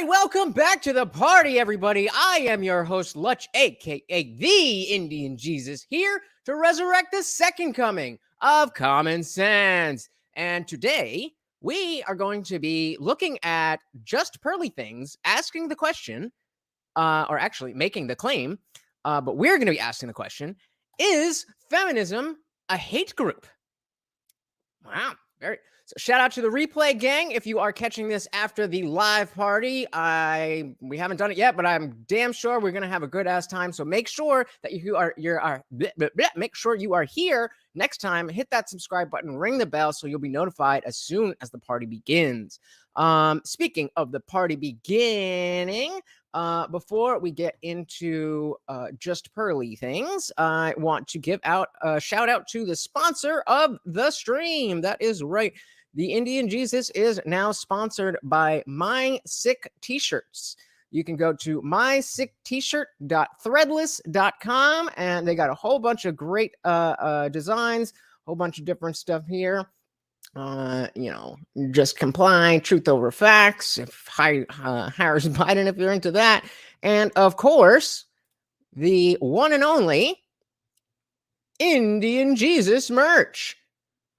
right, welcome back to the party, everybody. I am your host, Lutch, aka the Indian Jesus, here to resurrect the second coming of common sense. And today, we are going to be looking at just pearly things, asking the question, or actually making the claim, but we're going to be asking the question, is feminism a hate group? Wow, so shout out to the replay gang. If you are catching this after the live party, we haven't done it yet, but I'm damn sure we're gonna have a good ass time. So make sure that make sure you are here next time. Hit that subscribe button, ring the bell, so you'll be notified as soon as the party begins. Speaking of the party beginning, before we get into just pearly things, I want to give out a shout out to the sponsor of the stream. That is right. The Indian Jesus is now sponsored by My Sick T-shirts. You can go to mysickt-threadless.com, and they got a whole bunch of great designs, whole bunch of different stuff here. Just comply, truth over facts, if Harris Biden, if you're into that. And of course, the one and only Indian Jesus merch.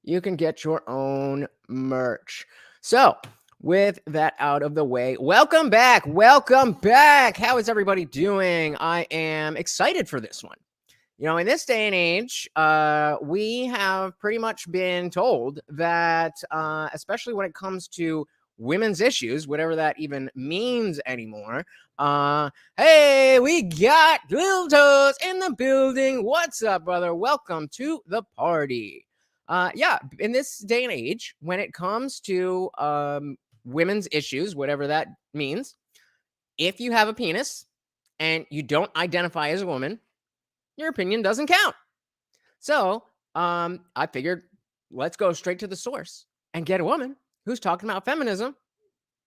You can get your own merch. So, with that out of the way, welcome back. Welcome back. How is everybody doing? I am excited for this one. In this day and age, we have pretty much been told that, especially when it comes to women's issues, whatever that even means anymore, hey, we got Little Toes in the building. What's up, brother? Welcome to the party. In this day and age, when it comes to women's issues, whatever that means, if you have a penis and you don't identify as a woman, your opinion doesn't count. So I figured, let's go straight to the source and get a woman who's talking about feminism.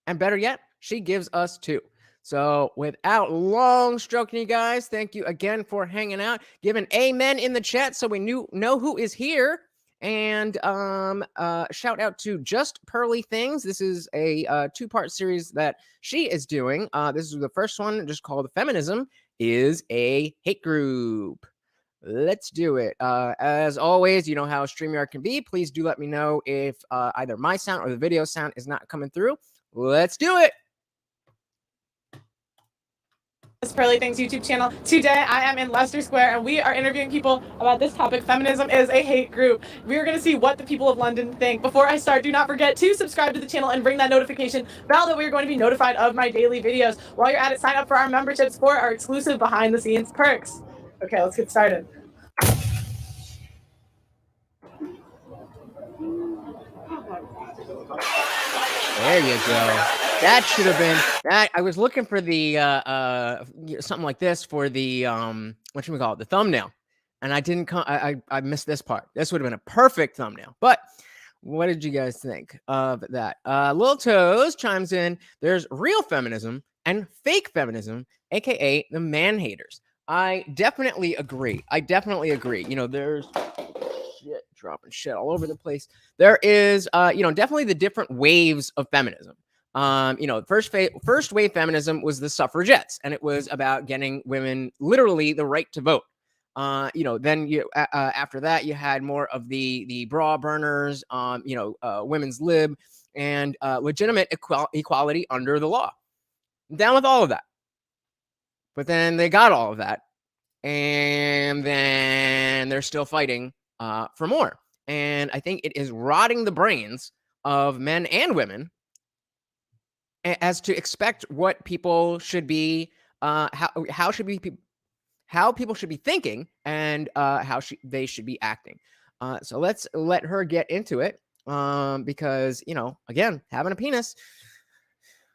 And better yet, she gives us two. So without long stroking you guys, thank you again for hanging out. Give an amen in the chat so we know who is here. And shout out to Just Pearly Things. This is a two-part series that she is doing. This is the first one, just called Feminism is a Hate Group. Let's do it. As always, you know how StreamYard can be. Please do let me know if either my sound or the video sound is not coming through. Let's do it. Pearly Things YouTube channel. Today I am in Leicester Square and we are interviewing people about this topic. Feminism is a hate group. We are going to see what the people of London think. Before I start, do not forget to subscribe to the channel and ring that notification bell that we are going to be notified of my daily videos. While you're at it, sign up for our memberships for our exclusive behind the scenes perks. Okay, let's get started. There you go. That should have been that. I was looking for the something like this for the what should we call it, the thumbnail, and I didn't come. I missed this part. This would have been a perfect thumbnail. But what did you guys think of that? Lil Toes chimes in. There's real feminism and fake feminism, aka the man haters. I definitely agree. There's dropping shit all over the place. There is, definitely the different waves of feminism. First wave feminism was the suffragettes, and it was about getting women literally the right to vote. Then after that, you had more of the bra burners, women's lib, and legitimate equality under the law. I'm down with all of that. But then they got all of that, and then they're still fighting for more. And I think it is rotting the brains of men and women as to expect what people should be, how people should be thinking, and how they should be acting. So let's let her get into it, because again, having a penis,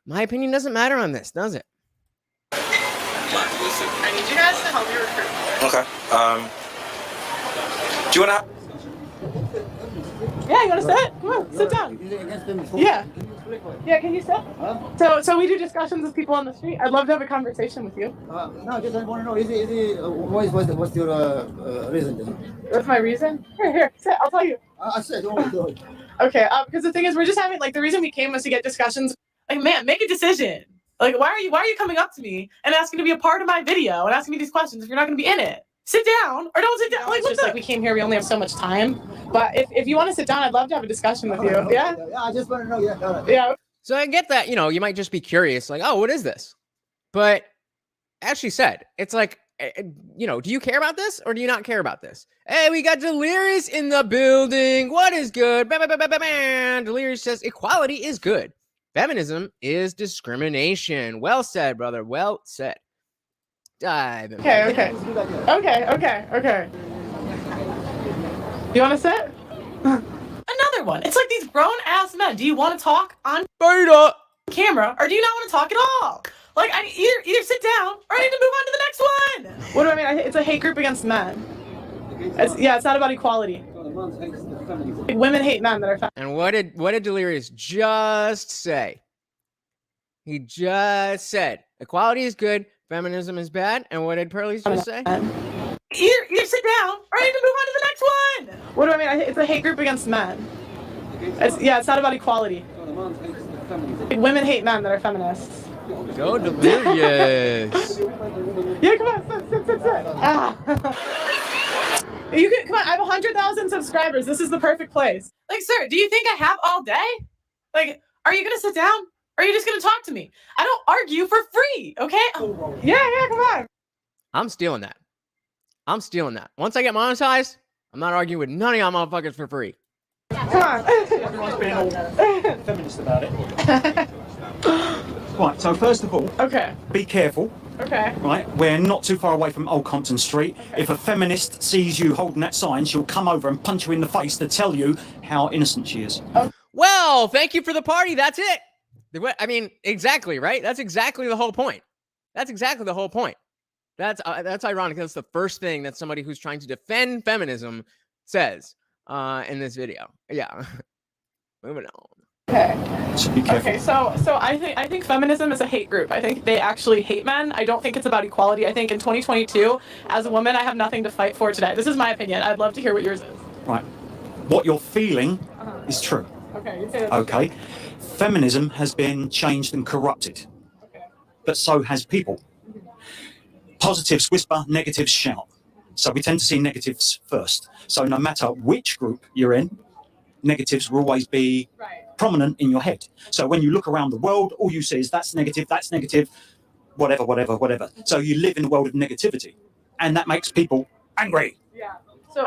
my opinion doesn't matter on this, does it? I need you guys to help me recruit. Okay. Do you wanna? Yeah, you wanna sit? Come on, sit down. Yeah. Yeah, can you sit? So we do discussions with people on the street. I'd love to have a conversation with you. No, just I want to know, what's your reason? What's my reason? Here, sit. I'll tell you. I said, don't. Okay, because the thing is, we're just having, the reason we came was to get discussions. Man, make a decision. Like, why are you coming up to me and asking to be a part of my video and asking me these questions if you're not going to be in it? Sit down or don't sit down. Like, it's just like we came here, we only have so much time. But if you want to sit down, I'd love to have a discussion with you. Yeah? Yeah, I just want to know. Yeah. Yeah. So I get that, you might just be curious, like, oh, what is this? But as she said, it's like, do you care about this or do you not care about this? Hey, we got Delirious in the building. What is good? Delirious says equality is good. Feminism is discrimination. Well said, brother. Well said. Dive in. Okay. You want to sit? Another one. It's like these grown ass men. Do you want to talk on camera or do you not want to talk at all? Like, I either sit down or I need to move on to the next one. What do I mean? It's a hate group against men. It's not about equality. Women hate men that are fat. And what did Delirious just say? He just said equality is good, feminism is bad. And what did Pearly just say? Either sit down or I need to move on to the next one. What do I mean? It's a hate group against men. It's not about equality. Women hate men that are feminists. Go Delirious. Yeah, come on, sit. Ah. Come on, I have 100,000 subscribers. This is the perfect place. Like, sir, do you think I have all day? Like, are you gonna sit down? Or are you just gonna talk to me? I don't argue for free, okay? Yeah, come on. I'm stealing that. Once I get monetized, I'm not arguing with none of y'all motherfuckers for free. Come on. Everyone's being all feminist about it. Right, so first of all, Okay. be careful. Okay. Right, we're not too far away from Old Compton Street. Okay. If a feminist sees you holding that sign, she'll come over and punch you in the face to tell you how innocent she is. Well, thank you for the party. That's it. I mean, exactly, right? That's exactly the whole point. That's ironic. That's the first thing that somebody who's trying to defend feminism says in this video. Yeah. Moving on. Okay. So be careful. Okay, so I think feminism is a hate group. I think they actually hate men. I don't think it's about equality. I think in 2022, as a woman, I have nothing to fight for today. This is my opinion. I'd love to hear what yours is. Right. What you're feeling is true. Okay, you say that. Okay. Feminism has been changed and corrupted. Okay. But so has people. Positives whisper, negatives shout. So we tend to see negatives first. So no matter which group you're in, negatives will always be prominent in your head. So when you look around the world, all you see is that's negative, whatever. So you live in a world of negativity. And that makes people angry. Yeah.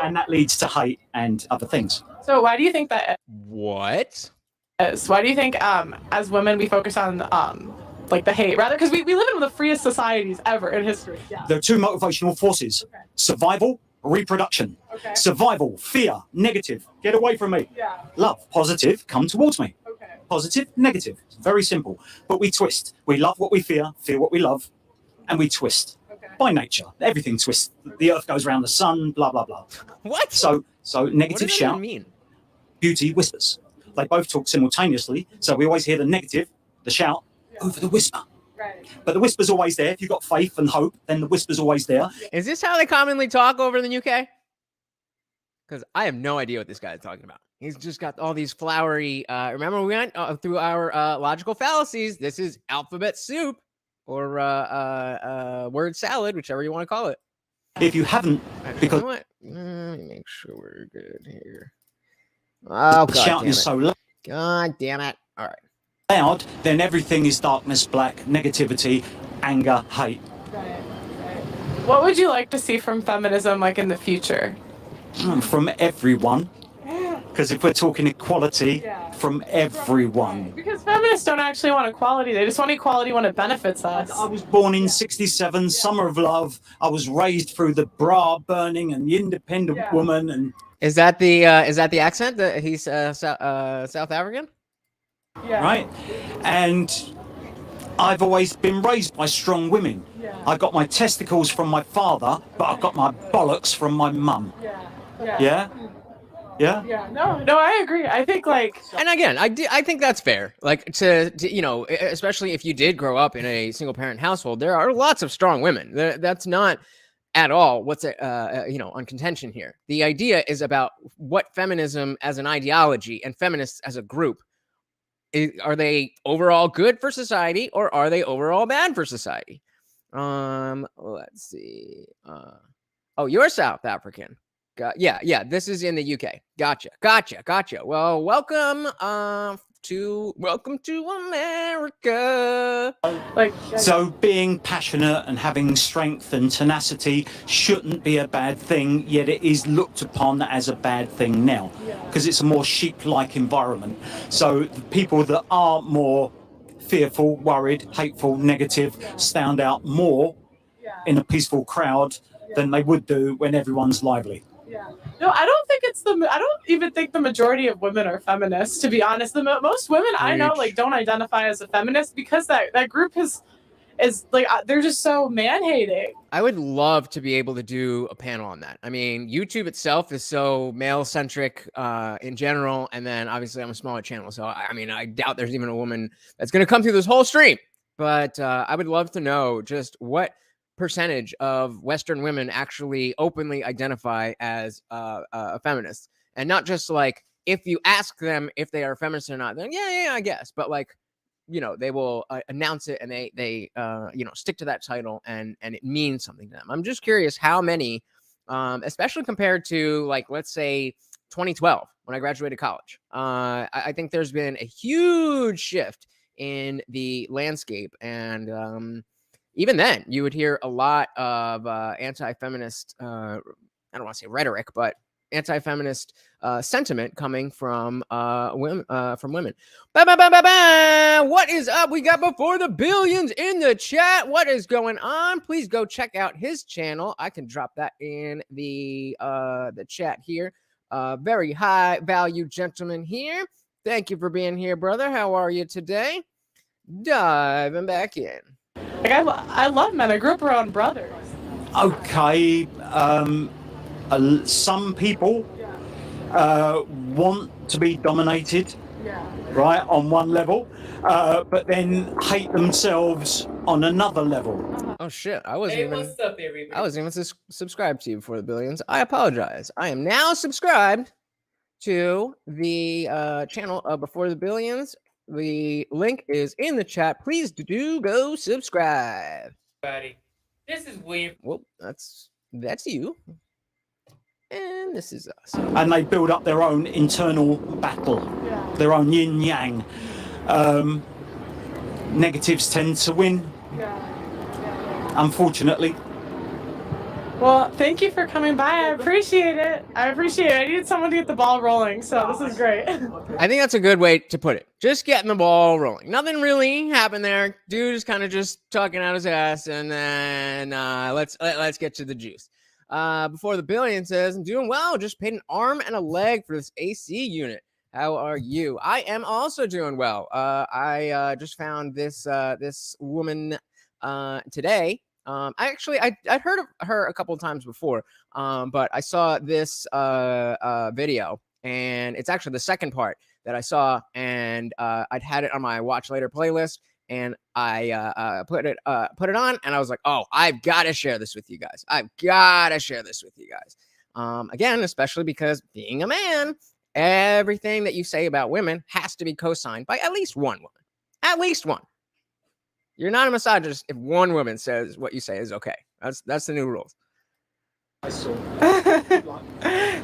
And that leads to hate and other things. So why do you think that What? is? Why do you think as women we focus on like the hate rather? Because we live in one of the freest societies ever in history. Yeah. There are two motivational forces. Okay. Survival, reproduction. Okay. Survival, fear, negative, get away from me. Yeah. Love, positive, come towards me. Okay. Positive, negative. It's very simple. But we twist. We love what we fear what we love, and we twist. Okay. By nature, everything twists. The earth goes around the sun, blah, blah, blah. What? So What negative does that shout, mean? beauty whispers. They both talk simultaneously, so we always hear the negative, the shout, over the whisper. Right. But the whisper's always there. If you've got faith and hope, then the whisper's always there. Is this how they commonly talk over in the UK? Because I have no idea what this guy is talking about. He's just got all these flowery. Remember, we went through our logical fallacies. This is alphabet soup or word salad, whichever you want to call it. If you haven't, because You know what? Let me make sure we're good here. Oh, God shouting damn is it. so God damn it. All right. loud, then everything is darkness, black, negativity, anger, hate. Right. What would you like to see from feminism, like in the future? From everyone. Because if we're talking equality, Yeah. from everyone. Because feminists don't actually want equality. They just want equality when it benefits us. I was born in '67, Summer of Love. I was raised through the bra burning and the independent Yeah. woman. And Is that the accent that he's South African? Yeah. right? And I've always been raised by strong women. Yeah. I got my testicles from my father, but I got my bollocks from my mum. Yeah. Yeah? Yeah? Yeah. No, I agree. I think like And again, I think that's fair. Like to you know, especially if you did grow up in a single parent household, there are lots of strong women. That's not at all what's on contention here. The idea is about what feminism as an ideology and feminists as a group are they overall good for society, or are they overall bad for society? Let's see. Oh, you're South African. Yeah. This is in the UK. Gotcha. Well, welcome to America. So being passionate and having strength and tenacity shouldn't be a bad thing, yet it is looked upon as a bad thing now, because it's a more sheep-like environment. So the people that are more fearful, worried, hateful, negative stand out more in a peaceful crowd than they would do when everyone's lively. No, I don't even think the majority of women are feminists, to be honest. Most women I know like don't identify as a feminist because that group is like they're just so man-hating. I would love to be able to do a panel on that. I mean, YouTube itself is so male-centric in general, and then obviously I'm a smaller channel, so I mean, I doubt there's even a woman that's going to come through this whole stream. But I would love to know just what percentage of Western women actually openly identify as a feminist, and not just like if you ask them if they are feminists or not, then yeah, I guess, but like, you know, they will announce it and they you know, stick to that title, and it means something to them. I'm just curious how many, especially compared to like, let's say 2012 when I graduated college. I think there's been a huge shift in the landscape, and even then, you would hear a lot of anti-feminist, I don't want to say rhetoric, but anti-feminist sentiment coming from women. What is up? We got Before the Billions in the chat. What is going on? Please go check out his channel. I can drop that in the chat here. Very high value gentleman here. Thank you for being here, brother. How are you today? Diving back in. Like I love men. I grew up around brothers. Okay, some people want to be dominated, right, on one level, but then hate themselves on another level. Oh shit! I wasn't even subscribed to you Before the Billions. I apologize. I am now subscribed to the channel of Before the Billions. The link is in the chat. Please do go subscribe. This is William. Well, that's you. And this is us. And they build up their own internal battle, their own yin yang. Negatives tend to win, unfortunately. Well, thank you for coming by. I appreciate it. I needed someone to get the ball rolling, so this is great. I think that's a good way to put it. Just getting the ball rolling. Nothing really happened there. Dude is kind of just talking out his ass, and then let's get to the juice. Before the Billion says, I'm doing well. Just paid an arm and a leg for this AC unit. How are you? I am also doing well. I just found this woman today. I'd heard of her a couple of times before, but I saw this video, and it's actually the second part that I saw, and I'd had it on my watch later playlist, and I put it on, and I was like, oh, I've got to share this with you guys. Again, especially because being a man, everything that you say about women has to be co-signed by at least one woman. At least one. You're not a misogynist if one woman says what you say is okay. That's the new rules.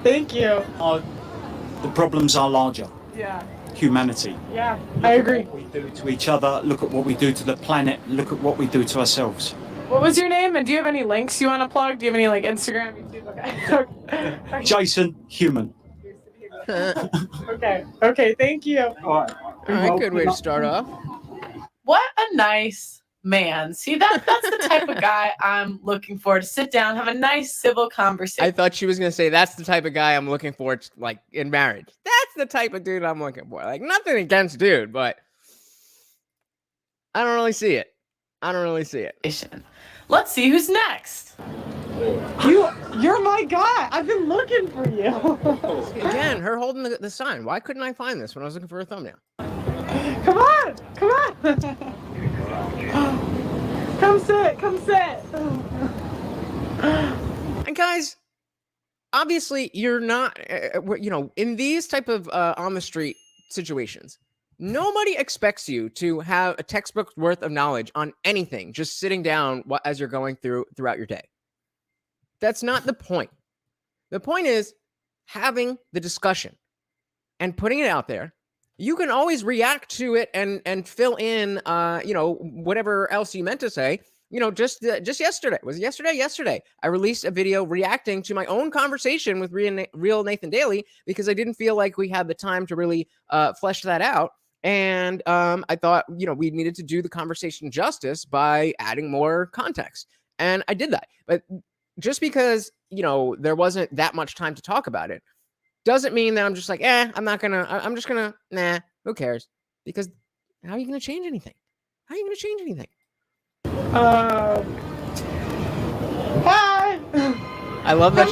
Thank you. The problems are larger. Yeah. Humanity. Yeah, I agree. Look at what we do to each other. Look at what we do to the planet. Look at what we do to ourselves. What was your name? And do you have any links you want to plug? Do you have any like Instagram, YouTube? Okay. Jason, human. Okay. Thank you. All right, good way to start off. What a nice man. See, that's the type of guy I'm looking for, to sit down, have a nice civil conversation. I thought she was going to say, that's the type of guy I'm looking for, like, in marriage. That's the type of dude I'm looking for. Like, nothing against dude, but I don't really see it. Let's see who's next. You're my guy. I've been looking for you. Again, her holding the sign. Why couldn't I find this when I was looking for a thumbnail? Come on. Come sit. And guys, obviously you're not, in these type of on the street situations, Nobody expects you to have a textbook worth of knowledge on anything just sitting down as you're going throughout your day. That's not the point. The point is having the discussion and putting it out there. You can always react to it and fill in, whatever else you meant to say. Just yesterday. Was it yesterday? Yesterday, I released a video reacting to my own conversation with real Nathan Daly because I didn't feel like we had the time to really flesh that out. And I thought, we needed to do the conversation justice by adding more context. And I did that. But just because, there wasn't that much time to talk about it, doesn't mean that I'm just like, I'm just gonna, who cares? Because how are you gonna change anything? How are you gonna change anything? Hi. I love that.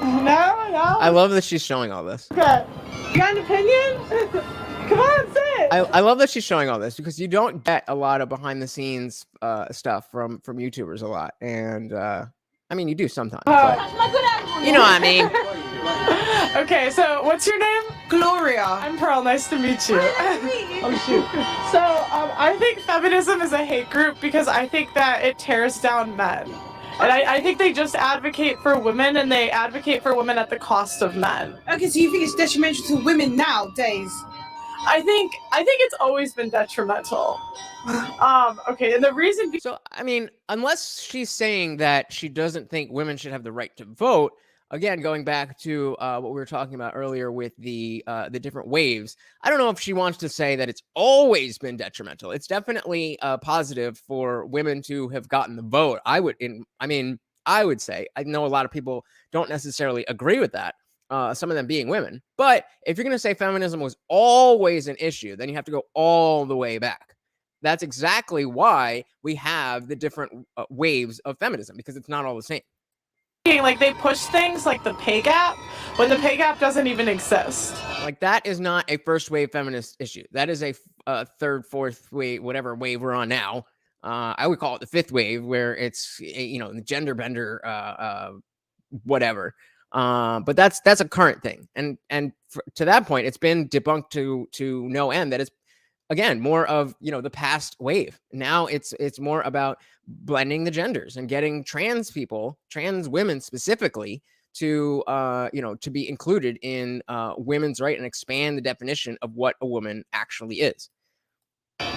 No. I love that she's showing all this. Okay. You got an opinion? Come on, sit. I love that she's showing all this because you don't get a lot of behind the scenes stuff from YouTubers a lot, and I mean you do sometimes, but you know what I mean. Okay, so what's your name? Gloria. I'm Pearl. Nice to meet you. Oh shoot. So I think feminism is a hate group because I think that it tears down men. And I think they just advocate for women, and they advocate for women at the cost of men. Okay, so you think it's detrimental to women nowadays? I think it's always been detrimental. Okay, and the reason. So I mean, unless she's saying that she doesn't think women should have the right to vote, again, going back to what we were talking about earlier with the different waves, I don't know if she wants to say that it's always been detrimental. It's definitely positive for women to have gotten the vote. I would say, I know a lot of people don't necessarily agree with that, some of them being women. But if you're going to say feminism was always an issue, then you have to go all the way back. That's exactly why we have the different waves of feminism, because it's not all the same. Like they push things like the pay gap when the pay gap doesn't even exist. Like that is not a first wave feminist issue. That is a third, fourth wave, whatever wave we're on now. I would call it the fifth wave, where it's the gender bender, whatever. But that's a current thing, and to that point, it's been debunked to no end. That it's again more of the past wave. Now it's more about blending the genders and getting trans women specifically to to be included in women's right and expand the definition of what a woman actually is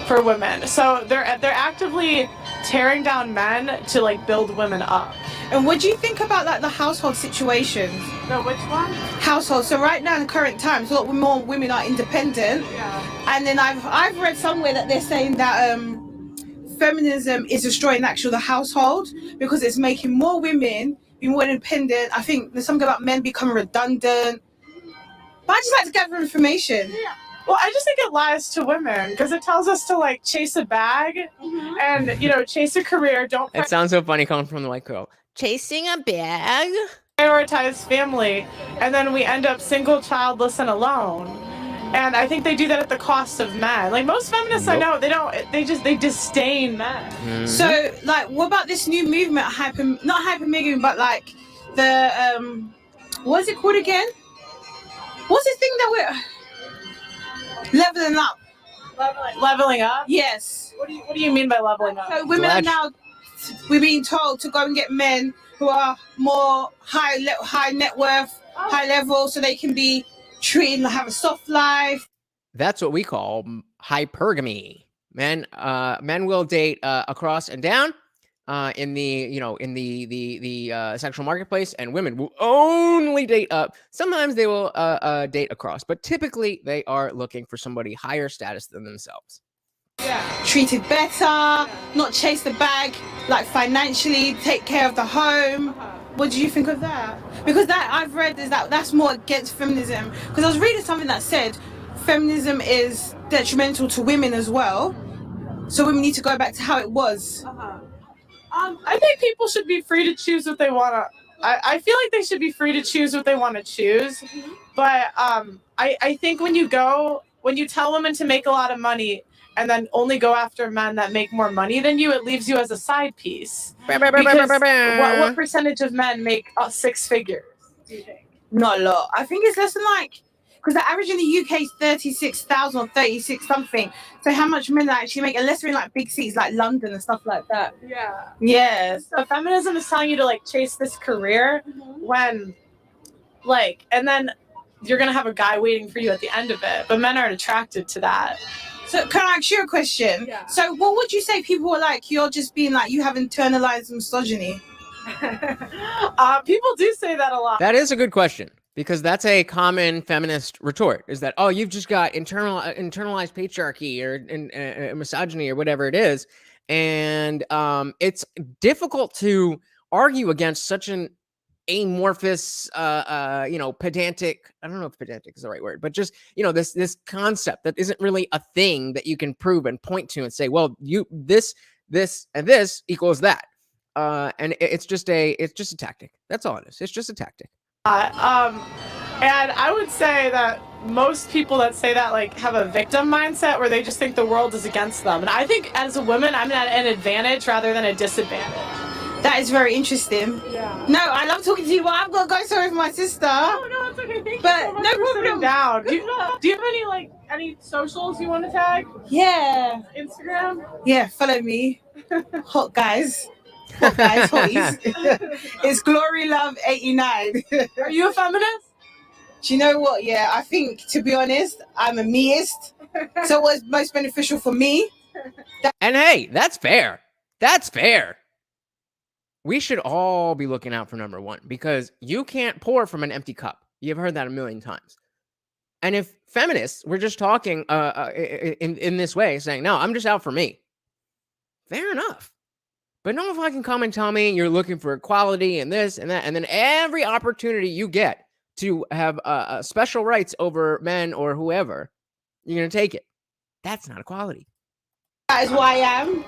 for women. So they're actively tearing down men to like build women up. And what do you think about like the household situations? No, which one? Household. So right now in current times, a lot more women are independent. Yeah. And then I've read somewhere that they're saying that feminism is destroying the household because it's making more women be more independent. I think there's something about men becoming redundant. But I just like to gather information. Yeah. Well, I just think it lies to women because it tells us to like chase a bag and chase a career. It sounds so funny coming from the white girl. Chasing a bag. Prioritize family, and then we end up single, childless, and alone. And I think they do that at the cost of men. Like most feminists I know, they disdain men. Mm-hmm. So like, what about this new movement, not hypermigamy, but like the what's it called again? What's the thing that we're leveling up? Leveling up? Yes. What do you mean by leveling up? So women are now, we're being told to go and get men who are more high net worth, high level, so they can be treated, have a soft life. That's what we call hypergamy. Men will date across and down in the sexual marketplace, and women will only date up. Sometimes they will date across, but typically they are looking for somebody higher status than themselves. Yeah. Treated better, not chase the bag, like financially take care of the home. What do you think of that? Because that I've read is that's more against feminism. Because I was reading something that said feminism is detrimental to women as well. So women need to go back to how it was. I think people should be free to choose what they want to. I feel like they should be free to choose what they want to choose. But I think when you tell women to make a lot of money and then only go after men that make more money than you, it leaves you as a side piece. Because what percentage of men make 6 figures, do you think? Not a lot. I think it's less than like Because the average in the UK is 36,000 or 36 something. So how much men are actually make, unless we're in like big cities like London and stuff like that. Yeah. Yes. So feminism is telling you to like chase this career when like, and then you're gonna have a guy waiting for you at the end of it. But men aren't attracted to that. So can I ask you a question? Yeah. So what would you say people are like, you're just being like, you have internalized misogyny? People do say that a lot. That is a good question, because that's a common feminist retort, is that, oh, you've just got internalized patriarchy or misogyny or whatever it is. And it's difficult to argue against such an amorphous, pedantic, I don't know if pedantic is the right word, but just, this concept that isn't really a thing that you can prove and point to and say, well, this and this equals that. And it's just a tactic. That's all it is. It's just a tactic. And I would say that most people that say that like have a victim mindset where they just think the world is against them. And I think as a woman, I'm at an advantage rather than a disadvantage. That is very interesting. Yeah. No, I love talking to you, but I've got to go sorry for my sister. Oh, no, it's okay. Thank you But so much no for sitting problem. down. Do you have any socials you want to tag? Yeah. Instagram? Yeah, follow me. Hot guys. Hot guys, hotties. It's Glory Love 89. Are you a feminist? Do you know what? Yeah, I think, to be honest, I'm a meist. So what's most beneficial for me? And hey, that's fair. That's fair. We should all be looking out for number one, because you can't pour from an empty cup. You've heard that a million times. And if feminists were just talking in this way, saying, no, I'm just out for me, fair enough. But no fucking come and tell me you're looking for equality and this and that, and then every opportunity you get to have special rights over men or whoever, you're going to take it. That's not equality. That is who I am.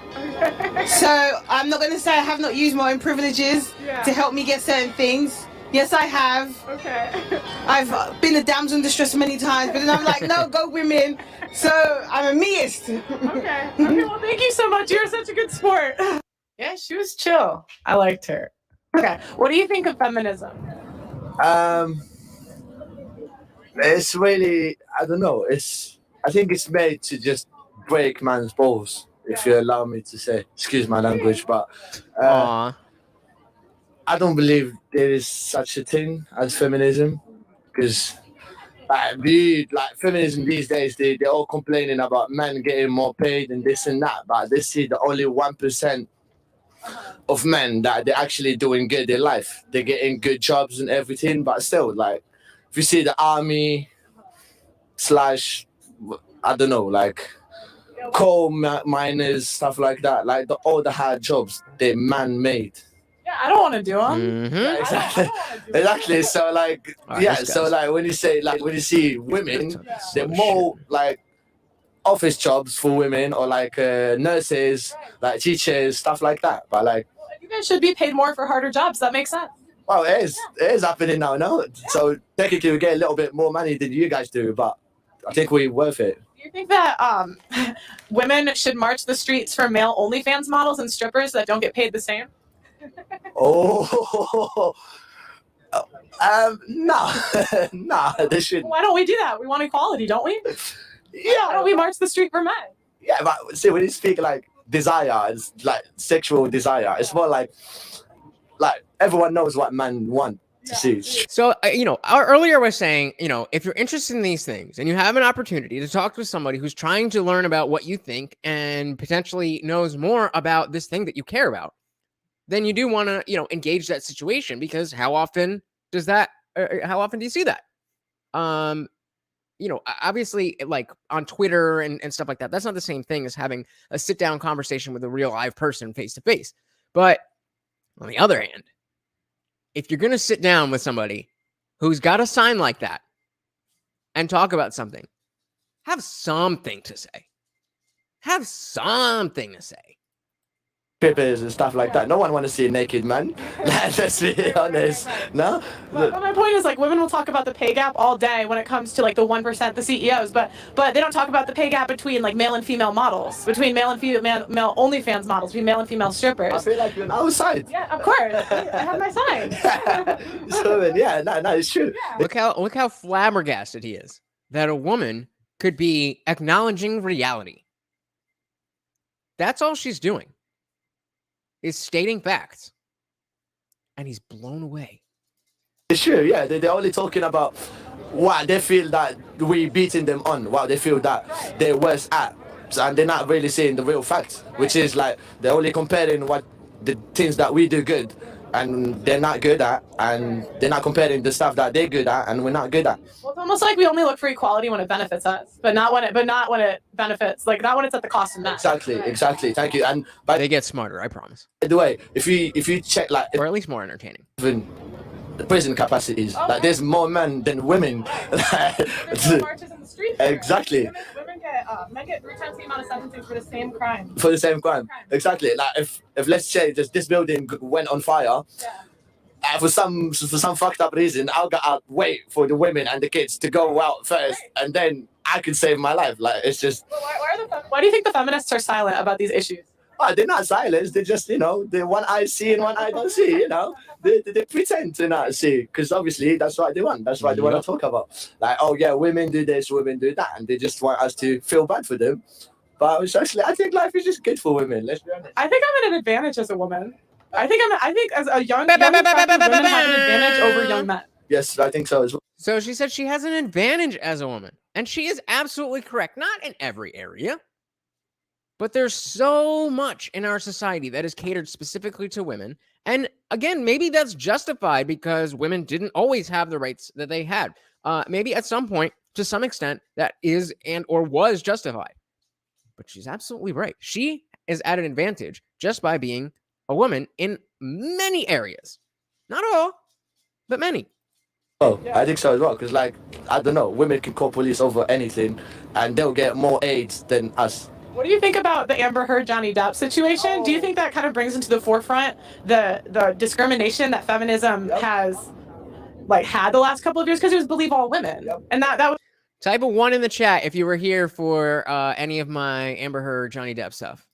So I'm not going to say I have not used my own privileges to help me get certain things. Yes, I have. Okay. I've been a damsel in distress many times, but then I'm like, no, go women. So I'm a meist. Okay. Well, thank you so much. You're such a good sport. Yeah, she was chill. I liked her. Okay. What do you think of feminism? It's really, I don't know. I think it's made to just break man's balls, if you allow me to say. Excuse my language, but I don't believe there is such a thing as feminism, because feminism these days, they're all complaining about men getting more paid and this and that, but they see the only 1% of men that they're actually doing good in life. They're getting good jobs and everything, but still, like, if you see the army / I don't know, like coal miners, stuff like that, like all the hard jobs, they're man-made. Yeah, I don't want to do them. Mm-hmm. Yeah, exactly. Exactly. So like, so like when you see women, they're more like office jobs for women, or like nurses, like teachers, stuff like that. But like, you guys should be paid more for harder jobs. That makes sense. Well, it is happening now, no? So technically we get a little bit more money than you guys do, but I think we're worth it. Do you think that women should march the streets for male OnlyFans models and strippers that don't get paid the same? No, no, they shouldn't. Why don't we do that? We want equality, don't we? Yeah. Why don't we march the street for men? Yeah, but see, when you speak like desire, it's like sexual desire. It's more like everyone knows what men want to see. So, earlier was saying, if you're interested in these things and you have an opportunity to talk to somebody who's trying to learn about what you think and potentially knows more about this thing that you care about, then you do want to, engage that situation, because how often do you see that? Obviously, like on Twitter and stuff like that, that's not the same thing as having a sit down conversation with a real live person face to face. But on the other hand, if you're going to sit down with somebody who's got a sign like that and talk about something, have something to say. Have something to say. Strippers and stuff like that. No one want to see a naked man. Let's be honest. No. But my point is, like, women will talk about the pay gap all day when it comes to like the 1%, the CEOs, but they don't talk about the pay gap between like male and female models, between male and female OnlyFans models, between male and female strippers. I feel like you're outside. Yeah, of course. I have my sign. So yeah, no, it's true. Yeah. Look how flabbergasted he is. that a woman could be acknowledging reality. That's all she's doing, is stating facts. And he's blown away. It's true, yeah. They're only talking about what they feel that we beating them on, what they feel that they're worse at. And they're not really seeing the real facts, which is like they're only comparing what the things that we do good and they're not good at, and they're not comparing the stuff that they're good at and we're not good at. Well, it's almost like we only look for equality when it benefits us, but not when it benefits, like not when it's at the cost of that. Exactly. Thank you. And by They get smarter, I promise. the way, if you check like Or at least more entertaining. even the prison capacities, like there's more men than women. There's no marches in the streets. Exactly. Men get 3 times the amount of sentencing for the same crime. For the same crime. Exactly. Like if let's say just this building went on fire, for some fucked up reason, I'll wait for the women and the kids to go out first, and then I can save my life. Like it's just. But why do you think the feminists are silent about these issues? Oh, they're not silent. They're just, they're one eye see and one eye don't see. They pretend to not see, because obviously that's what they want. That's what they want to talk about. Like, oh yeah, women do this, women do that, and they just want us to feel bad for them. But it's actually, I think life is just good for women. Let's be honest. I think I'm at an advantage as a woman. I think as a young women have an advantage over young men. Yes, I think so as well. So she said she has an advantage as a woman. And she is absolutely correct. Not in every area. But there's so much in our society that is catered specifically to women. And again, maybe that's justified because women didn't always have the rights that they had. Maybe at some point, to some extent, that is and or was justified. But she's absolutely right. She is at an advantage just by being a woman in many areas. Not all, but many. Oh, yeah. I think so as well. Because, like, I don't know, women can call police over anything and they'll get more aids than us. What do you think about the Amber Heard Johnny Depp situation? Do you think that kind of brings into the forefront the discrimination that feminism has had the last couple of years, because it was believe all women, and that was. Type a 1 in the chat if you were here for any of my Amber Heard Johnny Depp stuff.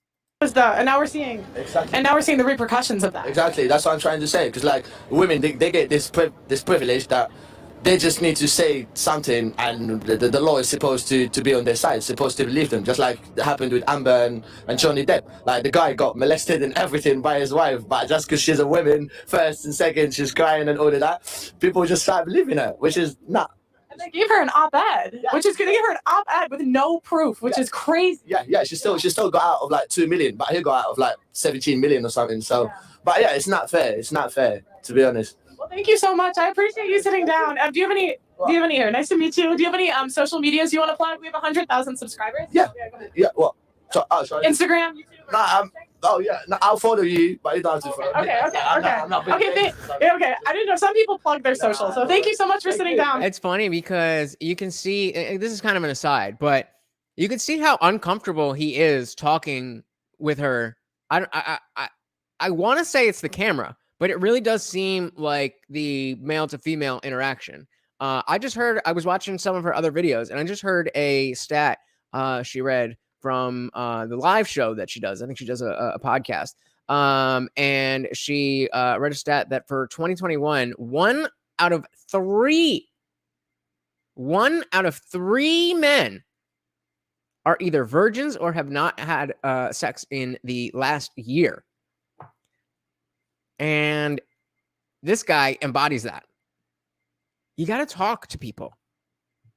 And now we're seeing the repercussions of that. Exactly, that's what I'm trying to say. Because like women, they get this privilege that they just need to say something, and the law is supposed to be on their side, supposed to believe them, just like it happened with Amber and Johnny Depp. Like the guy got molested and everything by his wife, but just because she's a woman, first and second, she's crying and all of that, people just start believing her, which is not. And they gave her an op-ed, they gave her an op-ed with no proof, which is crazy. Yeah, she still got out of like 2 million, but he got out of like 17 million or something. So, but yeah, it's not fair. It's not fair, to be honest. Well, thank you so much. I appreciate you sitting down. Do you have any here? Nice to meet you. Do you have any social medias you want to plug? We have 100,000 subscribers. Yeah. What? Sorry. Instagram, YouTube. I'll follow you, but you don't have to follow me. Okay. I'm not Okay. I didn't know some people plug their social, so thank you so much for sitting down. It's funny because you can see, this is kind of an aside, but you can see how uncomfortable he is talking with her. I want to say it's the camera, but it really does seem like the male to female interaction. I was watching some of her other videos, and I just heard a stat she read from the live show that she does. I think she does a podcast. And she read a stat that for 2021, 1 out of 3 men are either virgins or have not had sex in the last year. And this guy embodies that. You got to talk to people.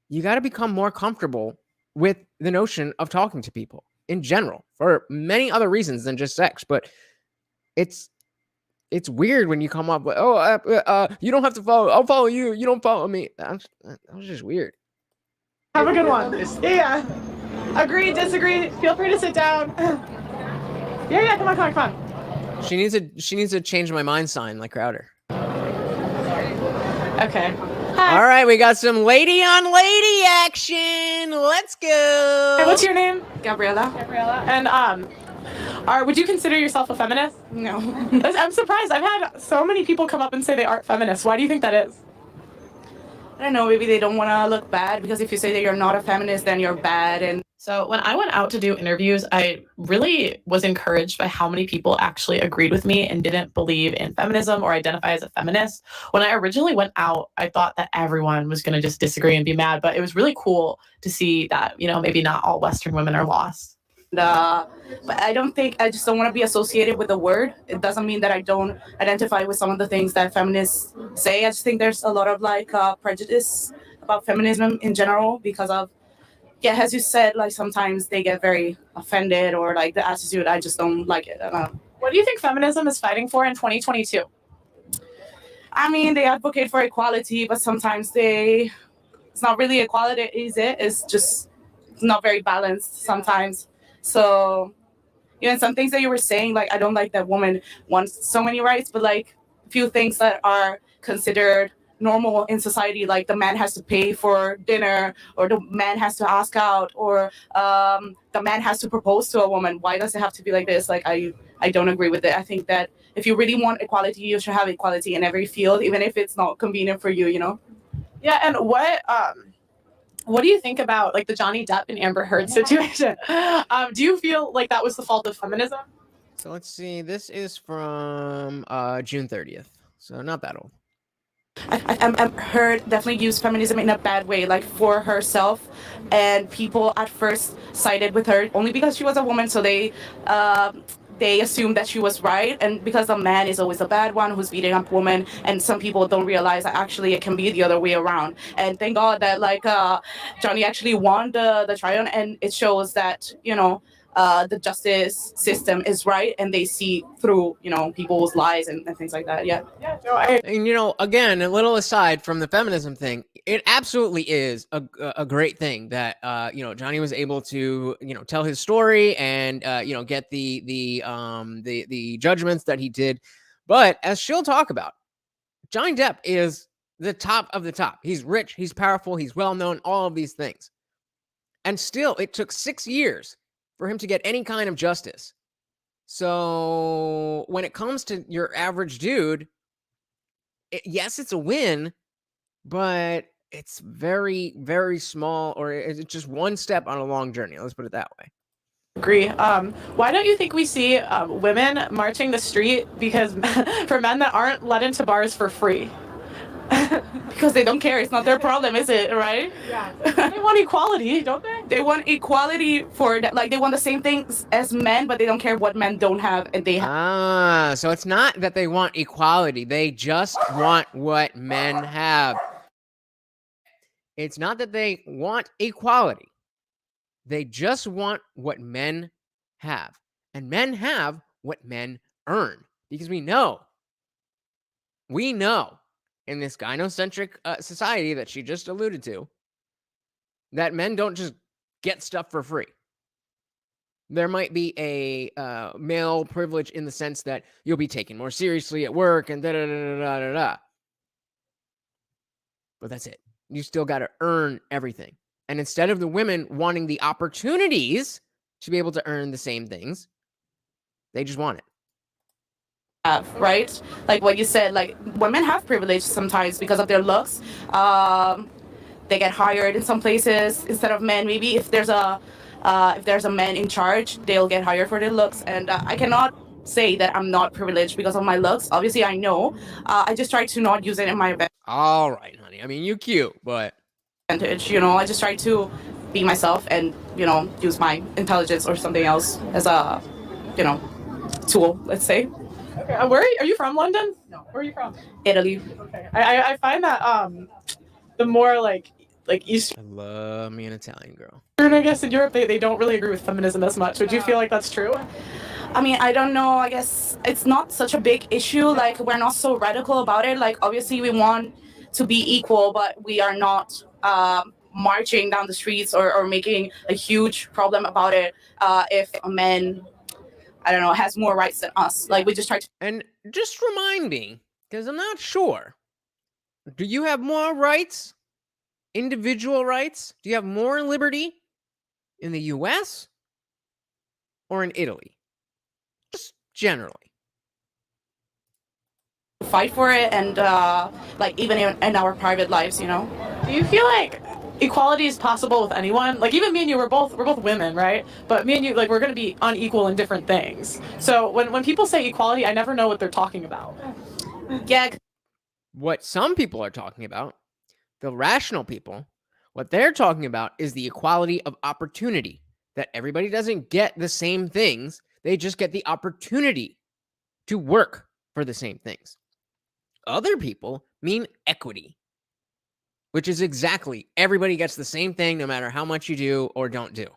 You got to become more comfortable with the notion of talking to people in general for many other reasons than just sex. But it's weird when you come up with, you don't have to follow. I'll follow you. You don't follow me. That was just weird. Have a good one. Yeah. Agree, disagree. Feel free to sit down. Yeah. Come on. She needs to change my mind sign like Crowder. Okay. Hi. All right, we got some lady on lady action. Let's go. Hey, what's your name? Gabriella. And would you consider yourself a feminist? No. I'm surprised. I've had so many people come up and say they aren't feminists. Why do you think that is? I don't know, maybe they don't want to look bad, because if you say that you're not a feminist, then you're bad, and So when I went out to do interviews, I really was encouraged by how many people actually agreed with me and didn't believe in feminism or identify as a feminist. When I originally went out, I thought that everyone was going to just disagree and be mad, but it was really cool to see that, maybe not all Western women are lost. But I just don't want to be associated with the word. It doesn't mean that I don't identify with some of the things that feminists say. I just think there's a lot of prejudice about feminism in general because of, as you said, sometimes they get very offended or the attitude. I just don't like it. What do you think feminism is fighting for in 2022? I mean, they advocate for equality, but sometimes it's not really equality, is it? It's not very balanced sometimes. So, some things that you were saying, I don't like that woman wants so many rights, but a few things that are considered normal in society, like the man has to pay for dinner, or the man has to ask out, or the man has to propose to a woman. Why does it have to be like this? I don't agree with it. I think that if you really want equality, you should have equality in every field, even if it's not convenient for you, Yeah, and what do you think about the Johnny Depp and Amber Heard situation? Do you feel like that was the fault of feminism? So let's see. This is from June 30th. So not that old. I've heard definitely used feminism in a bad way, for herself, and people at first sided with her only because she was a woman, so they assumed that she was right, and because a man is always a bad one who's beating up women, and some people don't realize that actually it can be the other way around. And thank God that Johnny actually won the trial, and it shows that the justice system is right, and they see through people's lies and things like that. Yeah. And again, a little aside from the feminism thing, it absolutely is a great thing that Johnny was able to tell his story and get the judgments that he did. But as she'll talk about, Johnny Depp is the top of the top. He's rich, he's powerful, he's well known, all of these things, and still it took 6 years for him to get any kind of justice. So when it comes to your average dude, yes, it's a win, but it's very, very small, or it's just one step on a long journey. Let's put it that way. Agree. Why don't you think we see women marching the street for men that aren't let into bars for free? Because they don't care. It's not their problem, is it? Right? Yeah. They want equality, don't they? They want equality for that. They want the same things as men, but they don't care what men don't have, and they have. So it's not that they want equality. They just want what men have. It's not that they want equality. They just want what men have. And men have what men earn. Because we know in this gynocentric society that she just alluded to, that men don't just get stuff for free. There might be a male privilege in the sense that you'll be taken more seriously at work and da-da-da-da-da-da. But that's it. You still got to earn everything. And instead of the women wanting the opportunities to be able to earn the same things, they just want it. Right? Like what you said, women have privilege sometimes because of their looks. They get hired in some places instead of men. Maybe if there's a man in charge, they'll get hired for their looks. And I cannot say that I'm not privileged because of my looks. Obviously, I know. I just try to not use it in my advantage. All right, honey. I mean, you cute, but... I just try to be myself and, use my intelligence or something else as a, tool, let's say. Okay. Where are you from? London? No. Where are you from? Italy. Okay. I find that the more like Eastern, I love me an Italian girl. I guess in Europe they don't really agree with feminism as much. Would you feel like that's true? I mean, I don't know. I guess it's not such a big issue. We're not so radical about it. Obviously we want to be equal, but we are not marching down the streets or making a huge problem about it if a man, I don't know, has more rights than us. We just try to... And just remind me, because I'm not sure. Do you have more rights? Individual rights? Do you have more liberty in the US or in Italy? Just generally. Fight for it, and even in our private lives, Do you feel like equality is possible with anyone. Like even me and you, we're both women, right? But me and you, like we're gonna be unequal in different things. So when people say equality, I never know what they're talking about. Yeah, What some people are talking about, the rational people, what they're talking about is the equality of opportunity, that everybody doesn't get the same things. They just get the opportunity to work for the same things. Other people mean equity, which is exactly everybody gets the same thing no matter how much you do or don't do.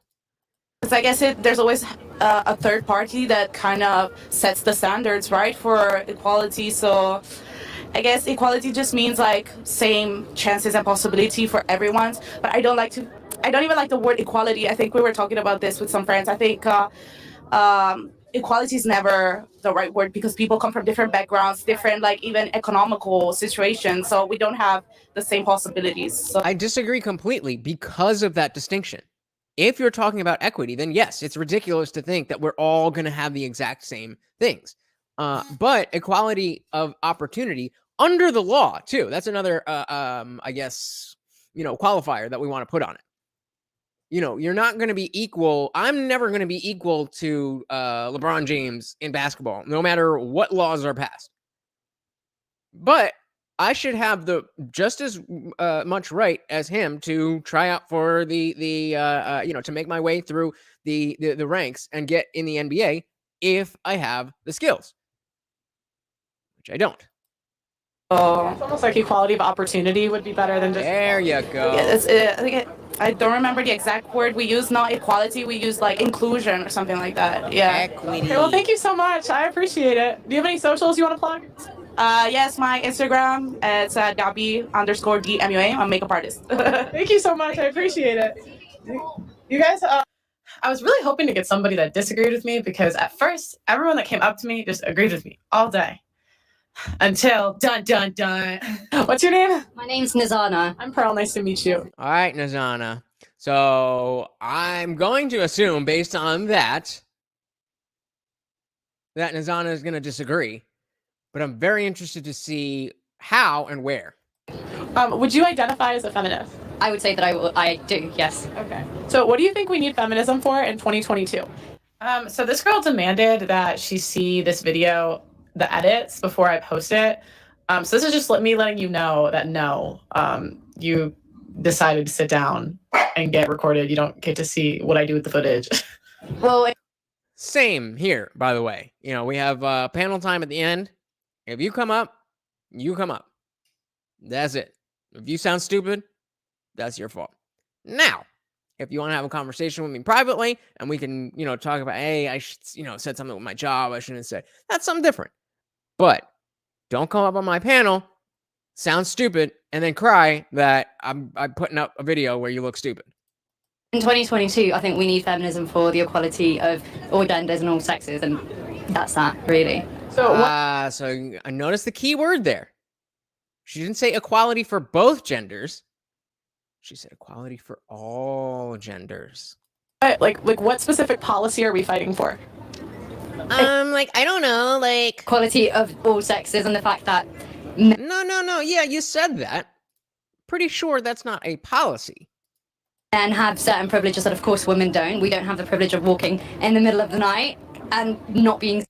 because I guess there's always a third party that kind of sets the standards, right, for equality. So I guess equality just means like same chances and possibility for everyone. But I don't even like the word equality. I think we were talking about this with some friends. I think equality is never the right word because people come from different backgrounds, different like even economical situations. So we don't have the same possibilities. So I disagree completely because of that distinction. If you're talking about equity, then yes, it's ridiculous to think that we're all going to have the exact same things. But equality of opportunity under the law too. That's another, I guess, qualifier that we want to put on it. You're not going to be equal. I'm never going to be equal to LeBron James in basketball, no matter what laws are passed. But I should have the just as much right as him to try out for the to make my way through the ranks and get in the NBA if I have the skills, which I don't. It's almost like equality of opportunity would be better than just. There you go. yeah, I don't remember the exact word we use. Not equality, we use like inclusion or something like that. Yeah. Equity. Okay, well, thank you so much. I appreciate it. Do you have any socials you want to plug? Yes, my Instagram, it's Gabby_DMUA. I'm a makeup artist. Thank you so much. I appreciate it. You guys, I was really hoping to get somebody that disagreed with me because at first, everyone that came up to me just agreed with me all day. Until dun dun dun. What's your name? My name's Nizana. I'm Pearl. Nice to meet you. All right, Nazana. So I'm going to assume, based on that Nazana is going to disagree. But I'm very interested to see how and where. Would you identify as a feminist? I would say that I do, yes. Okay. So what do you think we need feminism for in 2022? So this girl demanded that she see this video, the edits, before I post it. So this is just me letting you know that no, you decided to sit down and get recorded. You don't get to see what I do with the footage. Well, Same here, by the way. We have panel time at the end. If you come up, you come up. That's it. If you sound stupid, that's your fault. Now, if you want to have a conversation with me privately and we can, talk about, hey, I said something with my job I shouldn't have said. That's something different. But don't come up on my panel, sound stupid, and then cry that I'm putting up a video where you look stupid. in 2022, I think we need feminism for the equality of all genders and all sexes, and that's that, really. So so I noticed the key word there. She didn't say equality for both genders. She said equality for all genders. like what specific policy are we fighting for? I don't know, Equality of all sexes and the fact that No. Yeah, you said that. Pretty sure that's not a policy. men have certain privileges that, of course, women don't. We don't have the privilege of walking in the middle of the night and not being.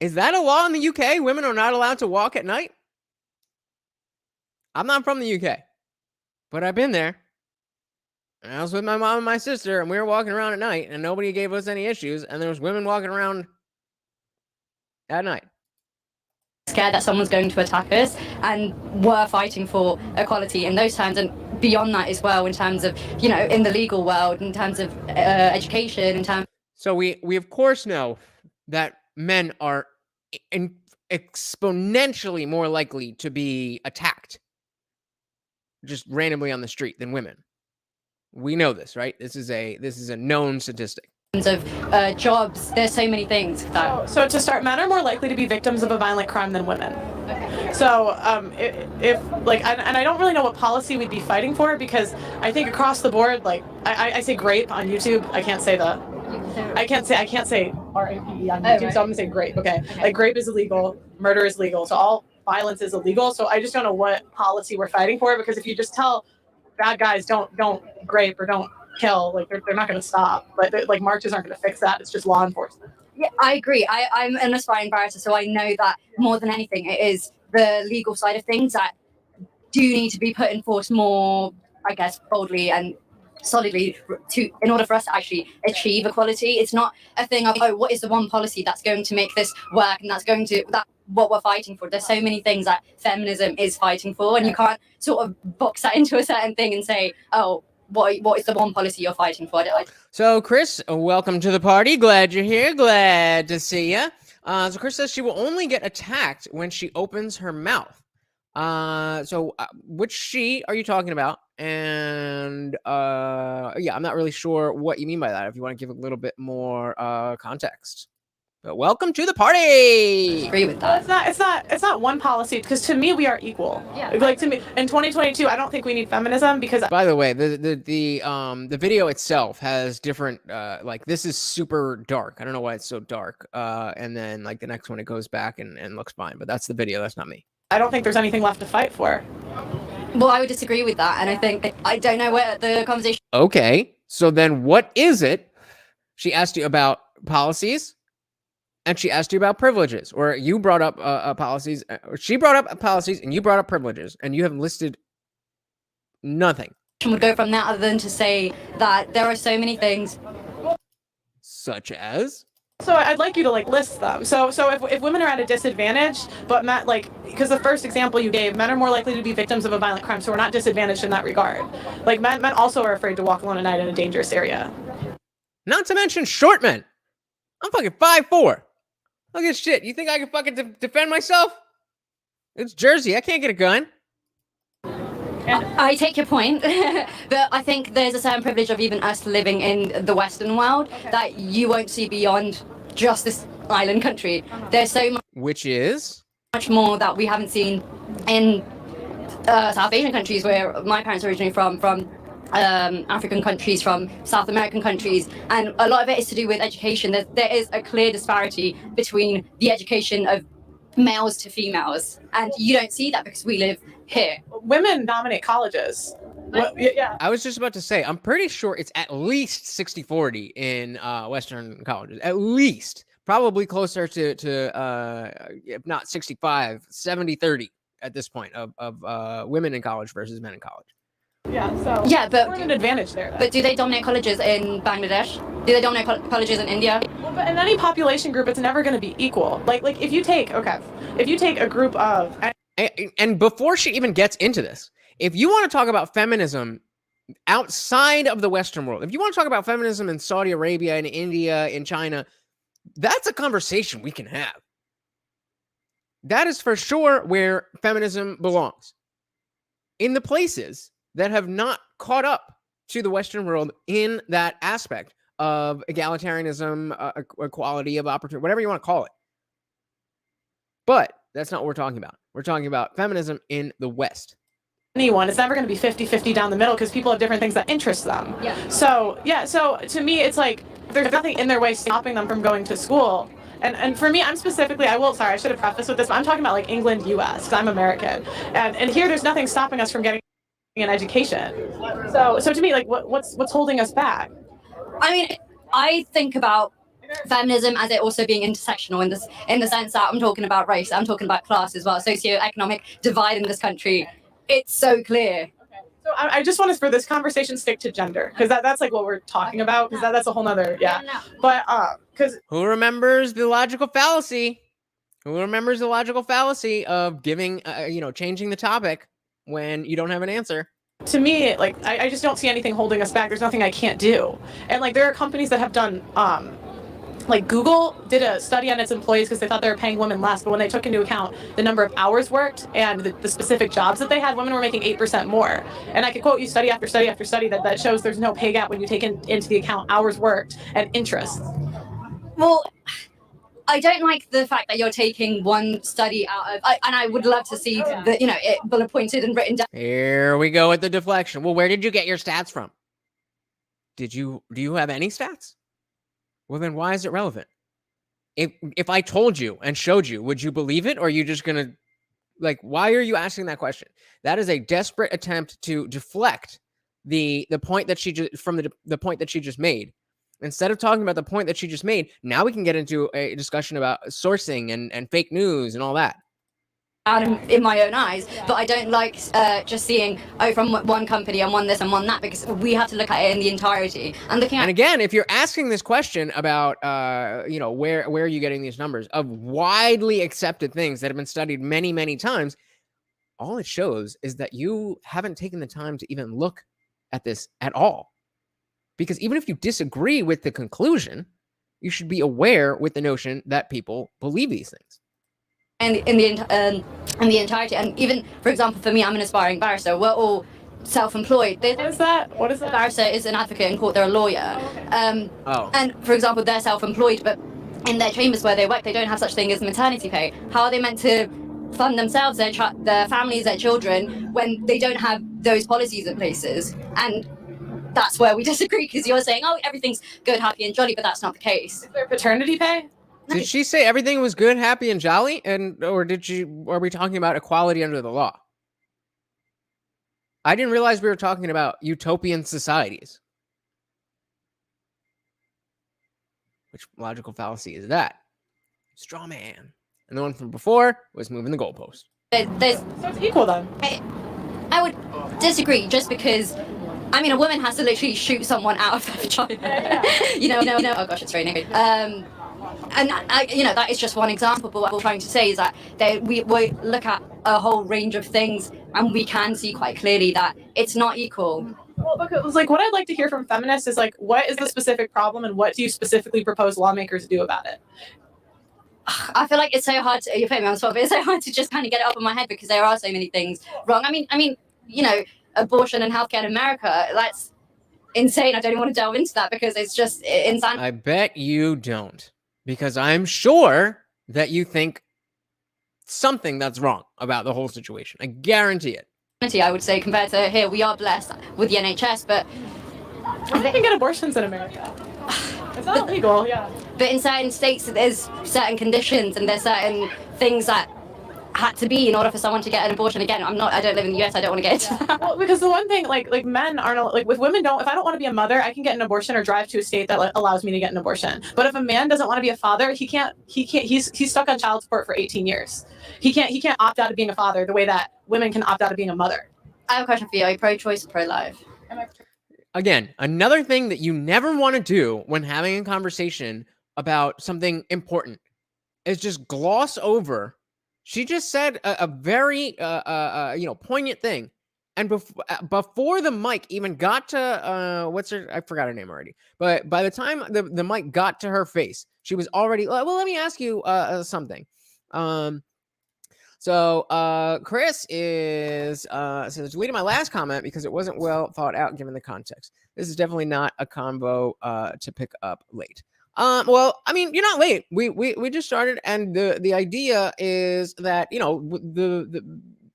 Is that a law in the UK? Women are not allowed to walk at night? I'm not from the UK, but I've been there. And I was with my mom and my sister, and we were walking around at night, and nobody gave us any issues, and there was women walking around at night. Scared that someone's going to attack us, and we're fighting for equality in those terms, and beyond that as well, in terms of, in the legal world, in terms of education, in terms. So we of course know that men are exponentially more likely to be attacked just randomly on the street than women. We know this, right? This is a known statistic. Of jobs, there's so many things that. So to start, men are more likely to be victims of a violent crime than women. Okay. So if and I don't really know what policy we'd be fighting for, because I think across the board, I say grape on YouTube. I can't say R-A-P-E on YouTube, so I'm gonna say grape. Okay. Like grape is illegal, murder is legal, so all violence is illegal. So I just don't know what policy we're fighting for, because if you just tell bad guys don't rape or don't kill. Like they're not going to stop. But like marches aren't going to fix that. It's just law enforcement. Yeah, I agree. I'm an aspiring barrister, so I know that more than anything, it is the legal side of things that do need to be put in force more, I guess, boldly and solidly in order for us to actually achieve equality. It's not a thing of, oh, what is the one policy that's going to make this work and that's what we're fighting for. There's so many things that feminism is fighting for, and you can't sort of box that into a certain thing and say, oh, what is the one policy you're fighting for? So, Chris, welcome to the party. Glad you're here. Glad to see you. So, Chris says she will only get attacked when she opens her mouth. Which she are you talking about? And yeah, I'm not really sure what you mean by that. If you want to give a little bit more context. But welcome to the party. Agree with that. It's not one policy, because to me we are equal. Yeah. Like to me in 2022, I don't think we need feminism because. By the way, the video itself has different like this is super dark. I don't know why it's so dark. And then like the next one it goes back and looks fine. But that's the video. That's not me. I don't think there's anything left to fight for. Well, I would disagree with that, and I think I don't know where the conversation. Okay, so then what is it? She asked you about policies. And she asked you about privileges, or you brought up policies. Or she brought up policies, and you brought up privileges, and you have listed nothing. Would go from that other than to say that there are so many things, such as. So I'd like you to like list them. So if women are at a disadvantage, but men, like, because the first example you gave, men are more likely to be victims of a violent crime, so we're not disadvantaged in that regard. Like men also are afraid to walk alone at night in a dangerous area. Not to mention short men. I'm fucking 5'4". Look at shit. You think I can fucking defend myself? It's Jersey. I can't get a gun. I take your point, but I think there's a certain privilege of even us living in the Western world that you won't see beyond just this island country. There's so much. Which is? Much more that we haven't seen in South Asian countries, where my parents are originally from African countries, from South American countries, and a lot of it is to do with education. There is a clear disparity between the education of males to females, and you don't see that because we live here. Women dominate colleges. Yeah. I was just about to say, I'm pretty sure it's at least 60-40 in Western colleges. At least. Probably closer to if not 65, 70-30 at this point of women in college versus men in college. Yeah, so yeah, but we're at an advantage there. But do they dominate colleges in Bangladesh? Do they dominate colleges in India? Well, but in any population group, it's never going to be equal. Like if you take a group of and before she even gets into this, if you want to talk about feminism outside of the Western world, if you want to talk about feminism in Saudi Arabia, in India, in China, that's a conversation we can have. That is for sure where feminism belongs. In the places that have not caught up to the Western world in that aspect of egalitarianism, equality of opportunity, whatever you want to call it. But that's not what we're talking about. We're talking about feminism in the West. Anyone, it's never going to be 50-50 down the middle because people have different things that interest them. Yeah. So to me, it's like there's nothing in their way stopping them from going to school. And for me, I'm specifically, I should have prefaced with this, but I'm talking about like England, US, because I'm American. And here there's nothing stopping us from getting an education. So to me, like what's holding us back? I mean, I think about feminism as it also being intersectional in the sense that I'm talking about race, I'm talking about class as well, socioeconomic divide in this country. It's so clear. Okay. So I just want to, for this conversation, stick to gender, because that's like what we're talking about, because that's a whole nother, yeah. No. But because who remembers the logical fallacy? Who remembers the logical fallacy of giving, changing the topic when you don't have an answer? To me, like I just don't see anything holding us back. There's nothing I can't do. And like there are companies that have done like Google did a study on its employees because they thought they were paying women less, but when they took into account the number of hours worked and the specific jobs that they had, women were making 8% more. And I could quote you study after study after study that shows there's no pay gap when you take into the account hours worked and interests. Well, I don't like the fact that you're taking one study out of, and I would love to see it bullet pointed and written down. Here we go with the deflection. Well, where did you get your stats from? Do you have any stats? Well, then why is it relevant? If I told you and showed you, would you believe it? Or are you just going to, why are you asking that question? That is a desperate attempt to deflect the point that she just from the point that she just made. Instead of talking about the point that she just made, now we can get into a discussion about sourcing and fake news and all that. In my own eyes, but I don't like just seeing, oh, from one company and one this and one that, because we have to look at it in the entirety. And looking at, and again, if you're asking this question about where are you getting these numbers of widely accepted things that have been studied many times, all it shows is that you haven't taken the time to even look at this at all. Because even if you disagree with the conclusion, you should be aware with the notion that people believe these things. And in the entirety, and even, for example, for me, I'm an aspiring barrister. We're all self-employed. What is that? What is that? A barrister is an advocate in court. They're a lawyer. And for example, they're self-employed, but in their chambers where they work, they don't have such thing as maternity pay. How are they meant to fund themselves, their families, their children, when they don't have those policies in places? And that's where we disagree, because you're saying, oh, everything's good, happy, and jolly, but that's not the case. Is there paternity pay? Did she say everything was good, happy, and jolly? Or are we talking about equality under the law? I didn't realize we were talking about utopian societies. Which logical fallacy is that? Straw man. And the one from before was moving the goalpost. So it's equal then. I would disagree, just because, I mean, a woman has to literally shoot someone out of their vagina. you know, oh gosh, it's raining. And that is just one example, but what we're trying to say is that we look at a whole range of things, and we can see quite clearly that it's not equal. Well, because like what I'd like to hear from feminists is like, what is the specific problem, and what do you specifically propose lawmakers do about it? I feel like it's so hard to, you put me on the spot, but it's so hard to just kind of get it up in my head, because there are so many things wrong. I mean, abortion and healthcare in America, that's insane. I don't even want to delve into that, because it's just insane. I bet you don't. Because I'm sure that you think something that's wrong about the whole situation. I guarantee it. I would say, compared to here, we are blessed with the NHS, but they can get abortions in America. It's not illegal, yeah. But in certain states, there's certain conditions and there's certain things that had to be in order for someone to get an abortion. Again, I don't live in the US, I don't want to get into that. Well, because the one thing, like men aren't, like with women if I don't want to be a mother, I can get an abortion or drive to a state that allows me to get an abortion. But if a man doesn't want to be a father, he's stuck on child support for 18 years. He can't opt out of being a father the way that women can opt out of being a mother. I have a question for you. Are you pro-choice or pro-life? Again, another thing that you never want to do when having a conversation about something important is just gloss over. She just said a very poignant thing, and before the mic even got to I forgot her name already. But by the time the mic got to her face, she was already. Well, let me ask you something. So Chris says, deleted my last comment because it wasn't well thought out given the context. This is definitely not a convo to pick up late. Well, I mean, you're not late. We just started, and the idea is that,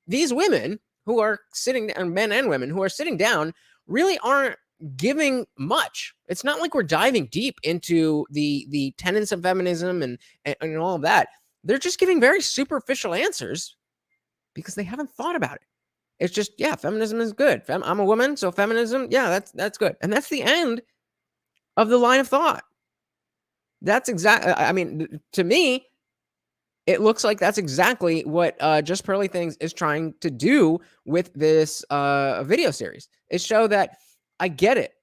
these women who are sitting, and men and women who are sitting down, really aren't giving much. It's not like we're diving deep into the tenets of feminism and all of that. They're just giving very superficial answers because they haven't thought about it. It's just, yeah, feminism is good. I'm a woman, so feminism, yeah, that's good. And that's the end of the line of thought. That's exactly, I mean, to me, it looks like that's exactly what Just Pearly Things is trying to do with this video series. Is show that I get it.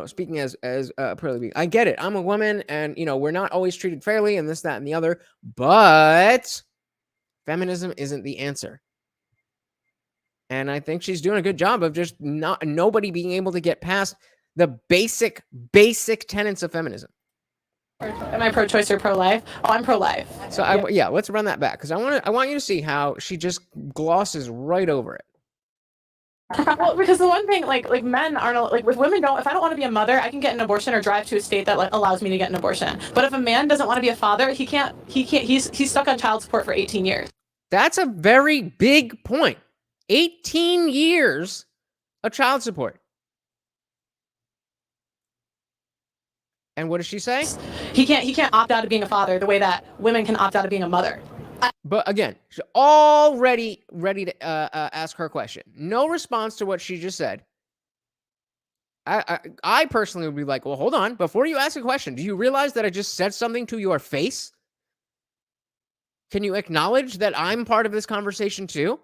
Speaking as Pearly, I get it. I'm a woman, and we're not always treated fairly, and this, that, and the other. But feminism isn't the answer. And I think she's doing a good job of just nobody being able to get past the basic tenets of feminism. Am I pro-choice or pro-life? Oh, I'm pro-life. So yeah, let's run that back, because I want you to see how she just glosses right over it. Well, because the one thing, like men aren't, like with women if I don't want to be a mother, I can get an abortion or drive to a state that allows me to get an abortion. But if a man doesn't want to be a father, he's stuck on child support for 18 years. That's a very big point. 18 years of child support. And what does she say? He can't opt out of being a father the way that women can opt out of being a mother. But again, she's already ready to ask her question. No response to what she just said. I personally would be like, well, hold on. Before you ask a question, do you realize that I just said something to your face? Can you acknowledge that I'm part of this conversation too?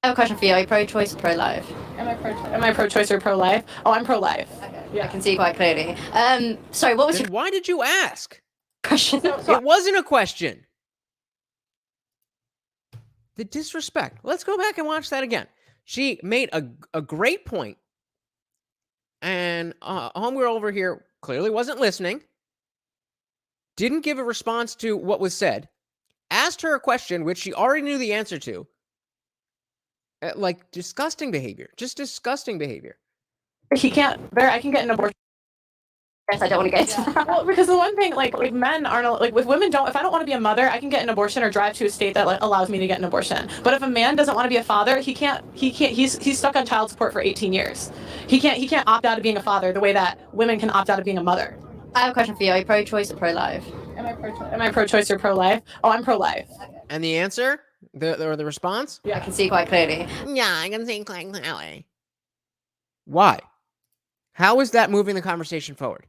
I have a question for you. Are you pro-choice or pro-life? Am I pro-choice or pro-life? Oh, I'm pro-life. Okay. Yeah. I can see quite clearly. Sorry, what was Then your why did you ask? question? It wasn't a question. The disrespect. Let's go back and watch that again. She made a great point, and homegirl over here clearly wasn't listening, didn't give a response to what was said, asked her a question which she already knew the answer to. Like, disgusting behavior. Just disgusting behavior. I can get an abortion. Yes, I don't want to get into that. Well, because the one thing, like men aren't, like with women don't, if I don't want to be a mother, I can get an abortion or drive to a state that allows me to get an abortion. But if a man doesn't want to be a father, he's stuck on child support for 18 years. He can't opt out of being a father the way that women can opt out of being a mother. I have a question for you. Are you pro-choice or pro-life? Am I pro-choice or pro-life? Oh, I'm pro-life. And the answer? The response? I can see quite clearly. Yeah, I can see quite clearly. Why? How is that moving the conversation forward?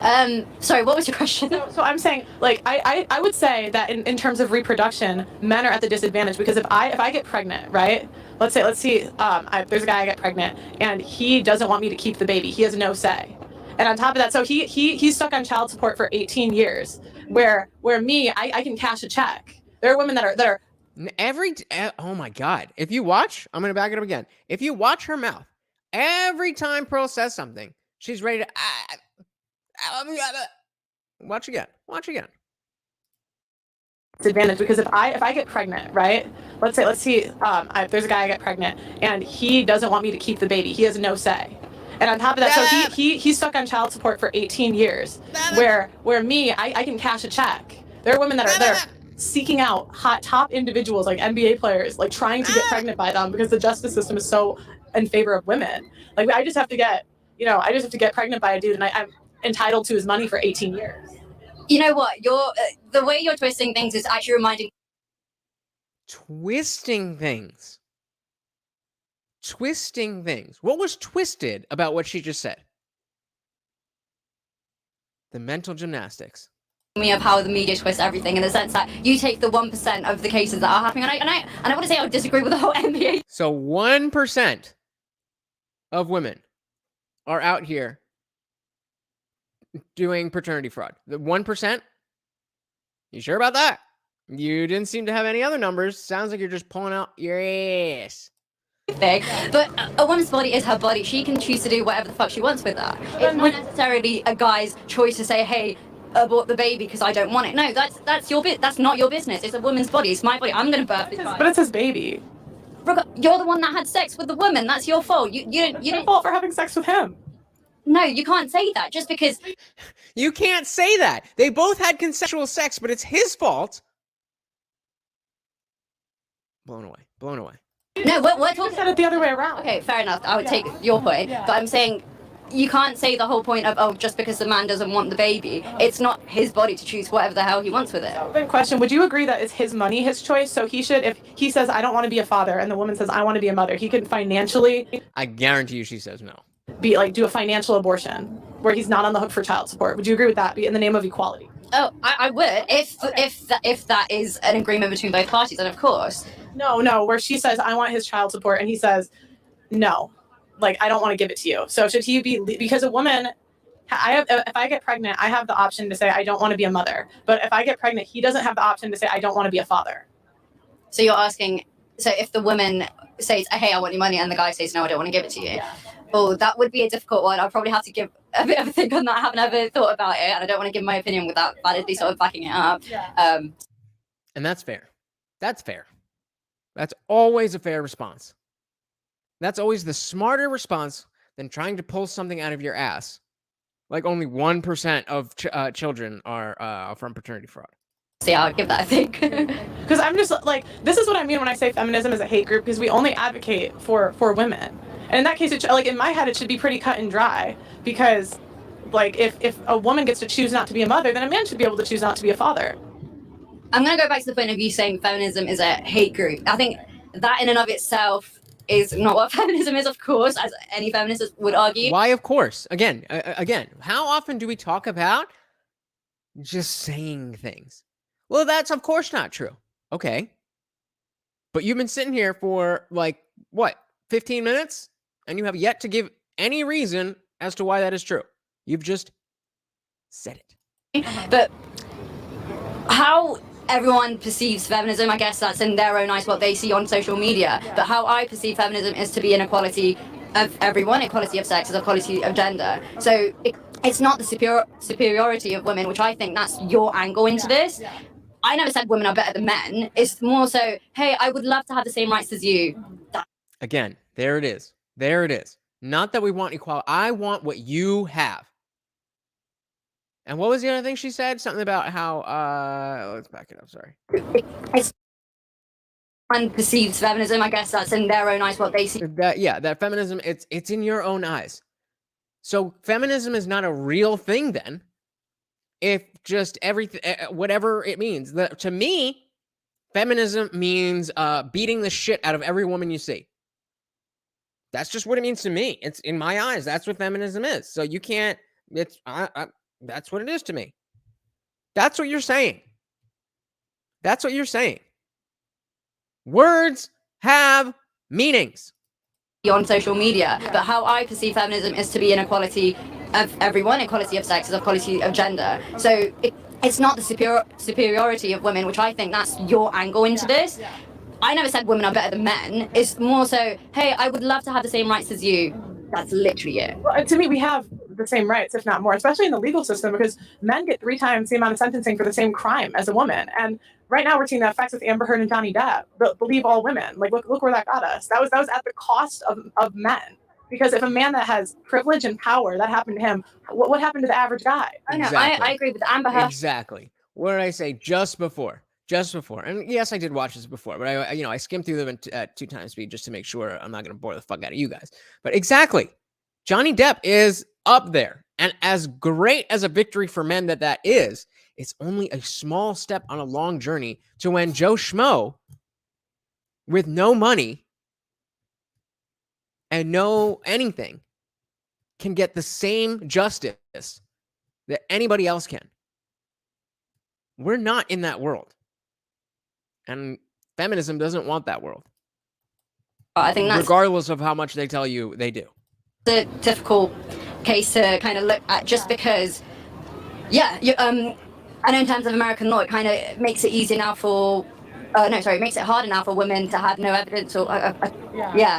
Sorry, what was your question? So I'm saying, like, I would say that in terms of reproduction, men are at the disadvantage because if I get pregnant, right? Let's see, there's a guy I get pregnant and he doesn't want me to keep the baby. He has no say. And on top of that, so he's stuck on child support for 18 years, where me, I can cash a check. There are women that are oh my God. If you watch, I'm going to back it up again. If you watch her mouth, every time Pearl says something, she's ready to, watch again. disadvantage because if I get pregnant, right? Let's see, there's a guy I get pregnant and he doesn't want me to keep the baby. He has no say. And on top of that, so he's stuck on child support for 18 years, where me, I can cash a check. There are women that are seeking out top individuals like NBA players, like trying to get pregnant by them because the justice system is so in favor of women. Like I just have to get pregnant by a dude and I'm entitled to his money for 18 years. You know what? The way you're twisting things is actually reminding. Twisting things. What was twisted about what she just said? The mental gymnastics. Me of how the media twists everything in the sense that you take the 1% of the cases that are happening, and I want to say I would disagree with the whole NBA. So 1% of women are out here doing paternity fraud. The 1%? You sure about that? You didn't seem to have any other numbers. Sounds like you're just pulling out your ass. But a woman's body is her body. She can choose to do whatever the fuck she wants with that. It's not necessarily a guy's choice to say, hey, abort the baby because I don't want it. No, that's your that's not your business. It's a woman's body. It's my body. I'm going to birth this. But it's his baby. You're the one that had sex with the woman. That's your fault. You didn't fault for having sex with him. No, you can't say that just because. You can't say that. They both had consensual sex, but it's his fault. Blown away. No, we're talking. Said it the other way around. Okay, fair enough. I would take your point, but I'm saying you can't say the whole point of just because the man doesn't want the baby, it's not his body to choose whatever the hell he wants with it. Then question: would you agree that it's his money, his choice? So he should, if he says I don't want to be a father, and the woman says I want to be a mother, he can financially. I guarantee you, she says no. Do a financial abortion where he's not on the hook for child support. Would you agree with that? Be in the name of equality. Oh, I would if that is an agreement between both parties, and of course. No, where she says I want his child support and he says no, like I don't want to give it to you. So should he be, because a woman, if I get pregnant, I have the option to say I don't want to be a mother. But if I get pregnant, he doesn't have the option to say I don't want to be a father. So you're asking, so if the woman says, hey, I want your money, and the guy says no, I don't want to give it to you. Yeah. Oh, that would be a difficult one. I'll probably have to give a bit of a think on that. I haven't ever thought about it, and I don't want to give my opinion without validly sort of backing it up. Yeah. And that's fair. That's fair. That's always a fair response. That's always the smarter response than trying to pull something out of your ass. Like only 1% of children are from paternity fraud. So yeah, I'll give that a think. Because I'm just like, this is what I mean when I say feminism is a hate group, because we only advocate for women. And in that case, like in my head, it should be pretty cut and dry, because like if a woman gets to choose not to be a mother, then a man should be able to choose not to be a father. I'm going to go back to the point of you saying feminism is a hate group. I think that in and of itself is not what feminism is, of course, as any feminist would argue. Why, of course? Again, how often do we talk about just saying things? Well, that's of course not true. Okay. But you've been sitting here for like, what, 15 minutes? And you have yet to give any reason as to why that is true. You've just said it. But how everyone perceives feminism, I guess that's in their own eyes what they see on social media. But how I perceive feminism is to be an equality of everyone, equality of sexes, equality of gender. So it's not the superiority of women, which I think that's your angle into this. I never said women are better than men. It's more so, hey, I would love to have the same rights as you. Again, there it is. There it is. Not that we want equality. I want what you have. And what was the other thing she said? Something about how, let's back it up, sorry. It's one perceives feminism, I guess that's in their own eyes what they see. That feminism, it's in your own eyes. So feminism is not a real thing then. If just everything, whatever it means. To me, feminism means beating the shit out of every woman you see. That's just what it means to me. It's in my eyes. That's what feminism is. So you can't. That's what it is to me. That's what you're saying. That's what you're saying. Words have meanings. On social media, but how I perceive feminism is to be an equality of everyone, equality of sexes, equality of gender. So it's not the superiority of women, which I think that's your angle into this. I never said women are better than men. It's more so, hey, I would love to have the same rights as you. That's literally it. Well, to me, we have the same rights, if not more, especially in the legal system, because men get 3 times the amount of sentencing for the same crime as a woman. And right now we're seeing the effects with Amber Heard and Johnny Depp. Believe all women. Like, look where that got us. That was at the cost of men. Because if a man that has privilege and power, that happened to him, what happened to the average guy? I know. I agree with Amber Heard. Exactly. What did I say? Just before. And yes, I did watch this before, but I skimmed through them at 2 times speed just to make sure I'm not going to bore the fuck out of you guys. But exactly. Johnny Depp is up there. And as great as a victory for men that is, it's only a small step on a long journey to when Joe Schmo with no money and no anything can get the same justice that anybody else can. We're not in that world. And feminism doesn't want that world. I think that's regardless of how much they tell you they do. The difficult case to kind of look at, just because, I know in terms of American law, it kind of makes it easier now for, it makes it harder now for women to have no evidence or,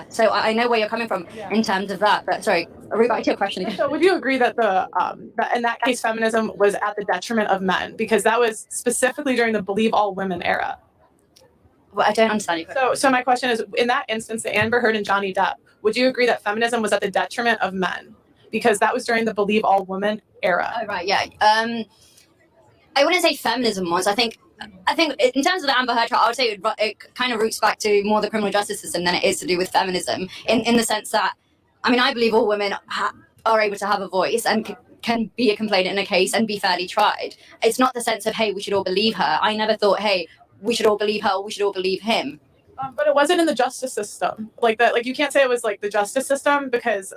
so I know where you're coming from in terms of that, but sorry, read back to your question again. So would you agree that that in that case, feminism was at the detriment of men? Because that was specifically during the believe all women era. Well, I don't understand you. So my question is, in that instance, the Amber Heard and Johnny Depp, would you agree that feminism was at the detriment of men? Because that was during the believe all women era. Oh, right, yeah. I wouldn't say feminism was. I think in terms of the Amber Heard trial, I would say it kind of roots back to more the criminal justice system than it is to do with feminism. In the sense that, I believe all women are able to have a voice and can be a complainant in a case and be fairly tried. It's not the sense of, hey, we should all believe her. I never thought, hey, we should all believe her or we should all believe him. But it wasn't in the justice system. Like that. Like you can't say it was like the justice system because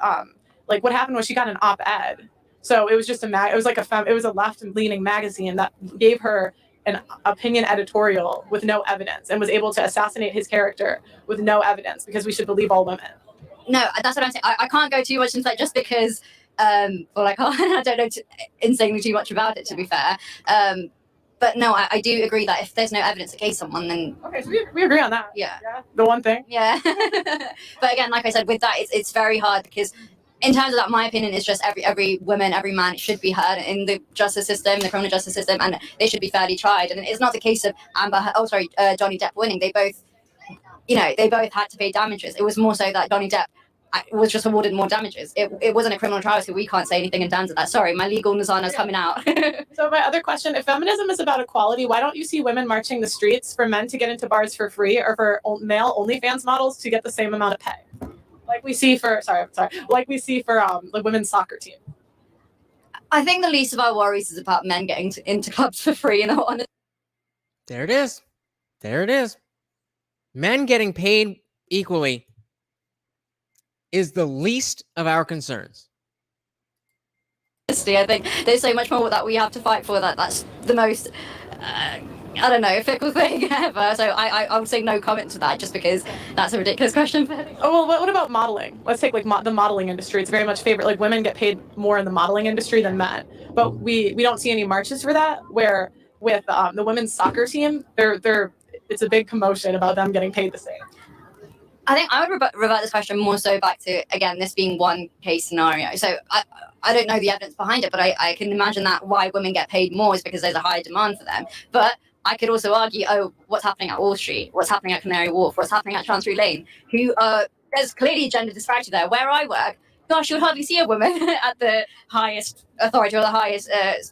like what happened was she got an op-ed. So it was just it was a left-leaning magazine that gave her an opinion editorial with no evidence and was able to assassinate his character with no evidence because we should believe all women. No, that's what I'm saying. I can't go too much into that just because, I don't know insanely too much about it, to be fair. But no, I do agree that if there's no evidence against someone, then... Okay, so we agree on that. Yeah. The one thing. Yeah. But again, like I said, with that, it's very hard because in terms of that, my opinion is just every woman, every man should be heard in the justice system, the criminal justice system, and they should be fairly tried. And it's not the case of Johnny Depp winning. They both had to pay damages. It was more so that Johnny Depp was just awarded more damages. It wasn't a criminal trial, so we can't say anything in terms of that. Sorry, my legal Nizana's coming out. So my other question, if feminism is about equality, why don't you see women marching the streets for men to get into bars for free or for male OnlyFans models to get the same amount of pay? Like we see for, the women's soccer team. I think the least of our worries is about men getting into clubs for free, There it is. Men getting paid equally is the least of our concerns. I think there's so much more that we have to fight for. That's the most, I don't know, fickle thing ever. So I would say no comment to that, just because that's a ridiculous question. Oh, well, what about modeling? Let's take like the modeling industry. It's very much favored. Like women get paid more in the modeling industry than men, but we don't see any marches for that. Where with the women's soccer team, it's a big commotion about them getting paid the same. I think I would revert this question more so back to, again, this being one case scenario. So I don't know the evidence behind it, but I can imagine that why women get paid more is because there's a higher demand for them. But I could also argue, what's happening at Wall Street? What's happening at Canary Wharf? What's happening at Chancery Lane? There's clearly gender disparity there. Where I work, gosh, you would hardly see a woman at the highest authority or the highest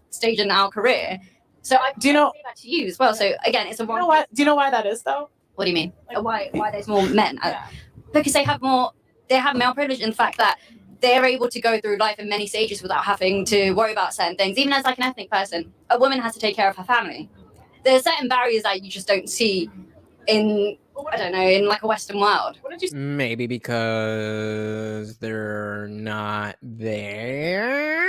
stage in our career. So I say that to you as well. So again, it's a one. Do you know why that is though? What do you mean? Why there's more men? Yeah. Because they have male privilege in the fact that they're able to go through life in many stages without having to worry about certain things. Even as like an ethnic person, a woman has to take care of her family. There are certain barriers that you just don't see in, I don't know, in like a Western world. Maybe because they're not there.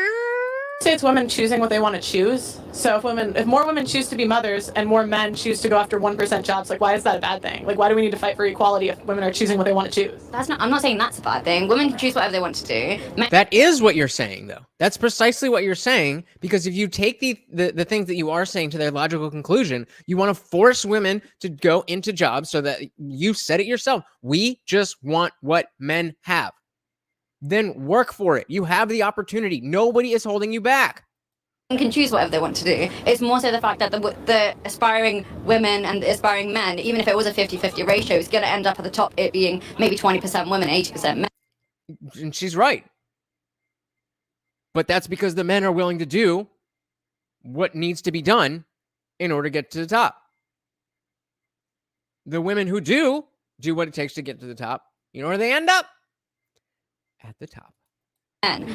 Say it's women choosing what they want to choose. So if more women choose to be mothers and more men choose to go after 1% jobs, like why is that a bad thing? Like why do we need to fight for equality if women are choosing what they want to choose? I'm not saying that's a bad thing. Women can choose whatever they want to do. That is what you're saying, though. That's precisely what you're saying, because if you take the things that you are saying to their logical conclusion, you want to force women to go into jobs so that you said it yourself. We just want what men have. Then work for it. You have the opportunity. Nobody is holding you back. Can choose whatever they want to do. It's more so the fact that the aspiring women and the aspiring men, even if it was a 50-50 ratio, is going to end up at the top, it being maybe 20% women, 80% men. And she's right. But that's because the men are willing to do what needs to be done in order to get to the top. The women who do what it takes to get to the top, you know where they end up? At the top.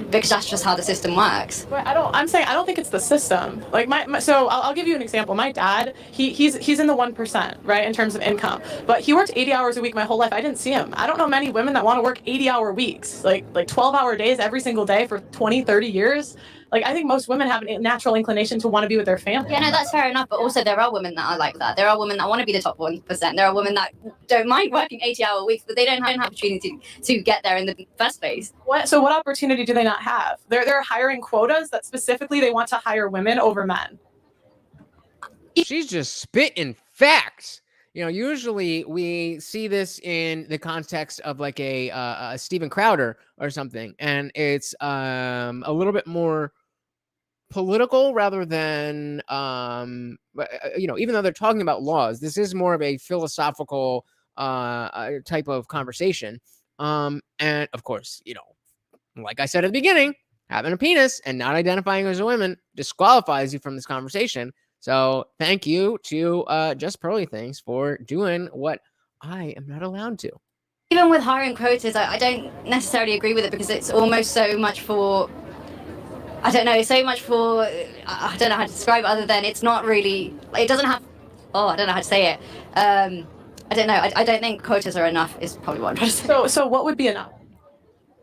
Because that's just how the system works. But I don't think it's the system. Like so I'll give you an example. My dad, he's in the 1%, right, in terms of income. But he worked 80 hours a week my whole life. I didn't see him. I don't know many women that want to work 80-hour weeks, like 12-hour days every single day for 20, 30 years. Like, I think most women have a natural inclination to want to be with their family. Yeah, no, that's fair enough. But also there are women that are like that. There are women that want to be the top 1%. There are women that don't mind working 80-hour weeks, but they don't have an opportunity to get there in the first place. So what opportunity do they not have? They're hiring quotas that specifically they want to hire women over men. She's just spitting facts. You know, usually we see this in the context of like a Steven Crowder or something, and it's a little bit more political rather than even though they're talking about laws, this is more of a philosophical type of conversation. And of course, like I said at the beginning, having a penis and not identifying as a woman disqualifies you from this conversation. So thank you to Just Pearly Things for doing what I am not allowed to. Even with hiring quotas, I don't necessarily agree with it, because it's almost so much for, I don't know how to describe it other than it's not really, it doesn't have, I don't know how to say it. I don't know. I don't think quotas are enough is probably what I'm trying to say. So what would be enough?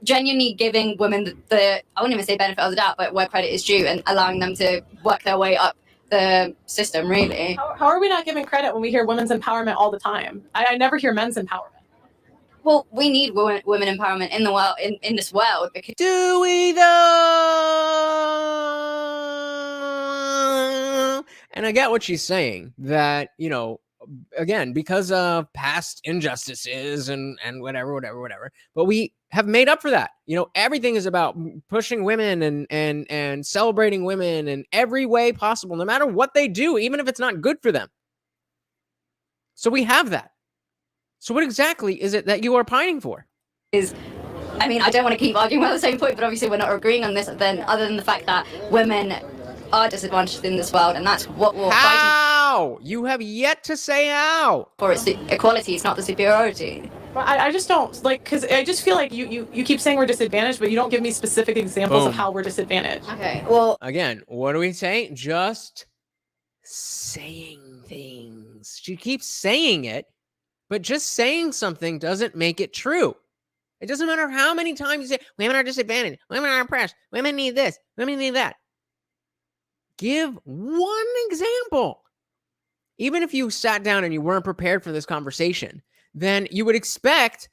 Genuinely giving women I wouldn't even say benefit of the doubt, but where credit is due, and allowing them to work their way up the system, really. How are we not giving credit when we hear women's empowerment all the time? I never hear men's empowerment. Well, we need women empowerment in the world, in this world. Because do we though? And I get what she's saying, that, again, because of past injustices and whatever, but we have made up for that. Everything is about pushing women and celebrating women in every way possible, no matter what they do, even if it's not good for them. So we have that. So what exactly is it that you are pining for? I don't want to keep arguing about the same point, but obviously we're not agreeing on this, then other than the fact that women are disadvantaged in this world, and that's what we're fighting. How? You have yet to say how. For it's the equality, it's not the superiority. Well, I just don't, because I just feel like you keep saying we're disadvantaged, but you don't give me specific examples of how we're disadvantaged. Okay, well. Again, what do we say? Just saying things. She keeps saying it, but just saying something doesn't make it true. It doesn't matter how many times you say women are disadvantaged, women are oppressed, women need this, women need that. Give one example. Even if you sat down and you weren't prepared for this conversation, then you would expect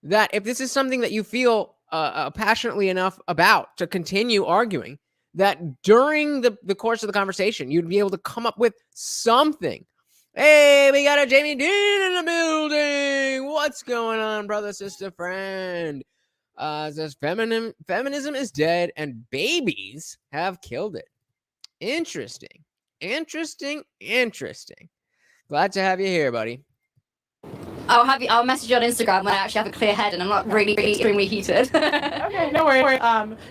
that if this is something that you feel passionately enough about to continue arguing, that during the course of the conversation, you'd be able to come up with something. Hey, we got a Jamie Dean in the building. What's going on, brother, sister, friend? Says feminism is dead and babies have killed it. Interesting. Glad to have you here, buddy. I'll message you on Instagram when I actually have a clear head and I'm not really extremely heated. Okay, no worries.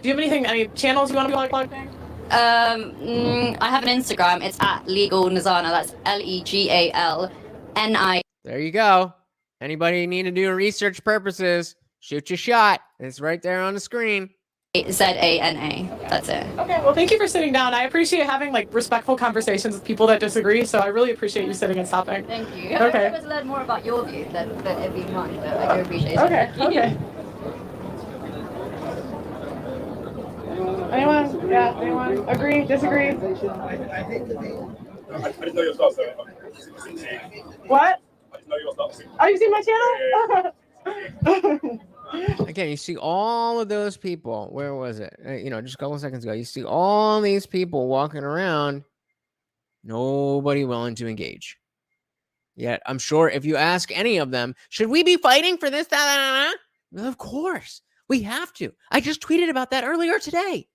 Do you have any channels you want to be plugged in? I have an Instagram. It's at Legal Nizana. That's LEGALNI. There you go. Anybody need to do research purposes, shoot your shot. It's right there on the screen. ZANA. That's it. Okay, well, thank you for sitting down. I appreciate having respectful conversations with people that disagree, so I really appreciate you sitting and stopping. Thank you. Okay. I wanted to learn more about your view than it being mine, but I do appreciate it. Okay. Anyone? Yeah, anyone? Agree? Disagree? I didn't know your stuff, so What? I didn't know your stuff. Oh, you see my channel? Again, you see all of those people. Where was it? Just a couple of seconds ago. You see all these people walking around. Nobody willing to engage. Yet, I'm sure if you ask any of them, should we be fighting for this? Of course. We have to. I just tweeted about that earlier today.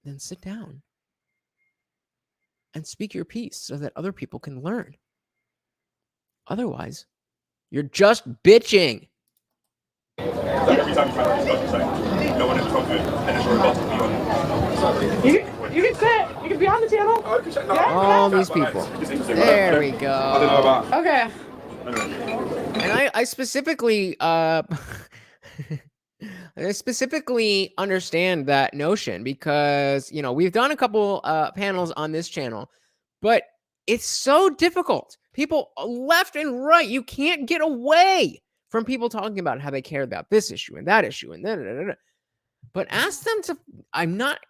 Then sit down and speak your piece so that other people can learn. Otherwise, you're just bitching. Every time you try to discuss something, no one ever told you, and it's rebuttal to be on. You can sit. You can be on the channel. Oh, you can check. No, All these people. There we go. I don't know about. Okay. And I specifically I specifically understand that notion because, we've done a couple panels on this channel, but it's so difficult. People left and right, you can't get away from people talking about how they care about this issue and that issue and da. But ask them to, I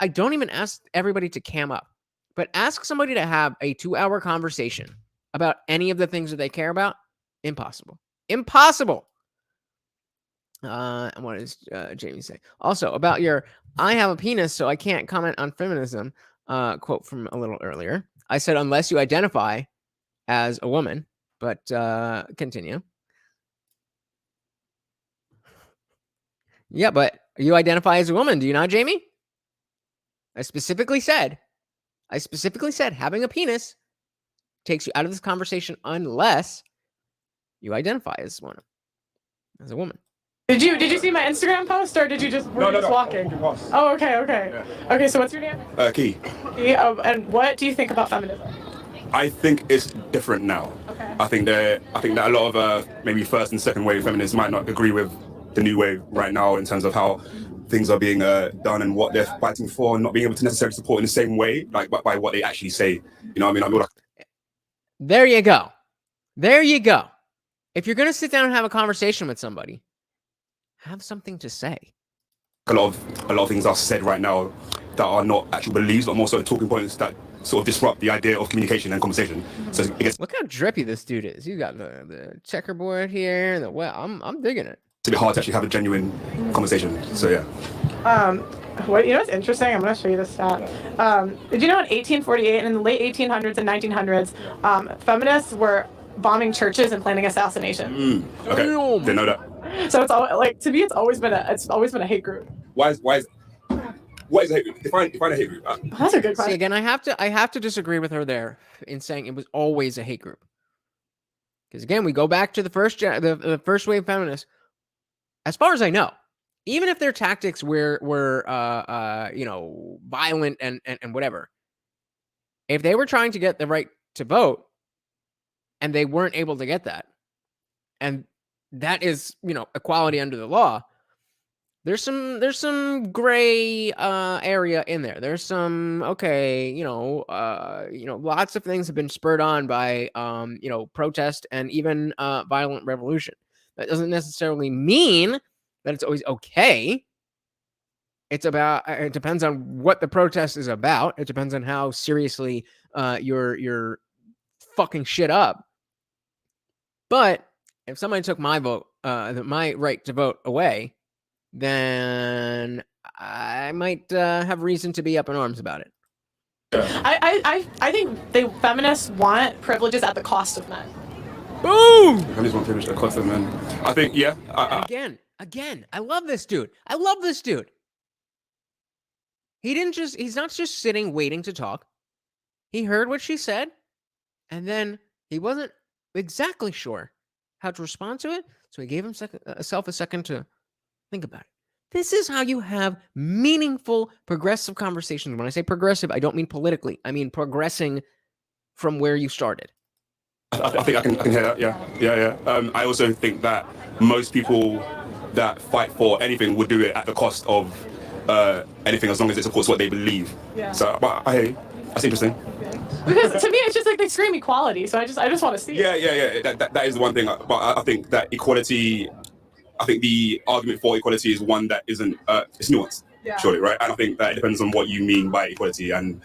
don't even ask everybody to cam up, but ask somebody to have a 2-hour conversation about any of the things that they care about. Impossible. And what does Jamie say? Also, about your I have a penis, so I can't comment on feminism quote from a little earlier. I said, unless you identify as a woman, but continue. Yeah, but you identify as a woman, do you not, Jamie? I specifically said having a penis takes you out of this conversation unless you identify as one, as a woman. Did you see my Instagram post, or did you just were you just walking? Oh, okay. Yeah. Okay, so what's your name? Key. And what do you think about feminism? I think it's different now. Okay. I think that a lot of maybe first and second wave feminists might not agree with the new wave right now in terms of how things are being done and what they're fighting for, and not being able to necessarily support in the same way, like by what they actually say. You know what I mean? There you go. If you're gonna sit down and have a conversation with somebody, have something to say. A lot of things are said right now that are not actual beliefs, but more so talking points that sort of disrupt the idea of communication and conversation. So it gets. Look how drippy this dude is. You got the checkerboard here, and I'm digging it. It's a bit hard to actually have a genuine conversation. So yeah. What's interesting? I'm going to show you this stat. Did you know in 1848 and in the late 1800s and 1900s, feminists were bombing churches and planning assassinations? Okay. Didn't know that. So it's to me, it's always been a hate group. What is a hate group? Define a hate group. That's a good question. See, again, I have to disagree with her there in saying it was always a hate group. Because again, we go back to the first wave feminists. As far as I know, even if their tactics were violent and whatever, if they were trying to get the right to vote and they weren't able to get that, and that is, equality under the law, there's some gray area in there. There's some, lots of things have been spurred on by, protest and even violent revolution. That doesn't necessarily mean that it's always okay. It's about, it depends on what the protest is about. It depends on how seriously you're fucking shit up. But if somebody took my vote, my right to vote away, then I might have reason to be up in arms about it. I think the feminists want privileges at the cost of men. Boom! Feminists want privilege at the cost of men. I think, yeah. Again, I love this dude. I love this dude. He's not just sitting waiting to talk. He heard what she said, and then he wasn't exactly sure how to respond to it, so he gave himself a second to think about it. This is how you have meaningful, progressive conversations. When I say progressive, I don't mean politically. I mean progressing from where you started. I think I can hear that. Yeah. I also think that most people that fight for anything would do it at the cost of anything, as long as it supports what they believe. Yeah. So, but I hear you. That's interesting. Because to me, it's just like they scream equality. So I just want to see. Yeah. That is the one thing. But I think that equality. I think the argument for equality is one that isn't. It's nuanced. Yeah. Surely, right? And I think that it depends on what you mean by equality and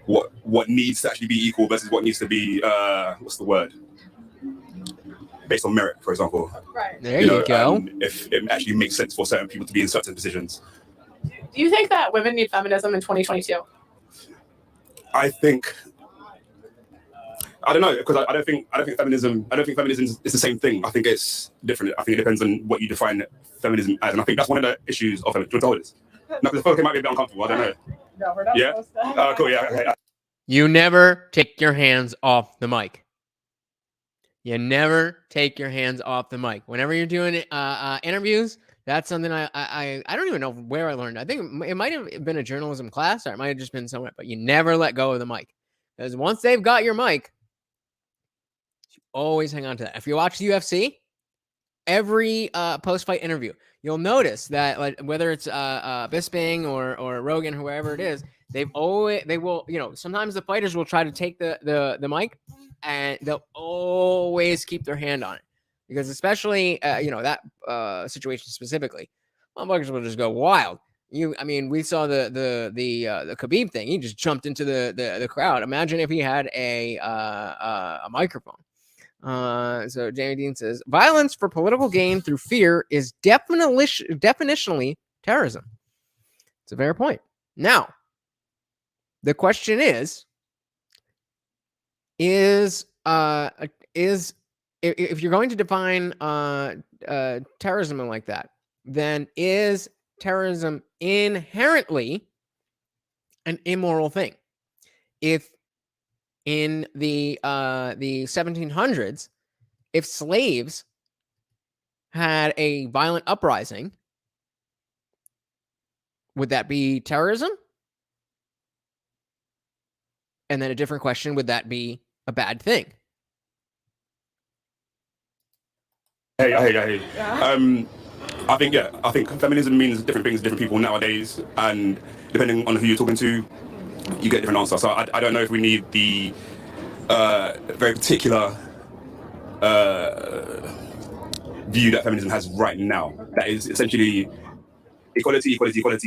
what needs to actually be equal versus what needs to be what's the word? Based on merit, for example. Right. There you go. If it actually makes sense for certain people to be in certain positions. Do you think that women need feminism in 2022? I don't know, because I don't think feminism is the same thing. I think it's different. I think it depends on what you define feminism as, and I think that's one of the issues of feminism. Do you want to hold this? No, because the photo might be a bit uncomfortable. I don't know. No, we're not supposed to. Cool. Yeah. Okay. You never take your hands off the mic. You never take your hands off the mic. Whenever you're doing interviews, that's something I don't even know where I learned. I think it might have been a journalism class, or it might have just been somewhere. But you never let go of the mic, because once they've got your mic, you always hang on to that. If you watch the UFC, every post-fight interview, you'll notice that, like, whether it's Bisping or Rogan, whoever it is, they will, sometimes the fighters will try to take the mic, and they'll always keep their hand on it, because especially that situation specifically, motherfuckers will just go wild. We saw the Khabib thing. He just jumped into the crowd. Imagine if he had a microphone. So Jamie Dean says, violence for political gain through fear is definitionally terrorism. It's a fair point. Now, the question is if you're going to define terrorism like that, then is terrorism inherently an immoral thing? If in the 1700s, if slaves had a violent uprising, would that be terrorism? And then a different question, would that be a bad thing? Hey. I think feminism means different things to different people nowadays, and depending on who you're talking to, you get different answers. So I don't know if we need the very particular view that feminism has right now. That is essentially equality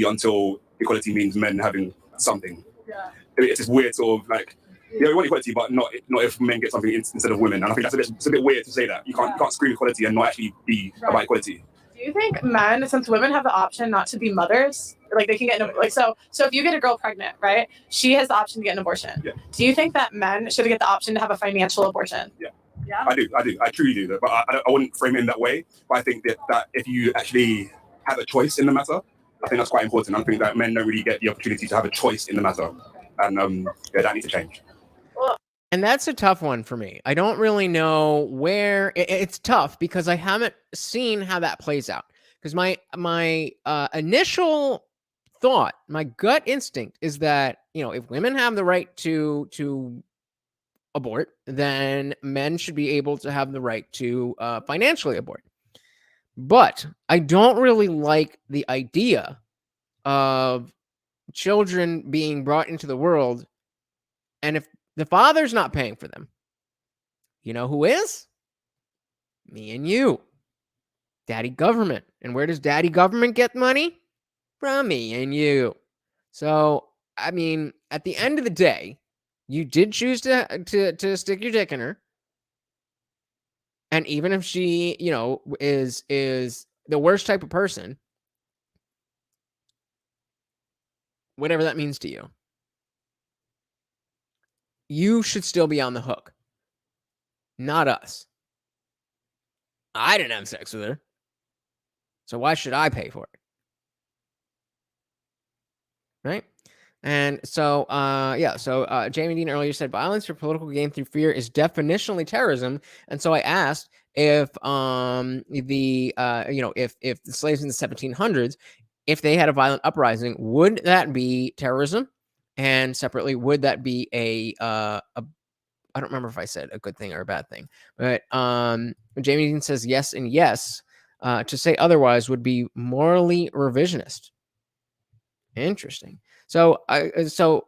until equality means men having something. Yeah. It's this weird sort of like, we want equality, but not if men get something instead of women. And I think it's a bit weird to say that. You can't scream equality and not actually be about equality. Do you think men, since women have the option not to be mothers, like they can get so if you get a girl pregnant, right, she has the option to get an abortion. Yeah. Do you think that men should get the option to have a financial abortion? Yeah. Yeah. I do. I truly do that. But I wouldn't frame it in that way. But I think that if you actually have a choice in the matter, I think that's quite important. I think that men don't really get the opportunity to have a choice in the matter. And that needs to change. And that's a tough one for me. I don't really know where it's tough, because I haven't seen how that plays out. Because my initial thought, my gut instinct is that, if women have the right to abort, then men should be able to have the right to financially abort. But I don't really like the idea of children being brought into the world, and if the father's not paying for them, you know who is? Me and you. Daddy government. And where does daddy government get money? From me and you. So, I mean, at the end of the day, you did choose to stick your dick in her. And even if she, is the worst type of person, whatever that means to you, you should still be on the hook. Not us. I didn't have sex with her. So why should I pay for it? Right? And so, Jamie Dean earlier said violence for political gain through fear is definitionally terrorism. And so I asked if if the slaves in the 1700s, if they had a violent uprising, would that be terrorism? And separately, would that be a I don't remember if I said a good thing or a bad thing, but Jamie Dean says yes and yes. To say otherwise would be morally revisionist. Interesting. So I think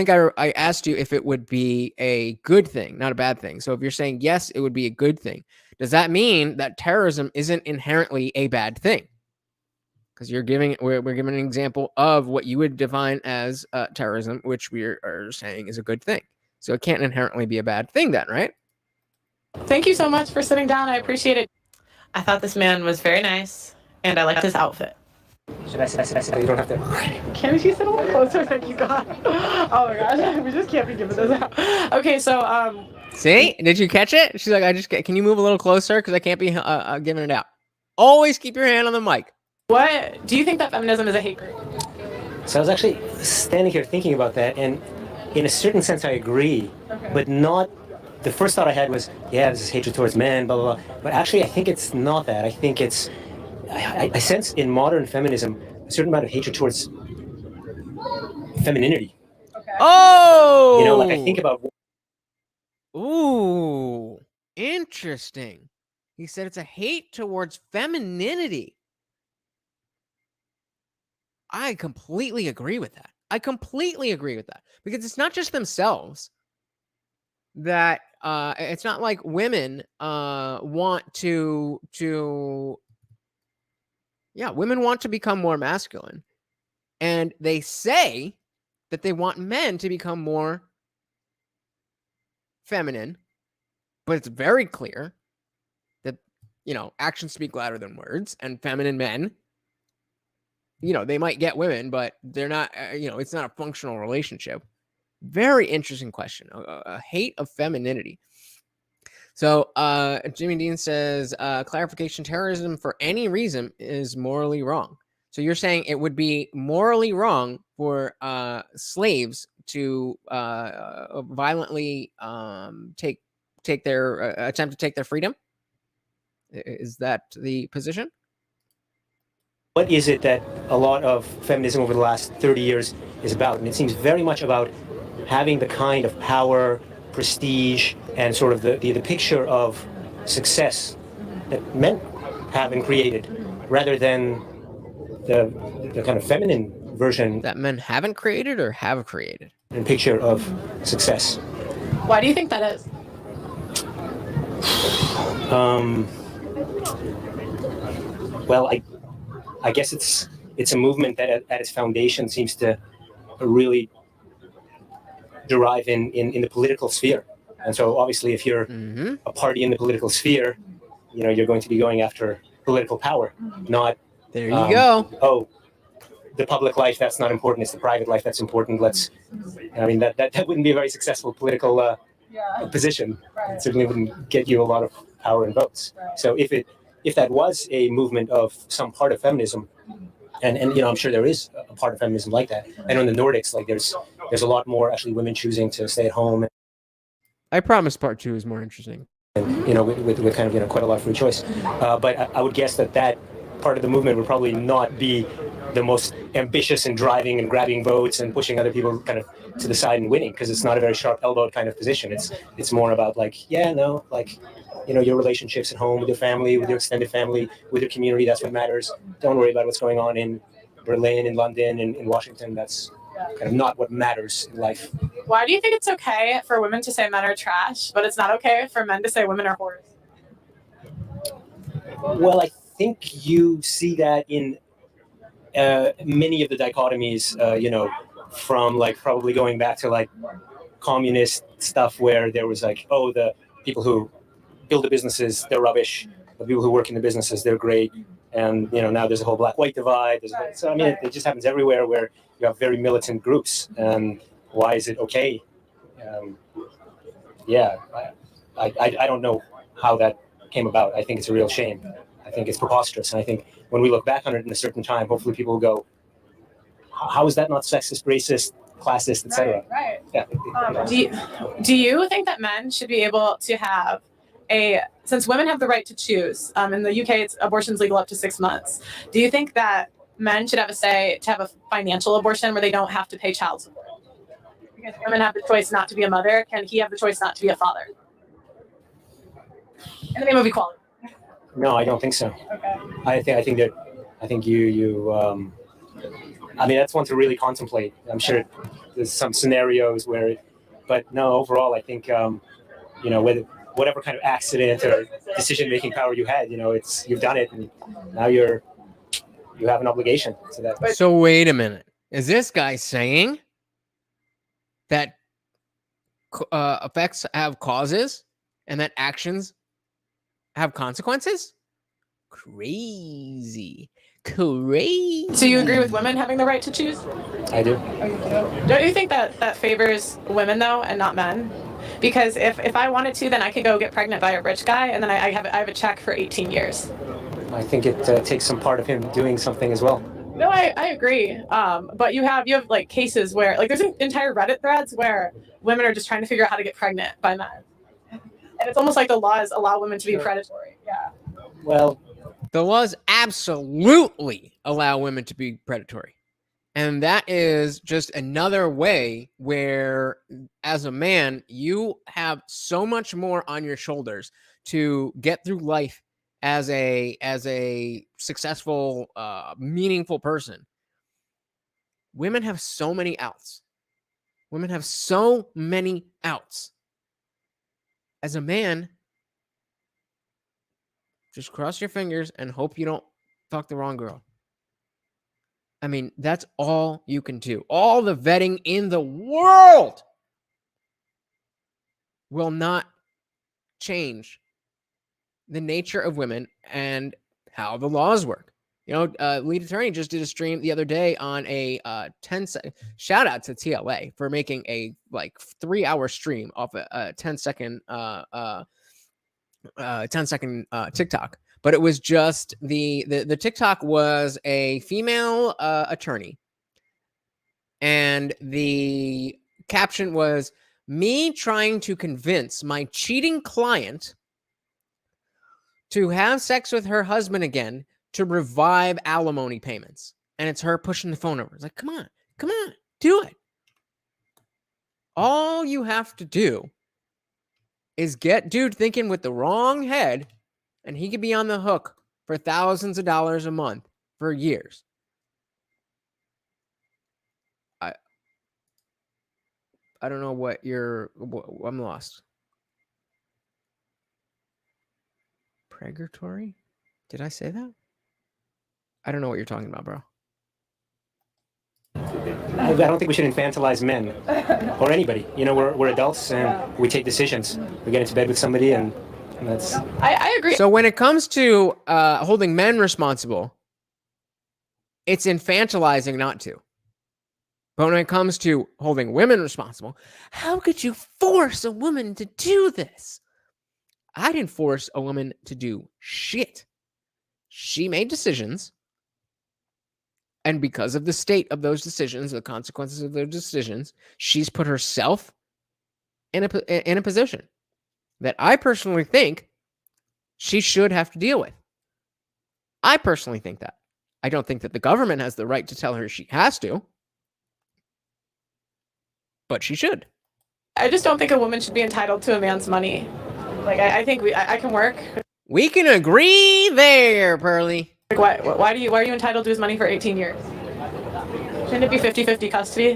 I asked you if it would be a good thing, not a bad thing. So if you're saying yes, it would be a good thing. Does that mean that terrorism isn't inherently a bad thing? Because we're giving an example of what you would define as terrorism, which we are saying is a good thing. So it can't inherently be a bad thing then, right? Thank you so much for sitting down. I appreciate it. I thought this man was very nice, and I liked his outfit. Should I say you don't have to? Can she sit a little closer than you got? Oh my gosh, we just can't be giving this out. Okay, so see, did you catch it? She's like, can you move a little closer because I can't be giving it out. Always keep your hand on the mic. What do you think that feminism is a hate group? So I was actually standing here thinking about that, and in a certain sense, I agree, but not. The first thought I had was, yeah, this is hatred towards men, blah blah blah. But actually, I think it's not that. I think it's. I sense in modern feminism a certain amount of hatred towards femininity. Okay. Oh! Like I think about. Ooh, interesting. He said it's a hate towards femininity. I completely agree with that. Because it's not just themselves that it's not like women want women want to become more masculine, and they say that they want men to become more feminine, but it's very clear that actions speak louder than words, and feminine men, they might get women, but they're not it's not a functional relationship. Very interesting question. A hate of femininity. So Jimmy Dean says, clarification, terrorism for any reason is morally wrong. So you're saying it would be morally wrong for slaves to violently attempt to take their freedom? Is that the position? What is it that a lot of feminism over the last 30 years is about? And it seems very much about having the kind of power, prestige, and sort of the picture of success that men have and created, rather than the kind of feminine version that men haven't created or have created. And picture of success. Why do you think that is? Well, I guess it's a movement that at its foundation seems to really derive in the political sphere. And so obviously if you're a party in the political sphere, you're going to be going after political power, not there you go. Oh, the public life, that's not important, it's the private life that's important. That wouldn't be a very successful political position. Right. It certainly wouldn't get you a lot of power and votes. Right. So if that was a movement of some part of feminism, and I'm sure there is a part of feminism like that. I know in the Nordics, there's a lot more actually women choosing to stay at home. I promise part 2 is more interesting. And with kind of quite a lot of free choice. But I would guess that part of the movement would probably not be the most ambitious and driving and grabbing votes and pushing other people kind of to the side and winning, because it's not a very sharp elbowed kind of position. It's more about your relationships at home with your family, with your extended family, with your community. That's what matters. Don't worry about what's going on in Berlin, in London, in Washington. That's kind of not what matters in life. Why do you think it's okay for women to say men are trash, but it's not okay for men to say women are whores? Well, I think you see that in many of the dichotomies, from like probably going back to like communist stuff where there was like, oh, the people who build the businesses, they're rubbish. The people who work in the businesses, they're great. And, now there's a whole black-white divide. So, I mean, it just happens everywhere where you have very militant groups. And why is it okay? I don't know how that came about. I think it's a real shame. I think it's preposterous. And I think when we look back on it in a certain time, hopefully people will go, how is that not sexist, racist, classist, etc.? Right. Yeah. Do you think that men should be able to have since women have the right to choose, in the UK, abortion's legal up to 6 months. Do you think that men should have a say to have a financial abortion where they don't have to pay child support? Because women have the choice not to be a mother. Can he have the choice not to be a father? In the name of equality. No, I don't think so. Okay. I think you I mean, that's one to really contemplate. I'm sure there's some scenarios but no, overall, I think, whatever kind of accident or decision-making power you had, you've done it, and now you have an obligation to that. So wait a minute. Is this guy saying that effects have causes and that actions have consequences? Crazy. So you agree with women having the right to choose? I do. Don't you think that favors women though and not men? Because if I wanted to, then I could go get pregnant by a rich guy, and then I have a check for 18 years. I think it takes some part of him doing something as well. No, I agree. But you have like cases where like there's entire Reddit threads where women are just trying to figure out how to get pregnant by men, and it's almost like the laws allow women to be predatory. Yeah. Well, the laws absolutely allow women to be predatory. And that is just another way where, as a man, you have so much more on your shoulders to get through life as a successful, meaningful person. Women have so many outs. Women have so many outs. As a man, just cross your fingers and hope you don't fuck the wrong girl. I mean, that's all you can do. All the vetting in the world will not change the nature of women and how the laws work. Lead attorney just did a stream the other day on a 10-second shout out to TLA for making a 3-hour stream off a 10-second 10-second TikTok. But it was just the TikTok was a female attorney. And the caption was, me trying to convince my cheating client to have sex with her husband again to revive alimony payments. And it's her pushing the phone over. It's like, come on, do it. All you have to do is get dude thinking with the wrong head, and he could be on the hook for thousands of dollars a month for years. I don't know what I'm lost. Pregatory? Did I say that? I don't know what you're talking about, bro. I don't think we should infantilize men or anybody. We're adults and we take decisions. We get into bed with somebody and that's... I agree. So when it comes to holding men responsible, it's infantilizing not to. But when it comes to holding women responsible, how could you force a woman to do this? I didn't force a woman to do shit. She made decisions. And because of the state of those decisions, the consequences of those decisions, she's put herself in a position that I personally think she should have to deal with. I personally think that. I don't think that the government has the right to tell her she has to. But she should. I just don't think a woman should be entitled to a man's money. I think I can work. We can agree there, Pearly. Why are you entitled to his money for 18 years? Shouldn't it be 50-50 custody?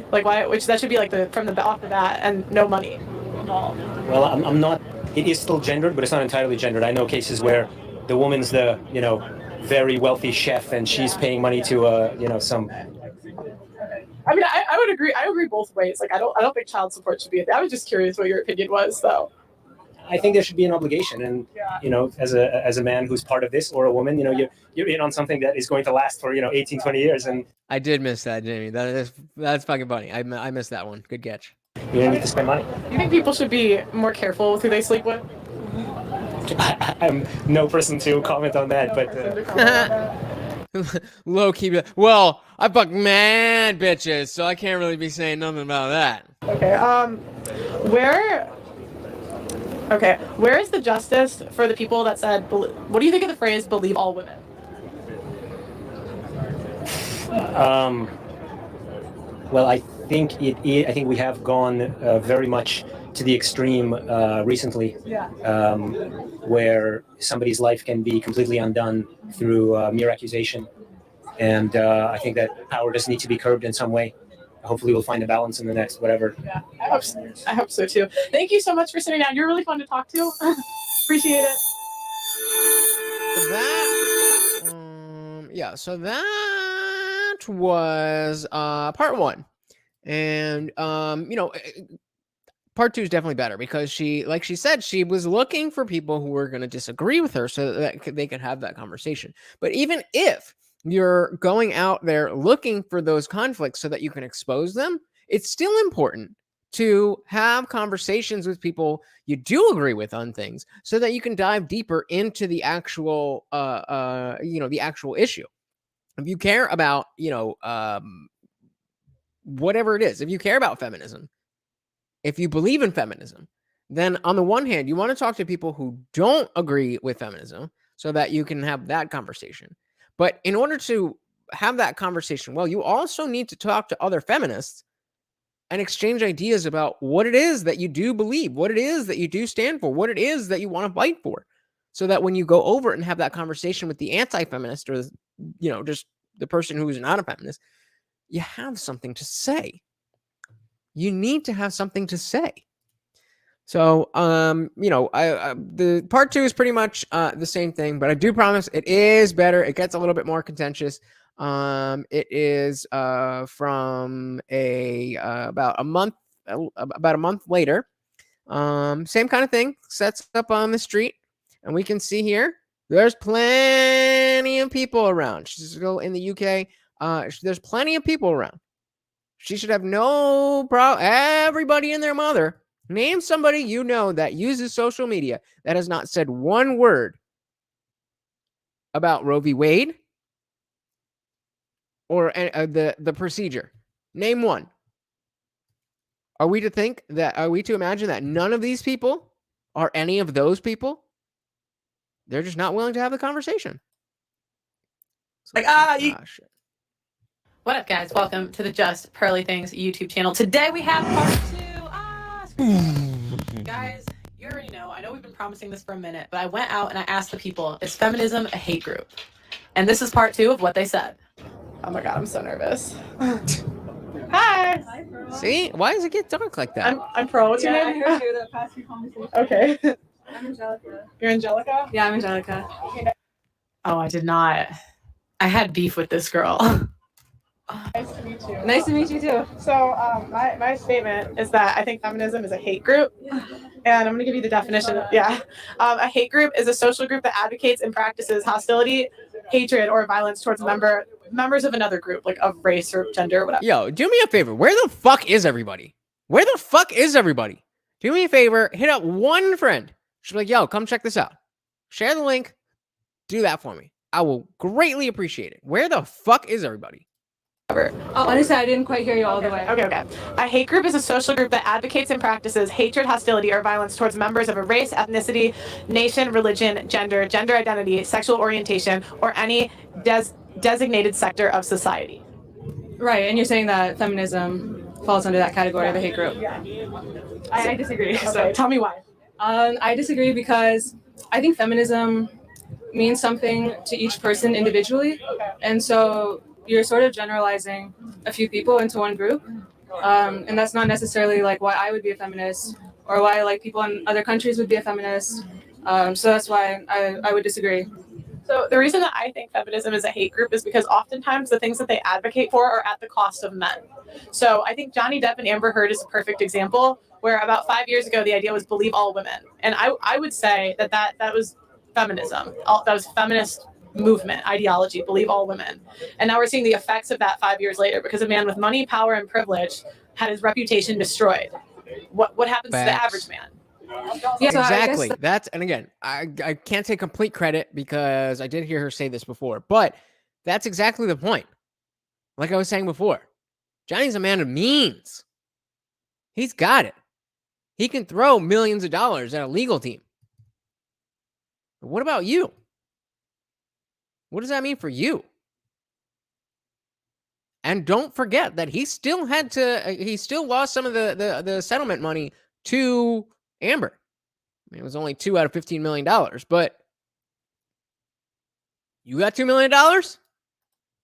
Which that should be from the off the bat and no money involved. Well, I'm not. It is still gendered, but it's not entirely gendered. I know cases where the woman's the, very wealthy chef and she's paying money to, some. I mean, I would agree. I agree both ways. Like, I don't think child support should be a thing. I was just curious what your opinion was, though. I think there should be an obligation, and as a man who's part of this, or a woman, you're in on something that is going to last for 18, 20 years, and I did miss that, Jamie. That's fucking funny. I missed that one. Good catch. You don't need to spend money. You think people should be more careful with who they sleep with? I'm no person to comment on that, but low key. Well, I fuck mad bitches, so I can't really be saying nothing about that. Okay. Where is the justice for the people that said? What do you think of the phrase "believe all women"? Well, I think I think we have gone very much to the extreme recently, where somebody's life can be completely undone through mere accusation, and I think that power does need to be curbed in some way. Hopefully, we'll find a balance in the next whatever. Yeah, I hope so too. Thank you so much for sitting down. You're really fun to talk to. Appreciate it. So that was part one, and part two is definitely better because she said, she was looking for people who were going to disagree with her so that they could have that conversation. But even if you're going out there looking for those conflicts so that you can expose them, it's still important to have conversations with people you do agree with on things so that you can dive deeper into the actual, the actual issue. If you care about, whatever it is, if you care about feminism, if you believe in feminism, then on the one hand, you want to talk to people who don't agree with feminism so that you can have that conversation. But in order to have that conversation, well, you also need to talk to other feminists and exchange ideas about what it is that you do believe, what it is that you do stand for, what it is that you want to fight for. So that when you go over and have that conversation with the anti-feminist or, just the person who is not a feminist, you have something to say. You need to have something to say. So, the part two is pretty much the same thing, but I do promise it is better. It gets a little bit more contentious. It is from about a month later. Same kind of thing. Sets up on the street, and we can see here there's plenty of people around. She's still in the UK. There's plenty of people around. She should have no problem. Everybody and their mother. Name somebody you know that uses social media that has not said one word about Roe v. Wade or the procedure. Name one. Are we to imagine that none of these people are any of those people? They're just not willing to have the conversation. Shit. What up, guys? Welcome to the Just Pearly Things YouTube channel. Today we have part two. Guys, you already know. I know we've been promising this for a minute, but I went out and I asked the people, is feminism a hate group? And this is part two of what they said. Oh my God, I'm so nervous. Hi. See? Why does it get dark like that? I'm Pearl. What's your name? I heard you the past few conversations. Okay. I'm Angelica. You're Angelica? Yeah, I'm Angelica. Oh, I did not. I had beef with this girl. Nice to meet you. Nice to meet you too. So my statement is that I think feminism is a hate group. And I'm going to give you the definition. A hate group is a social group that advocates and practices hostility, hatred, or violence towards members of another group, like of race or gender or whatever. Yo, do me a favor. Where the fuck is everybody? Do me a favor. Hit up one friend. She'll be like, yo, come check this out. Share the link. Do that for me. I will greatly appreciate it. Where the fuck is everybody? Honestly, I didn't quite hear you all the way. Okay. A hate group is a social group that advocates and practices hatred, hostility, or violence towards members of a race, ethnicity, nation, religion, gender identity, sexual orientation, or any designated sector of society. Right, and you're saying that feminism falls under that category of a hate group. Yeah. I disagree. Okay, So tell me why. I disagree because I think feminism means something to each person individually, and so you're sort of generalizing a few people into one group, and that's not necessarily like why I would be a feminist or why like people in other countries would be a feminist. So that's why I would disagree. So the reason that I think feminism is a hate group is because oftentimes the things that they advocate for are at the cost of men. So I think Johnny Depp and Amber Heard is a perfect example where about 5 years ago, the idea was believe all women. And I would say that was feminism. That was feminist movement, ideology, believe all women. And now we're seeing the effects of that 5 years later because a man with money, power, and privilege had his reputation destroyed. What happens to the average man? Yeah, so Exactly. That's, and again, I can't take complete credit because I did hear her say this before, but that's exactly the point. Like I was saying before, Johnny's a man of means. He's got it. He can throw millions of dollars at a legal team. But what about you? What does that mean for you? And don't forget that he still had to, he still lost some of the settlement money to Amber. I mean, it was only $2 out of $15 million, but you got $2 million?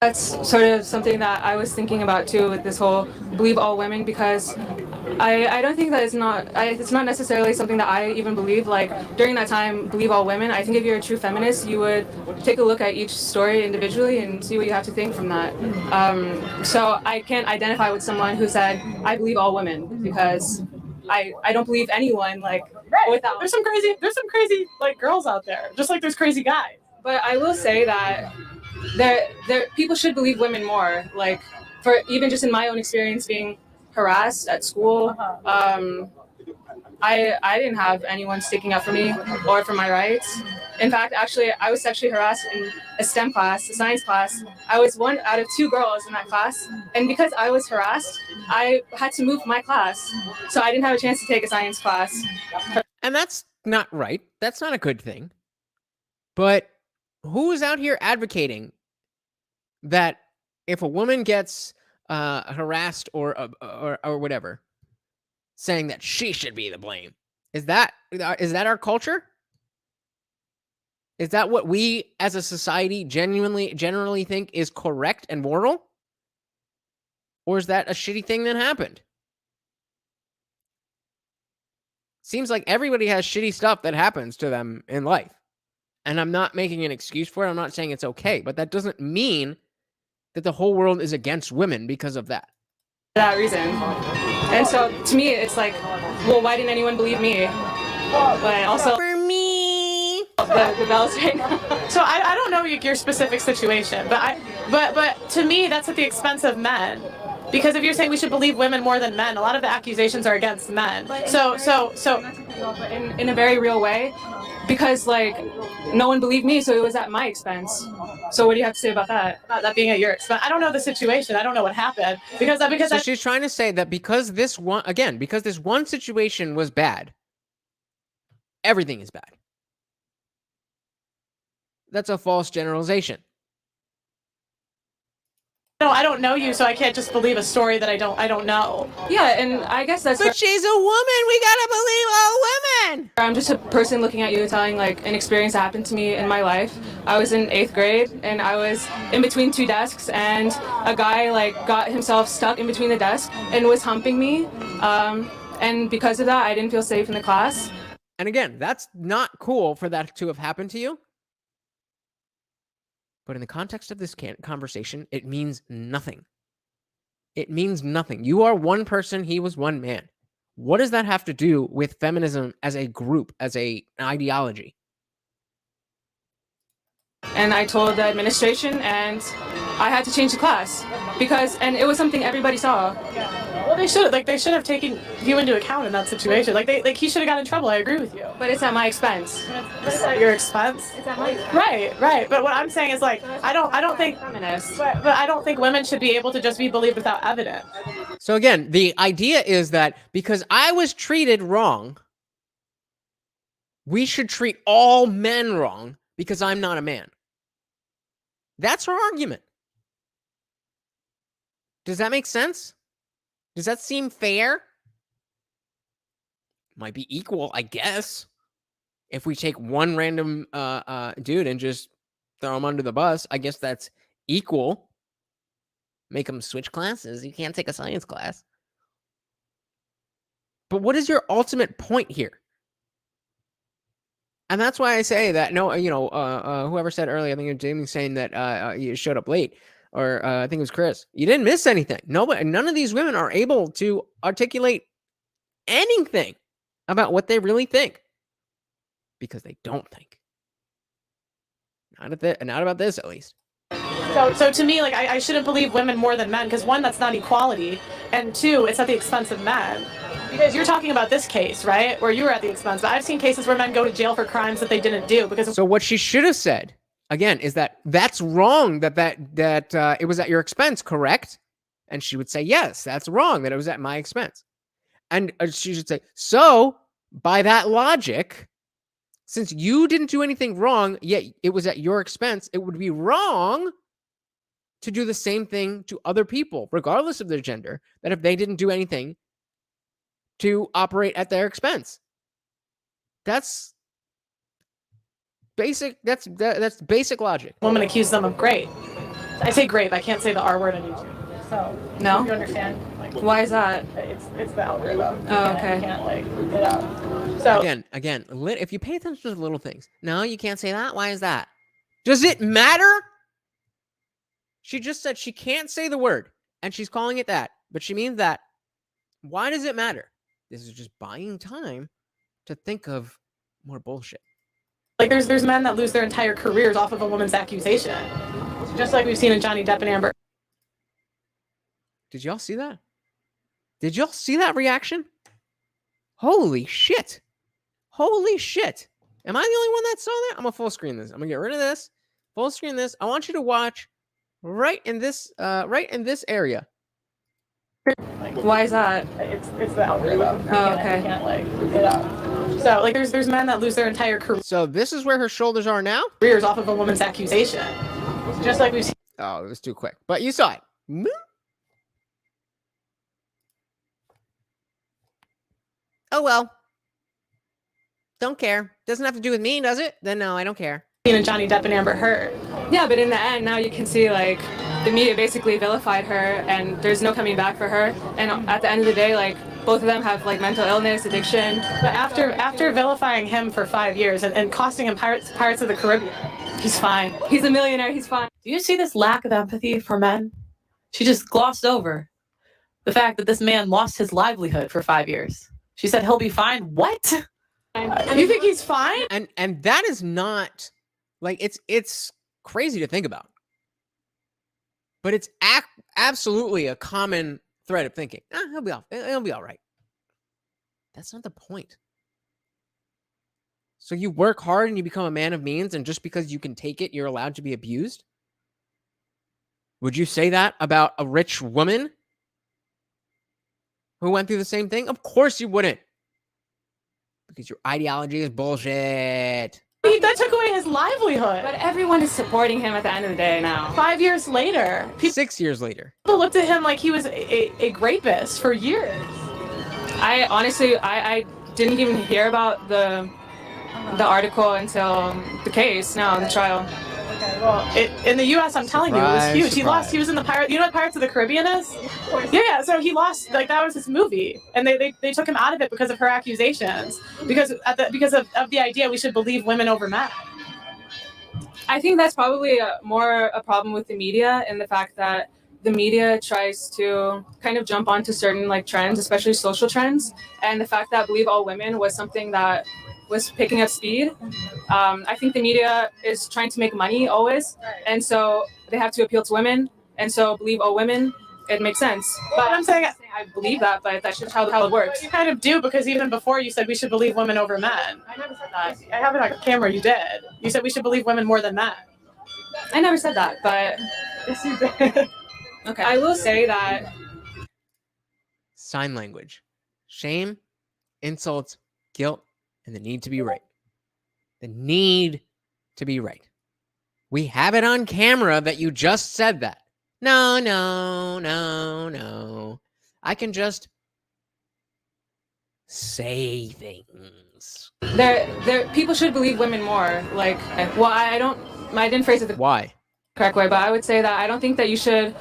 That's sort of something that I was thinking about too with this whole believe all women, because I don't think that it's not necessarily something that I even believe. Like during that time, believe all women, I think if you're a true feminist, you would take a look at each story individually and see what you have to think from that. So I can't identify with someone who said, I believe all women, because I don't believe anyone like without. There's some crazy like girls out there, just like there's crazy guys. But I will say that there people should believe women more. Like for even just in my own experience being harassed at school, I didn't have anyone sticking up for me or for my rights. In fact, actually, I was sexually harassed in a STEM class, a science class. I was one out of 2 girls in that class, and because I was harassed, I had to move my class, so I didn't have a chance to take a science class. And that's not right. That's not a good thing. But who is out here advocating that if a woman gets harassed or whatever, saying that she should be the blame? Is that our culture? Is that what we as a society generally think is correct and moral? Or is that a shitty thing that happened? Seems like everybody has shitty stuff that happens to them in life. And I'm not making an excuse for it. I'm not saying it's okay, but that doesn't mean that the whole world is against women because of that. That reason. And so to me, it's like, well, why didn't anyone believe me? But also for me, the bell's ring. So I don't know your specific situation, but to me that's at the expense of men. Because if you're saying we should believe women more than men, a lot of the accusations are against men. So in a very real way, because like no one believed me, so it was at my expense. So what do you have to say about that? About that being at your expense. I don't know the situation. I don't know what happened so she's trying to say that because this one situation was bad, everything is bad. That's a false generalization. No, I don't know you, so I can't just believe a story that I don't know. Yeah, and I guess that's. But she's a woman. We gotta believe all women. I'm just a person looking at you, telling like an experience that happened to me in my life. I was in 8th grade, and I was in between 2 desks, and a guy like got himself stuck in between the desks and was humping me. And because of that, I didn't feel safe in the class. And again, that's not cool for that to have happened to you. But in the context of this conversation, it means nothing. It means nothing. You are one person, he was one man. What does that have to do with feminism as a group, as an ideology? And I told the administration, and I had to change the class and it was something everybody saw. Well, they should have taken you into account in that situation. He should have got in trouble. I agree with you. But it's at my expense. It's at your expense. It's at my expense. Right. But what I'm saying is like I don't think feminists. But I don't think women should be able to just be believed without evidence. So again, the idea is that because I was treated wrong, we should treat all men wrong because I'm not a man. That's her argument. Does that make sense? Does that seem fair? Might be equal, I guess. If we take one random dude and just throw him under the bus, I guess that's equal. Make him switch classes. You can't take a science class. But what is your ultimate point here? And that's why I say that, no, whoever said earlier, I think it was Jamie saying that you showed up late, or I think it was Chris. You didn't miss anything. None of these women are able to articulate anything about what they really think, because they don't think. Not about this, at least. So to me, like, I shouldn't believe women more than men, because one, that's not equality, and two, it's at the expense of men. Because you're talking about this case, right, where you were at the expense. But I've seen cases where men go to jail for crimes that they didn't do because. So what she should have said again is that's wrong. That it was at your expense, correct? And she would say, yes, that's wrong. That it was at my expense. And she should say, so by that logic, since you didn't do anything wrong, yet it was at your expense, it would be wrong to do the same thing to other people, regardless of their gender, that if they didn't do anything to operate at their expense. That's basic. That's basic logic. Women accuse them of grape. I say grape. I can't say the R word on YouTube. So no, you understand? Like, why is that? It's the algorithm. Oh, okay. You can't like look it up. So again, if you pay attention to the little things, no, you can't say that. Why is that? Does it matter? She just said she can't say the word, and she's calling it that, but she means that. Why does it matter? This is just buying time to think of more bullshit. Like there's men that lose their entire careers off of a woman's accusation, just like we've seen in Johnny Depp and Amber. Did y'all see that? Did y'all see that reaction? Holy shit! Holy shit! Am I the only one that saw that? I'm gonna full screen this. I'm gonna get rid of this. Full screen this. I want you to watch right in this area. Why is that? It's the algorithm. Oh, okay. You can't like look it up. So like there's men that lose their entire career. So this is where her shoulders are now? Careers off of a woman's accusation. Just like we've seen. Oh, it was too quick. But you saw it. Oh well. Don't care. Doesn't have to do with me, does it? Then no, I don't care. And Johnny Depp and Amber Heard. Yeah, but in the end, now you can see like the media basically vilified her, and there's no coming back for her. And at the end of the day, like both of them have like mental illness, addiction. But after vilifying him for 5 years and costing him Pirates of the Caribbean, he's fine. He's a millionaire. He's fine. Do you see this lack of empathy for men? She just glossed over the fact that this man lost his livelihood for 5 years. She said he'll be fine. What? You think he's fine? And that is not like it's crazy to think about. But it's absolutely a common thread of thinking. He'll be all right. That's not the point. So you work hard and you become a man of means, and just because you can take it, you're allowed to be abused? Would you say that about a rich woman who went through the same thing? Of course you wouldn't. Because your ideology is bullshit. That took away his livelihood. But everyone is supporting him at the end of the day now. 5 years later. 6 years later. People looked at him like he was a rapist for years. I honestly didn't even hear about the article until the case, the trial. Okay, well, in the U.S., I'm telling you, it was huge. He was in the Pirates. You know what Pirates of the Caribbean is? Yeah. So he lost. Like that was his movie, and they took him out of it because of her accusations. Because of the idea we should believe women over men. I think that's probably more a problem with the media, and the fact that the media tries to kind of jump onto certain like trends, especially social trends, and the fact that Believe All Women was something that was picking up speed. I think the media is trying to make money always, and so they have to appeal to women, and so Believe All Women, it makes sense. But I'm saying I believe that, but that's just how it works. You kind of do, because even before you said we should believe women over men. I never said that. I have it on camera. You did. You said we should believe women more than men. I never said that, but yes, you did. Okay. I will say that sign language, shame, insults, guilt, and the need to be right. The need to be right. We have it on camera that you just said that. No. I can just say things. There people should believe women more. Like, well, I didn't phrase it the why correct way, but I would say that I don't think that you should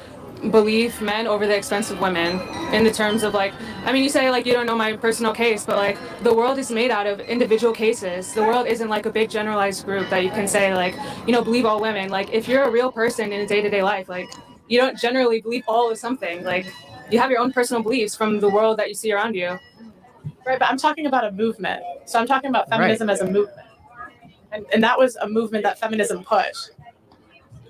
believe men over the expense of women in the terms of like, I mean, you say like you don't know my personal case, but like the world is made out of individual cases. The world isn't like a big generalized group that you can say like, you know, believe all women. Like if you're a real person in a day-to-day life, like you don't generally believe all of something. Like you have your own personal beliefs from the world that you see around you. Right, but I'm talking about a movement. So I'm talking about feminism as a movement. And that was a movement that feminism pushed.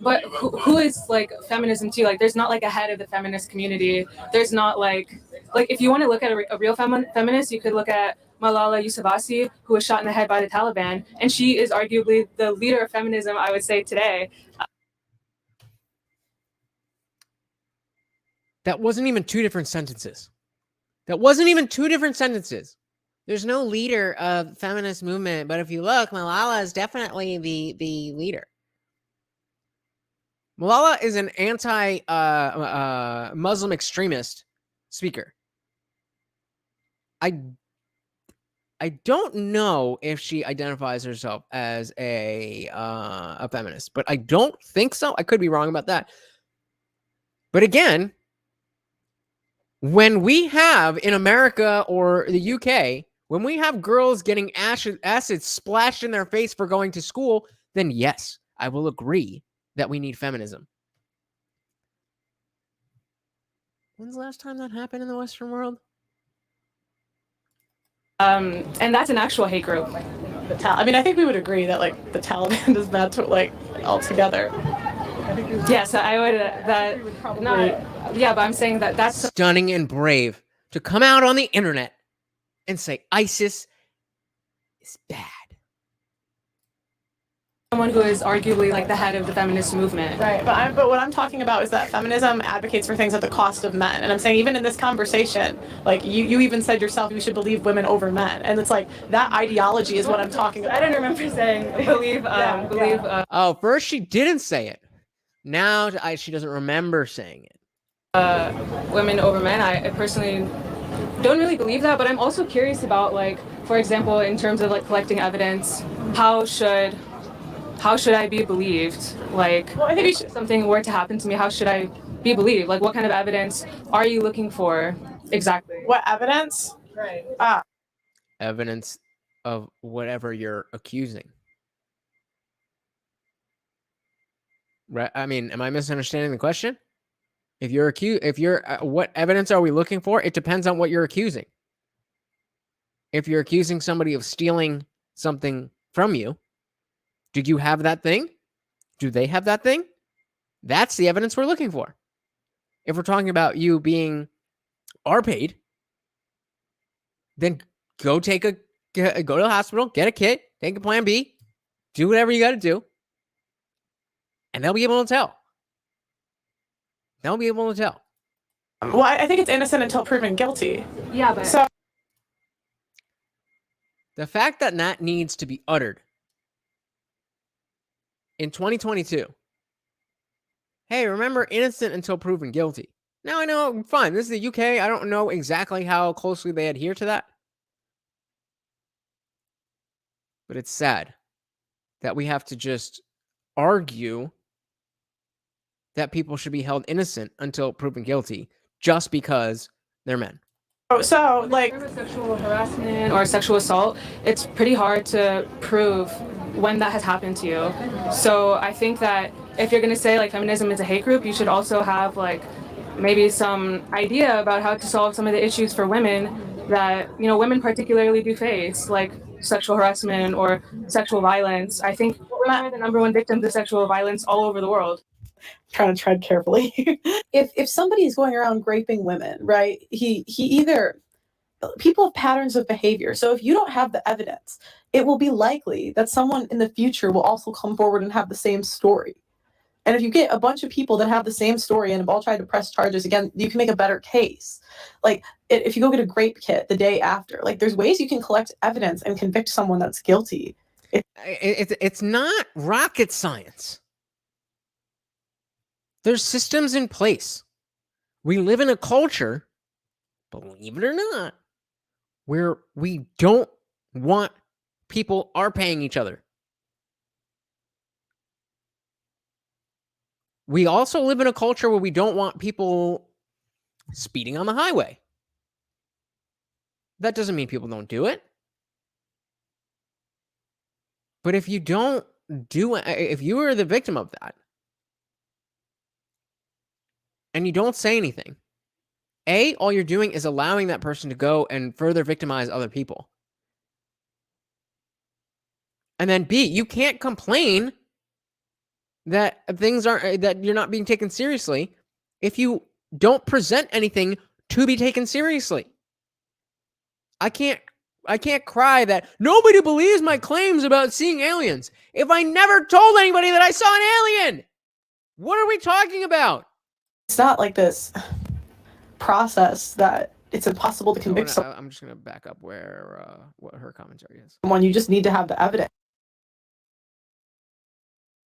But who is like feminism too? Like there's not like a head of the feminist community. There's not like if you want to look at a real feminist, you could look at Malala Yousafzai, who was shot in the head by the Taliban, and she is arguably the leader of feminism, I would say, today. That wasn't even two different sentences. That wasn't even two different sentences. There's no leader of feminist movement, but if you look, Malala is definitely the leader. Malala is an anti-Muslim extremist speaker. I don't know if she identifies herself as a feminist, but I don't think so. I could be wrong about that. But again, when we have in America or the UK, when we have girls getting acid splashed in their face for going to school, then yes, I will agree that we need feminism. When's the last time that happened in the Western world? And that's an actual hate group. I mean, I think we would agree that like the Taliban is bad to like altogether. Yes, I would. Yeah, but I'm saying that that's stunning and brave to come out on the internet and say ISIS is bad. Someone who is arguably like the head of the feminist movement. Right, but what I'm talking about is that feminism advocates for things at the cost of men. And I'm saying even in this conversation, like you even said yourself, you should believe women over men. And it's like that ideology is what I'm talking about. I don't remember saying believe. Oh, first she didn't say it. Now she doesn't remember saying it. Women over men. I personally don't really believe that, but I'm also curious about like, for example, in terms of like collecting evidence, how should I be believed? Like, well, I think if something were to happen to me, how should I be believed? Like, what kind of evidence are you looking for exactly? What evidence? Right. Evidence of whatever you're accusing. Right? I mean, am I misunderstanding the question? If you're what evidence are we looking for? It depends on what you're accusing. If you're accusing somebody of stealing something from you, do you have that thing? Do they have that thing? That's the evidence we're looking for. If we're talking about you being paid, then go to the hospital, get a kit, take a plan B, do whatever you got to do, and they'll be able to tell. They'll be able to tell. Well, I think it's innocent until proven guilty. Yeah, but so the fact that needs to be uttered in 2022. Hey, remember, innocent until proven guilty. Now I know, fine, this is the UK. I don't know exactly how closely they adhere to that. But it's sad that we have to just argue that people should be held innocent until proven guilty just because they're men. So like sexual harassment or sexual assault, it's pretty hard to prove when that has happened to you. So I think that if you're going to say like feminism is a hate group, you should also have like maybe some idea about how to solve some of the issues for women that, you know, women particularly do face, like sexual harassment or sexual violence. I think women are the number one victims of sexual violence all over the world. Trying to tread carefully. if somebody is going around raping women, right, he either, people have patterns of behavior. So if you don't have the evidence, it will be likely that someone in the future will also come forward and have the same story. And if you get a bunch of people that have the same story and have all tried to press charges again, you can make a better case. Like if you go get a grape kit the day after, like there's ways you can collect evidence and convict someone that's guilty. It's not rocket science. There's systems in place. We live in a culture, believe it or not, where we don't want people paying each other. we also live in a culture where we don't want people speeding on the highway. That doesn't mean people don't do it. But if you don't do it, if you are the victim of that, and you don't say anything, A, all you're doing is allowing that person to go and further victimize other people. And then B, you can't complain that things aren't, that you're not being taken seriously if you don't present anything to be taken seriously. I can't cry that nobody believes my claims about seeing aliens if I never told anybody that I saw an alien. What are we talking about? It's not like this process that it's impossible to convict someone. I'm just going to back up where what her commentary is. You just need to have the evidence.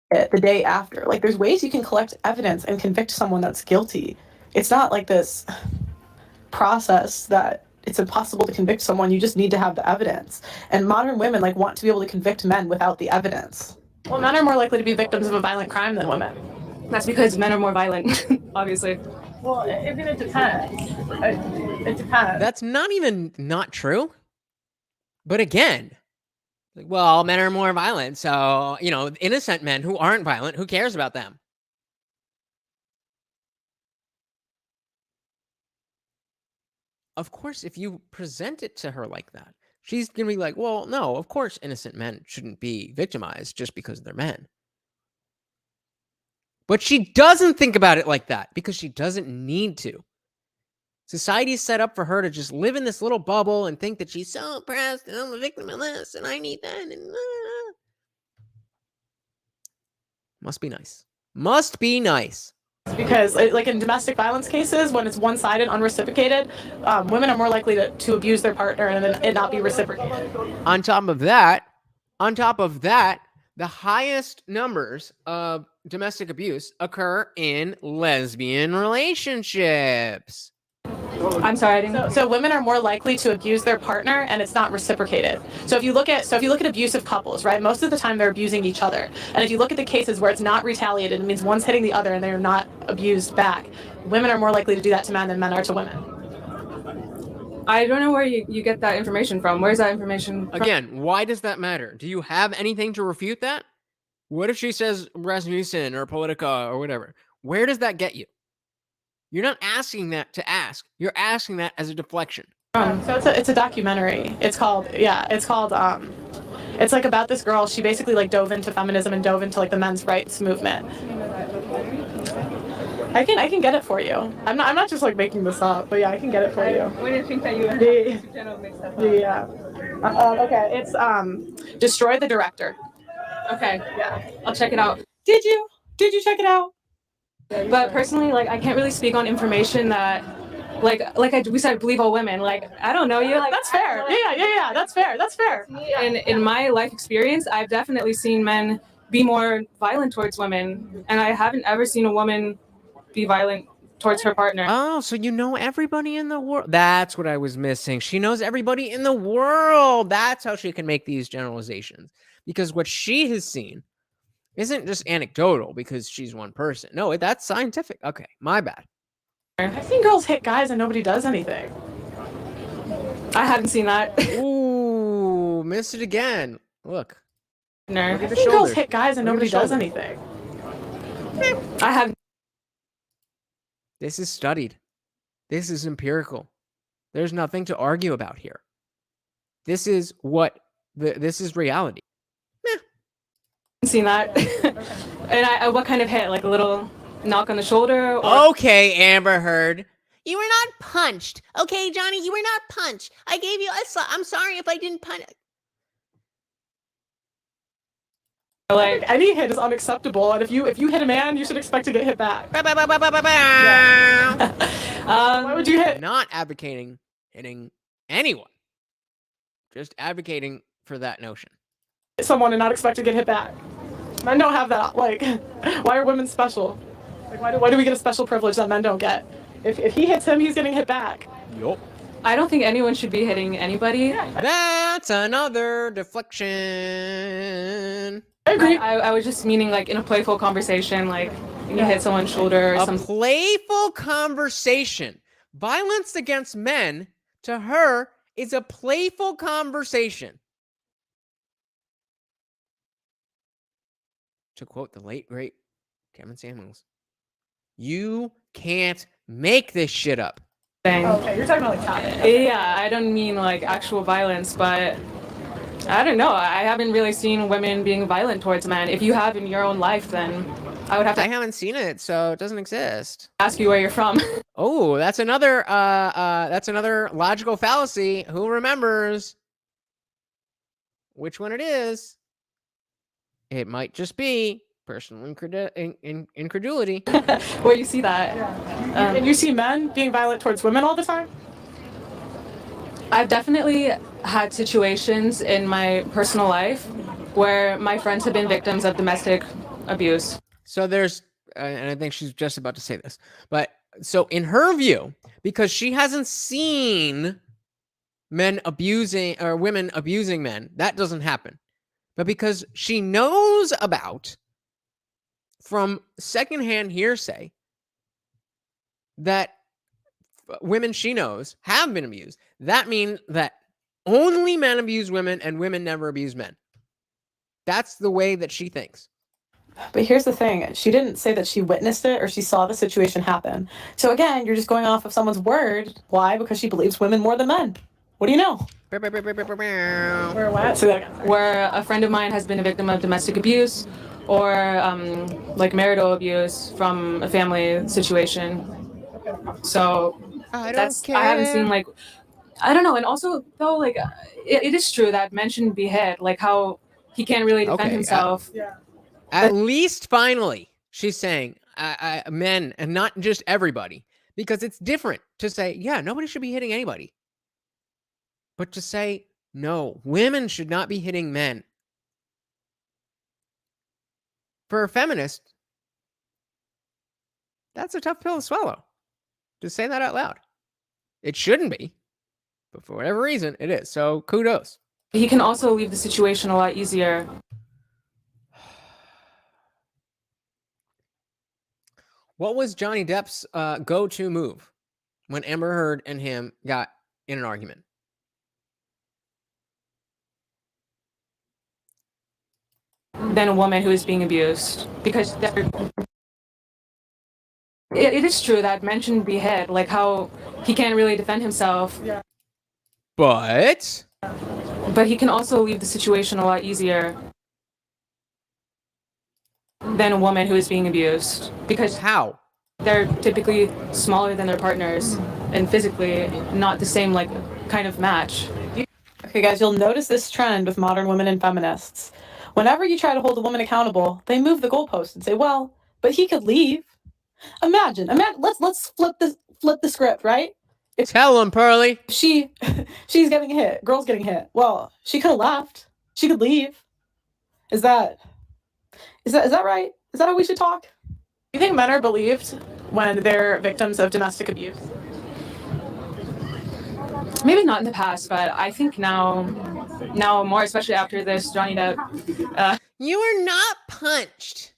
The day after, like, there's ways you can collect evidence and convict someone that's guilty. It's not like this process that it's impossible to convict someone. You just need to have the evidence. And modern women like want to be able to convict men without the evidence. Well, men are more likely to be victims of a violent crime than women. That's because men are more violent, obviously. Well, it depends. It depends. That's not even not true. But again, like, well, men are more violent, so, you know, innocent men who aren't violent, who cares about them? Of course, if you present it to her like that, she's going to be like, well, no, of course innocent men shouldn't be victimized just because they're men. But she doesn't think about it like that because she doesn't need to. Society's set up for her to just live in this little bubble and think that she's so oppressed and I'm a victim of this and I need that. And must be nice. Must be nice. Because, like in domestic violence cases, when it's one-sided, unreciprocated, women are more likely to abuse their partner and then it not be reciprocated. On top of that, the highest numbers of domestic abuse occur in lesbian relationships. I'm sorry, I didn't. So women are more likely to abuse their partner and it's not reciprocated. So if you look at abusive couples, right? Most of the time they're abusing each other. And if you look at the cases where it's not retaliated, it means one's hitting the other and they're not abused back. Women are more likely to do that to men than men are to women. I don't know where you get that information from. Where's that information from? Again, why does that matter? Do you have anything to refute that? What if she says Rasmussen or Politica or whatever? Where does that get you? You're not asking that to ask. You're asking that as a deflection. So it's a documentary. It's like about this girl. She basically like dove into feminism and dove into like the men's rights movement. I can get it for you. I'm not just like making this up, but yeah, I can get it for you. What do you think that you and the channel mixed up? Yeah. Okay. It's Destroy the Director. Okay. Yeah. I'll check it out. Did you check it out? But personally, like, I can't really speak on information that, we said, believe all women. Like, I don't know you. Like, that's fair. Yeah. That's fair. And in my life experience, I've definitely seen men be more violent towards women, and I haven't ever seen a woman be violent towards her partner. Oh, so you know everybody in the world. That's what I was missing. She knows everybody in the world. That's how she can make these generalizations. Because what she has seen isn't just anecdotal because she's one person. No, that's scientific. Okay, my bad. I've seen girls hit guys and nobody does anything. I haven't seen that. Ooh, missed it again. Look. I've seen girls hit guys and nobody does anything. I have. This is studied. This is empirical. There's nothing to argue about here. This is this is reality. Seen that. And what kind of hit? Like a little knock on the shoulder? Or... Okay, Amber Heard. You were not punched. Okay, Johnny, you were not punched. I gave you I'm sorry if I didn't punch. Like, any hit is unacceptable, and if you hit a man, you should expect to get hit back. Why would you hit? Not advocating hitting anyone. Just advocating for that notion. Someone and not expect to get hit back. Men don't have that. Like, why are women special? Like, why do we get a special privilege that men don't get? If he hits him, he's getting hit back. Yup. I don't think anyone should be hitting anybody. That's another deflection. I agree. I was just meaning like in a playful conversation, like you hit someone's shoulder or A something. playful conversation. Violence against men, to her, is a playful conversation. To quote the late, great Kevin Samuels, you can't make this shit up. Okay, you're talking about like tapping. Yeah, I don't mean like actual violence, but I don't know. I haven't really seen women being violent towards men. If you have in your own life, then I would have to I haven't seen it, so it doesn't exist. ask you where you're from. Oh, that's another logical fallacy. Who remembers which one it is? It might just be personal incredulity. Where you see that. And you see men being violent towards women all the time? I've definitely had situations in my personal life where my friends have been victims of domestic abuse. So there's, and I think she's just about to say this, but so in her view, because she hasn't seen men abusing or women abusing men, that doesn't happen. But because she knows about, from secondhand hearsay, that women she knows have been abused, that means that only men abuse women and women never abuse men. That's the way that she thinks. But here's the thing. She didn't say that she witnessed it or she saw the situation happen. So again, you're just going off of someone's word. Why? Because she believes women more than men. What do you know? Where what? Say that again. Where a friend of mine has been a victim of domestic abuse or like marital abuse from a family situation. So I haven't seen like, I don't know. And also though, like it is true that men shouldn't be hit, like how he can't really defend himself. At least finally, she's saying men and not just everybody, because it's different to say, yeah, nobody should be hitting anybody. But to say, no, women should not be hitting men. For a feminist, that's a tough pill to swallow. To say that out loud. It shouldn't be, but for whatever reason, it is. So kudos. He can also leave the situation a lot easier. What was Johnny Depp's go-to move when Amber Heard and him got in an argument? Than a woman who is being abused, because it is true that men shouldn't be hit, like how he can't really defend himself. But he can also leave the situation a lot easier than a woman who is being abused, because how? They're typically smaller than their partners and physically not the same like kind of match. Okay, guys, you'll notice this trend with modern women and feminists. Whenever you try to hold a woman accountable, they move the goalpost and say, "Well, but he could leave." Imagine. Let's flip the script, right? Tell him, Pearly. She's getting hit. Girl's getting hit. Well, she could have left. She could leave. Is that right? Is that how we should talk? Do you think men are believed when they're victims of domestic abuse? Maybe not in the past, but I think now more, especially after this Johnny Depp. You are not punched.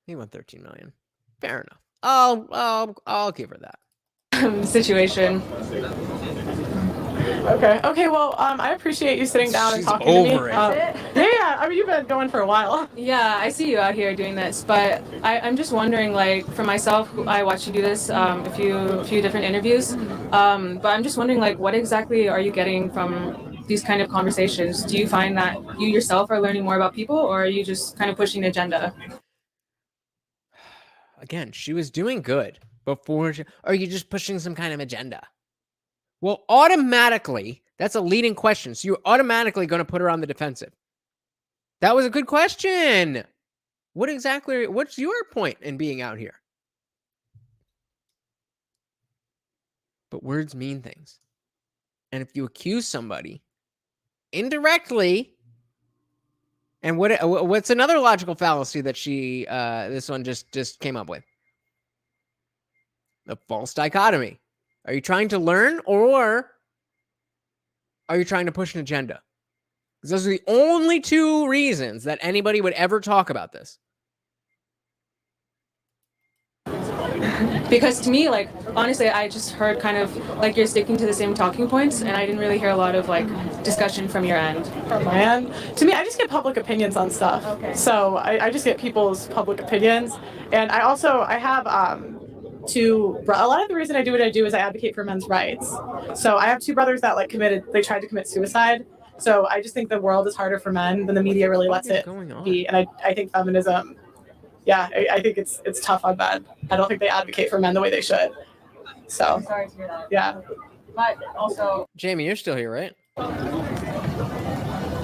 He won 13 million. Fair enough. I'll give her that. Situation. Okay. Well, I appreciate you sitting down and talking to me. Yeah. I mean, you've been going for a while. Yeah, I see you out here doing this, but I'm just wondering, like, for myself, I watched you do this a few different interviews, but I'm just wondering, like, what exactly are you getting from these kind of conversations? Do you find that you yourself are learning more about people, or are you just kind of pushing an agenda? Again, she was doing good before. Or are you just pushing some kind of agenda? Well, automatically, that's a leading question. So you're automatically going to put her on the defensive. That was a good question. What's your point in being out here? But words mean things. And if you accuse somebody indirectly, and what's another logical fallacy that this one just came up with? The false dichotomy. Are you trying to learn or are you trying to push an agenda? Because those are the only two reasons that anybody would ever talk about this. Because to me, like, honestly, I just heard kind of like you're sticking to the same talking points, and I didn't really hear a lot of like discussion from your end. From my end, to me, I just get public opinions on stuff. Okay. So I just get people's public opinions, and I have a lot of the reason I do what I do is I advocate for men's rights. So I have two brothers that they tried to commit suicide. So I just think the world is harder for men than the media really lets it be, and I think feminism. Yeah, I think it's tough on men. I don't think they advocate for men the way they should. So I'm sorry to hear that. Yeah. But also, Jamie, you're still here, right?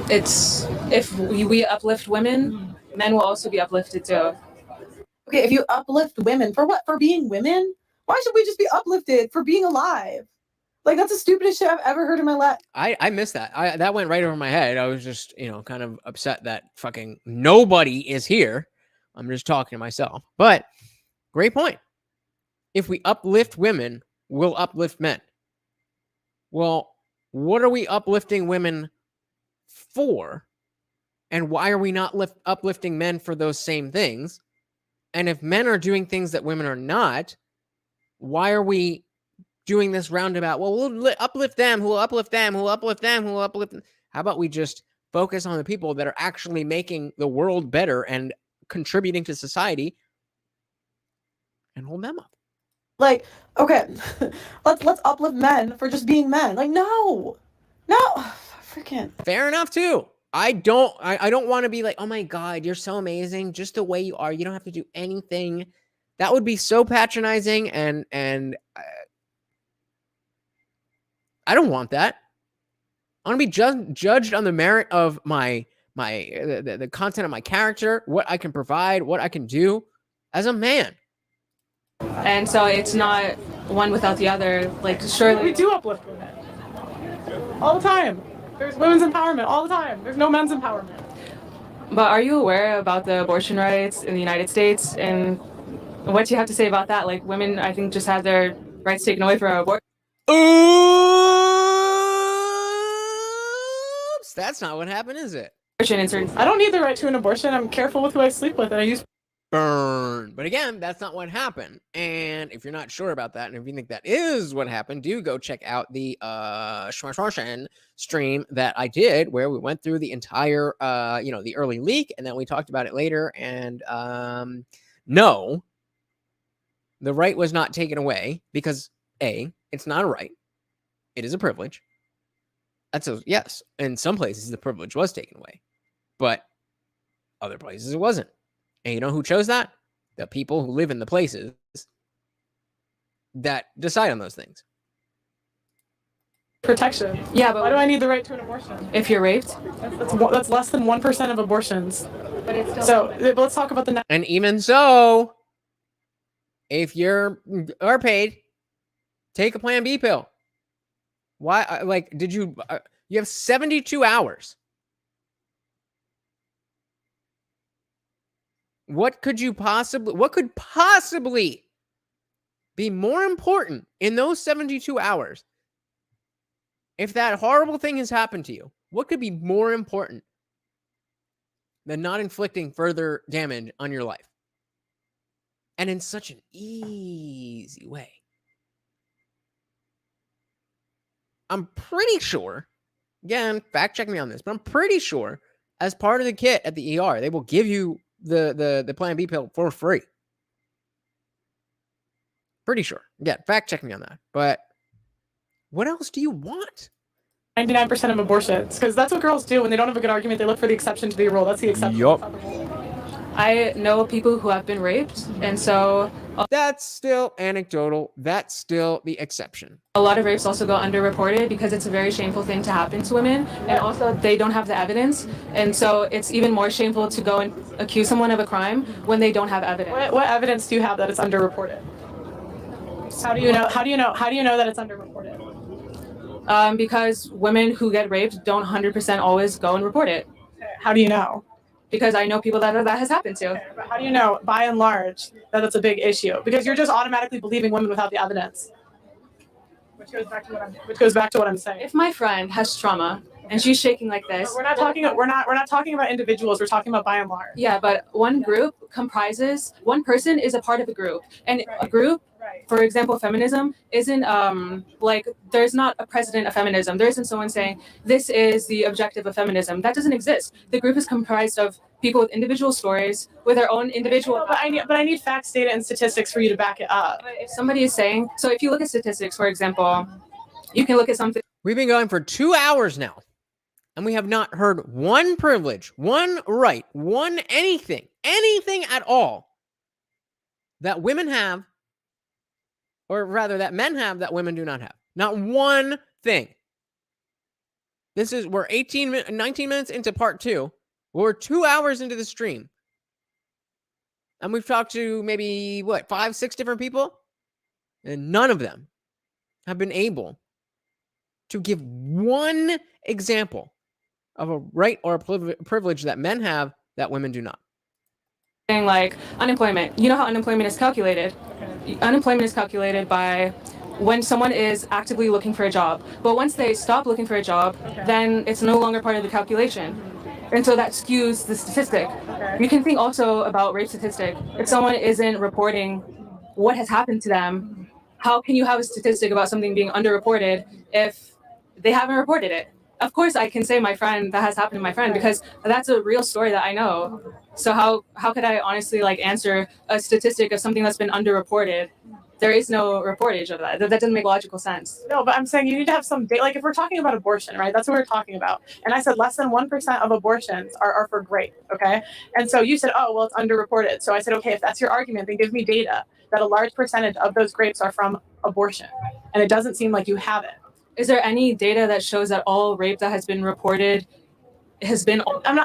it's if we uplift women, men will also be uplifted too. Okay, if you uplift women for what? For being women? Why should we just be uplifted for being alive? Like, that's the stupidest shit I've ever heard in my life. I missed that. That went right over my head. I was just, kind of upset that fucking nobody is here. I'm just talking to myself. But great point. If we uplift women, we'll uplift men. Well, what are we uplifting women for? And why are we not uplifting men for those same things? And if men are doing things that women are not, why are we doing this roundabout? Well, we'll uplift them, who will uplift them, who will uplift them, who will uplift them. How about we just focus on the people that are actually making the world better and contributing to society and hold them up? Like, okay, let's uplift men for just being men. Like, no, freaking. Fair enough too. I don't want to be like, oh my God, you're so amazing, just the way you are. You don't have to do anything. That would be so patronizing, and I don't want that. I want to be judged on the merit of the content of my character, what I can provide, what I can do as a man. And so it's not one without the other. Like, surely we do uplift women all the time. There's women's empowerment all the time. There's no men's empowerment. But are you aware about the abortion rights in the United States, and what do you have to say about that? Like, women, I think, just had their rights taken away for abortion. Oops, that's not what happened, is it? I don't need the right to an abortion. I'm careful with who I sleep with, and I use burn. But again, that's not what happened. And if you're not sure about that, and if you think that is what happened, do go check out the stream that I did, where we went through the entire the early leak, and then we talked about it later. And no, the right was not taken away because A, it's not a right. It is a privilege. That's a yes. In some places the privilege was taken away, but other places it wasn't. And you know who chose that? The people who live in the places that decide on those things. Protection. Yeah, but why do I need the right to an abortion? If you're raped? That's less than 1% of abortions. But it's still so let's talk about the... And even so, if you're paid, take a Plan B pill. Why? Like, did you... you have 72 hours. What could possibly be more important in those 72 hours? If that horrible thing has happened to you, what could be more important than not inflicting further damage on your life? And in such an easy way. I'm pretty sure, again, fact check me on this, but I'm pretty sure as part of the kit at the ER, they will give you the Plan B pill for free. Pretty sure. Yeah, fact check me on that. But what else do you want? 99% of abortions, because that's what girls do when they don't have a good argument. They look for the exception to the rule. That's the exception. Yup. I know people who have been raped, and so that's still anecdotal. That's still the exception. A lot of rapes also go underreported because it's a very shameful thing to happen to women, and also they don't have the evidence, and so it's even more shameful to go and accuse someone of a crime when they don't have evidence. What evidence do you have that it's underreported? How do you know that it's underreported? Because women who get raped don't 100% always go and report it. How do you know? Because I know people that has happened to. Okay, but how do you know, by and large, that it's a big issue? Because you're just automatically believing women without the evidence. Which goes back to what I'm saying. If my friend has trauma and she's shaking like this. We're not talking about individuals. We're talking about by and large. Yeah, but one person is a part of a group, and a group, for example, feminism isn't like there's not a president of feminism. There isn't someone saying this is the objective of feminism. That doesn't exist. The group is comprised of people with individual stories, with their own individual. But I need facts, data, and statistics for you to back it up. If somebody is saying, so if you look at statistics, for example, you can look at something. We've been going for 2 hours now, and we have not heard one privilege, one right, one anything at all that women have, or rather that men have that women do not have. Not one thing. We're 19 minutes into part 2. We're 2 hours into the stream. And we've talked to maybe, 5, 6 different people? And none of them have been able to give one example of a right or a privilege that men have that women do not. Like unemployment. You know how unemployment is calculated? Unemployment is calculated by when someone is actively looking for a job. But once they stop looking for a job, then it's no longer part of the calculation. And so that skews the statistic. You can think also about rape statistic. If someone isn't reporting what has happened to them, how can you have a statistic about something being underreported if they haven't reported it? Of course, I can say my friend, that has happened to my friend, because that's a real story that I know. So how could I honestly answer a statistic of something that's been underreported? There is no reportage of that. That doesn't make logical sense. No, but I'm saying you need to have some data. Like if we're talking about abortion, right? That's what we're talking about. And I said less than 1% of abortions are for rape, okay? And so you said, oh, well, it's underreported. So I said, okay, if that's your argument, then give me data that a large percentage of those rapes are from abortion. And it doesn't seem like you have it. Is there any data that shows that all rape that has been reported has been? I'm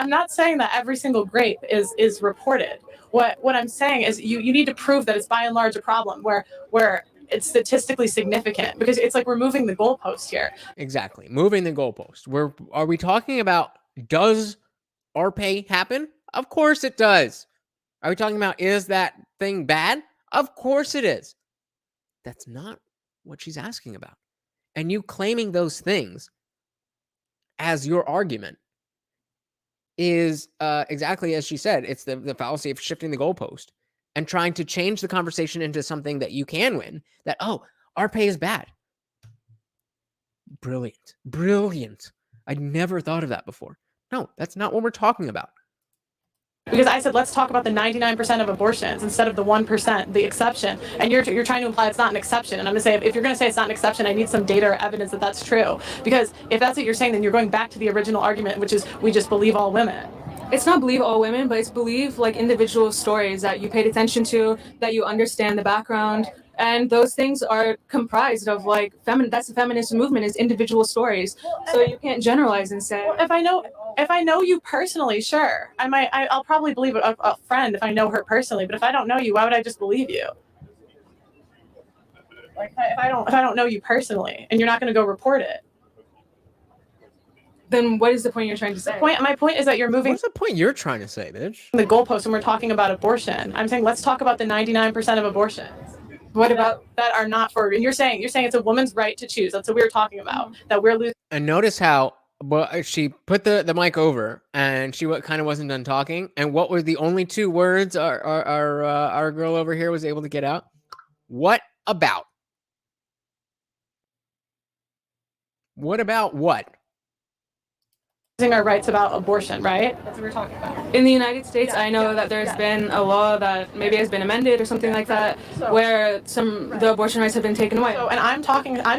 not saying that every single rape is reported. What I'm saying is you need to prove that it's by and large a problem where it's statistically significant, because it's like we're moving the goalpost here. Exactly. Moving the goalpost. Are we talking about, does RPay happen? Of course it does. Are we talking about, is that thing bad? Of course it is. That's not what she's asking about. And you claiming those things as your argument is exactly as she said. It's the fallacy of shifting the goalpost and trying to change the conversation into something that you can win, that, oh, RPay is bad. Brilliant. I'd never thought of that before. No, that's not what we're talking about. Because I said, let's talk about the 99% of abortions instead of the 1%, the exception. And you're trying to imply it's not an exception. And I'm going to say, if you're going to say it's not an exception, I need some data or evidence that that's true. Because if that's what you're saying, then you're going back to the original argument, which is we just believe all women. It's not believe all women, but it's believe individual stories that you paid attention to, that you understand the background. And those things are comprised of that's the feminist movement, is individual stories. So you can't generalize and say. Well, if I know you personally, sure. I'll probably believe a friend if I know her personally. But if I don't know you, why would I just believe you? Like if I don't know you personally, and you're not going to go report it. Then what is the point you're trying to say? My point is that you're moving. What's the point you're trying to say, bitch? The goalpost when we're talking about abortion. I'm saying let's talk about the 99% of abortions. What about that are not for? And you're saying it's a woman's right to choose. That's what we were talking about. That we're losing. And notice how she put the mic over, and she kind of wasn't done talking. And what were the only 2 words our girl over here was able to get out? What about? What about what? Our rights about abortion, right? That's what we're talking about. In the United States, I know that there's been a law that maybe has been amended or something like that, where the abortion rights have been taken away. So, and I'm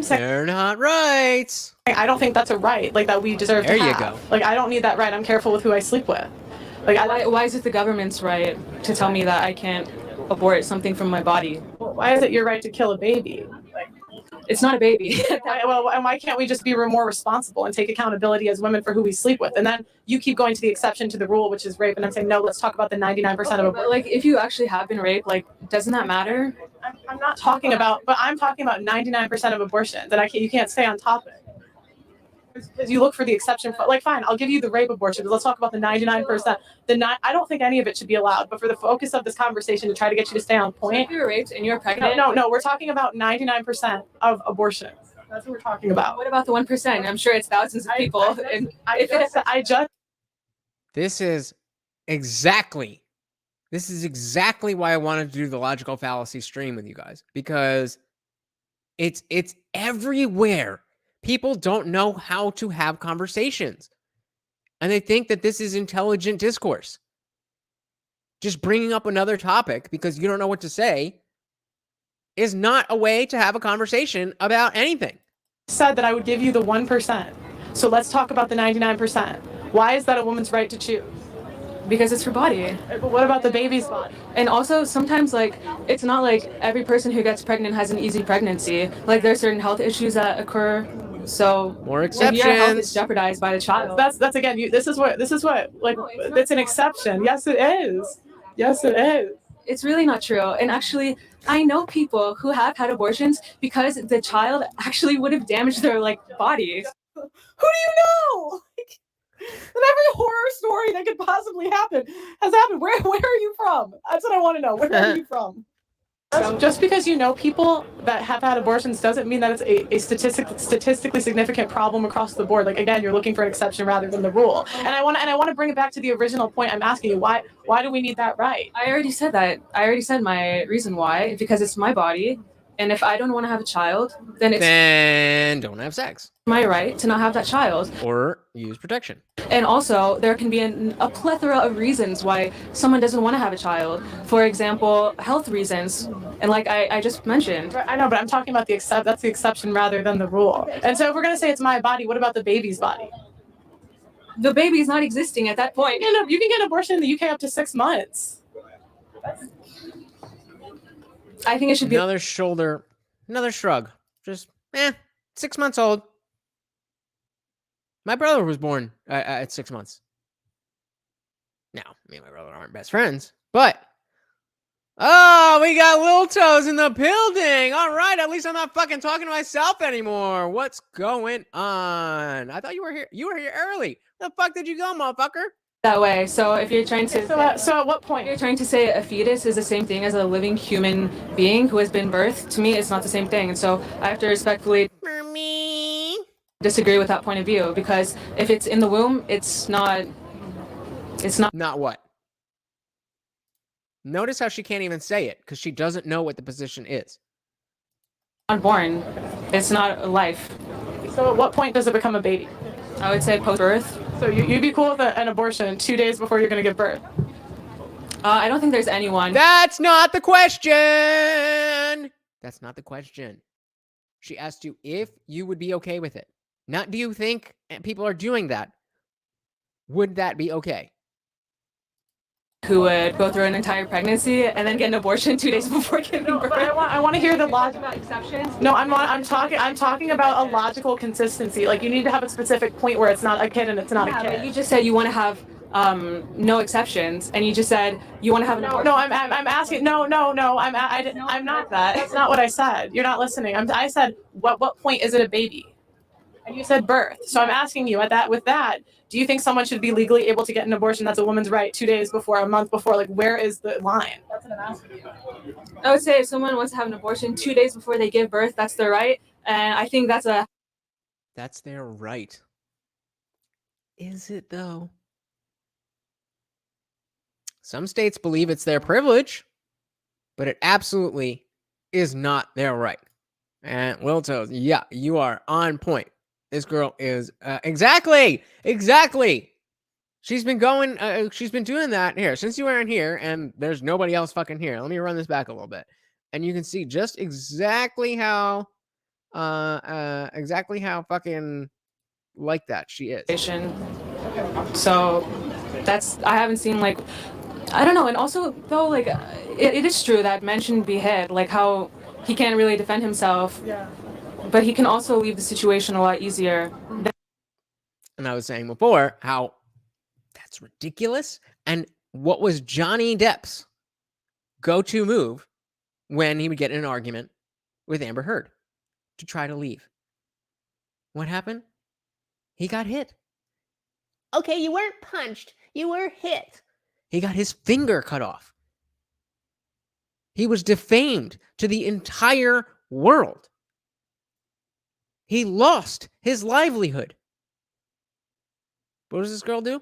saying they're not rights. I don't think that's a right, that we deserve to have. There you go. I don't need that right. I'm careful with who I sleep with. Why is it the government's right to tell me that I can't abort something from my body? Why is it your right to kill a baby? It's not a baby. Why can't we just be more responsible and take accountability as women for who we sleep with? And then you keep going to the exception to the rule, which is rape. And I'm saying, no, let's talk about the 99% of abortion. But if you actually have been raped, doesn't that matter? I'm not talking about, but I'm talking about 99% of abortions. And you can't stay on topic. Because you look for the exception. Fine, I'll give you the rape abortion, but let's talk about the 99%. I don't think any of it should be allowed. But for the focus of this conversation, to try to get you to stay on point. If you're raped and you're pregnant. No, we're talking about 99% of abortions. That's what we're talking about. What about the 1%? I'm sure it's thousands of people. This is exactly why I wanted to do the logical fallacy stream with you guys, because it's everywhere. People don't know how to have conversations, and they think that this is intelligent discourse. Just bringing up another topic because you don't know what to say is not a way to have a conversation about anything. Said that I would give you the 1%. So let's talk about the 99%. Why is that a woman's right to choose? Because it's her body. But what about the baby's body? And also sometimes like it's not like every person who gets pregnant has an easy pregnancy. Like there's certain health issues that occur. So more if your health exceptions. is jeopardized by the child. That's again. This is what like. It's an exception. Yes, it is. Yes, it is. It's really not true. And actually, I know people who have had abortions because the child actually would have damaged their like body. Who do you know? And every horror story that could possibly happen has happened. Where are you from? That's what I want to know. Where are you from? Just because you know people that have had abortions doesn't mean that it's a statistically significant problem across the board. Like again, you're looking for an exception rather than the rule. And I want to bring it back to the original point I'm asking you. Why do we need that right? I already said that. I already said my reason why. Because it's my body. And if I don't want to have a child, then don't have sex. My right to not have that child. Or use protection. And also, there can be a plethora of reasons why someone doesn't want to have a child. For example, health reasons. And like I just mentioned. I know, but I'm talking about that's the exception rather than the rule. And so if we're going to say it's my body, what about the baby's body? The baby's not existing at that point. You can get an abortion in the UK up to 6 months. I think it should be another shrug. Just 6 months old. My brother was born at 6 months. Now, me and my brother aren't best friends, but we got Lil Toes in the building. All right, at least I'm not fucking talking to myself anymore. What's going on? I thought you were here. You were here early. Where the fuck did you go, motherfucker? That way. So if you're trying to so at what point you're trying to say a fetus is the same thing as a living human being who has been birthed, to me it's not the same thing. And so I have to respectfully disagree with that point of view, because if it's in the womb, it's not what? Notice how she can't even say it because she doesn't know what the position is. Unborn. It's not a life. So at what point does it become a baby? I would say post-birth. So you'd be cool with an abortion 2 days before you're going to give birth? I don't think there's anyone. That's not the question. That's not the question. She asked you if you would be okay with it. Not do you think people are doing that. Would that be okay? Who would go through an entire pregnancy and then get an abortion 2 days before giving birth? I want to hear the logic about exceptions. No, I'm talking about a logical consistency. Like you need to have a specific point where it's not a kid and it's not a kid. But you just said you want to have no exceptions, and you just said you want to have an abortion. No, I'm asking. No, I'm not that. That's not what I said. You're not listening. I said what point is it a baby? And you said birth. So I'm asking you with that, do you think someone should be legally able to get an abortion that's a woman's right 2 days before, a month before? Like, where is the line? That's what I'm asking you. I would say if someone wants to have an abortion 2 days before they give birth, that's their right. And I think that's their right. Is it though? Some states believe it's their privilege, but it absolutely is not their right. And Lil Toes, yeah, you are on point. This girl is exactly. She's been doing that here since you weren't here, and there's nobody else fucking here. Let me run this back a little bit, and you can see just exactly how fucking like that she is. So I haven't seen like, I don't know. And also though, like it is true that men shouldn't be hit, like how he can't really defend himself. Yeah. But he can also leave the situation a lot easier. And I was saying before how that's ridiculous. And what was Johnny Depp's go-to move when he would get in an argument with Amber Heard? To try to leave. What happened? He got hit. Okay, you weren't punched. You were hit. He got his finger cut off. He was defamed to the entire world. He lost his livelihood. What does this girl do?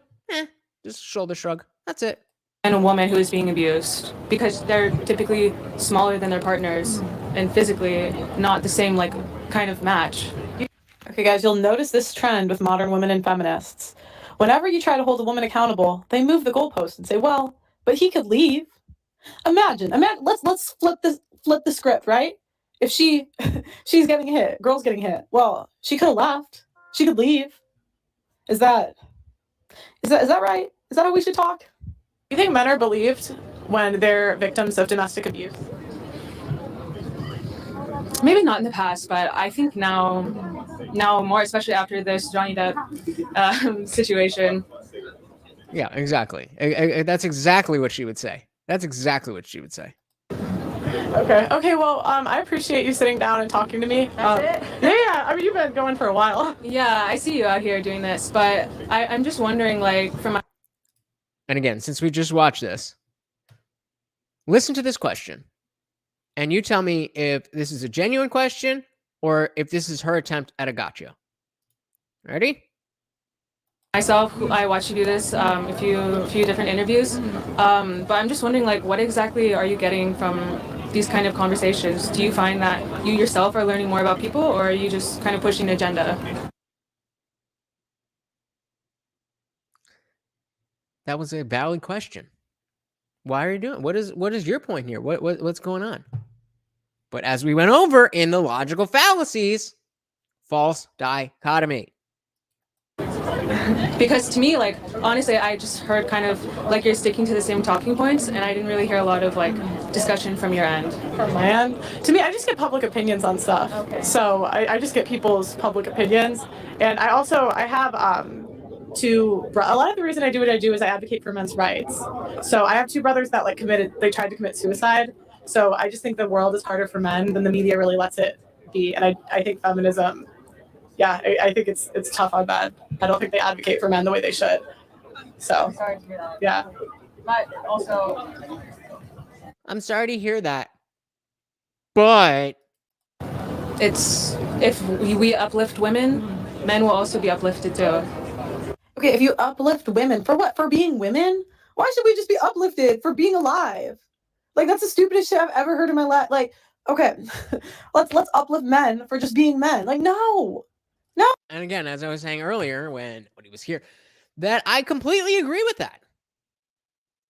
Just shoulder shrug. That's it. And a woman who is being abused because they're typically smaller than their partners and physically not the same like kind of match. Okay, guys, you'll notice this trend with modern women and feminists. Whenever you try to hold a woman accountable, they move the goalpost and say, "Well, but he could leave." Imagine. Let's flip the script, right? If she's getting hit, girl's getting hit. Well, she could have left. She could leave. Is that right? Is that how we should talk? Do you think men are believed when they're victims of domestic abuse? Maybe not in the past, but I think now more, especially after this Johnny Depp situation. Yeah, exactly. That's exactly what she would say. That's exactly what she would say. Okay. Well, I appreciate you sitting down and talking to me. That's it? Yeah. I mean, you've been going for a while. Yeah, I see you out here doing this, but I'm just wondering, like, from my... And again, since we just watched this, listen to this question. And you tell me if this is a genuine question or if this is her attempt at a gotcha. Ready? Myself, I watched you do this a few different interviews, but I'm just wondering, like, what exactly are you getting from these kind of conversations? Do you find that you yourself are learning more about people, or are you just kind of pushing an agenda? That was a valid question. Why are you doing? What is your point here? What's going on? But as we went over in the logical fallacies, false dichotomy. Because to me, like, honestly, I just heard kind of like you're sticking to the same talking points, and I didn't really hear a lot of like discussion from your end. From my end? To me, I just get public opinions on stuff. Okay. So I just get people's public opinions. And I have a lot of the reason I do what I do is I advocate for men's rights. So I have two brothers that they tried to commit suicide. So I just think the world is harder for men than the media really lets it be. And I think feminism, I think it's tough on men. I don't think they advocate for men the way they should. So, I'm sorry to hear that. Yeah. But also, I'm sorry to hear that. But it's if we uplift women, men will also be uplifted too. Okay, if you uplift women, for what? For being women? Why should we just be uplifted for being alive? Like, that's the stupidest shit I've ever heard in my life. Like, okay, let's uplift men for just being men. Like, no. And again, as I was saying earlier when he was here, that I completely agree with that.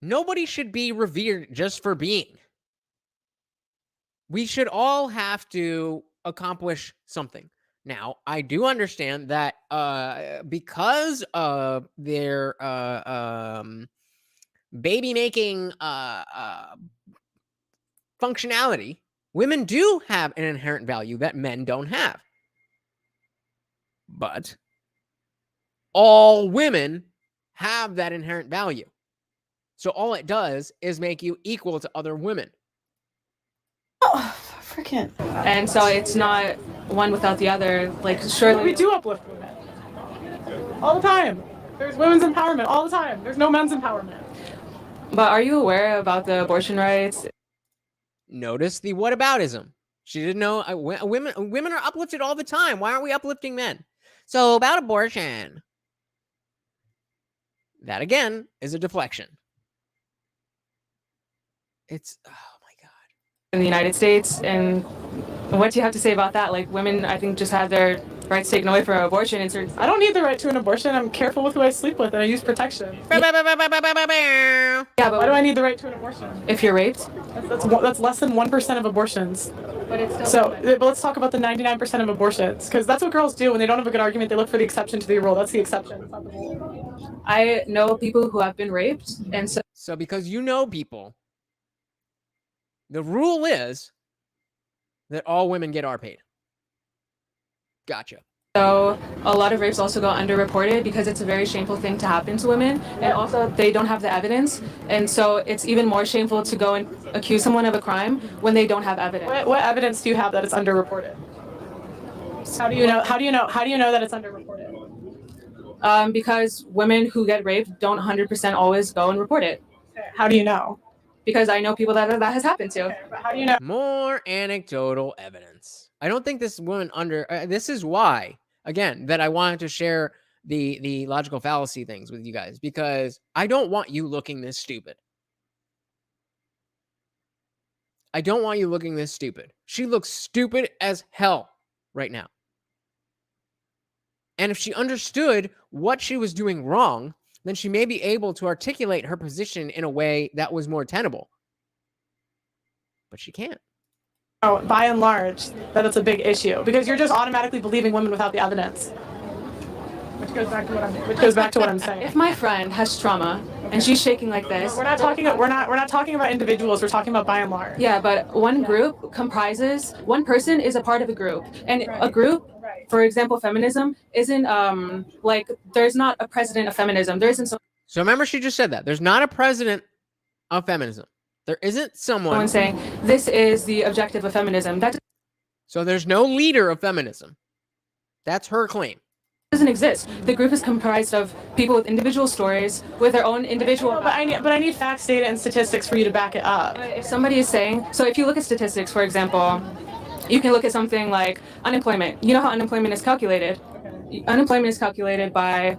Nobody should be revered just for being. We should all have to accomplish something. Now, I do understand that because of their baby-making functionality, women do have an inherent value that men don't have. But all women have that inherent value. So all it does is make you equal to other women. Oh, freaking. And so it's not one without the other. Like, surely we do uplift women all the time. There's women's empowerment all the time. There's no men's empowerment. But are you aware about the abortion rights? Notice the whataboutism. She didn't know. Women are uplifted all the time. Why aren't we uplifting men? So about abortion. That again is a deflection. It's, oh my God. In the United States, and what do you have to say about that? Like, women, I think, just had their rights taken away for abortion. I don't need the right to an abortion. I'm careful with who I sleep with, and I use protection. Yeah, but why do I need the right to an abortion? If you're raped? That's less than 1% of abortions. But it's still but let's talk about the 99% of abortions, because that's what girls do when they don't have a good argument. They look for the exception to the rule. That's the exception. It's not the rule. I know people who have been raped, and so because you know people, the rule is that all women get our paid. Gotcha. So a lot of rapes also go underreported because it's a very shameful thing to happen to women, and also they don't have the evidence, and so it's even more shameful to go and accuse someone of a crime when they don't have evidence. What evidence do you have that it's underreported? How do you know? How do you know that it's underreported? Because women who get raped don't 100% always go and report it. How do you know? Because I know people that has happened to. Okay, but how do you know? More anecdotal evidence. evidence. I don't think this woman this is why, again, that I wanted to share the logical fallacy things with you guys, because I don't want you looking this stupid. I don't want you looking this stupid. She looks stupid as hell right now. And if she understood what she was doing wrong, then she may be able to articulate her position in a way that was more tenable. But she can't. Oh, by and large, that it's a big issue because you're just automatically believing women without the evidence. Which goes back to what I'm saying. If my friend has trauma and she's shaking like this, we're not talking about individuals. We're talking about by and large. Yeah, but one person is a part of a group, and a group, for example, feminism isn't like there's not a president of feminism. There isn't. So remember, she just said that there's not a president of feminism. There isn't someone saying this is the objective of feminism. So there's no leader of feminism. That's her claim. Doesn't exist. The group is comprised of people with individual stories, with their own individual. But I need facts, data, and statistics for you to back it up. If somebody is saying, so if you look at statistics, for example, you can look at something like unemployment. You know how unemployment is calculated? Okay. Unemployment is calculated by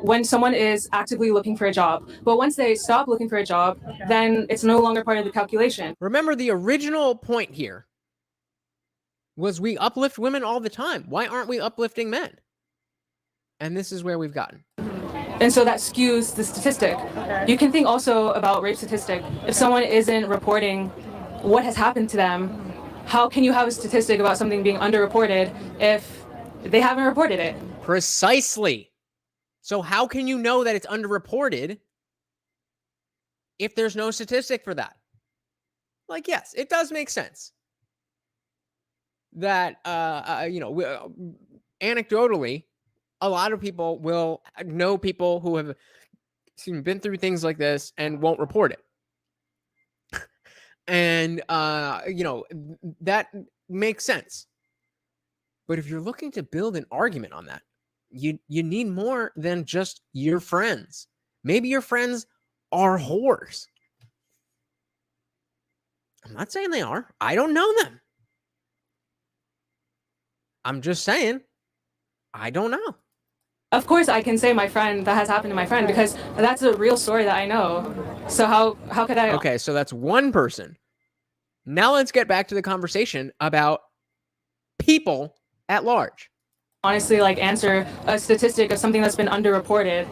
when someone is actively looking for a job. But once they stop looking for a job, then it's no longer part of the calculation. Remember, the original point here was we uplift women all the time. Why aren't we uplifting men? And this is where we've gotten. And so that skews the statistic. Okay. You can think also about rape statistic. If someone isn't reporting what has happened to them, how can you have a statistic about something being underreported if they haven't reported it? Precisely. So how can you know that it's underreported if there's no statistic for that? Like, yes, it does make sense that, anecdotally, a lot of people will know people who have been through things like this and won't report it. And, that makes sense. But if you're looking to build an argument on that, you need more than just your friends. Maybe your friends are whores. I'm not saying they are. I don't know them. I'm just saying, I don't know. Of course, I can say my friend, that has happened to my friend, because that's a real story that I know. So how could I? Okay, so that's one person. Now let's get back to the conversation about people at large. Honestly, answer a statistic of something that's been underreported.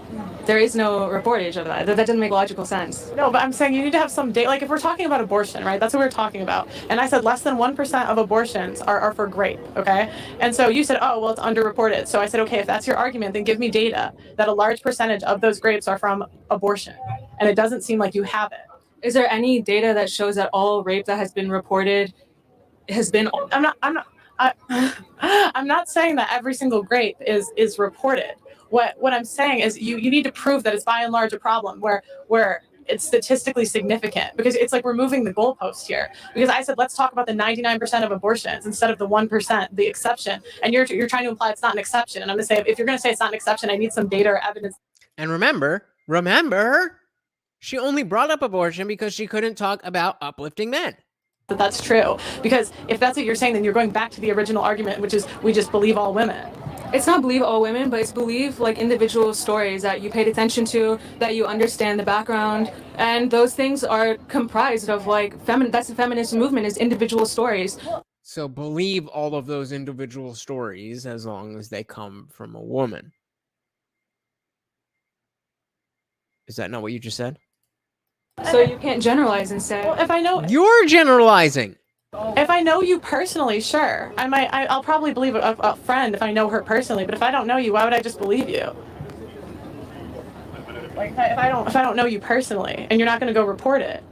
There is no reportage of that. That doesn't make logical sense. No, but I'm saying you need to have some data. Like if we're talking about abortion, right? That's what we're talking about. And I said less than 1% of abortions are for rape, okay? And so you said, oh, well, it's underreported. So I said, okay, if that's your argument, then give me data that a large percentage of those rapes are from abortion. And it doesn't seem like you have it. Is there any data that shows that all rape that has been reported has been? I'm not saying that every single rape is reported. What I'm saying is you need to prove that it's by and large a problem where it's statistically significant, because it's like we're moving the goalpost here. Because I said let's talk about the 99% of abortions instead of the 1%, the exception. And you're trying to imply it's not an exception. And I'm going to say if you're going to say it's not an exception, I need some data or evidence. And remember, she only brought up abortion because she couldn't talk about uplifting men. That's true, because if that's what you're saying, then you're going back to the original argument, which is we just believe all women. It's not believe all women, but it's believe individual stories that you paid attention to, that you understand the background, and those things are comprised of that's the feminist movement, is individual stories. So believe all of those individual stories as long as they come from a woman. Is that not what you just said? So you can't generalize and say. Well, if I know you're generalizing. If I know you personally, sure. I'll probably believe a friend if I know her personally. But if I don't know you, why would I just believe you? Like if I don't know you personally, and you're not going to go report it.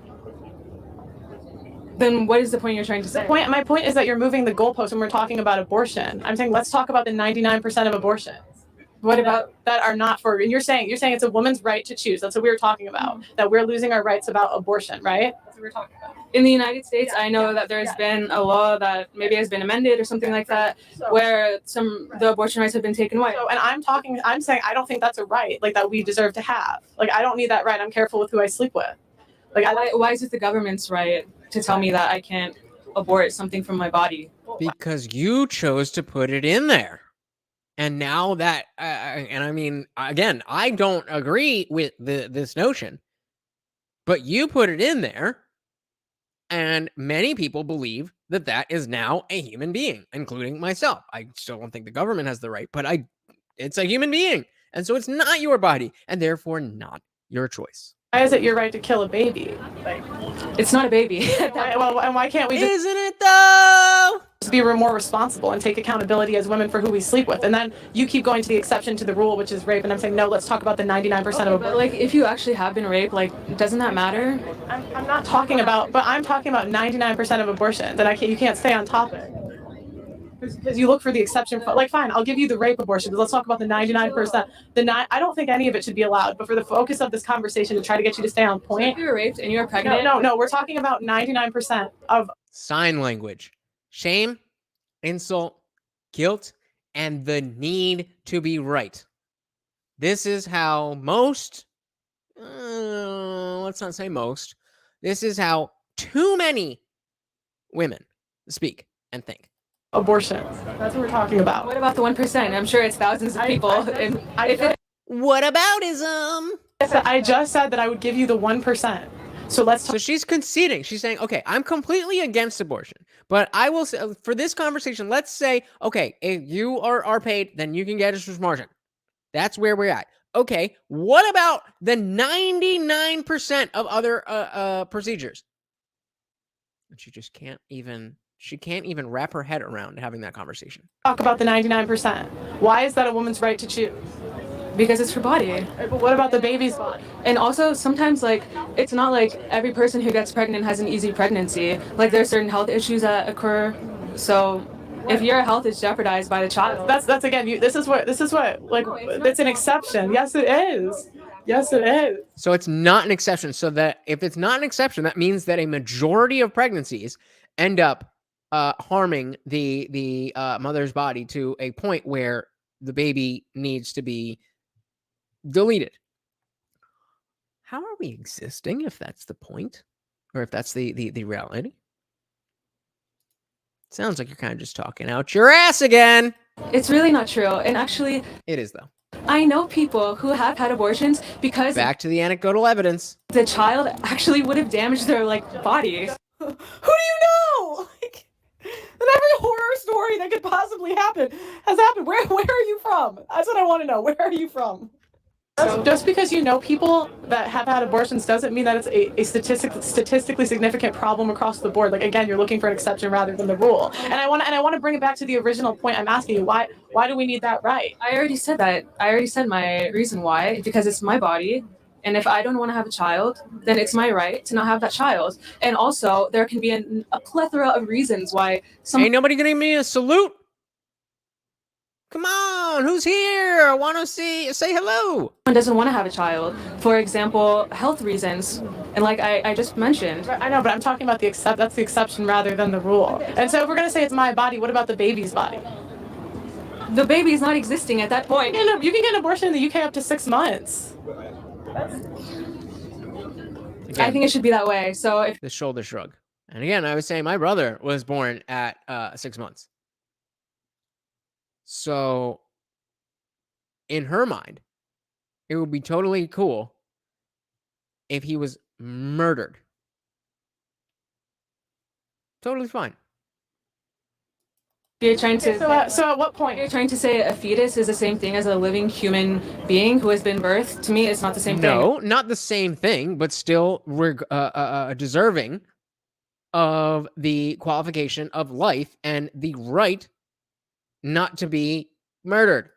Then what is the point you're trying to say? My point is that you're moving the goalpost when we're talking about abortion. I'm saying let's talk about the 99% of abortions. What about that are not for? And you're saying it's a woman's right to choose. That's what we were talking about. That we're losing our rights about abortion, right? That's what we're talking about. In the United States, I know that there's been a law that maybe has been amended or something like that, where the abortion rights have been taken away. And I'm saying I don't think that's a right that we deserve to have. I don't need that right. I'm careful with who I sleep with. Why is it the government's right to tell me that I can't abort something from my body. Because you chose to put it in there. And now that, and I mean, again, I don't agree with this notion, but you put it in there, and many people believe that that is now a human being, including myself. I still don't think the government has the right, but it's a human being. And so it's not your body, and therefore not your choice. Why is it your right to kill a baby? Like, it's not a baby. Well, and why can't we just... Isn't it though? Just be more responsible and take accountability as women for who we sleep with. And then you keep going to the exception to the rule, which is rape. And I'm saying, no, let's talk about the 99% of... But like, if you actually have been raped, like, doesn't that matter? I'm not talking about, but I'm talking about 99% of abortions. And you can't stay on topic. Because you look for the exception. Like, fine, I'll give you the rape abortion, but let's talk about the 99%. I don't think any of it should be allowed. But for the focus of this conversation, to try to get you to stay on point. So if you're raped and you're pregnant? No, we're talking about 99% of... Sign language. Shame, insult, guilt, and the need to be right. This is how most, let's not say most, this is how too many women speak and think. Abortions. That's what we're talking about. What about the 1%? I'm sure it's thousands of people. What aboutism? I just said that I would give you the 1%. So she's conceding. She's saying, okay, I'm completely against abortion, but I will say, for this conversation, let's say, okay, if you are paid, then you can get a margin. That's where we're at. Okay, what about the 99% of other procedures? She just can't even wrap her head around having that conversation. Talk about the 99%. Why is that a woman's right to choose? Because it's her body. But what about the baby's body? And also, sometimes, like, it's not like every person who gets pregnant has an easy pregnancy. Like, there's certain health issues that occur. So if your health is jeopardized by the child, that's again, this is what like, it's an exception. Yes, it is. Yes, it is. So it's not an exception. So that if it's not an exception, that means that a majority of pregnancies end up harming the mother's body to a point where the baby needs to be deleted. How are we existing if that's the point? Or if that's the reality? Sounds like you're kind of just talking out your ass again. It's really not true. And actually, it is though. I know people who have had abortions because back to the anecdotal evidence. The child actually would have damaged their body. Who do you know? Like, and every horror story that could possibly happen has happened. Where are you from? That's what I want to know. Where are you from? Just because you know people that have had abortions doesn't mean that it's a statistically significant problem across the board. Like, again, you're looking for an exception rather than the rule. And I want to bring it back to the original point I'm asking you. Why do we need that right? I already said that. I already said my reason why. Because it's my body. And if I don't want to have a child, then it's my right to not have that child. And also, there can be a plethora of reasons why Ain't nobody gonna give me a salute? Come on, who's here? I want to say hello. Someone doesn't want to have a child. For example, health reasons. And like I just mentioned. I know, but I'm talking about that's the exception rather than the rule. And so if we're going to say it's my body, what about the baby's body? The baby is not existing at that point. You can get an abortion in the UK up to 6 months. Again, I think it should be that way. So if the shoulder shrug. And again, I was saying my brother was born at 6 months. So, in her mind, it would be totally cool if he was murdered. Totally fine. You're trying to. So at what point? You're trying to say a fetus is the same thing as a living human being who has been birthed? To me, it's not the same thing. No, not the same thing, but still deserving of the qualification of life and the right not to be murdered.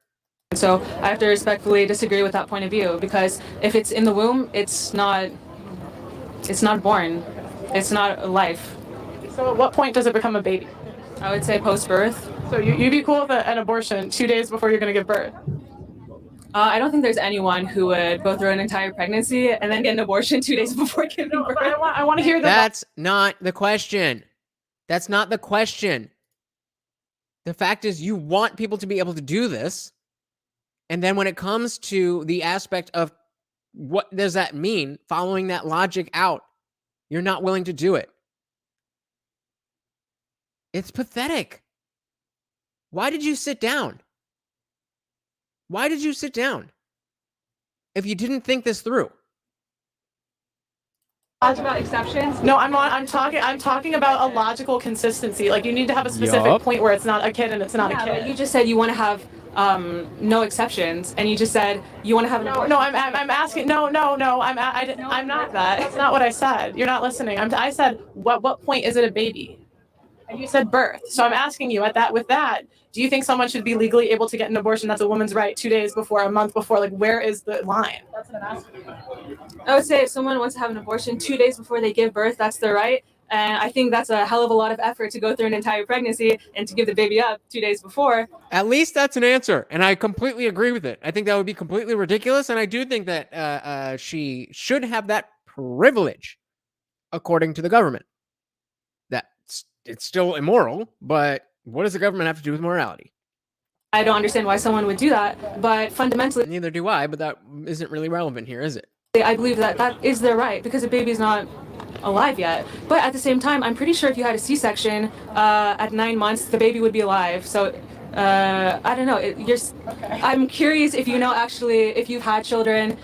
So I have to respectfully disagree with that point of view, because if it's in the womb, it's not born. It's not a life. So at what point does it become a baby? I would say post-birth. So you'd be cool with an abortion 2 days before you're going to give birth? I don't think there's anyone who would go through an entire pregnancy and then get an abortion 2 days before giving birth. I want to hear that. That's not the question. That's not the question. The fact is, you want people to be able to do this. And then when it comes to the aspect of what does that mean, following that logic out, you're not willing to do it. It's pathetic. Why did you sit down? Why did you sit down if you didn't think this through? About exceptions. No, I'm talking about a logical consistency. Like, you need to have a specific point where it's not a kid and it's not a kid. But you just said you want to have no exceptions, and you just said you want to have an abortion. No, I'm asking. No, I'm not that. That's not what I said. You're not listening. I said, what point is it a baby? And you said birth. So I'm asking you with that, do you think someone should be legally able to get an abortion? That's a woman's right 2 days before, a month before. Like, where is the line? That's what I'm asking you. I would say if someone wants to have an abortion 2 days before they give birth, that's their right. And I think that's a hell of a lot of effort to go through an entire pregnancy and to give the baby up 2 days before. At least that's an answer. And I completely agree with it. I think that would be completely ridiculous. And I do think that she should have that privilege, according to the government. It's still immoral, but what does the government have to do with morality? I don't understand why someone would do that, but fundamentally... Neither do I, but that isn't really relevant here, is it? I believe that is their right, because the baby's not alive yet. But at the same time, I'm pretty sure if you had a C-section at 9 months, the baby would be alive. So I don't know. I'm curious if you know actually, if you've had children,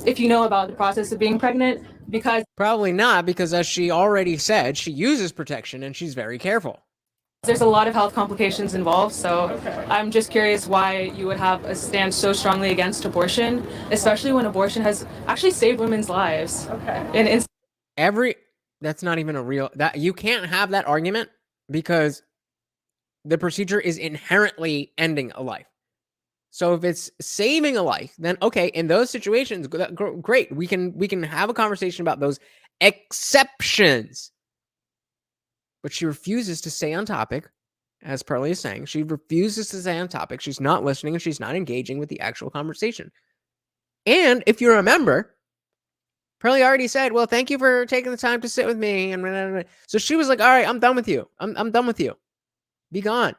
if you know about the process of being pregnant, because... Probably not, because as she already said, she uses protection and she's very careful. There's a lot of health complications involved, so I'm just curious why you would have a stand so strongly against abortion, especially when abortion has actually saved women's lives. And that's not even a real, that you can't have that argument, because the procedure is inherently ending a life. So if it's saving a life, then okay, in those situations, great. We can have a conversation about those exceptions. But she refuses to stay on topic, as Pearlie is saying. She refuses to stay on topic. She's not listening and she's not engaging with the actual conversation. And if you remember, Pearlie already said, well, thank you for taking the time to sit with me. And so she was like, all right, I'm done with you. I'm done with you. Be gone.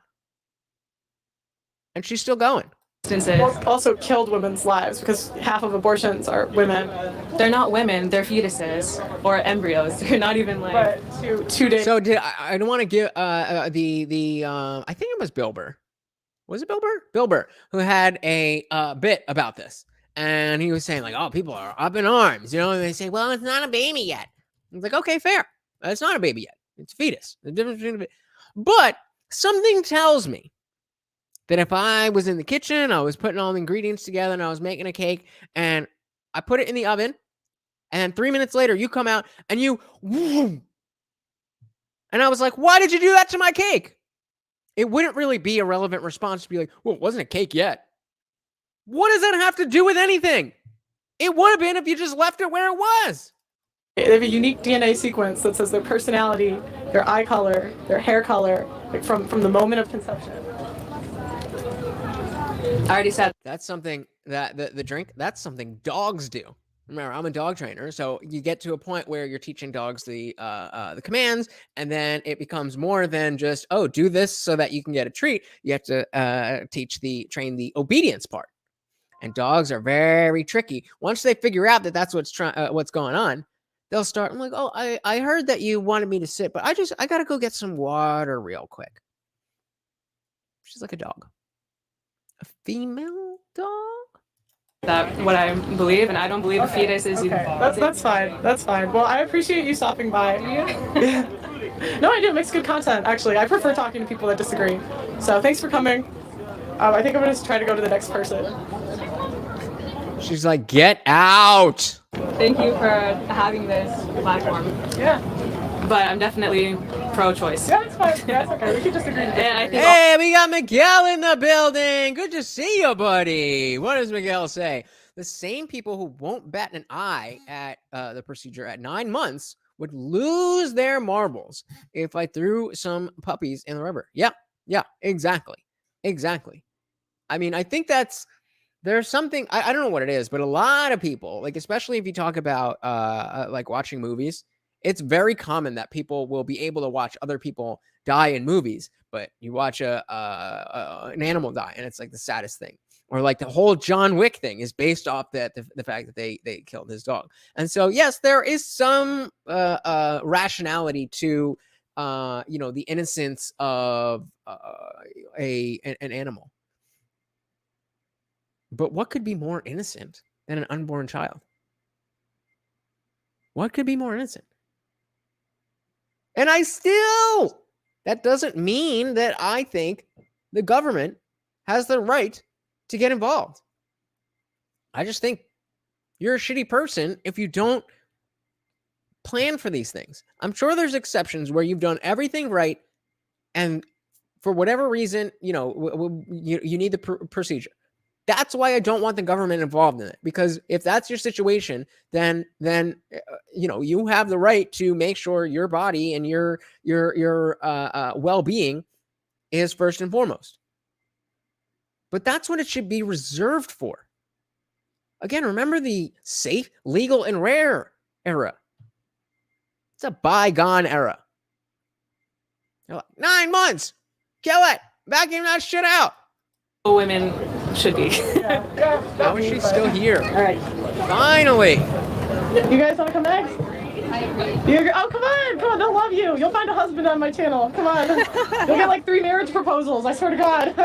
And she's still going. Also killed women's lives, because half of abortions are women. They're not women, they're fetuses or embryos. They're not even like 2 days. So I don't want to give I think it was Bill Burr. Was it Bill Burr? Bill Burr, who had a bit about this. And he was saying, like, oh, people are up in arms, you know, and they say, well, it's not a baby yet. I was like, okay, fair. It's not a baby yet. It's a fetus. The difference between but something tells me that if I was in the kitchen, I was putting all the ingredients together and I was making a cake and I put it in the oven, and 3 minutes later you come out and you, and I was like, why did you do that to my cake? It wouldn't really be a relevant response to be like, well, it wasn't a cake yet. What does that have to do with anything? It would have been if you just left it where it was. They have a unique DNA sequence that says their personality, their eye color, their hair color, like from the moment of conception. I already said that's something that the drink, that's something dogs do. Remember, I'm a dog trainer, so you get to a point where you're teaching dogs the commands, and then it becomes more than just, oh, do this so that you can get a treat. You have to train the obedience part. And dogs are very tricky. Once they figure out that that's what's going on, they'll start. I'm like, oh, I heard that you wanted me to sit, but I gotta go get some water real quick. She's like a dog. A female dog? That what I believe, and I don't believe a fetus is. Okay. That's fine. That's fine. Well, I appreciate you stopping by. No, I do. It makes good content, actually. I prefer talking to people that disagree. So thanks for coming. I think I'm going to try to go to the next person. She's like, get out. Thank you for having this platform. Yeah. But I'm definitely pro-choice. Yeah, it's fine. Yeah, it's okay. We can disagree. And I think hey, we got Miguel in the building. Good to see you, buddy. What does Miguel say? The same people who won't bat an eye at the procedure at 9 months would lose their marbles if I threw some puppies in the river. Yeah, exactly. I mean, I think there's something, I don't know what it is, but a lot of people, like, especially if you talk about like watching movies, it's very common that people will be able to watch other people die in movies, but you watch an animal die and it's like the saddest thing. Or like the whole John Wick thing is based off the fact that they killed his dog. And so, yes, there is some rationality to the innocence of an animal. But what could be more innocent than an unborn child? What could be more innocent? And that doesn't mean that I think the government has the right to get involved. I just think you're a shitty person if you don't plan for these things. I'm sure there's exceptions where you've done everything right, and for whatever reason, you need the procedure. That's why I don't want the government involved in it, because if that's your situation, then you have the right to make sure your body and your well-being is first and foremost. But that's what it should be reserved for. Again, remember the safe, legal, and rare era. It's a bygone era. They're like, 9 months, kill it, vacuum that shit out. Women should be. How is she still here? All right. Finally. You guys want to come next? Oh, come on, they'll love you. You'll find a husband on my channel. Come on. You'll get like 3 marriage proposals, I swear to God.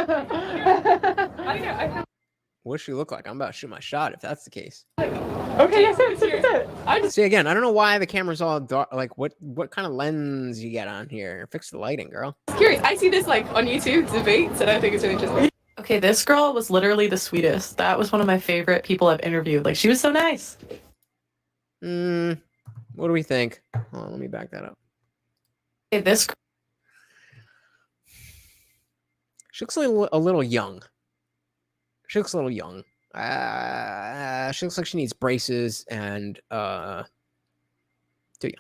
What does she look like? I'm about to shoot my shot if that's the case. Okay, yes, that's it. See, again, I don't know why the camera's all dark. Like, what kind of lens you get on here? Fix the lighting, girl. Curious. I see this like on YouTube debates, and I think it's really interesting. Okay, this girl was literally the sweetest. That was one of my favorite people I've interviewed. Like, she was so nice. What do we think? Hold on, let me back that up. Okay, this. She looks a little young. She looks a little young. She looks like she needs braces and too young.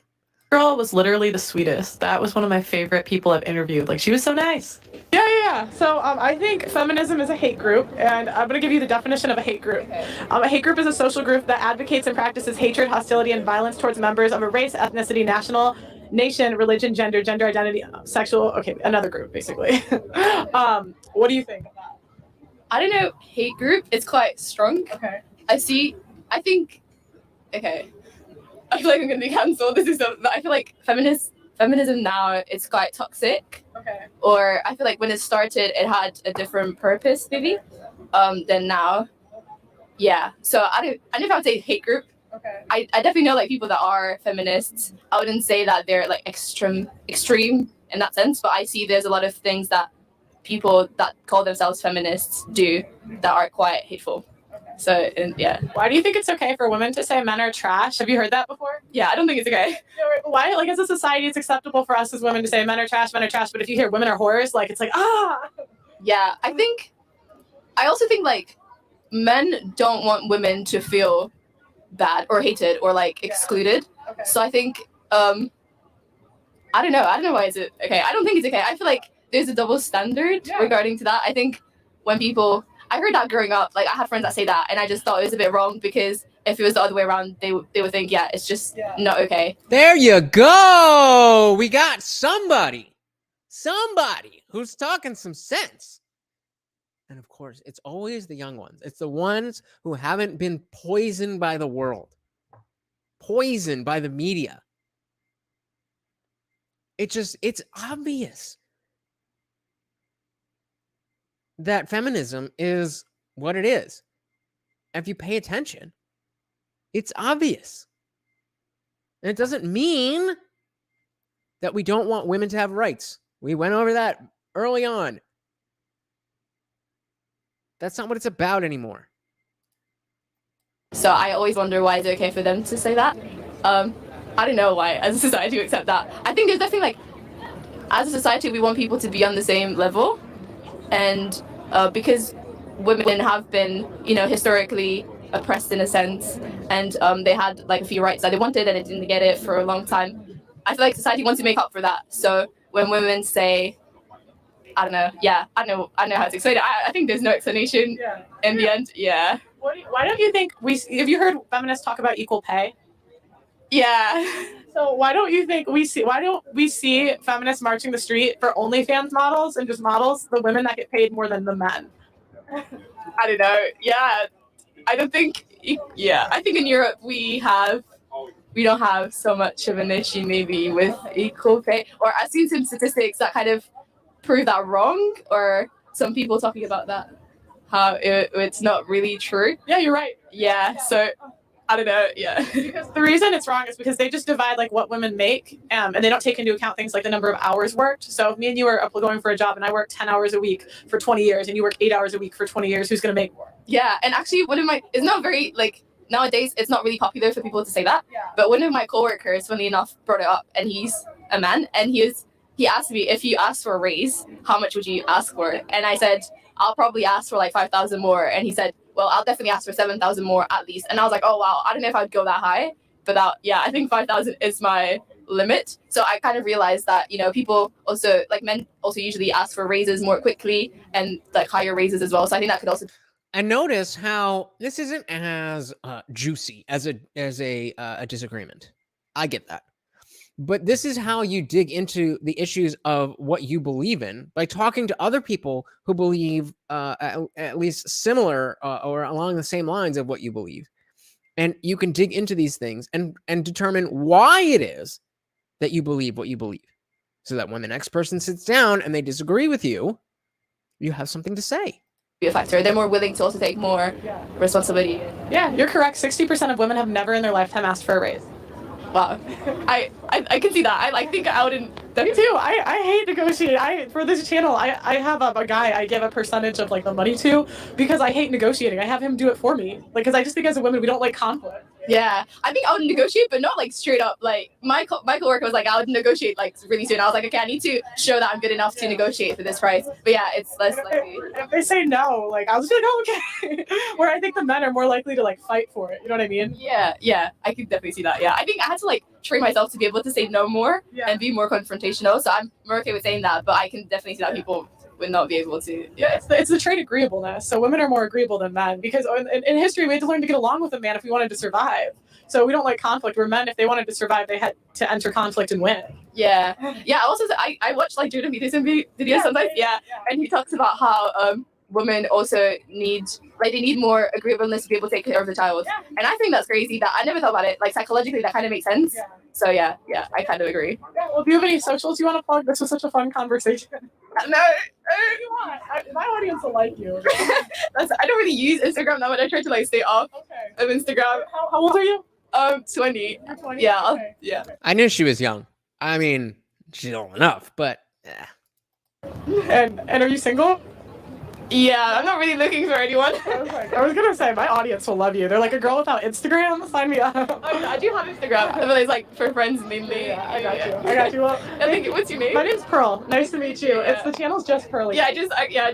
Girl was literally the sweetest. That was one of my favorite people I've interviewed. Like, she was so nice. Yeah. So I think feminism is a hate group, and I'm going to give you the definition of a hate group. A hate group is a social group that advocates and practices hatred, hostility, and violence towards members of a race, ethnicity, nation, religion, gender identity, sexual. Okay, another group, basically. What do you think of that? I don't know, hate group is quite strong. Okay. I feel like I'm gonna be cancelled. This is something that I feel like feminism now is quite toxic. Okay. Or I feel like when it started, it had a different purpose, maybe, than now. Yeah. So I don't know if I would say hate group. Okay. I definitely know like people that are feminists. I wouldn't say that they're like extreme in that sense, but I see there's a lot of things that people that call themselves feminists do that are quite hateful. So, yeah. Why do you think it's okay for women to say men are trash? Have you heard that before? Yeah, I don't think it's okay. Why? Like, as a society, it's acceptable for us as women to say men are trash, but if you hear women are whores, like, it's like, ah! Yeah, I also think, like, men don't want women to feel bad or hated or, like, excluded. Okay. So I think, I don't know why is it okay. I don't think it's okay. I feel like there's a double standard regarding to that. I think when I heard that growing up, like I had friends that say that, and I just thought it was a bit wrong because if it was the other way around, they would think, yeah, it's just not okay. There you go. We got somebody who's talking some sense. And of course, it's always the young ones. It's the ones who haven't been poisoned by the world, poisoned by the media. It's obvious that feminism is what it is. If you pay attention, it's obvious. And it doesn't mean that we don't want women to have rights. We went over that early on. That's not what it's about anymore. So I always wonder why is it okay for them to say that. I don't know why as a society we accept that. I think there's definitely like, as a society, we want people to be on the same level. And because women have been, historically oppressed in a sense, and they had like a few rights that they wanted and they didn't get it for a long time. I feel like society wants to make up for that. So when women say, I don't know how to explain it. I think there's no explanation in the end. Yeah. Why don't you think have you heard feminists talk about equal pay? Yeah. So why don't we see feminists marching the street for OnlyFans models and just models, the women that get paid more than the men? I don't know. Yeah. I think in Europe we have we don't have so much of an issue maybe with equal pay. Or I've seen some statistics that kind of prove that wrong, or some people talking about that, how it's not really true. Yeah, you're right. Yeah, so I don't know. Yeah. Because the reason it's wrong is because they just divide like what women make, and they don't take into account things like the number of hours worked. So if me and you are going for a job and I work 10 hours a week for 20 years and you work 8 hours a week for 20 years, who's going to make more? Yeah, and actually one of my, it's not very, like, nowadays it's not really popular for people to say that, but one of my coworkers, funny enough, brought it up, and he's a man, and he asked me, if you asked for a raise, how much would you ask for? And I said, I'll probably ask for like 5,000 more. And he said, well, I'll definitely ask for 7,000 more at least. And I was like, oh wow, I don't know if I'd go that high, but I think 5,000 is my limit. So I kind of realized that, you know, people also, like men also usually ask for raises more quickly and like higher raises as well. So I think that could also. And notice how this isn't as juicy as a disagreement. I get that. But this is how you dig into the issues of what you believe in, by talking to other people who believe at least similar or along the same lines of what you believe. And you can dig into these things and determine why it is that you believe what you believe, so that when the next person sits down and they disagree with you, you have something to say. Be a factor. They're more willing to also take more responsibility. Yeah, you're correct. 60% of women have never in their lifetime asked for a raise. Wow, I can see that. I think I wouldn't. Me too. I hate negotiating. For this channel, I have a guy I give a percentage of like the money to, because I hate negotiating. I have him do it for me, like, because I just think as a woman we don't like conflict. Yeah, I think I would negotiate, but not like straight up. Like my coworker was like, I would negotiate like really soon. I was like, okay, I need to show that I'm good enough to negotiate for this price. But yeah, it's less likely. If they say no, like I'll just be like, oh, okay. Where I think the men are more likely to like fight for it. You know what I mean? Yeah, I could definitely see that. Yeah, I think I had to like train myself to be able to say no more and be more confrontational. So I'm more okay with saying that, but I can definitely see that people would not be able to. Yeah, it's the trait agreeableness. So women are more agreeable than men, because in history we had to learn to get along with a man if we wanted to survive. So we don't like conflict. Where men, if they wanted to survive, they had to enter conflict and win. Yeah. Also I watch like Jordan Peterson videos sometimes. Yeah, and he talks about how women also need more agreeableness to be able to take care of the child. Yeah. And I think that's crazy. That I never thought about it. Like psychologically, that kind of makes sense. Yeah. So yeah, I kind of agree. Yeah, well, do you have any socials you want to plug? This was such a fun conversation. No, you want? My audience will like you. I don't really use Instagram that much. I try to like stay off of Instagram. How old are you? 20. You're 20? Yeah, okay. Yeah. I knew she was young. I mean, she's old enough, but. And are you single? Yeah, I'm not really looking for anyone. I was gonna say, my audience will love you. They're like, a girl without Instagram? Sign me up. Oh, yeah, I do have Instagram, but it's like for friends mainly. Yeah, I got you. Well, I think, what's your name? My name's Pearl. Nice to meet you. Yeah. The channel's just Pearly. Yeah, I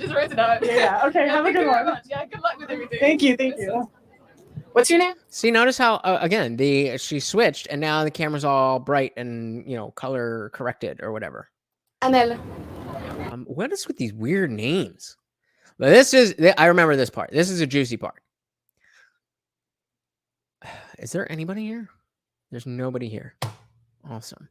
just wrote it down. Yeah, okay, have a good one. Yeah, good luck with everything. Thank you. What's your name? See, notice how again she switched, and now the camera's all bright and color corrected or whatever. Anel. What is with these weird names? But I remember this part. This is a juicy part. Is there anybody here? There's nobody here. Awesome.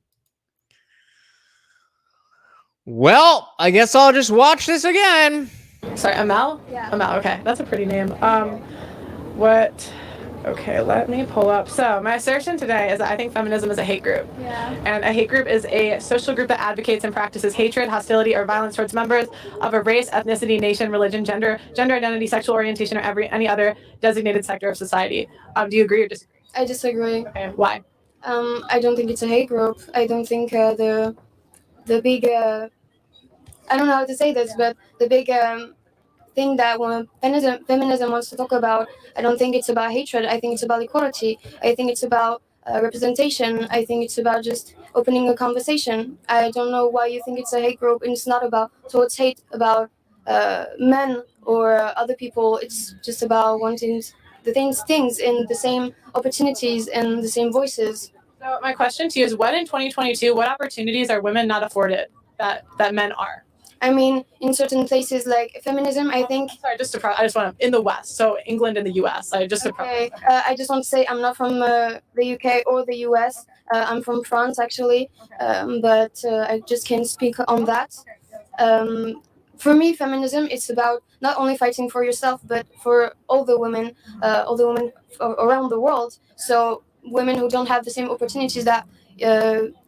Well, I guess I'll just watch this again. Sorry, Amal? Yeah. Amal, okay. That's a pretty name. Okay, let me pull up. So my assertion today is that I think feminism is a hate group. Yeah. And a hate group is a social group that advocates and practices hatred, hostility, or violence towards members of a race, ethnicity, nation, religion, gender identity, sexual orientation, or any other designated sector of society. Do you agree or disagree? I disagree. Okay, why? I don't think it's a hate group. I don't think the big I don't know how to say this, but the big thing that feminism wants to talk about, I don't think it's about hatred. I think it's about equality. I think it's about representation. I think it's about just opening a conversation. I don't know why you think it's a hate group, and it's not about towards hate about men or other people. It's just about wanting the things in the same opportunities and the same voices. So my question to you is, what in 2022, what opportunities are women not afforded that men are? I mean, in certain places like feminism, I think. Sorry, I just want to, in the West, so England and the US. I just want to say I'm not from the UK or the US. I'm from France, actually, but I just can't speak on that. For me, feminism is about not only fighting for yourself, but for all the women around the world. So women who don't have the same opportunities that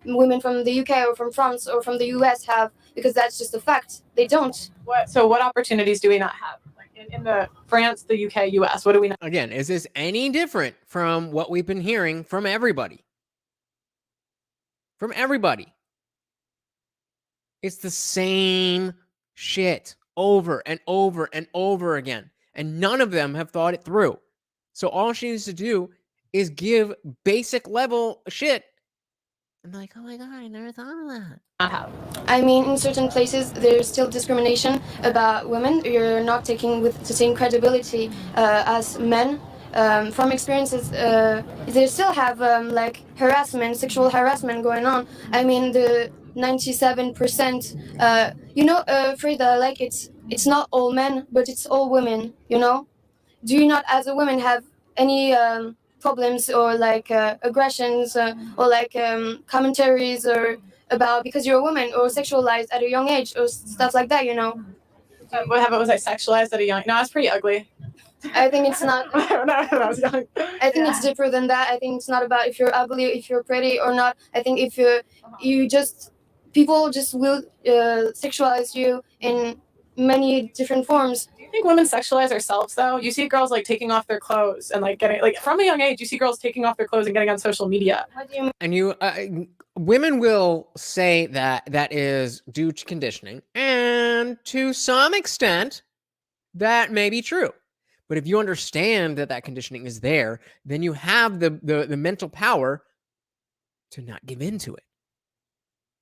women from the UK or from France or from the US have, because that's just a fact. They don't. What opportunities do we not have? Like in the France, the UK, US, what do we not? Again, is this any different from what we've been hearing from everybody? From everybody. It's the same shit over and over and over again. And none of them have thought it through. So all she needs to do is give basic level shit. And like, oh my God, I never thought of that. I mean, in certain places, there's still discrimination about women. You're not taking with the same credibility as men. From experiences, they still have like harassment, sexual harassment going on. I mean, the 97%, Frida, like it's not all men, but it's all women, you know? Do you not, as a woman, have any problems or like aggressions or like commentaries or about because you're a woman or sexualized at a young age or stuff like that, you know? What happened? Was I sexualized at a young? No, I was pretty ugly. I think it's not. When I was young. I think it's deeper than that. I think it's not about if you're ugly, if you're pretty or not. I think if you just people just will sexualize you in many different forms. Do you think women sexualize ourselves though? You see girls like taking off their clothes and like getting like from a young age. You see girls taking off their clothes and getting on social media. What do you mean? And women will say that that is due to conditioning, and to some extent, that may be true. But if you understand that that conditioning is there, then you have the mental power to not give in to it.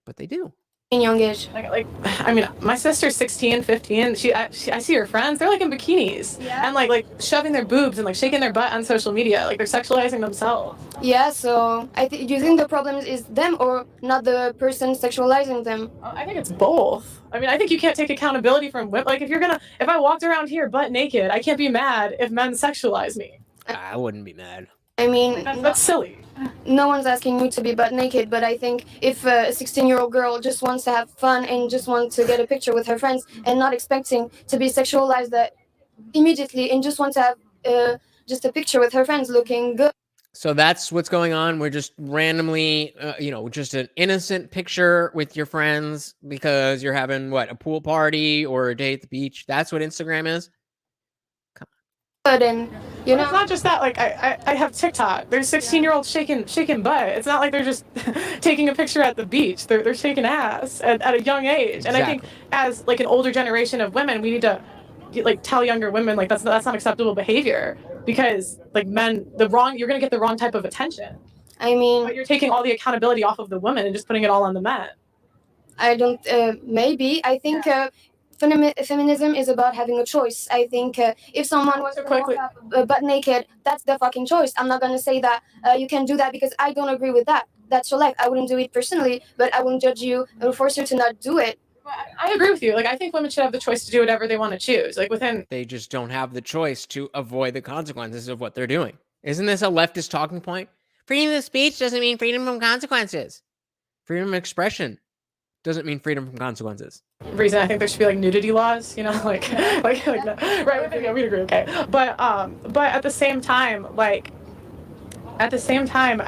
But they do. In young age. Like I mean, my sister's 16, 15. I see her friends. They're like in bikinis and like shoving their boobs and like shaking their butt on social media. Like they're sexualizing themselves. Yeah. So do you think the problem is them or not the person sexualizing them? I think it's both. I mean, I think you can't take accountability from women. Like if I walked around here butt naked, I can't be mad if men sexualize me. I wouldn't be mad. I mean, that's silly. No one's asking you to be butt naked, but I think if a 16-year-old girl just wants to have fun and just wants to get a picture with her friends and not expecting to be sexualized immediately and just wants to have just a picture with her friends looking good. So that's what's going on. We're just randomly, just an innocent picture with your friends because you're having a pool party or a day at the beach. That's what Instagram is. And it's not just that. Like I have TikTok. There's 16-year-olds shaking butt. It's not like they're just taking a picture at the beach. They're shaking ass at a young age. And I think as like an older generation of women, we need to like tell younger women like that's not acceptable behavior because like men you're gonna get the wrong type of attention. I mean, but you're taking all the accountability off of the women and just putting it all on the men. I don't. Maybe I think. Feminism is about having a choice. I think if someone was to walk up butt naked, that's their fucking choice. I'm not gonna say that you can do that because I don't agree with that. That's your life. I wouldn't do it personally, but I wouldn't judge you or force you to not do it. I agree with you. Like I think women should have the choice to do whatever they want to choose. Like they just don't have the choice to avoid the consequences of what they're doing. Isn't this a leftist talking point? Freedom of speech doesn't mean freedom from consequences. Freedom of expression doesn't mean freedom from consequences. Reason I think there should be like nudity laws, like no. Right? We'd agree, okay. But at the same time, I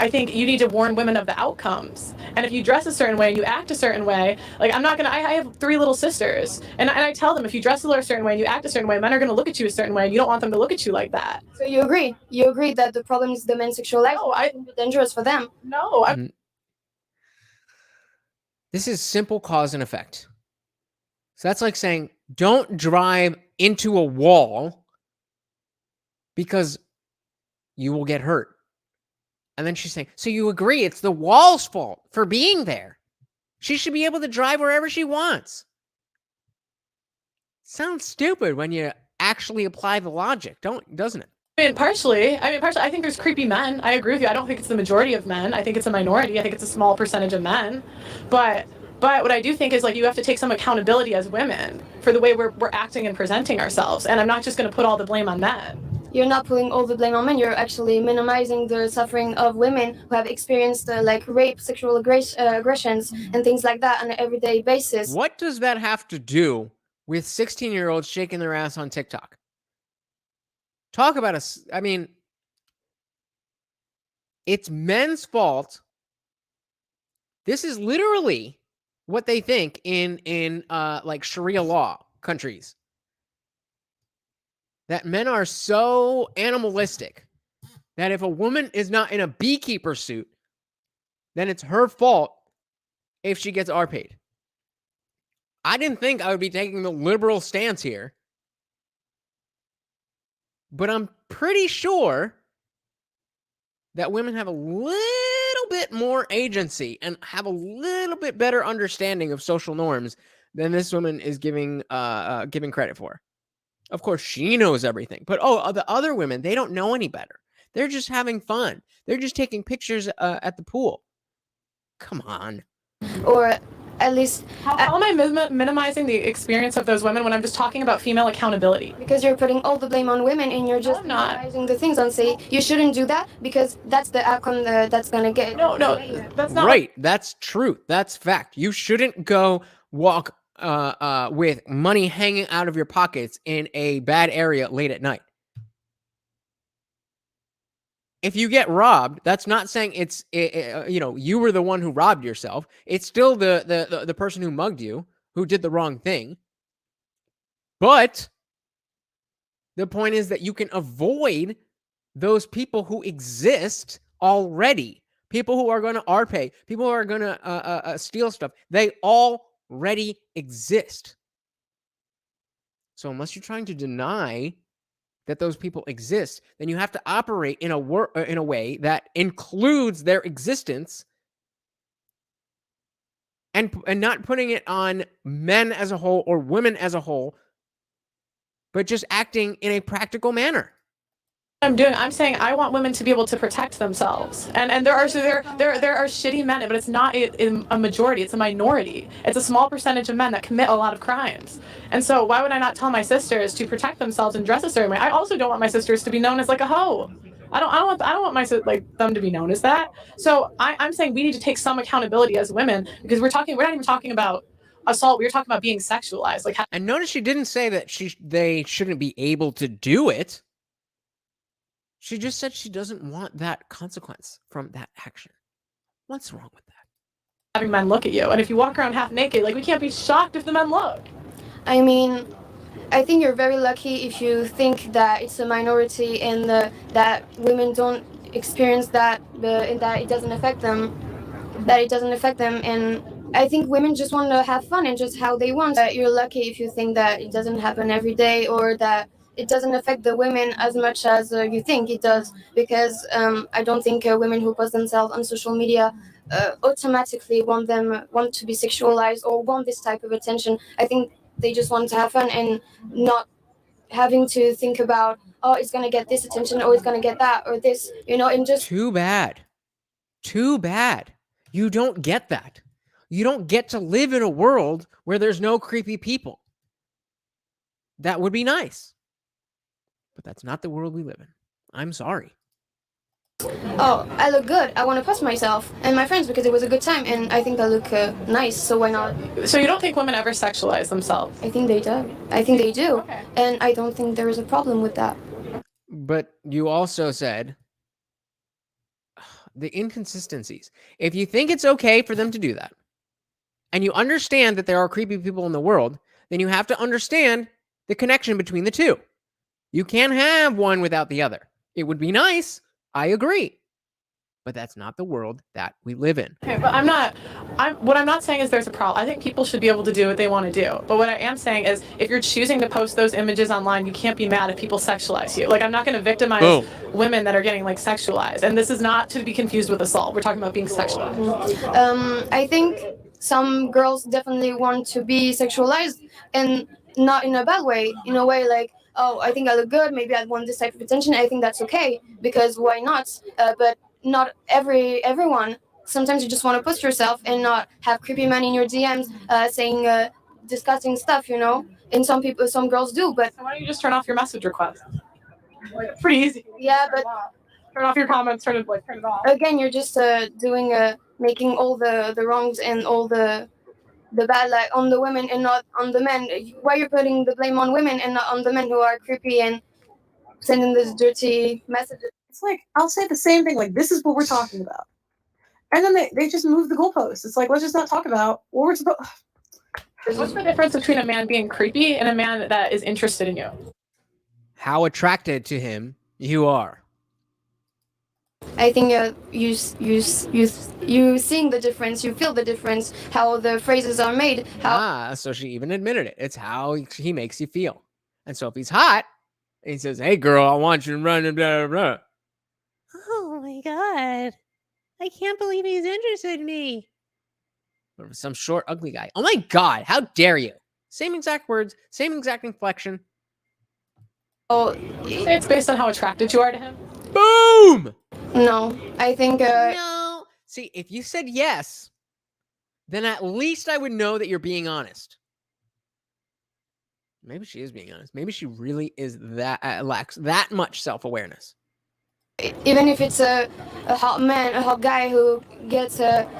think you need to warn women of the outcomes. And if you dress a certain way and you act a certain way, like I have 3 little sisters, and I tell them if you dress a certain way and you act a certain way, men are going to look at you a certain way, and you don't want them to look at you like that. So you agree? You agree that the problem is the men sexualized? No, I think it's dangerous for them. No, This is simple cause and effect. So that's like saying, don't drive into a wall because you will get hurt. And then she's saying, so you agree it's the wall's fault for being there. She should be able to drive wherever she wants. Sounds stupid when you actually apply the logic, doesn't it? I mean, partially. I think there's creepy men. I agree with you. I don't think it's the majority of men. I think it's a minority. I think it's a small percentage of men. But what I do think is like you have to take some accountability as women for the way we're acting and presenting ourselves. And I'm not just going to put all the blame on men. You're not putting all the blame on men. You're actually minimizing the suffering of women who have experienced like rape, sexual aggressions, and things like that on an everyday basis. What does that have to do with 16-year-olds shaking their ass on TikTok? Talk about it's men's fault. This is literally what they think in like Sharia law countries. That men are so animalistic that if a woman is not in a beekeeper suit, then it's her fault if she gets R-paid. I didn't think I would be taking the liberal stance here, but I'm pretty sure that women have a little bit more agency and have a little bit better understanding of social norms than this woman is giving credit for. Of course, she knows everything, but the other women, they don't know any better. They're just having fun. They're just taking pictures at the pool. Come on. Or at least... How am I minimizing the experience of those women when I'm just talking about female accountability? Because you're putting all the blame on women and you're just minimizing the things and say you shouldn't do that because that's the outcome that's going to get. No, that's not right. That's truth. That's fact. You shouldn't go walk with money hanging out of your pockets in a bad area late at night. If you get robbed, that's not saying it's you were the one who robbed yourself. It's still the person who mugged you who did the wrong thing. But the point is that you can avoid those people who exist already. People who are going to R-pay, people who are going to steal stuff. They already exist. So unless you're trying to deny that those people exist, then you have to operate in a way that includes their existence and not putting it on men as a whole or women as a whole, but just acting in a practical manner. I'm saying I want women to be able to protect themselves, and there are shitty men, but it's not a majority. It's a minority. It's a small percentage of men that commit a lot of crimes, and so why would I not tell my sisters to protect themselves and dress a certain way? I also don't want my sisters to be known as like a hoe. I don't want my them to be known as that. So I'm saying we need to take some accountability as women because we're not even talking about assault. We're talking about being sexualized. And notice she didn't say that they shouldn't be able to do it. She just said she doesn't want that consequence from that action. What's wrong with that? Having men look at you, and if you walk around half naked, we can't be shocked if the men look. I mean, I think you're very lucky if you think that it's a minority and that women don't experience that, and that it doesn't affect them. And I think women just want to have fun and just how they want. You're lucky if you think that it doesn't happen every day or that it doesn't affect the women as much as you think it does, because I don't think women who post themselves on social media automatically want to be sexualized or want this type of attention. I think they just want to have fun and not having to think about, oh, it's going to get this attention or it's going to get that or this, and just... Too bad. You don't get that. You don't get to live in a world where there's no creepy people. That would be nice. But that's not the world we live in. I'm sorry. Oh, I look good. I want to post myself and my friends because it was a good time and I think I look nice, so why not? So you don't think women ever sexualize themselves? I think they do. Okay. And I don't think there is a problem with that. But you also said the inconsistencies. If you think it's okay for them to do that, and you understand that there are creepy people in the world, then you have to understand the connection between the two. You can't have one without the other. It would be nice. I agree. But that's not the world that we live in. Okay, but what I'm not saying is there's a problem. I think people should be able to do what they want to do. But what I am saying is if you're choosing to post those images online, you can't be mad if people sexualize you. I'm not going to victimize women that are getting sexualized. And this is not to be confused with assault. We're talking about being sexualized. I think some girls definitely want to be sexualized and not in a bad way, in a way oh, I think I look good, maybe I want this type of attention. I think that's okay, because why not? But not everyone. Sometimes you just want to post yourself and not have creepy men in your DMs saying disgusting stuff, And some girls do, but... So why don't you just turn off your message requests? Pretty easy. Yeah, but... Turn off your comments, turn it off. Again, you're just making all the wrongs and all the bad on the women and not on the men. Why you're putting the blame on women and not on the men who are creepy and sending these dirty messages? It's like, I'll say the same thing, like, this is what we're talking about. And then they just move the goalposts. It's like, let's just not talk about what we're supposed. What's the difference between a man being creepy and a man that is interested in you? How attracted to him you are. I think you seeing the difference, you feel the difference, how the phrases are made. So she even admitted it. It's how he makes you feel. And so if he's hot, and he says, "Hey, girl, I want you to run," and blah, blah, blah. Oh my God. I can't believe he's interested in me. Or some short, ugly guy. Oh my God, how dare you? Same exact words, same exact inflection. Oh, it's based on how attracted you are to him. Boom! No, I think. No. See, if you said yes, then at least I would know that you're being honest. Maybe she is being honest. Maybe she really is that lacks that much self-awareness. Even if it's a hot man, a hot guy who gets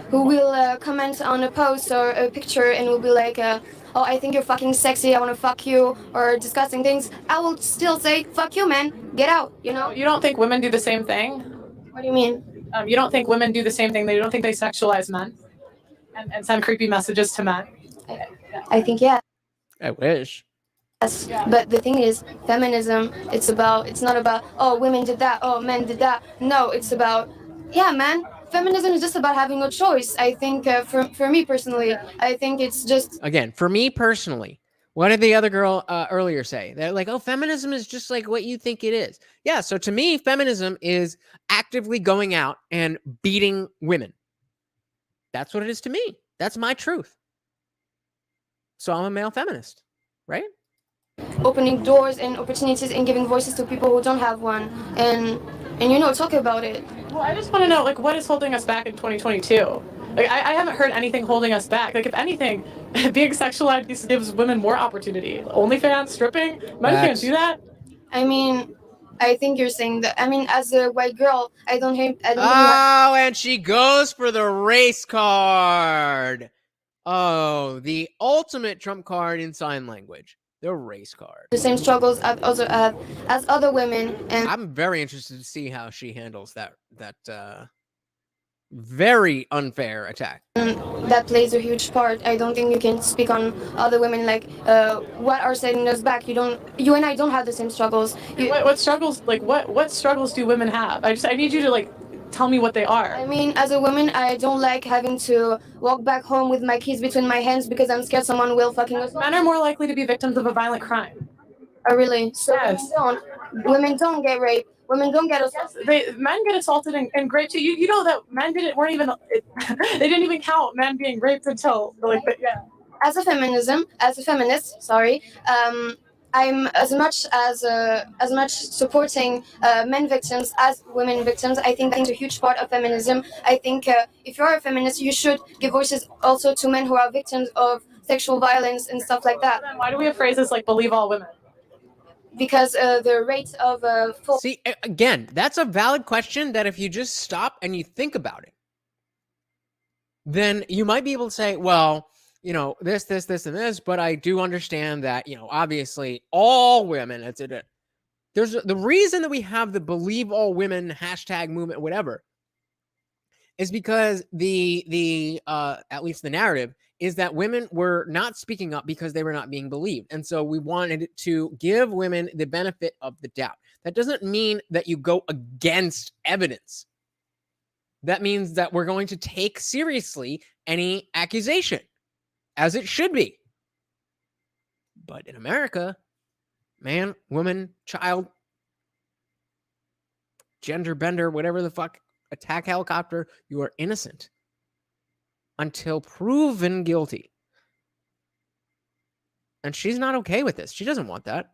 who will comment on a post or a picture and will be like, "Oh, I think you're fucking sexy. I want to fuck you," or discussing things, I will still say, "Fuck you, man. Get out." You know. You don't think women do the same thing? What do you mean? You don't think women do the same thing? They don't think they sexualize men and send creepy messages to men? I think yeah. I wish. Yes, but the thing is, feminism, it's not about, oh, women did that, oh, men did that. No, it's about, yeah, man, feminism is just about having a choice. I think, for me personally, I think it's just... Again, for me personally, what did the other girl earlier say? They're like, oh, feminism is just like what you think it is. Yeah, so to me, feminism is actively going out and beating women. That's what it is to me. That's my truth. So I'm a male feminist, right? Opening doors and opportunities and giving voices to people who don't have one, and talk about it. Well, I just want to know, like, what is holding us back in 2022? Like, I haven't heard anything holding us back. Like, if anything, being sexualized gives women more opportunity. OnlyFans, stripping, men can't do that. I mean, I think you're saying that. I mean, as a white girl, I don't Oh, and she goes for the race card. Oh, the ultimate trump card in sign language. The race card. The same struggles as other women, and I'm very interested to see how she handles that very unfair attack. That plays a huge part. I don't think you can speak on other women like what are setting us back. You and I don't have the same struggles. What struggles? Like what struggles do women have? I need you to like tell me what they are. I mean, as a woman, I don't like having to walk back home with my keys between my hands because I'm scared someone will fucking us. Men are more likely to be victims of a violent crime. Oh, really? So yes. Women don't get raped. Women don't get assaulted. Men get assaulted and raped too. You know that men weren't even they didn't even count men being raped until yeah. As a feminist, sorry. I'm as much supporting men victims as women victims. I think that's a huge part of feminism. I think if you're a feminist, you should give voices also to men who are victims of sexual violence and stuff like that. Then why do we have phrases like "believe all women"? Because the rate of See, again, that's a valid question that if you just stop and you think about it, then you might be able to say, well, you know, this, and this, but I do understand that, you know, obviously all women, there's the reason that we have the believe all women hashtag movement, whatever, is because the at least the narrative is that women were not speaking up because they were not being believed. And so we wanted to give women the benefit of the doubt. That doesn't mean that you go against evidence. That means that we're going to take seriously any accusation, as it should be. But in America, man, woman, child, gender bender, whatever the fuck, attack helicopter, you are innocent until proven guilty. And she's not okay with this. She doesn't want that.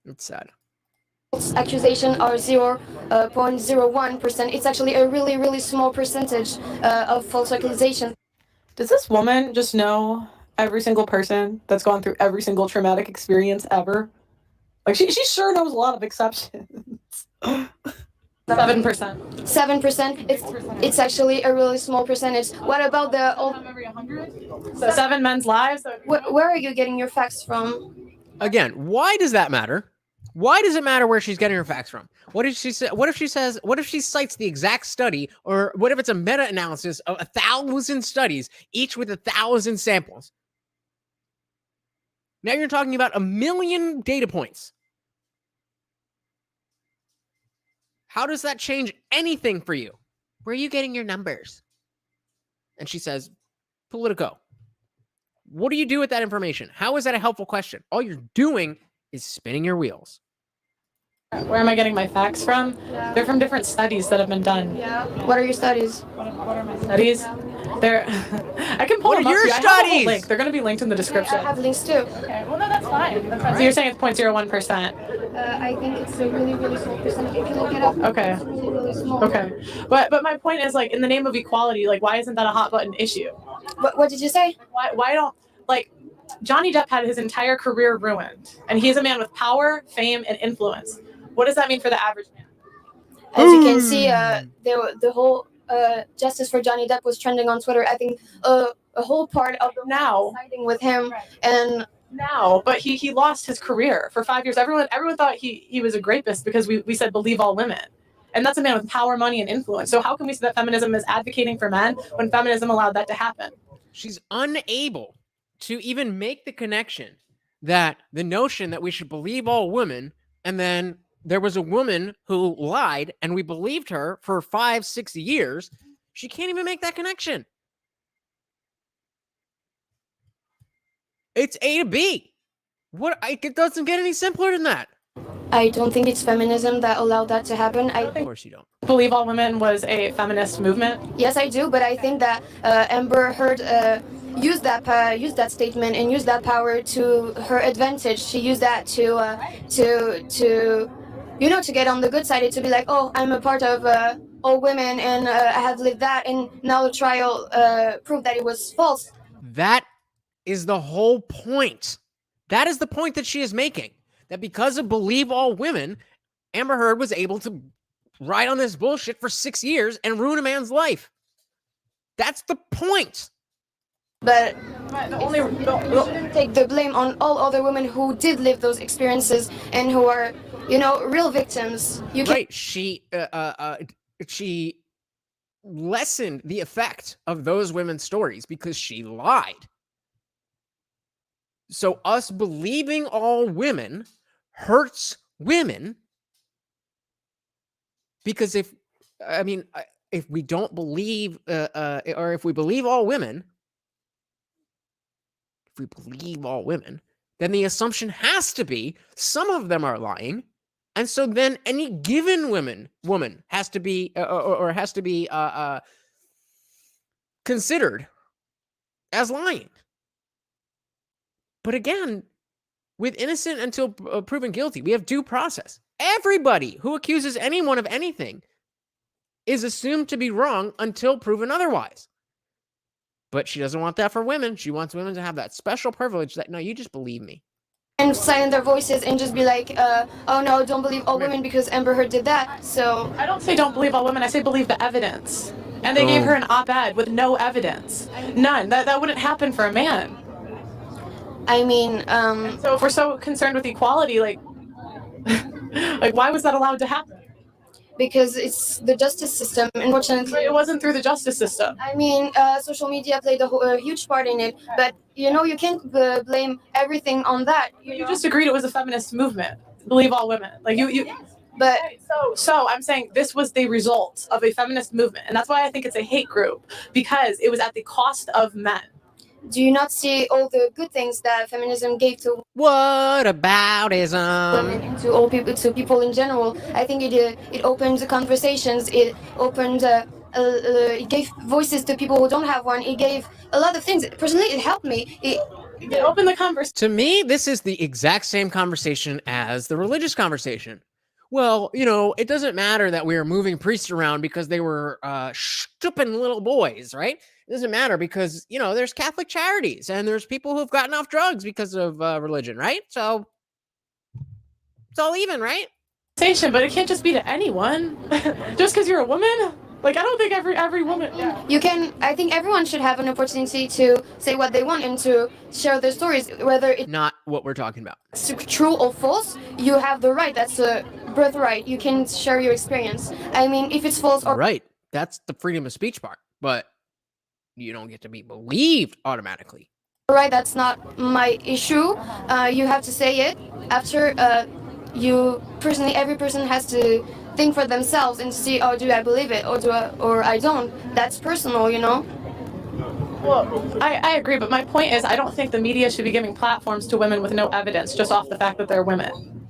It's sad. Accusation are 0.01%. It's actually a really, really small percentage of false accusations. Does this woman just know every single person that's gone through every single traumatic experience ever? Like she sure knows a lot of exceptions. 7%. 7%. It's actually a really small percentage. What about the old? Every 100. So 7 men's lives. Where are you getting your facts from? Again, why does that matter? Why does it matter where she's getting her facts from? What if she says? What if she says? What if she cites the exact study, or what if it's a meta-analysis of 1,000 studies, each with 1,000 samples? Now you're talking about 1 million data points. How does that change anything for you? Where are you getting your numbers? And she says, Politico. What do you do with that information? How is that a helpful question? All you're doing is spinning your wheels. Where am I getting my facts from? Yeah. They're from different studies that have been done. Yeah. What are your studies? What are my studies? They're I can pull What them are up your for you. I have a whole studies? link. They're going to be linked in the description. I have links too. Okay, well, no, that's fine. That's fine. So you're saying it's 0.01%. I think it's a really, really small percentage. If you look it up, Okay. it's really, really small. Okay. But my point is, like, in the name of equality, like, why isn't that a hot button issue? What did you say? Why don't, like, Johnny Depp had his entire career ruined, and he's a man with power, fame, and influence. What does that mean for the average man? As you can see, the whole justice for Johnny Depp was trending on Twitter. I think a whole part of the now siding with him, and now, but he lost his career for 5 years. Everyone thought he was a rapist because we said believe all women. And that's a man with power, money, and influence. So how can we say that feminism is advocating for men when feminism allowed that to happen? She's unable to even make the connection that the notion that we should believe all women, and then there was a woman who lied and we believed her for 5-6 years. She can't even make that connection. It's A to B. It doesn't get any simpler than that. I don't think it's feminism that allowed that to happen. Of course you don't. Believe all women was a feminist movement? Yes, I do, but I think that Amber Heard used that statement and used that power to her advantage. She used that to get on the good side, to be like, oh, I'm a part of all women and I have lived that, and now the trial proved that it was false. That is the whole point. That is the point that she is making. That because of believe all women, Amber Heard was able to ride on this bullshit for 6 years and ruin a man's life. That's the point. But we shouldn't take the blame on all other women who did live those experiences and who are, real victims. Right. She lessened the effect of those women's stories because she lied. So us believing all women hurts women, because if we don't believe, or if we believe all women, then the assumption has to be some of them are lying, and so then any given woman has to be has to be considered as lying. But again, with innocent until proven guilty, we have due process. Everybody who accuses anyone of anything is assumed to be wrong until proven otherwise. But she doesn't want that for women. She wants women to have that special privilege that, no, you just believe me. And silence their voices and just be like, oh no, don't believe all women because Amber Heard did that. So I don't say don't believe all women. I say believe the evidence. And they gave her an op-ed with no evidence. None. That wouldn't happen for a man. I mean, so if we're so concerned with equality, like why was that allowed to happen? Because it's the justice system, unfortunately. It wasn't through the justice system. I mean, social media played a huge part in it, but you can't blame everything on that. You just agreed it was a feminist movement. Believe all women. Like you. Yes. But so I'm saying this was the result of a feminist movement, and that's why I think it's a hate group, because it was at the cost of men. Do you not see all the good things that feminism gave to whataboutism women and to all people, to people in general? I think it opened the conversations. It opened. It gave voices to people who don't have one. It gave a lot of things. Personally, it helped me. It opened the conversation. To me, this is the exact same conversation as the religious conversation. Well, it doesn't matter that we are moving priests around because they were stupid little boys, right? It doesn't matter because, there's Catholic charities and there's people who've gotten off drugs because of religion, right? So it's all even, right? But it can't just be to anyone. Just because you're a woman? Like, I don't think every woman. Yeah. You can. I think everyone should have an opportunity to say what they want and to share their stories, whether it's Not what we're talking about. true or false. You have the right. That's a birthright. You can share your experience. I mean, if it's false or Right. That's the freedom of speech part. But you don't get to be believed automatically. right, that's not my issue. You have to say it after. You personally, every person has to think for themselves and see, oh, do I believe it or I don't. That's personal, you know. Well, I agree, but my point is I don't think the media should be giving platforms to women with no evidence just off the fact that they're women.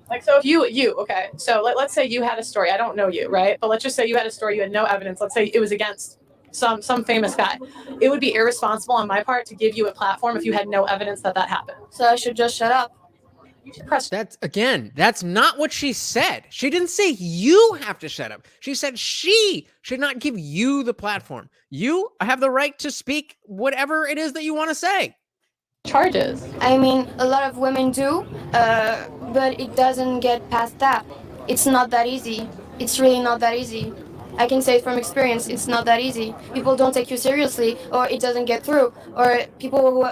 Like, so if you okay, so let's say you had a story. I don't know you, right? But let's just say you had a story, you had no evidence. Let's say it was against some famous guy. It would be irresponsible on my part to give you a platform if you had no evidence that happened. So I should just shut up. You should press. That's not what she said. She didn't say you have to shut up. She said she should not give you the platform. You have the right to speak whatever it is that you want to say. Charges. I mean, a lot of women do, but it doesn't get past that. It's not that easy. It's really not that easy. I can say it from experience, it's not that easy. People don't take you seriously, or it doesn't get through, or people who...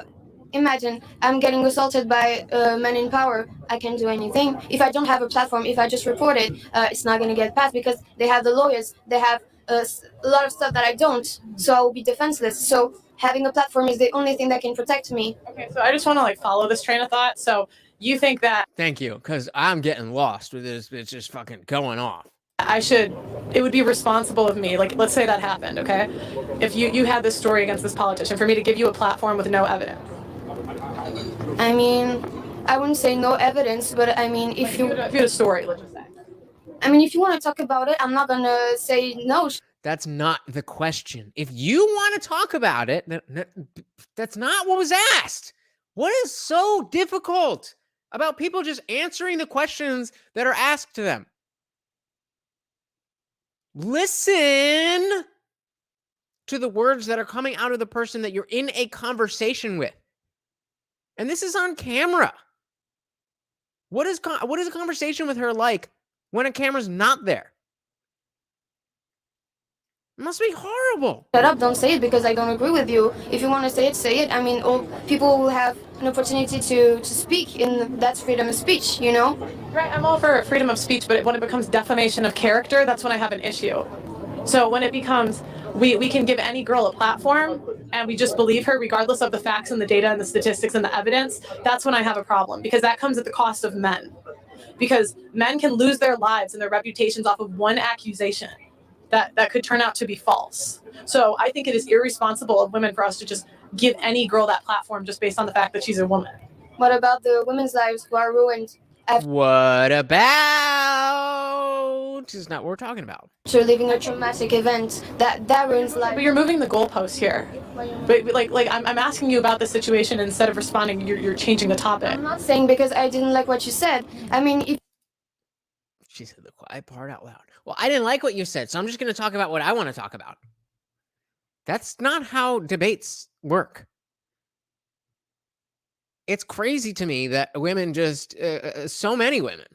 Imagine, I'm getting assaulted by men in power. I can't do anything. If I don't have a platform, if I just report it, it's not going to get passed because they have the lawyers. They have a lot of stuff that I don't. So I will be defenseless. So having a platform is the only thing that can protect me. Okay, so I just want to follow this train of thought. So you think that... Thank you, because I'm getting lost with this. It's just fucking going off. It would be responsible of me, let's say that happened, okay? If you had this story against this politician, for me to give you a platform with no evidence. I mean, I wouldn't say no evidence, but I mean, if you had a story, let's just say. I mean, if you want to talk about it, I'm not gonna say no. That's not the question. If you want to talk about it, that's not what was asked. What is so difficult about people just answering the questions that are asked to them? Listen to the words that are coming out of the person that you're in a conversation with. And this is on camera. What is a conversation with her like when a camera's not there? It must be horrible. Shut up, don't say it because I don't agree with you. If you want to say it, say it. I mean, all people will have an opportunity to speak, and that's freedom of speech, you know? Right, I'm all for freedom of speech, but when it becomes defamation of character, that's when I have an issue. So when it becomes, we can give any girl a platform, and we just believe her regardless of the facts and the data and the statistics and the evidence, that's when I have a problem, because that comes at the cost of men. Because men can lose their lives and their reputations off of one accusation that could turn out to be false. So I think it is irresponsible of women for us to just give any girl that platform just based on the fact that she's a woman. What about the women's lives who are ruined? What about? Is not what we're talking about. So living a traumatic event that ruins life. But you're moving the goalposts here. But I'm asking you about the situation instead of responding. You're changing the topic. I'm not saying because I didn't like what you said. I mean, if She said the quiet part out loud. Well, I didn't like what you said, so I'm just going to talk about what I want to talk about. That's not how debates work. It's crazy to me that women just, so many women,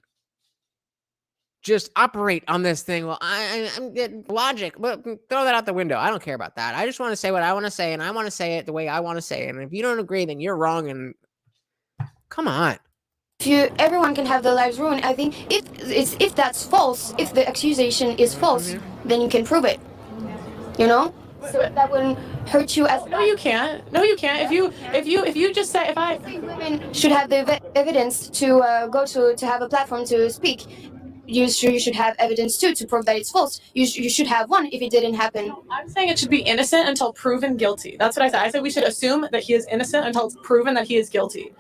just operate on this thing. Well, I'm getting logic, but throw that out the window. I don't care about that. I just want to say what I want to say, and I want to say it the way I want to say it. And if you don't agree, then you're wrong. And come on. everyone can have their lives ruined, I think if that's false, if the accusation is false, then you can prove it. You know? So that wouldn't hurt you as No, you can't. No, you can't. If you just say women should have the evidence to go to have a platform to speak. You should have evidence too to prove that it's false. You should have one if it didn't happen. I'm saying it should be innocent until proven guilty. That's what I said. I said we should assume that he is innocent until it's proven that he is guilty.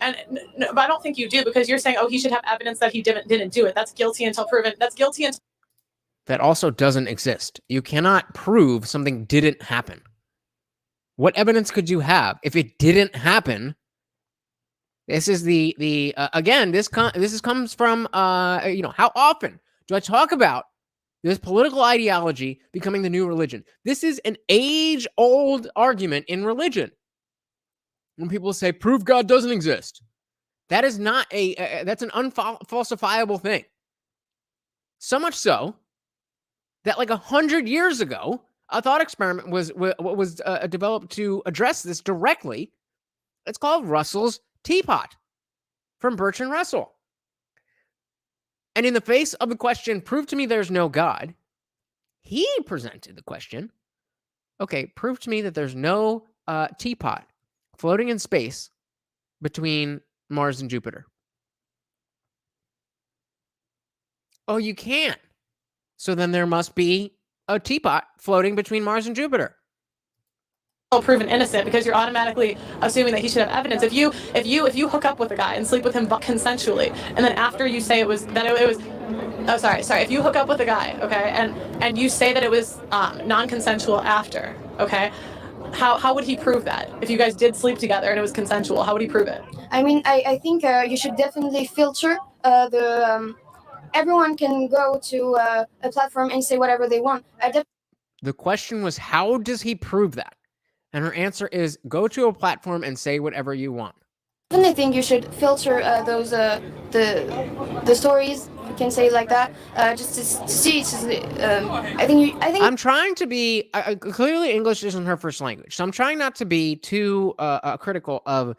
And but I don't think you do, because you're saying, oh, he should have evidence that he didn't do it. That's guilty until proven. That's guilty until. That also doesn't exist. You cannot prove something didn't happen. What evidence could you have if it didn't happen? This is again, this comes from how often do I talk about this political ideology becoming the new religion? This is an age-old argument in religion. When people say prove God doesn't exist, that is not that's an unfalsifiable thing. So much so that like 100 years ago, a thought experiment was developed to address this directly. It's called Russell's Teapot from Bertrand Russell. And in the face of the question, prove to me there's no God, he presented the question, okay, prove to me that there's no teapot floating in space between Mars and Jupiter. Oh, you can. So then there must be a teapot floating between Mars and Jupiter. Proven innocent because you're automatically assuming that he should have evidence. If you hook up with a guy and sleep with him consensually, and then after you say it was if you hook up with a guy, okay, and you say that it was non-consensual after, okay, how would he prove that? If you guys did sleep together and it was consensual, how would he prove it? I mean, I think you should definitely filter everyone can go to a platform and say whatever they want. The question was, how does he prove that? And her answer is, go to a platform and say whatever you want. I think you should filter those the stories. You can say it like that, just to see. I think I'm trying to be clearly English isn't her first language, so I'm trying not to be too critical of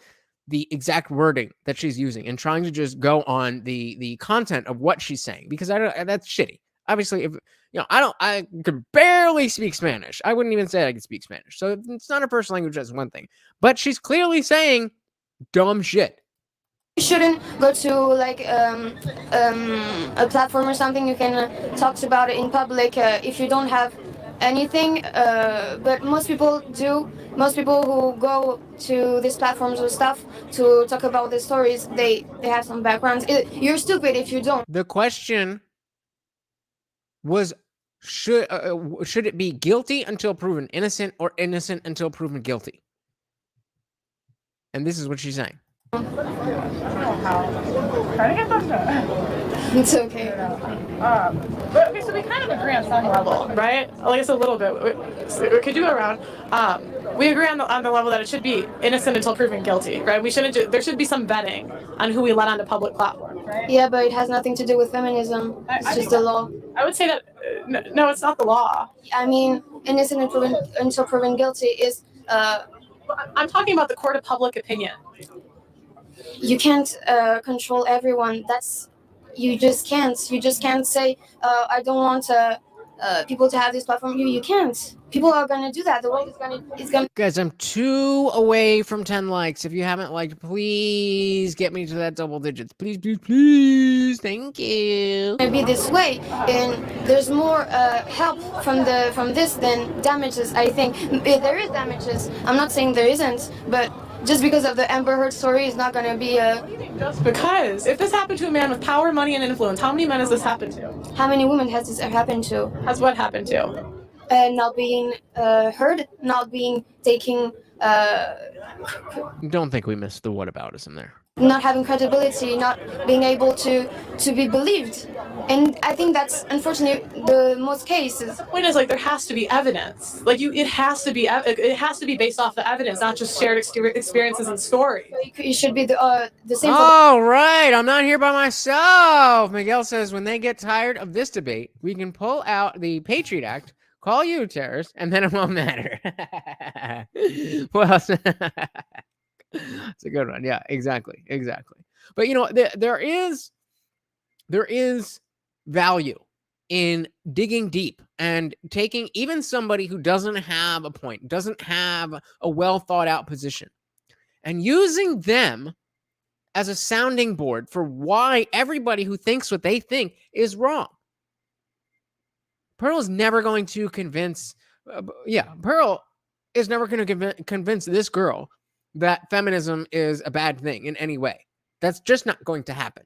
the exact wording that she's using, and trying to just go on the content of what she's saying, because that's shitty. Obviously, if I could barely speak Spanish. I wouldn't even say I could speak Spanish. So it's not her first language, that's one thing. But she's clearly saying dumb shit. you shouldn't go to like a platform or something. You can talk about it in public if you don't have anything. But most people do. Most people who go to these platforms or stuff to talk about their stories, they have some backgrounds. You're stupid if you don't. The question was, should it be guilty until proven innocent, or innocent until proven guilty? And this is what she's saying. I don't know how. Trying to get them to. It's okay. But okay, so we kind of agree on some level, right? At least a little bit. We could do it around. We agree on the level that it should be innocent until proven guilty, right? We shouldn't. There should be some vetting on who we let onto public platforms, right? Yeah, but it has nothing to do with feminism. It's just the law. I would say that no, it's not the law. I mean, innocent until proven guilty is. I'm talking about the court of public opinion. You can't control everyone. You just can't. You just can't say, I don't want people to have this platform. You can't. People are gonna do that. The world is gonna. Guys, I'm 2 away from 10 likes. If you haven't liked, please get me to that double digits. Please, please, please. Thank you. Be this way, and there's more help from this than damages. I think there is damages. I'm not saying there isn't, but just because of the Amber Heard story is not going to be a. Just because, if this happened to a man with power, money, and influence, how many men has this happened to? How many women has this happened to? Has what happened to? Not being heard, not being taking. Don't think we missed the whataboutism there. Not having credibility, not being able to be believed, and I think that's unfortunately the most cases. The point is, like, there has to be evidence. Like, it has to be based off the evidence, not just shared experiences and stories. It should be the same. Oh, right. I'm not here by myself. Miguel says when they get tired of this debate, we can pull out the Patriot Act, call you terrorists, and then it won't matter. Well, it's a good one. Yeah, exactly. But there is value in digging deep and taking even somebody who doesn't have a point, doesn't have a well thought out position, and using them as a sounding board for why everybody who thinks what they think is wrong. Pearl is never going to convince. Pearl is never going to convince this girl that feminism is a bad thing in any way. That's just not going to happen.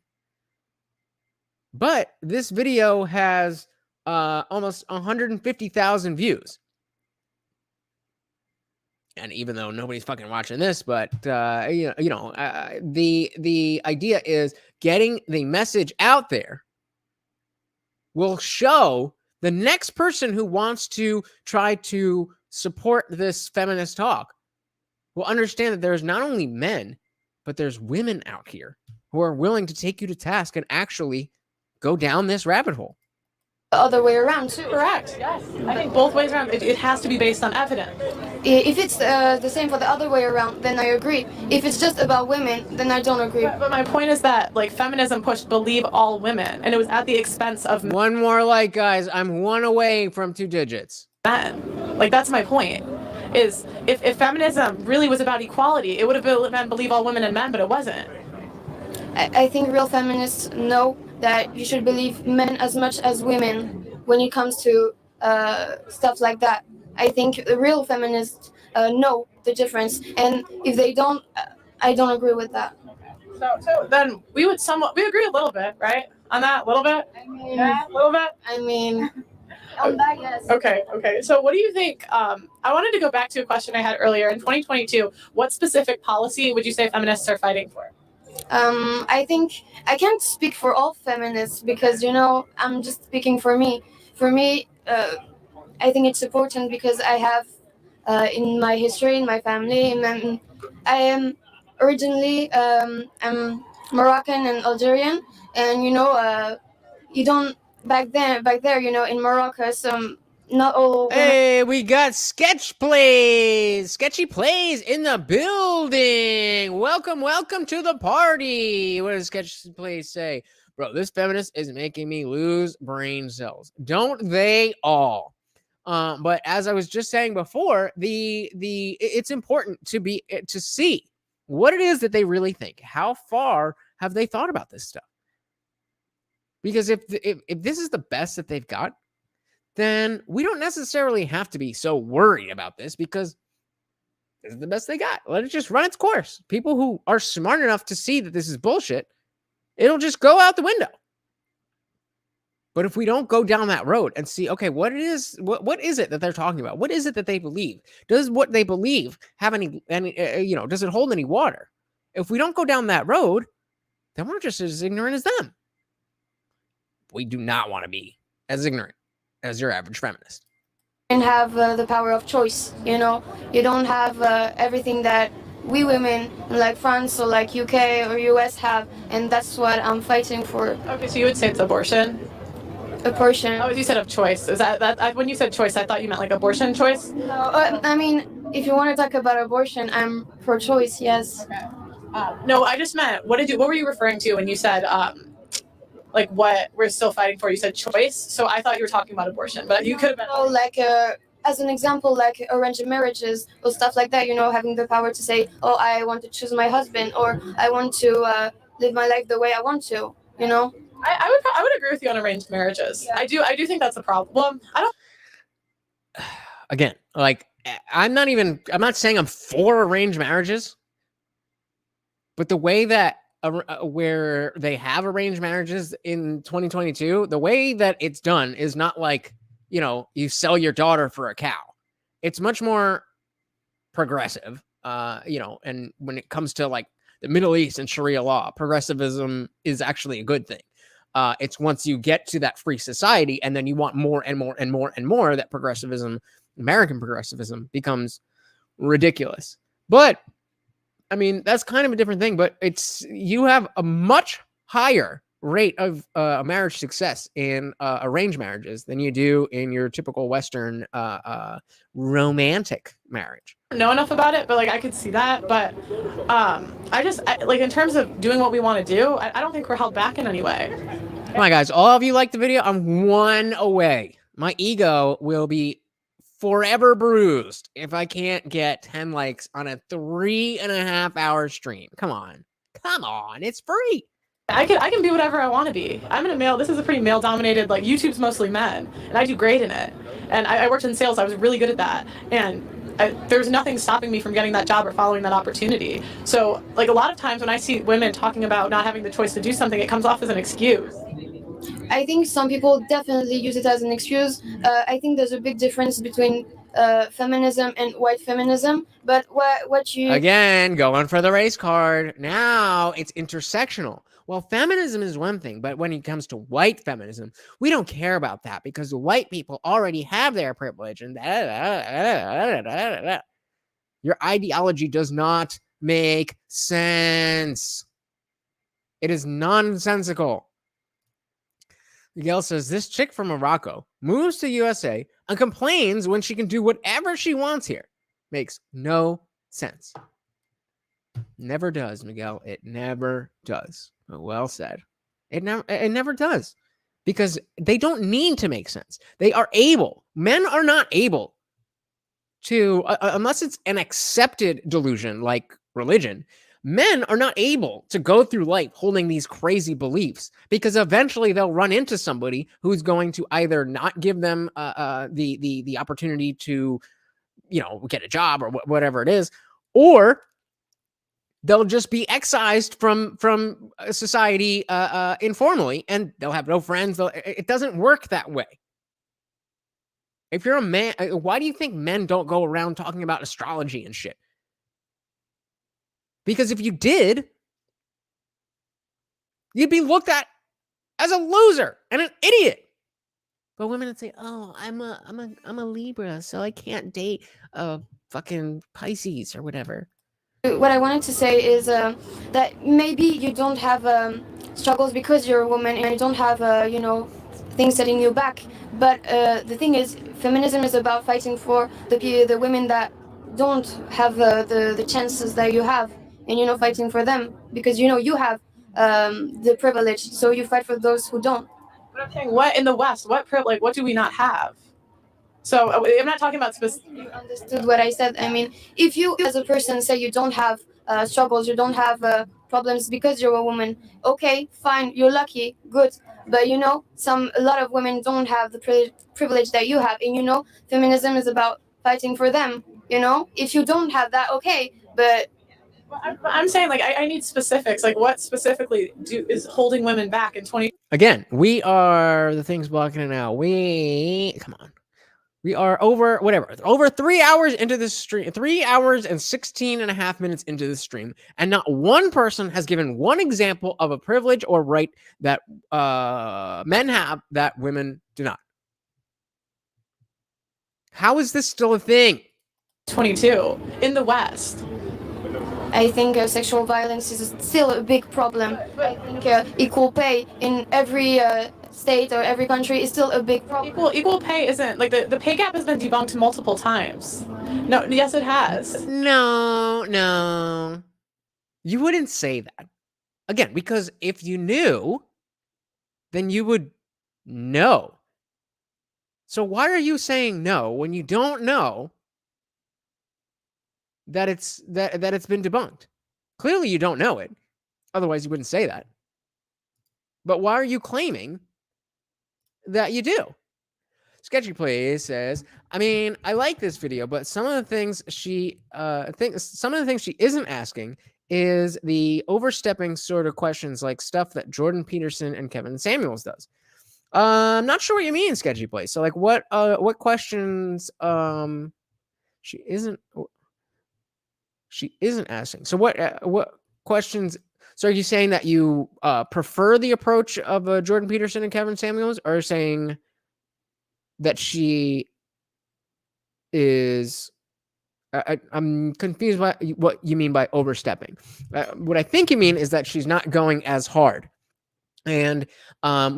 But this video has almost 150,000 views. And even though nobody's fucking watching this, but the idea is getting the message out there will show the next person who wants to try to support this feminist talk will understand that there's not only men, but there's women out here who are willing to take you to task and actually go down this rabbit hole. the other way around too. Correct. Yes. I think both ways around. It has to be based on evidence. If it's the same for the other way around, then I agree. If it's just about women, then I don't agree. But my point is that like feminism pushed believe all women, and it was at the expense of One more like, guys. I'm one away from 2 digits. men. Like that's my point. Is if feminism really was about equality, it would have been believe all women and men, but it wasn't. I think real feminists know that you should believe men as much as women when it comes to stuff like that. I think the real feminists know the difference, and if they don't, I don't agree with that. So then we would we agree a little bit, right? On that, a little bit? Yeah, a little bit? I mean, on that, yes. Okay. So what do you think, I wanted to go back to a question I had earlier. In 2022, what specific policy would you say feminists are fighting for? I think I can't speak for all feminists because, I'm just speaking for me. For me, I think it's important because I have in my history, in my family, and I am originally I'm Moroccan and Algerian, and you don't back there, in Morocco, not all women. Hey, we got Sketchy Plays in the building. Welcome to the party. What does Sketchy Plays say? Bro, this feminist is making me lose brain cells. Don't they all? But as I was just saying before, it's important to see what it is that they really think. How far have they thought about this stuff? Because if this is the best that they've got, then we don't necessarily have to be so worried about this because this is the best they got. Let it just run its course. People who are smart enough to see that this is bullshit, it'll just go out the window. But if we don't go down that road and see, okay, what is it that they're talking about? What is it that they believe? Does what they believe have any does it hold any water? If we don't go down that road, then we're just as ignorant as them. We do not want to be as ignorant as your average feminist. And have the power of choice. You don't have everything that we women like France or like UK or US have, and that's what I'm fighting for. Okay, so you would say it's abortion? Abortion. Oh, you said of choice. Is that when you said choice, I thought you meant like abortion choice? No, I mean, if you want to talk about abortion, I'm pro-choice. Yes. Okay. No, I just meant what were you referring to when you said like what we're still fighting for? You said choice, so I thought you were talking about abortion, but you could have been. Oh, like as an example, like arranged marriages or stuff like that. Having the power to say, oh, I want to choose my husband, or I want to live my life the way I want to. I would agree with you on arranged marriages. Yeah. I do think that's a problem. I don't. Again, like I'm not saying I'm for arranged marriages, but the way that where they have arranged marriages in 2022, the way that it's done is not like, you sell your daughter for a cow. It's much more progressive, and when it comes to like the Middle East and Sharia law, progressivism is actually a good thing. It's once you get to that free society and then you want more and more and more and more, that American progressivism becomes ridiculous. But I mean, that's kind of a different thing, but you have a much higher rate of marriage success in arranged marriages than you do in your typical Western romantic marriage. I don't know enough about it, but like I could see that. But like in terms of doing what we want to do, I don't think we're held back in any way. Come on, guys. All of you like the video. I'm one away. My ego will be forever bruised if I can't get 10 likes on a 3.5 hour stream. Come on. It's free. I can be whatever I want to be. I'm in a male. This is a pretty male dominated, like YouTube's mostly men, and I do great in it. And I worked in sales. I was really good at that. And there's nothing stopping me from getting that job or following that opportunity. So like a lot of times when I see women talking about not having the choice to do something, it comes off as an excuse. I think some people definitely use it as an excuse. I think there's a big difference between feminism and white feminism. But what you... Again, going for the race card. Now it's intersectional. Well, feminism is one thing, but when it comes to white feminism, we don't care about that because white people already have their privilege. And your ideology does not make sense. It is nonsensical. Miguel says this chick from Morocco moves to USA and complains when she can do whatever she wants here. Makes no sense. Never does, Miguel. It never does. Well said. It never does. Because they don't need to make sense. They are able. Men are not able to, unless it's an accepted delusion like religion, men are not able to go through life holding these crazy beliefs because eventually they'll run into somebody who's going to either not give them the opportunity to, get a job or whatever it is, or they'll just be excised from society informally, and they'll have no friends. It doesn't work that way. If you're a man, why do you think men don't go around talking about astrology and shit? Because if you did, you'd be looked at as a loser and an idiot. But women would say, "Oh, I'm a Libra, so I can't date a fucking Pisces or whatever." What I wanted to say is that maybe you don't have struggles because you're a woman and you don't have, things setting you back. But the thing is, feminism is about fighting for the women that don't have the chances that you have, and fighting for them because you have the privilege. So you fight for those who don't. But I'm saying, what in the West? What do we not have? So I'm not talking about specific. You understood what I said. I mean, if you as a person say you don't have struggles, you don't have problems because you're a woman, okay, fine, you're lucky, good. But a lot of women don't have the privilege that you have, and feminism is about fighting for them. If you don't have that, okay, but. I'm saying, I need specifics. What specifically is holding women back in 20? Again, we are the things blocking it out. Come on. We are over 3 hours into this stream, 3 hours and 16 and a half minutes into the stream. And not one person has given one example of a privilege or right that men have that women do not. How is this still a thing? 22 in the West. I think sexual violence is still a big problem. I think equal pay in every state or every country is still a big problem. Equal pay isn't the pay gap has been debunked multiple times. No, yes, it has. No. You wouldn't say that. Again, because if you knew, then you would know. So why are you saying no when you don't know that it's been debunked? Clearly you don't know it. Otherwise you wouldn't say that. But why are you claiming that you do? Sketchy Plays says, I mean, I like this video, but some of the things she isn't asking is the overstepping sort of questions like stuff that Jordan Peterson and Kevin Samuels does. I'm not sure what you mean, Sketchy Plays. So what questions she isn't asking. So what questions? So are you saying that you prefer the approach of Jordan Peterson and Kevin Samuels, or saying that she is? I'm confused by what you mean by overstepping. What I think you mean is that she's not going as hard. And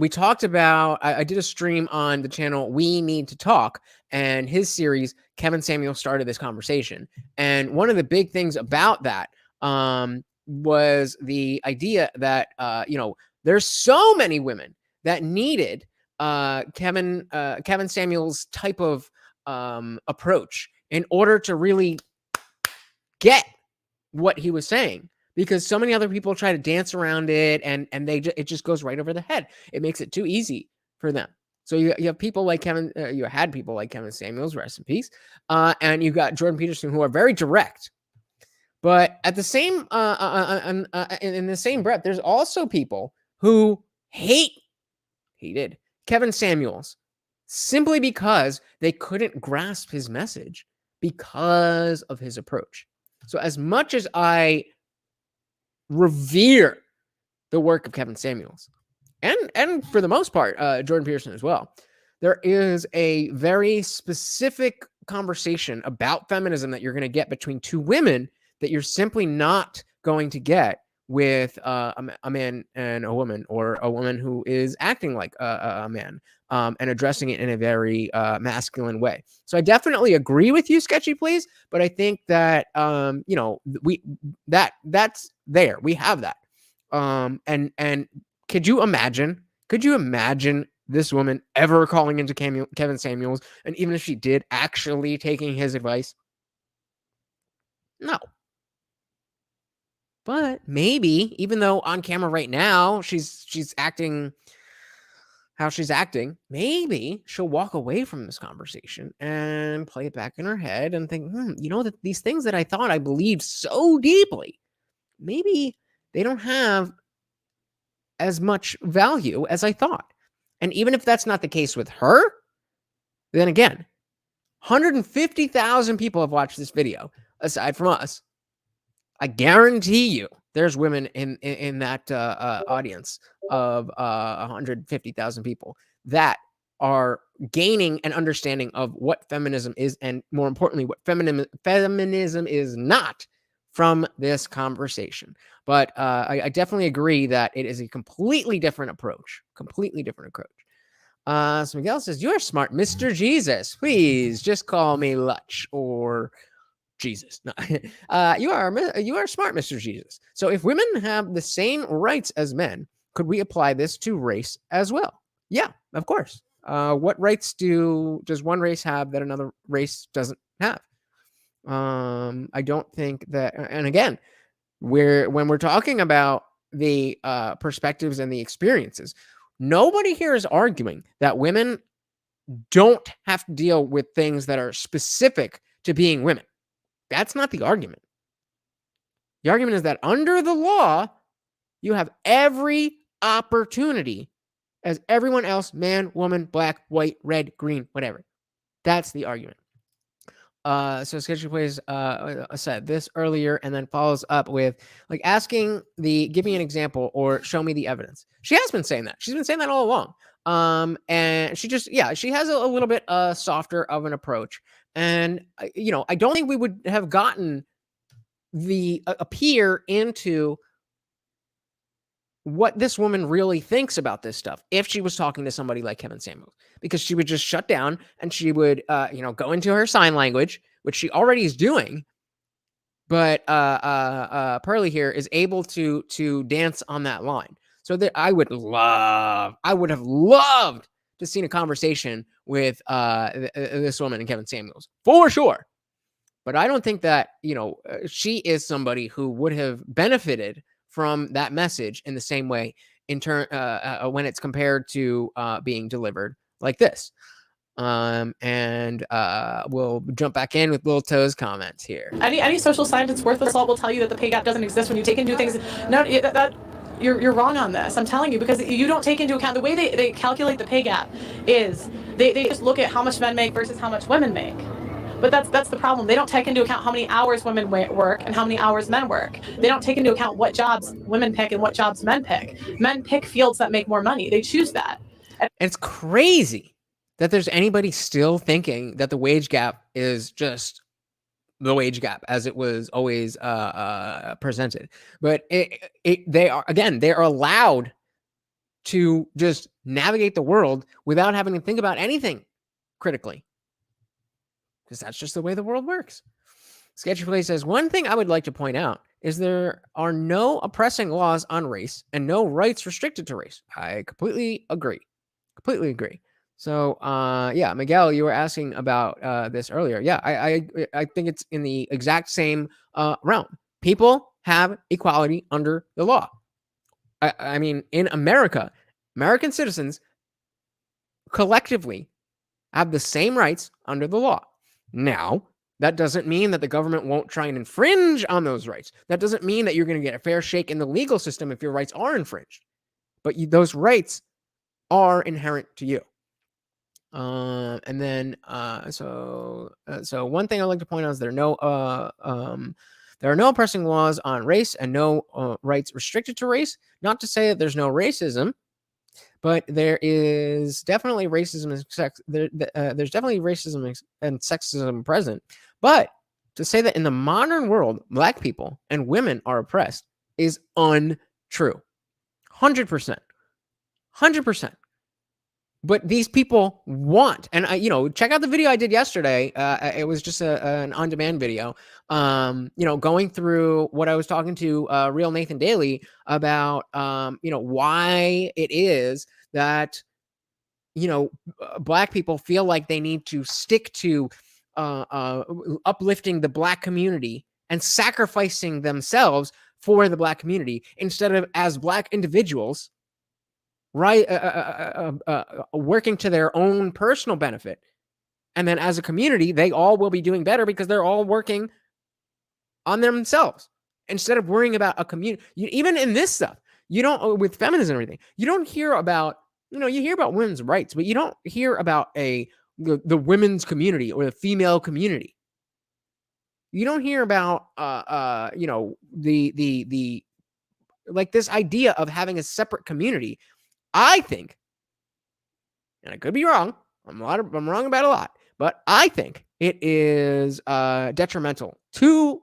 we talked about, I did a stream on the channel We Need to Talk, and his series, Kevin Samuel started this conversation. And one of the big things about that was the idea that, there's so many women that needed Kevin Samuel's type of approach in order to really get what he was saying. Because so many other people try to dance around it, and it just goes right over the head. It makes it too easy for them. So you have people like Kevin. You had people like Kevin Samuels, rest in peace, and you got Jordan Peterson, who are very direct. But at the same, in the same breath, there's also people who hated Kevin Samuels simply because they couldn't grasp his message because of his approach. So as much as I revere the work of Kevin Samuels, and for the most part, Jordan Peterson as well, there is a very specific conversation about feminism that you're going to get between two women that you're simply not going to get with a man and a woman, or a woman who is acting like a man, and addressing it in a very masculine way. So I definitely agree with you, Sketchy Please, but I think that that's there. We have that. And could you imagine this woman ever calling into Kevin Samuels, and even if she did, actually taking his advice? No. But maybe, even though on camera right now she's acting how she's acting, maybe she'll walk away from this conversation and play it back in her head and think, that these things that I thought I believed so deeply, maybe they don't have as much value as I thought. And even if that's not the case with her, then again, 150,000 people have watched this video aside from us. I guarantee you there's women in that audience of 150,000 people that are gaining an understanding of what feminism is, and more importantly, what feminism is not from this conversation. But I definitely agree that it is a completely different approach. So Miguel says, "You're smart, Mr. Jesus. Please just call me Lutch or Jesus." No. You are smart, Mr. Jesus. So if women have the same rights as men, could we apply this to race as well? Yeah, of course. What rights does one race have that another race doesn't have? I don't think that, and again, when we're talking about the perspectives and the experiences, nobody here is arguing that women don't have to deal with things that are specific to being women. That's not the argument. The argument is that under the law, you have every opportunity as everyone else, man, woman, black, white, red, green, whatever. That's the argument. So Sketchy Plays said this earlier and then follows up with like asking give me an example or show me the evidence. She has been saying that. She's been saying that all along. And she has a little bit softer of an approach. And I don't think we would have gotten a peer into what this woman really thinks about this stuff if she was talking to somebody like Kevin Samuels, because she would just shut down and she would go into her sign language, which she already is doing. But Pearly here is able to dance on that line. So that I would have loved to seen a conversation with this woman and Kevin Samuels for sure. But I don't think that she is somebody who would have benefited from that message in the same way in turn when it's compared to being delivered like this. And we'll jump back in with Lil Toe's comments here. Any social scientist worth the salt will tell you that the pay gap doesn't exist when you take into things. No, you're wrong on this. I'm telling you, because you don't take into account the way they calculate the pay gap is they just look at how much men make versus how much women make. But that's the problem. They don't take into account how many hours women work and how many hours men work. They don't take into account what jobs women pick and what jobs men pick. Men pick fields that make more money. They choose that. And it's crazy that there's anybody still thinking that the wage gap is just the wage gap as it was always presented. But they're allowed to just navigate the world without having to think about anything critically, because that's just the way the world works. Sketchy Play says, one thing I would like to point out is there are no oppressing laws on race and no rights restricted to race. I completely agree. So, Miguel, you were asking about this earlier. Yeah, I think it's in the exact same realm. People have equality under the law. I mean, in America, American citizens collectively have the same rights under the law. Now, that doesn't mean that the government won't try and infringe on those rights. That doesn't mean that you're going to get a fair shake in the legal system if your rights are infringed. But those rights are inherent to you. So one thing I'd like to point out is there are no oppressing laws on race and no rights restricted to race. Not to say that there's no racism, but there is definitely racism and there's definitely racism and sexism present. But to say that in the modern world, black people and women are oppressed is untrue. 100%. 100%. But these people want, and check out the video I did yesterday. It was just an on-demand video, going through what I was talking to Real Nathan Daly about, why it is that, Black people feel like they need to stick to uplifting the Black community and sacrificing themselves for the Black community instead of as Black individuals, right, working to their own personal benefit. And then as a community, they all will be doing better because they're all working on themselves instead of worrying about a community. Even in this stuff, you don't, with feminism and everything, you don't hear about, you hear about women's rights, but you don't hear about the women's community or the female community. You don't hear about, the like this idea of having a separate community. I think, and I could be wrong, I'm wrong about a lot, but I think it is detrimental to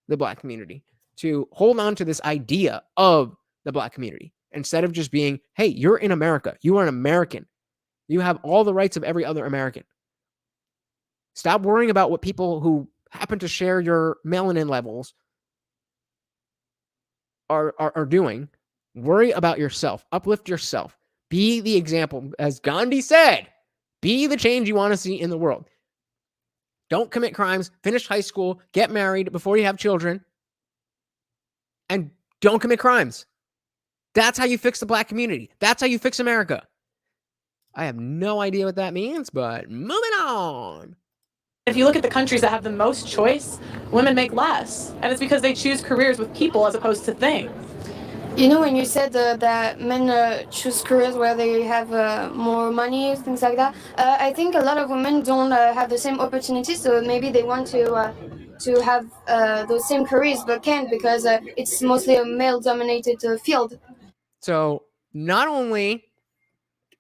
the Black community to hold on to this idea of the Black community instead of just being, hey, you're in America. You are an American. You have all the rights of every other American. Stop worrying about what people who happen to share your melanin levels are doing. Worry about yourself. Uplift yourself. Be the example. As Gandhi said, be the change you want to see in the world. Don't commit crimes. Finish high school. Get married before you have children. And don't commit crimes. That's how you fix the Black community. That's how you fix America. I have no idea what that means, but moving on. If you look at the countries that have the most choice, women make less. And it's because they choose careers with people as opposed to things. When you said that men choose careers where they have more money, things like that, I think a lot of women don't have the same opportunities, so maybe they want to have those same careers but can't because it's mostly a male-dominated field. So not only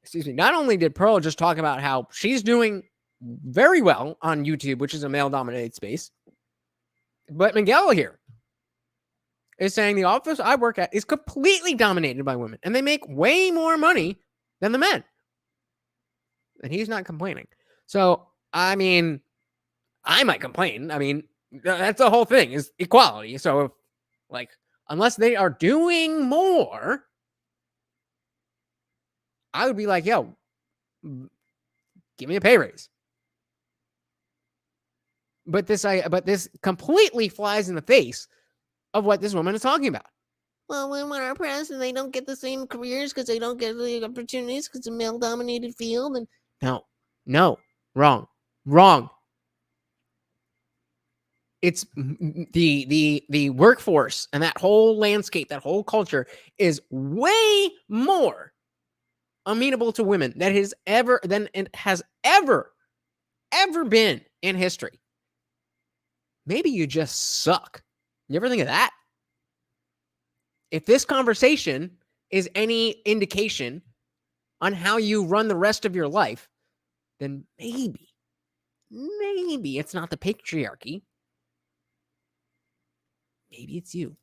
did Pearl just talk about how she's doing very well on YouTube, which is a male-dominated space, but Miguel here is saying the office I work at is completely dominated by women, and they make way more money than the men. And he's not complaining. So, I mean, I might complain. I mean, that's the whole thing is equality. So, unless they are doing more, I would be like, yo, give me a pay raise. But this completely flies in the face of what this woman is talking about. Well, women are oppressed and they don't get the same careers because they don't get the opportunities because it's a male-dominated field. And No, wrong. It's the workforce and that whole landscape, that whole culture is way more amenable to women than it has ever been in history. Maybe you just suck. You ever think of that? If this conversation is any indication on how you run the rest of your life, then maybe it's not the patriarchy. Maybe it's you.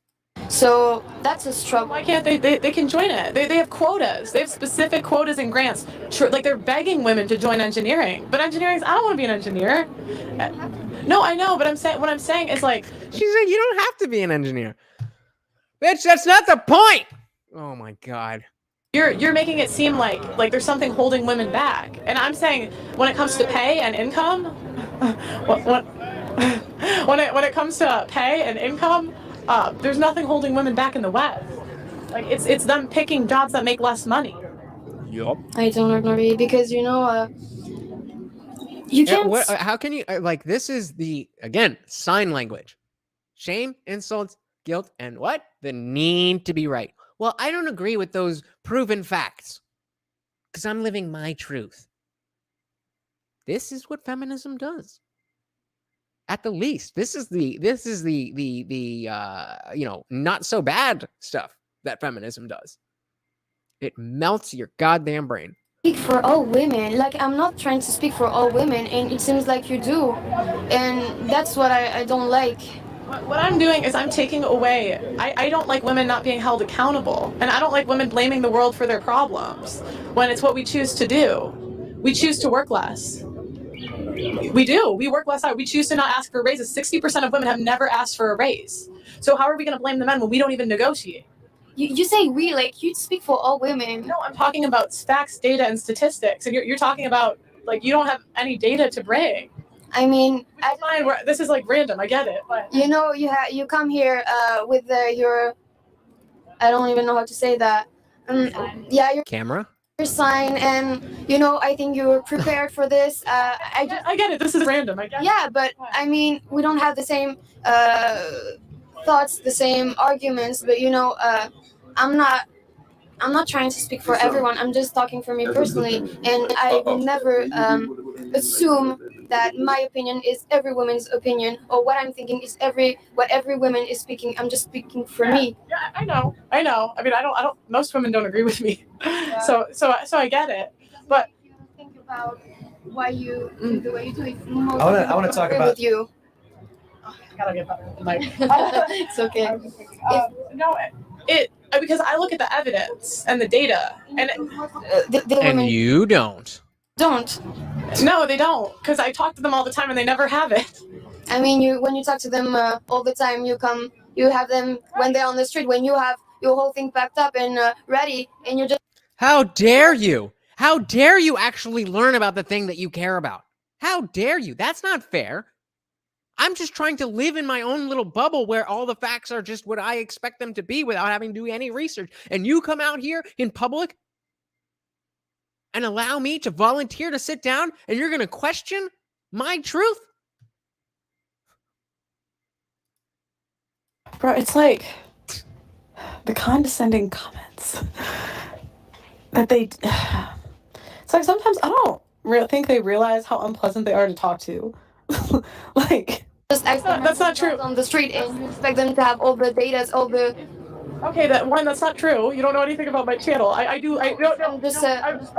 So that's a struggle. Why can't they can join it? They have quotas. They have specific quotas and grants. Like they're begging women to join engineering. But engineering, I don't want to be an engineer. No, I know, but what I'm saying is like she's like, you don't have to be an engineer. Bitch, that's not the point. Oh my God. You're making it seem like there's something holding women back. And I'm saying when it comes to pay and income, when it comes to pay and income, there's nothing holding women back in the West. Like it's them picking jobs that make less money. Yup. I don't agree because you can't. How can you this is again sign language, shame, insults, guilt, and what? The need to be right. Well, I don't agree with those proven facts because I'm living my truth. This is what feminism does. At the least, this is the not so bad stuff that feminism does. It melts your goddamn brain. Speak for all women. I'm not trying to speak for all women, and it seems like you do, and that's what I don't like. What I'm doing is I'm taking away, I don't like women not being held accountable, and I don't like women blaming the world for their problems when it's what we choose to do. We choose to work less. We do. We work less out. We choose to not ask for raises. 60% of women have never asked for a raise. So how are we going to blame the men when we don't even negotiate? You say we, like you speak for all women. No, I'm talking about facts, data, and statistics. And you're talking about, like, you don't have any data to bring. I mean, this is like random. I get it, but you know, you come here with your, I don't even know how to say that. Your camera sign, and you know, I think you're prepared for this. I get it. This is random. I get it. Yeah, but I mean, we don't have the same thoughts, the same arguments. But you know, I'm not trying to speak for everyone. I'm just talking for me personally, and I will never assume that my opinion is every woman's opinion, or what I'm thinking is what every woman is speaking. I'm just speaking for me. Yeah, I know. I mean, I don't. Most women don't agree with me, so I get it. But think about why you do the way you do it. I wanna talk about with you. I gotta get better with the mic. It's okay. Because I look at the evidence and the data, and And you don't. No, they don't, because I talk to them all the time and they never have it. I mean, when you talk to them all the time, you have them when they're on the street, when you have your whole thing packed up and ready, and you're just. How dare you? How dare you actually learn about the thing that you care about? How dare you? That's not fair. I'm just trying to live in my own little bubble where all the facts are just what I expect them to be without having to do any research. And you come out here in public and allow me to volunteer to sit down, and you're going to question my truth? Bro, it's like the condescending comments that they. It's like sometimes I don't think they realize how unpleasant they are to talk to. Like, just that's not true. On the street, and you expect them to have all the data, all the. Okay, that's not true. You don't know anything about my channel. I'm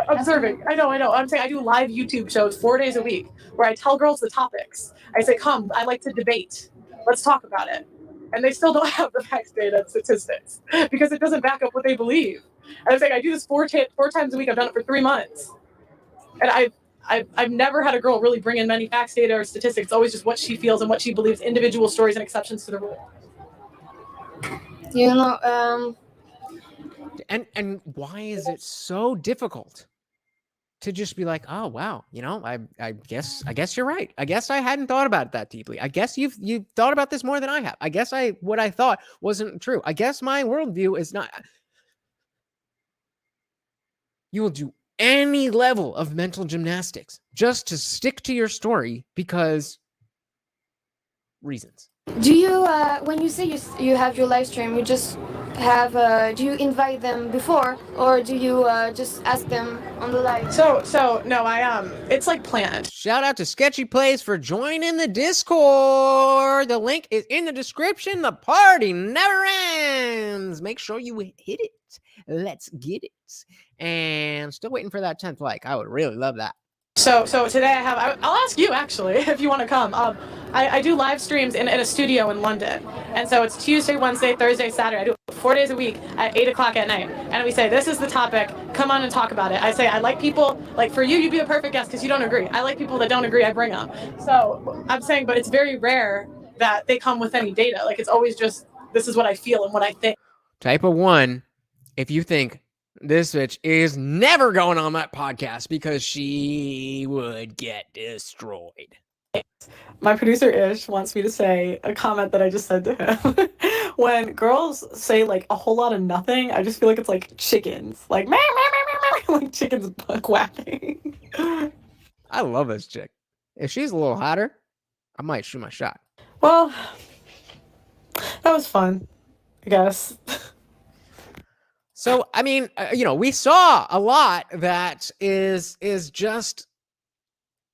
observing. I know. I'm saying I do live YouTube shows 4 days a week where I tell girls the topics. I say, come, I like to debate. Let's talk about it. And they still don't have the facts, data, and statistics because it doesn't back up what they believe. And I'm saying I do this four times a week. I've done it for 3 months. And I've never had a girl really bring in many facts, data, or statistics. It's always just what she feels and what she believes, individual stories and exceptions to the rule. You know, And why is it so difficult to just be like, oh wow, you know, I guess you're right. I guess I hadn't thought about it that deeply. I guess you've thought about this more than I have. I guess what I thought wasn't true. I guess my worldview is not. You will do any level of mental gymnastics just to stick to your story because reasons. do you when you say you have your live stream, you just have do you invite them before, or do you just ask them on the live? So no, it's like planned. Shout out to Sketchy Plays for joining the Discord. The link is in the description. The party never ends. Make sure you hit it. Let's get it. And still waiting for that 10th like. I would really love that. So today I'll ask you actually if you want to come. I do live streams in a studio in London, and so it's Tuesday, Wednesday, Thursday, Saturday. I do it 4 days a week at 8 o'clock at night, and we say this is the topic. Come on and talk about it. I say I like people like for you. You'd be a perfect guest because you don't agree. I like people that don't agree. I bring them. So I'm saying, but it's very rare that they come with any data. Like it's always just this is what I feel and what I think. Type of 1 if you think this bitch is never going on that podcast because she would get destroyed. my producer Ish wants me to say a comment that I just said to him. When girls say like a whole lot of nothing, I just feel like it's like chickens, like meh, meh, meh, meh, meh, like chickens quacking. I love this chick. If she's a little hotter, I might shoot my shot. Well, that was fun, I guess. So, I mean, we saw a lot that is just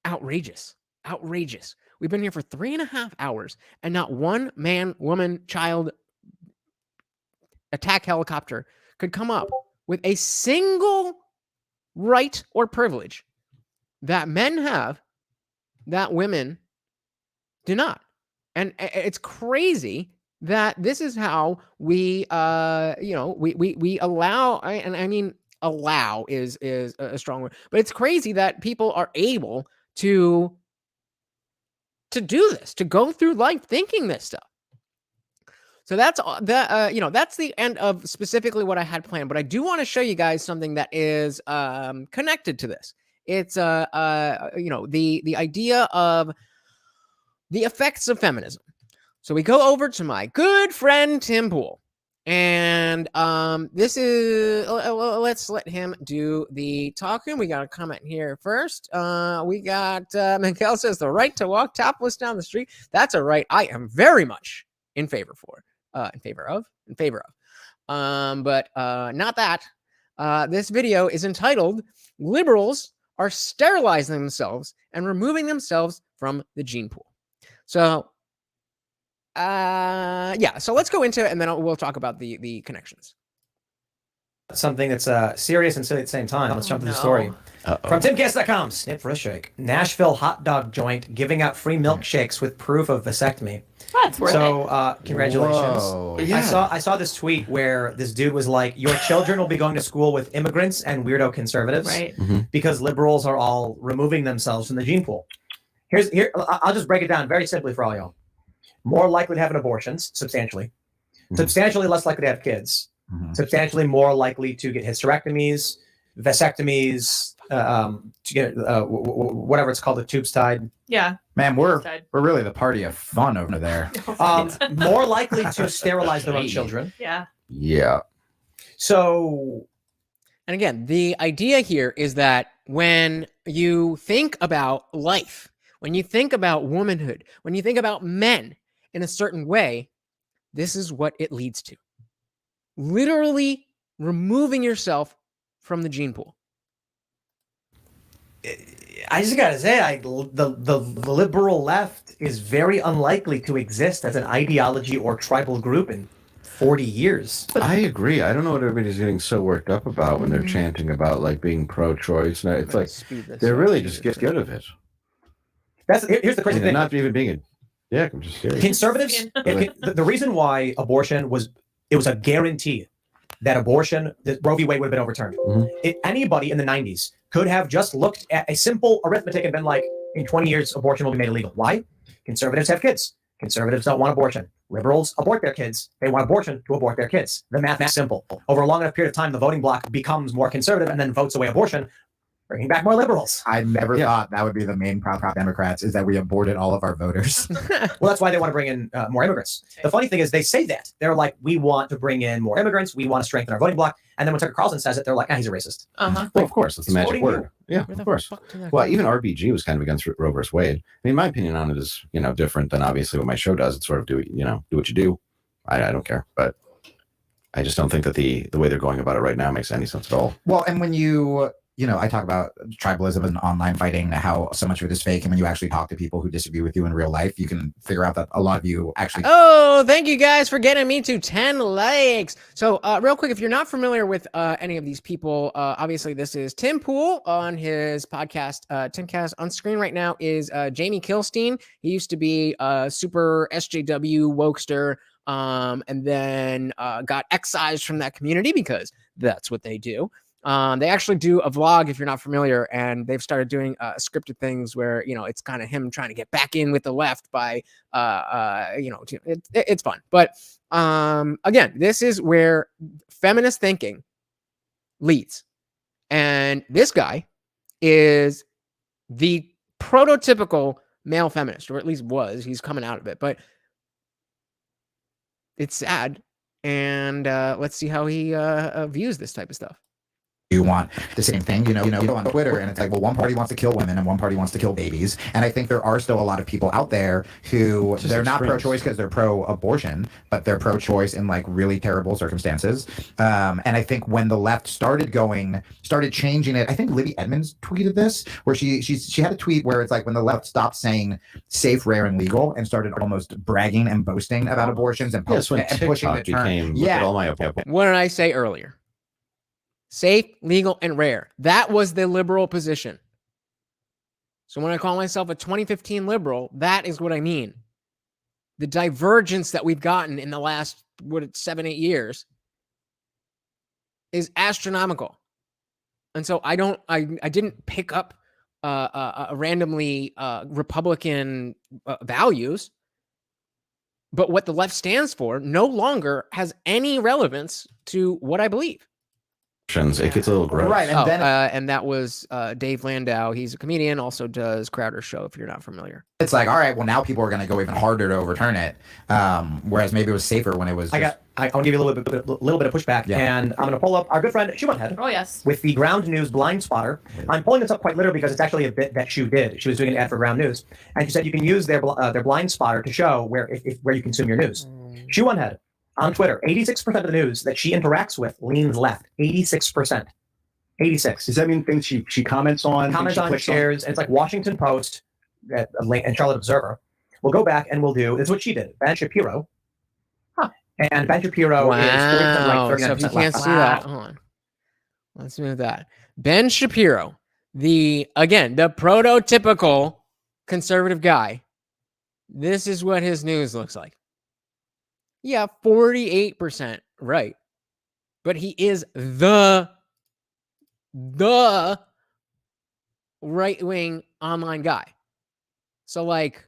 outrageous. Outrageous. We've been here for 3.5 hours, and not one man, woman, child attack helicopter could come up with a single right or privilege that men have that women do not. And it's crazy that this is how we, we allow, and I mean, allow is a strong word, but it's crazy that people are able to do this, to go through life thinking this stuff. So that's that's the end of specifically what I had planned. But I do want to show you guys something that is connected to this. It's the idea of the effects of feminism. So we go over to my good friend Tim Pool, and this is let's let him do the talking. We got a comment here first. We got Miguel says the right to walk topless down the street. That's a right I am very much in favor of. But not that. This video is entitled "Liberals Are Sterilizing Themselves and Removing Themselves from the Gene Pool." So, so let's go into it, and then we'll talk about the connections. Something that's serious and silly at the same time. Let's jump to the story. From TimCast.com, snip for a shake. Nashville hot dog joint giving out free milkshakes with proof of vasectomy. That's worth So, congratulations. Whoa. Yeah. I saw this tweet where this dude was like, your children will be going to school with immigrants and weirdo conservatives Right. because liberals are all removing themselves from the gene pool. I'll just break it down very simply for all y'all. More likely to have an abortion, substantially. Substantially less likely to have kids. Substantially more likely to get hysterectomies, vasectomies, to get whatever it's called, the tubes tied. Yeah. Man, we're really the party of fun over there. More likely to sterilize their own children. Yeah. Yeah. So, and again, the idea here is that when you think about life, when you think about womanhood, when you think about men in a certain way, this is what it leads to. Literally removing yourself from the gene pool. I just gotta say, the liberal left is very unlikely to exist as an ideology or tribal group in 40 years. I agree. I don't know what everybody's getting so worked up about when they're chanting about like being pro-choice. And it's like they're really just get good of it. Here's the crazy thing. Not even being I'm just serious. Conservatives, the reason why abortion was a guarantee that Roe v. Wade would have been overturned. Anybody in the 90s could have just looked at a simple arithmetic and been like, in 20 years, abortion will be made illegal. Why? Conservatives have kids. Conservatives don't want abortion. Liberals abort their kids. They want abortion to abort their kids. The math is simple. Over a long enough period of time, the voting bloc becomes more conservative and then votes away abortion, bringing back more liberals. I never thought that would be the main prop Democrats, is that we aborted all of our voters. Well, that's why they want to bring in more immigrants. The funny thing is they say that. They're like, we want to bring in more immigrants. We want to strengthen our voting bloc. And then when Tucker Carlson says it, they're like, he's a racist. Well, of course, that's the magic word. Yeah, of course. Well, even RBG was kind of against Roe versus Wade. I mean, my opinion on it is, different than obviously what my show does. It's sort of do what you do. I don't care, but I just don't think that the way they're going about it right now makes any sense at all. Well, and when I talk about tribalism and online fighting, how so much of it is fake. And when you actually talk to people who disagree with you in real life, you can figure out that a lot of you actually. Oh, thank you guys for getting me to 10 likes. So real quick, if you're not familiar with any of these people, obviously this is Tim Pool on his podcast, Timcast. On screen right now is Jamie Kilstein. He used to be a super SJW wokester, and then got excised from that community because that's what they do. They actually do a vlog, if you're not familiar, and they've started doing scripted things where, it's kind of him trying to get back in with the left by, it's fun. But again, this is where feminist thinking leads. And this guy is the prototypical male feminist, or at least was. He's coming out of it, but it's sad. And let's see how he views this type of stuff. You want the same thing, you go on Twitter and it's like, well, one party wants to kill women and one party wants to kill babies. And I think there are still a lot of people out there who they're not pro-choice because they're pro-abortion, but they're pro-choice in like really terrible circumstances. And I think when the left started changing it, I think Libby Edmonds tweeted this, where she had a tweet where it's like when the left stopped saying safe, rare, and legal and started almost bragging and boasting about abortions and, pushing the term. What did I say earlier? Safe, legal, and rare. That was the liberal position. So when I call myself a 2015 liberal, that is what I mean. the divergence that we've gotten in the last 7-8 years is astronomical. And so I didn't pick up randomly Republican values, but what the left stands for no longer has any relevance to what I believe. It gets a little gross. Right, and then And that was Dave Landau. He's a comedian, also does Crowder's show, if you're not familiar. it's like, all right, well, now people are going to go even harder to overturn it. Whereas maybe it was safer when it was. I want to give you a little bit of pushback, and I'm going to pull up our good friend Shu Head. Oh yes. With the Ground News Blind Spotter. I'm pulling this up quite literally because it's actually a bit that Shu did. She was doing an ad for Ground News, and she said you can use their Blind Spotter to show where you consume your news. Shu Head on Twitter, 86% of the news that she interacts with leans left. 86%. 86. Does that mean things she comments on? Comments on, shares, and it's like Washington Post and Charlotte Observer. We'll go back and we'll do, this is what she did. Ben Shapiro. And Ben Shapiro is 40% right, 39% So if you left. can't see that, hold on. Let's move that. Ben Shapiro, the prototypical conservative guy. This is what his news looks like. Yeah, 48% right. But he is the right-wing online guy. So like,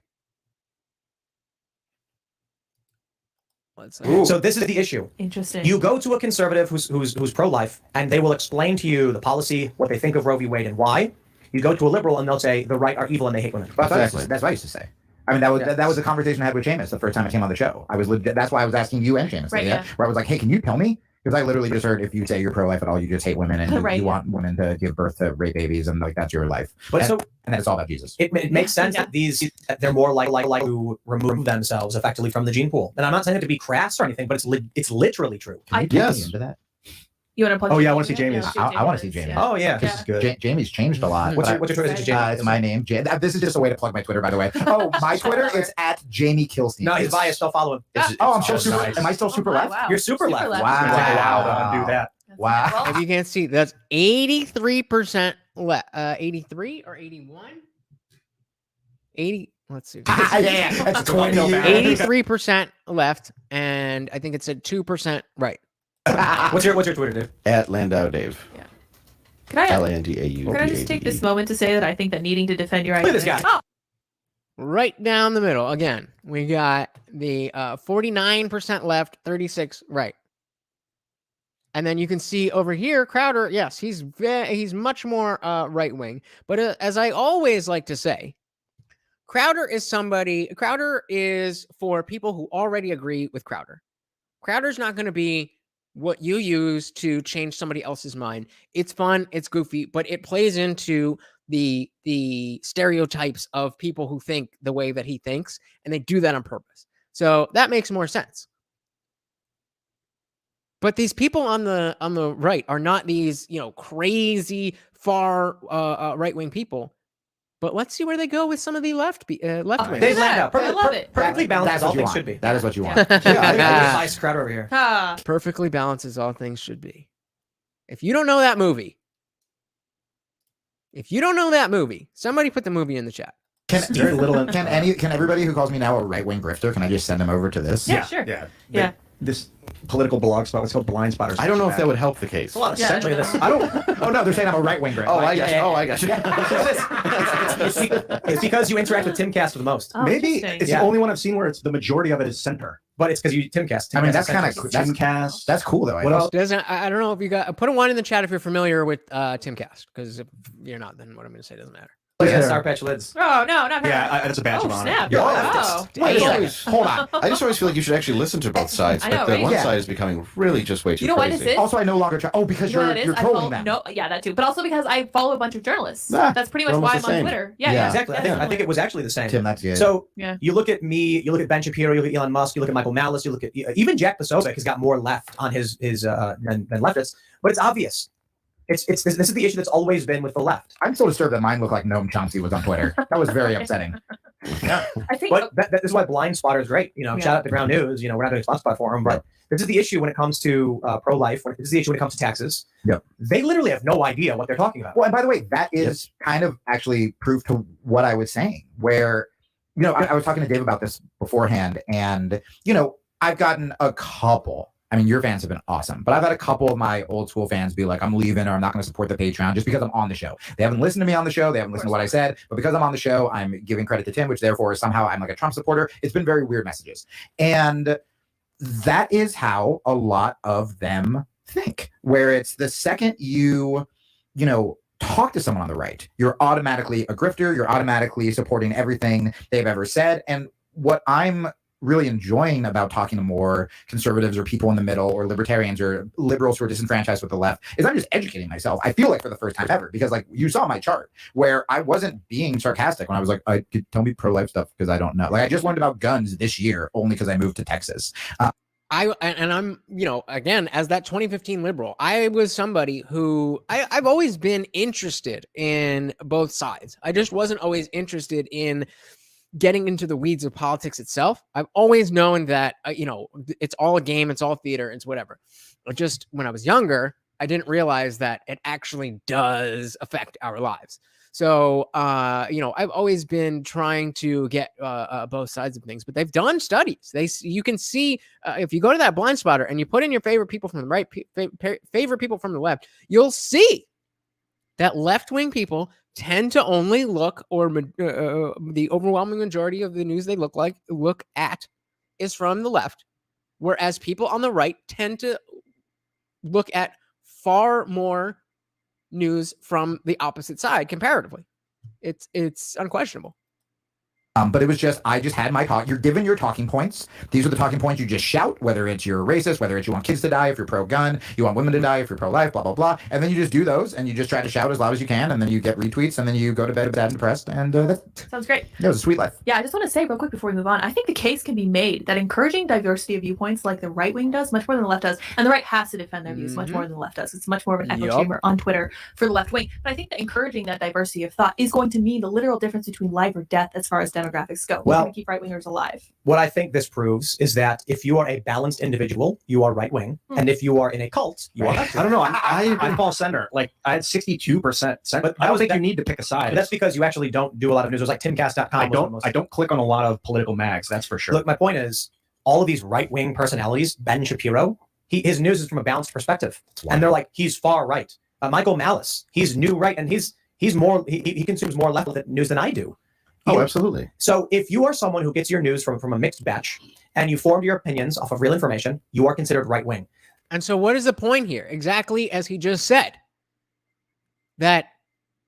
So this is the issue. Interesting. You go to a conservative who's pro-life, and they will explain to you the policy, what they think of Roe v. Wade, and why. You go to a liberal, and they'll say the right are evil and they hate women. That's what I used to say. I mean, that was a conversation I had with Seamus the first time I came on the show. That's why I was asking you and Seamus. Right, yeah. Where I was like, hey, can you tell me? Because I literally just heard if you say you're pro-life at all, you just hate women and you want women to give birth to rape babies and like that's your life. But and then it's all about Jesus. It makes sense that they're more like to remove themselves effectively from the gene pool. And I'm not saying it to be crass or anything, but it's literally true. Can you take me into that? You want to plug? Oh yeah, I want to see Jamie's. I want to see Jamie. Oh yeah, this is good. Jamie's changed a lot. What's your Twitter? Is it my name. This is just a way to plug my Twitter, by the way. Oh, my Twitter is at Jamie Kilstein. No, he's biased. Still follow him. I'm so super. Am I still super left? You're super left. Wow. Do that. Wow. If you can't see, that's 83% left. 83 or 81? 80. Let's see. That's 20. 83% left, and I think it's at 2% right. What's your Twitter, Dave? At Landau Dave. Yeah. Can I Landau? Can I just take this moment to say that I think that needing to defend your Look at identity. this guy. Right down the middle. Again, we got the 49% left, 36 right. And then you can see over here, Crowder. Yes, he's much more right wing. But as I always like to say, Crowder is for people who already agree with Crowder. Crowder's not going to be what you use to change somebody else's mind. It's fun, it's goofy, but it plays into the stereotypes of people who think the way that he thinks, and they do that on purpose. So that makes more sense. But these people on the right are not these, crazy far right-wing people. But let's see where they go with some of the left wing. They land out. I love it. Perfectly balanced as all things want. should be. That is what you want. I just Crowder over here. Perfectly balanced as all things should be. If you don't know that movie, somebody put the movie in the chat. Can everybody who calls me now a right-wing grifter, can I just send them over to this? Yeah, sure. Yeah. This political blog spot was called Blind Spotters. I don't know if that would help the case. A lot of sense. Look at this. I don't. Oh no, they're saying I'm a right-wing grifter. Oh, I got you. It's because you interact with Timcast the most. Oh, Maybe interesting. it's the only one I've seen where it's the majority of it is center. But it's because you Timcast. I mean, that's kind of Timcast. that's cool though. What else? I don't know if you got put a one in the chat if you're familiar with Timcast, because if you're not, then what I'm going to say doesn't matter. Yeah, Star Patch Lids. Oh no, not Yeah, that's a badge of honor. Snap. Yeah. Oh. Hold on. I just always feel like you should actually listen to both sides. I know, But the right? one Yeah. side is becoming really just way too You know what crazy. this is? Also, I no longer try. Oh, because You know what it you're is? I trolling follow, them. no, yeah, that too. But also because I follow a bunch of journalists. Ah, That's pretty much they're why almost I'm the on same. Twitter. Yeah, Yeah. Exactly. I think it was actually the same. Tim, that's good. So Yeah. you look at me, you look at Ben Shapiro, you look at Elon Musk, you look at Michael Malice, you look at even Jack Posobiec has got more left on his than leftists. But it's obvious. This is the issue that's always been with the left. I'm so disturbed that mine looked like Noam Chomsky was on Twitter. That was very upsetting. Yeah. I think. But this is why Blind Spotter is great. Shout out to Ground News. We're not doing a spot spot for them, but this is the issue when it comes to pro-life. This is the issue when it comes to taxes. Yep. They literally have no idea what they're talking about. Well, and by the way, that is kind of actually proof to what I was saying, where I was talking to Dave about this beforehand, and I've gotten a couple. I mean, your fans have been awesome, but I've had a couple of my old school fans be like, I'm leaving, or I'm not going to support the Patreon just because I'm on the show. They haven't listened to me on the show. They haven't listened to what I said, but because I'm on the show, I'm giving credit to Tim, which therefore somehow I'm like a Trump supporter. It's been very weird messages. And that is how a lot of them think, where it's the second you talk to someone on the right, you're automatically a grifter. You're automatically supporting everything they've ever said. And what I'm really enjoying about talking to more conservatives or people in the middle or libertarians or liberals who are disenfranchised with the left is I'm just educating myself. I feel like for the first time ever, because like you saw my chart where I wasn't being sarcastic when I was like, I could tell me pro-life stuff because I don't know. Like I just learned about guns this year only because I moved to Texas. I'm, again, as that 2015 liberal, I was somebody who I've always been interested in both sides. I just wasn't always interested in getting into the weeds of politics itself. I've always known that, it's all a game, it's all theater, it's whatever. But just when I was younger, I didn't realize that it actually does affect our lives. So, I've always been trying to get both sides of things, but they've done studies. You can see if you go to that blind spotter and you put in your favorite people from the right, favorite people from the left, you'll see that left-wing people tend to only look, or the overwhelming majority of the news they look at is from the left, whereas people on the right tend to look at far more news from the opposite side comparatively. It's unquestionable. But it was just, I just had my talk. You're given your talking points. These are the talking points you just shout, whether it's you're racist, whether it's you want kids to die, if you're pro-gun, you want women to die, if you're pro-life, blah, blah, blah. And then you just do those, and you just try to shout as loud as you can, and then you get retweets, and then you go to bed sad and depressed, and that's... Sounds great. Yeah, it was a sweet life. Yeah, I just want to say real quick before we move on, I think the case can be made that encouraging diversity of viewpoints like the right wing does, much more than the left does, and the right has to defend their views much more than the left does. It's much more of an echo chamber on Twitter for the left wing. But I think that encouraging that diversity of thought is going to mean the literal difference between life or death as far as demographics go. Well, to keep right-wingers alive. What I think this proves is that if you are a balanced individual, you are right-wing, and if you are in a cult, you are left-wing. I don't know. I fall center. Like I had 62% center. But I don't think you need to pick a side. But that's because you actually don't do a lot of news. It was like timcast.com. I don't click on a lot of political mags. That's for sure. Look, my point is, all of these right-wing personalities, Ben Shapiro, his news is from a balanced perspective, and they're like, he's far right. Michael Malice, he's new right, and he's more he consumes more left news than I do. Oh, absolutely. So if you are someone who gets your news from a mixed batch and you formed your opinions off of real information, you are considered right wing. And so what is the point here? Exactly as he just said, that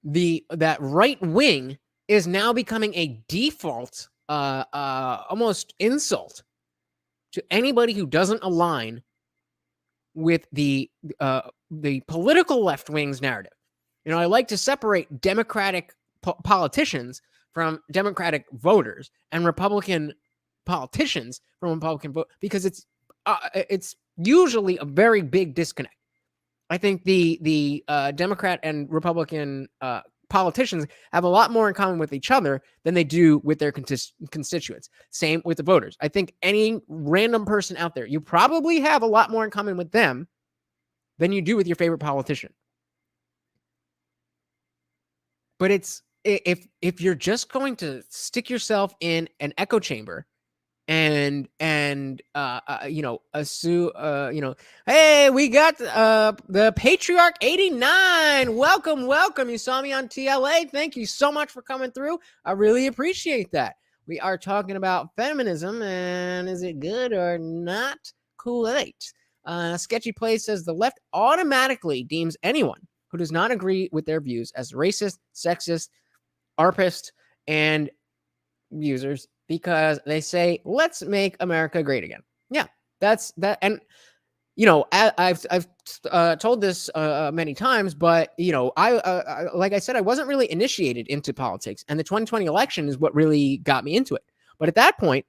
that right wing is now becoming a default almost insult to anybody who doesn't align with the political left wing's narrative. I like to separate Democratic politicians from Democratic voters and Republican politicians from Republican vote, because it's usually a very big disconnect. I think the Democrat and Republican politicians have a lot more in common with each other than they do with their constituents. Same with the voters. I think any random person out there, you probably have a lot more in common with them than you do with your favorite politician. But if you're just going to stick yourself in an echo chamber and assume, hey, we got the Patriarch 89. Welcome. You saw me on TLA. Thank you so much for coming through. I really appreciate that. We are talking about feminism, and is it good or not? Kool-Aid. Sketchy Place says the left automatically deems anyone who does not agree with their views as racist, sexist, ARPist, and users, because they say, let's make America great again. Yeah, that's that. And, I've told this many times, but, I like I said, I wasn't really initiated into politics, and the 2020 election is what really got me into it. But at that point,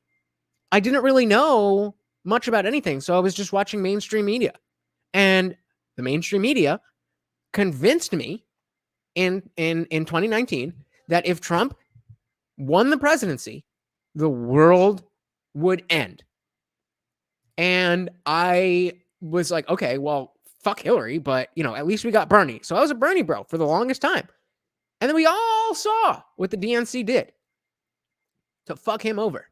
I didn't really know much about anything. So I was just watching mainstream media, and the mainstream media convinced me in 2019 that if Trump won the presidency, the world would end. And I was like, okay, well, fuck Hillary, but at least we got Bernie. So I was a Bernie bro for the longest time. And then we all saw what the DNC did. to fuck him over.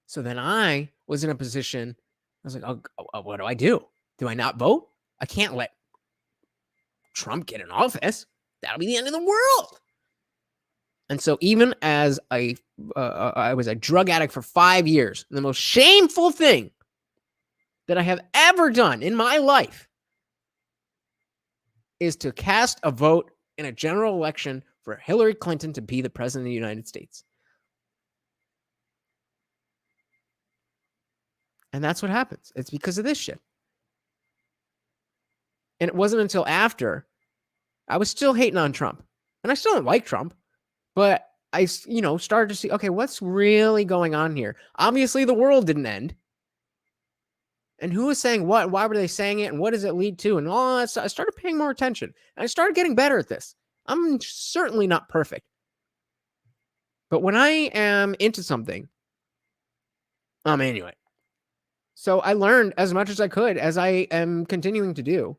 So then I was in a position, I was like, oh, what do? Do I not vote? I can't let Trump get in office. That'll be the end of the world. And so even as I was a drug addict for 5 years, the most shameful thing that I have ever done in my life is to cast a vote in a general election for Hillary Clinton to be the president of the United States. And that's what happens. It's because of this shit. And it wasn't until after I was still hating on Trump. And I still don't like Trump. But I, started to see, okay, what's really going on here? Obviously, the world didn't end. And who was saying what? Why were they saying it? And what does it lead to? And all that stuff. I started paying more attention. And I started getting better at this. I'm certainly not perfect. But when I am into something, I'm into it. So I learned as much as I could, as I am continuing to do.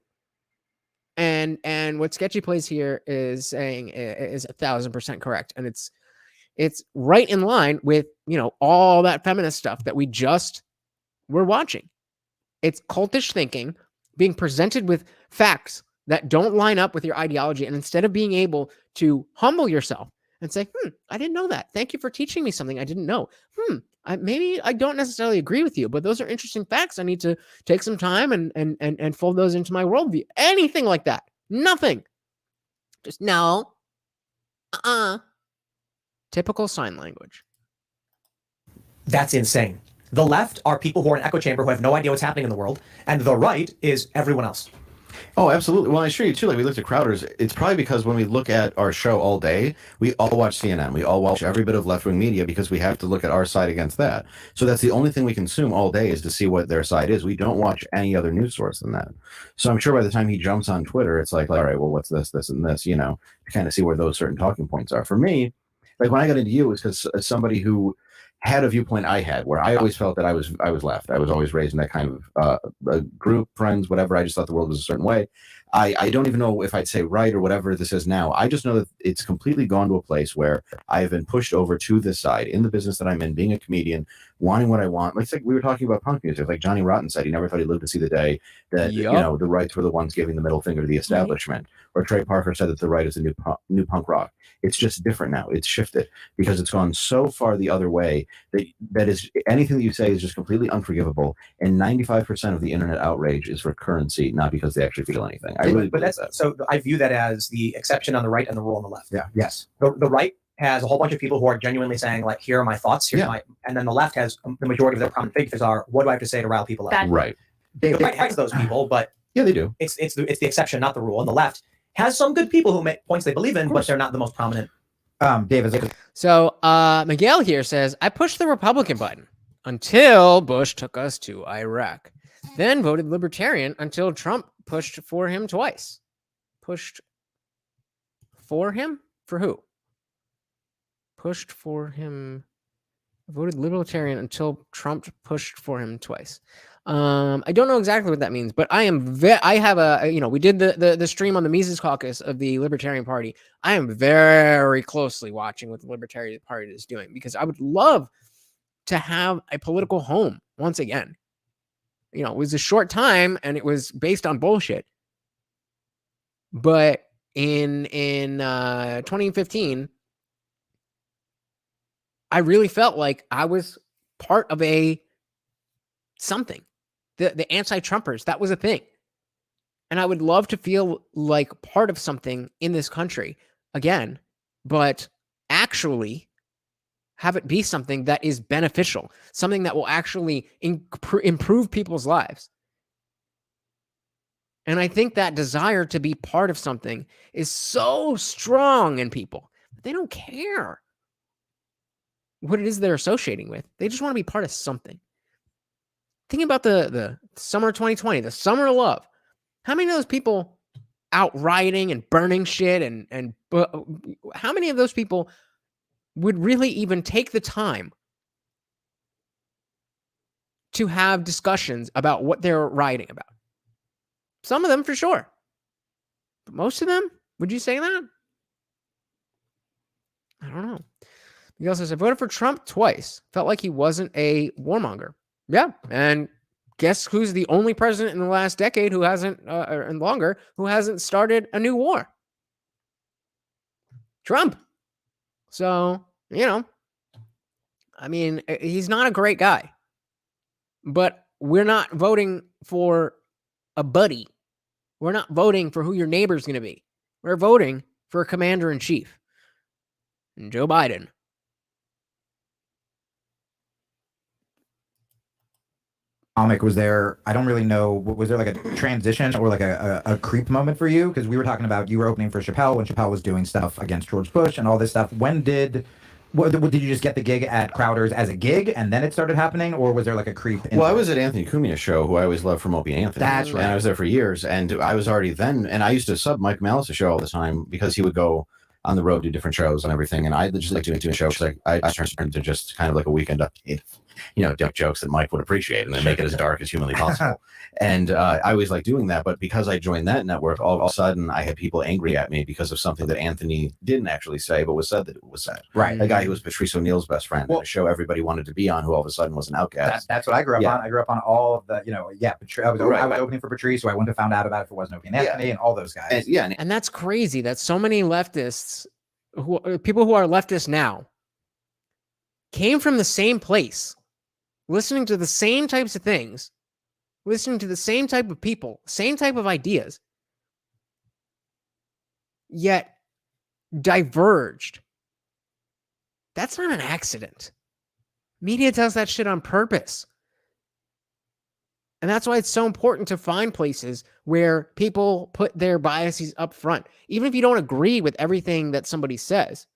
And what Sketchy Plays here is saying is 1,000% correct. And it's right in line with, all that feminist stuff that we just were watching. It's cultish thinking being presented with facts that don't line up with your ideology. And instead of being able to humble yourself and say, I didn't know that. Thank you for teaching me something I didn't know. Maybe I don't necessarily agree with you, but those are interesting facts. I need to take some time and fold those into my worldview. Anything like that. Nothing. Just no. Typical sign language. That's insane. The left are people who are in an echo chamber who have no idea what's happening in the world, and the right is everyone else. Oh, absolutely. Well, I assure you, too, like we looked at Crowder's, it's probably because when we look at our show all day, we all watch CNN. We all watch every bit of left-wing media because we have to look at our side against that. So that's the only thing we consume all day is to see what their side is. We don't watch any other news source than that. So I'm sure by the time he jumps on Twitter, it's like all right, well, what's this, and this, to kind of see where those certain talking points are. For me, like when I got into you, it was because as somebody who had a viewpoint I had where I always felt that I was left. I was always raised in that kind of group, friends, whatever. I just thought the world was a certain way. I don't even know if I'd say right or whatever this is now. I just know that it's completely gone to a place where I have been pushed over to this side in the business that I'm in, being a comedian, wanting what I want. Like we were talking about punk music. Like Johnny Rotten said, he never thought he'd live to see the day that the rights were the ones giving the middle finger to the establishment. Or Trey Parker said that the right is the new punk rock. It's just different now. It's shifted because it's gone so far the other way that is anything that you say is just completely unforgivable. And 95% of the internet outrage is for currency, not because they actually feel anything. I really believe that. So I view that as the exception on the right and the rule on the left. Yeah. Yes. The right has a whole bunch of people who are genuinely saying, like, here are my thoughts. And then the left has the majority of their prominent figures are, what do I have to say to rile people up? Right. The right has those people, but yeah, they do. It's the exception, not the rule. And the left has some good people who make points they believe in, but they're not the most prominent. David. So Miguel here says, I pushed the Republican button until Bush took us to Iraq. Then voted Libertarian until Trump pushed for him twice. Pushed for him? For who? Pushed for him. Voted Libertarian until Trump pushed for him twice. I don't know exactly what that means, but I am I have we did the stream on the Mises Caucus of the Libertarian Party. I am very closely watching what the Libertarian Party is doing because I would love to have a political home once again. It was a short time and it was based on bullshit. But in 2015, I really felt like I was part of something. The anti-Trumpers, that was a thing. And I would love to feel like part of something in this country again, but actually have it be something that is beneficial, something that will actually improve people's lives. And I think that desire to be part of something is so strong in people that they don't care what it is they're associating with. They just want to be part of something. Think about the summer of 2020, the summer of love. How many of those people out rioting and burning shit and how many of those people would really even take the time to have discussions about what they're rioting about? Some of them for sure. But most of them, would you say that? I don't know. He also says, I voted for Trump twice. Felt like he wasn't a warmonger. Yeah. And guess who's the only president in the last decade who hasn't, and longer, who hasn't started a new war? Trump. So, you know, I mean, he's not a great guy. But we're not voting for a buddy. We're not voting for who your neighbor's going to be. We're voting for a commander-in-chief. And Joe Biden. Was there, I don't really know, was there like a transition or like a creep moment for you? Because we were talking about, you were opening for Chappelle when Chappelle was doing stuff against George Bush and all this stuff. When did you just get the gig at Crowder's as a gig and then it started happening? Or was there like a creep? Well, I was at Anthony Cumia's show, who I always loved from Opie and Anthony. That's right. And I was there for years. And I was already then, and I used to sub Mike Malice's show all the time because he would go on the road, do different shows and everything. And I just like doing shows. Like I turned into just kind of like a weekend update, you know, dark jokes that Mike would appreciate and then make it as dark as humanly possible. And I always like doing that. But because I joined that network, all of a sudden I had people angry at me because of something that Anthony didn't actually say, but was said that it was said. Right. The guy who was Patrice O'Neal's best friend, well, a show everybody wanted to be on, who all of a sudden was an outcast. That's what I grew up on. I grew up on all of the, you know, I was opening for Patrice, so I wouldn't have found out about it if it wasn't Opie and Anthony and all those guys. And that's crazy that so many leftists, people who are leftists now, came from the same place, listening to the same types of things, listening to the same type of people, same type of ideas, yet diverged. That's not an accident. Media does that shit on purpose. And that's why it's so important to find places where people put their biases up front. Even if you don't agree with everything that somebody says,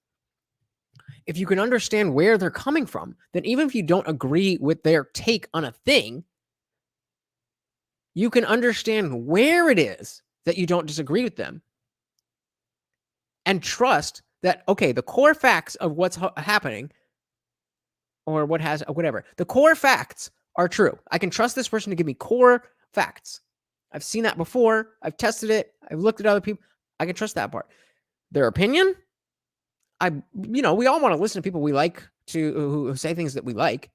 if you can understand where they're coming from, then even if you don't agree with their take on a thing, you can understand where it is that you don't disagree with them and trust that, okay, the core facts of what's happening or whatever, the core facts are true. I can trust this person to give me core facts. I've seen that before. I've tested it. I've looked at other people. I can trust that part. Their opinion, we all want to listen to people we like, who say things that we like.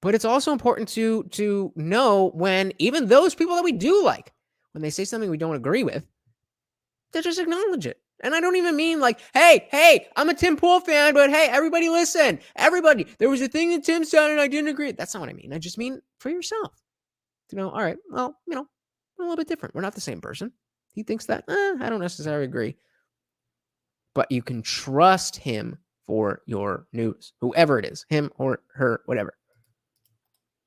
But it's also important to know when even those people that we do like, when they say something we don't agree with, to just acknowledge it. And I don't even mean like, hey, I'm a Tim Pool fan, but hey, everybody listen. Everybody, there was a thing that Tim said and I didn't agree. That's not what I mean. I just mean for yourself. All right, well, we're a little bit different. We're not the same person. He thinks that, I don't necessarily agree. But you can trust him for your news, whoever it is, him or her, whatever.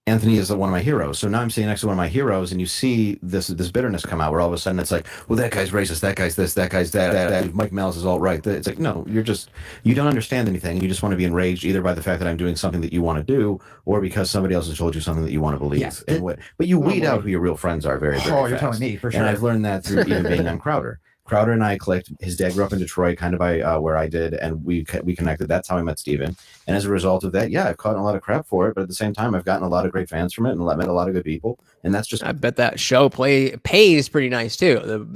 Anthony is one of my heroes. So now I'm sitting next to one of my heroes, and you see this bitterness come out where all of a sudden it's like, well, that guy's racist, that guy's this, that guy's that. Mike Malice is all right. It's like, no, you don't understand anything. You just want to be enraged either by the fact that I'm doing something that you want to do or because somebody else has told you something that you want to believe. Yes. But you weed out who your real friends are very, very fast. You're telling me, for sure. And I've learned that through even being on Crowder. Crowder and I clicked. His dad grew up in Detroit, kind of by where I did, and we connected. That's how I met Steven. And as a result of that, I've caught a lot of crap for it, but at the same time, I've gotten a lot of great fans from it and met a lot of good people. And that's just. I bet that show pays pretty nice too.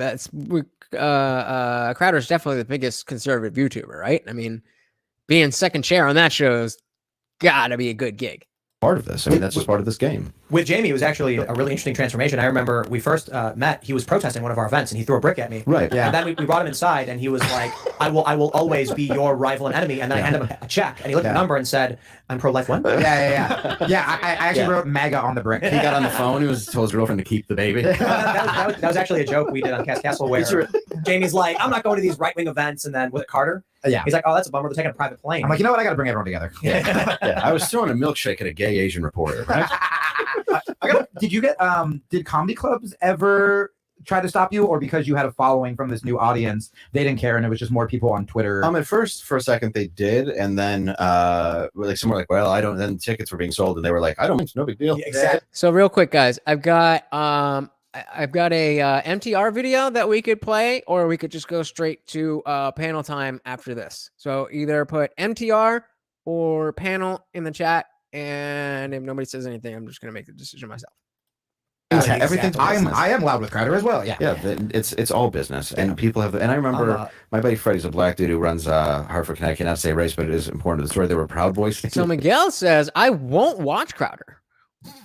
Crowder's definitely the biggest conservative YouTuber, right? I mean, being second chair on that show's got to be a good gig. Part of this. I mean, that's just part of this game. With Jamie, it was actually a really interesting transformation. I remember we first met. He was protesting one of our events, and he threw a brick at me. Right. Yeah. And then we brought him inside, and he was like, "I will always be your rival and enemy." And then I handed him a check, and he looked at the number and said, "I'm pro-life one." Yeah. I actually wrote MAGA on the brick. He got on the phone. He told his girlfriend to keep the baby. that was actually a joke we did on Cast Castle where Jamie's like, "I'm not going to these right-wing events," and then with Carter, he's like, "Oh, that's a bummer. They're taking a private plane." I'm like, you know what? I got to bring everyone together. I was throwing a milkshake at a gay Asian reporter. Right? Did comedy clubs ever try to stop you, or because you had a following from this new audience, they didn't care and it was just more people on Twitter? At first, for a second, they did, and then some were like, "Well, I don't." Then tickets were being sold, and they were like, "I don't. It's no big deal." Exactly. So real quick, guys, I've got a MTR video that we could play, or we could just go straight to panel time after this. So either put MTR or panel in the chat. And if nobody says anything, I'm just going to make the decision myself. Everything's business. I am loud with Crowder as well. Yeah. Yeah, it's all business, and people have. And I remember my buddy Freddie's a black dude who runs Hartford, Connecticut. Not to say race, but it is important to the story. They were Proud Boys. So Miguel says, I won't watch Crowder.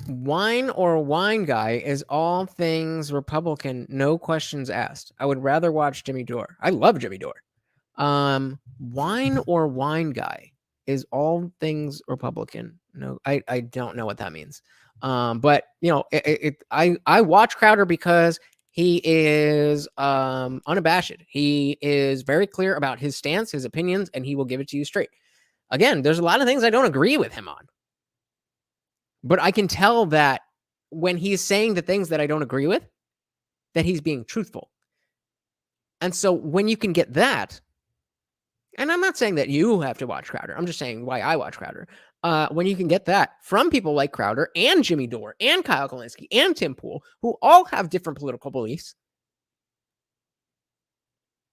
Wine or wine guy is all things Republican, no questions asked. I would rather watch Jimmy Dore. I love Jimmy Dore. Wine or wine guy is all things Republican. No, I don't know what that means. But you know, I watch Crowder because he is unabashed. He is very clear about his stance, his opinions, and he will give it to you straight. Again, there's a lot of things I don't agree with him on. But I can tell that when he's saying the things that I don't agree with, that he's being truthful. And so when you can get that, and I'm not saying that you have to watch Crowder. I'm just saying why I watch Crowder. When you can get that from people like Crowder and Jimmy Dore and Kyle Kalinske and Tim Pool, who all have different political beliefs,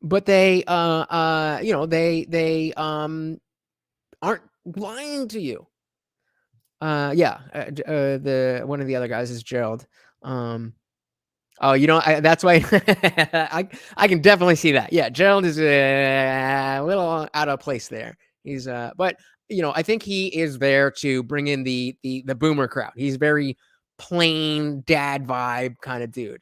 but they, they aren't lying to you. The one of the other guys is Gerald. That's why I can definitely see that. Yeah, Gerald is a little out of place there. He's but you know, I think he is there to bring in the boomer crowd. He's very plain dad vibe kind of dude.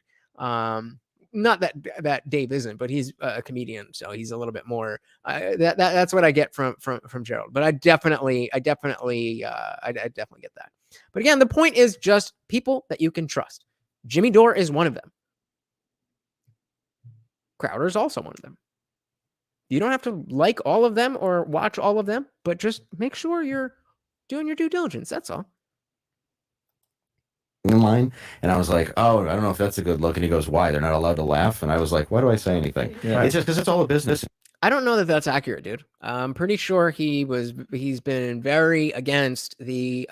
Not that Dave isn't, but he's a comedian, so he's a little bit more. That's what I get from Gerald. But I definitely get that. But again, the point is just people that you can trust. Jimmy Dore is one of them. Crowder is also one of them. You don't have to like all of them or watch all of them, but just make sure you're doing your due diligence. That's all. In line, and I was like, oh, I don't know if that's a good look. And he goes, why? They're not allowed to laugh. And I was like, why do I say anything? Yeah. It's just because it's all a business. I don't know that that's accurate, dude. I'm pretty sure he's been very against the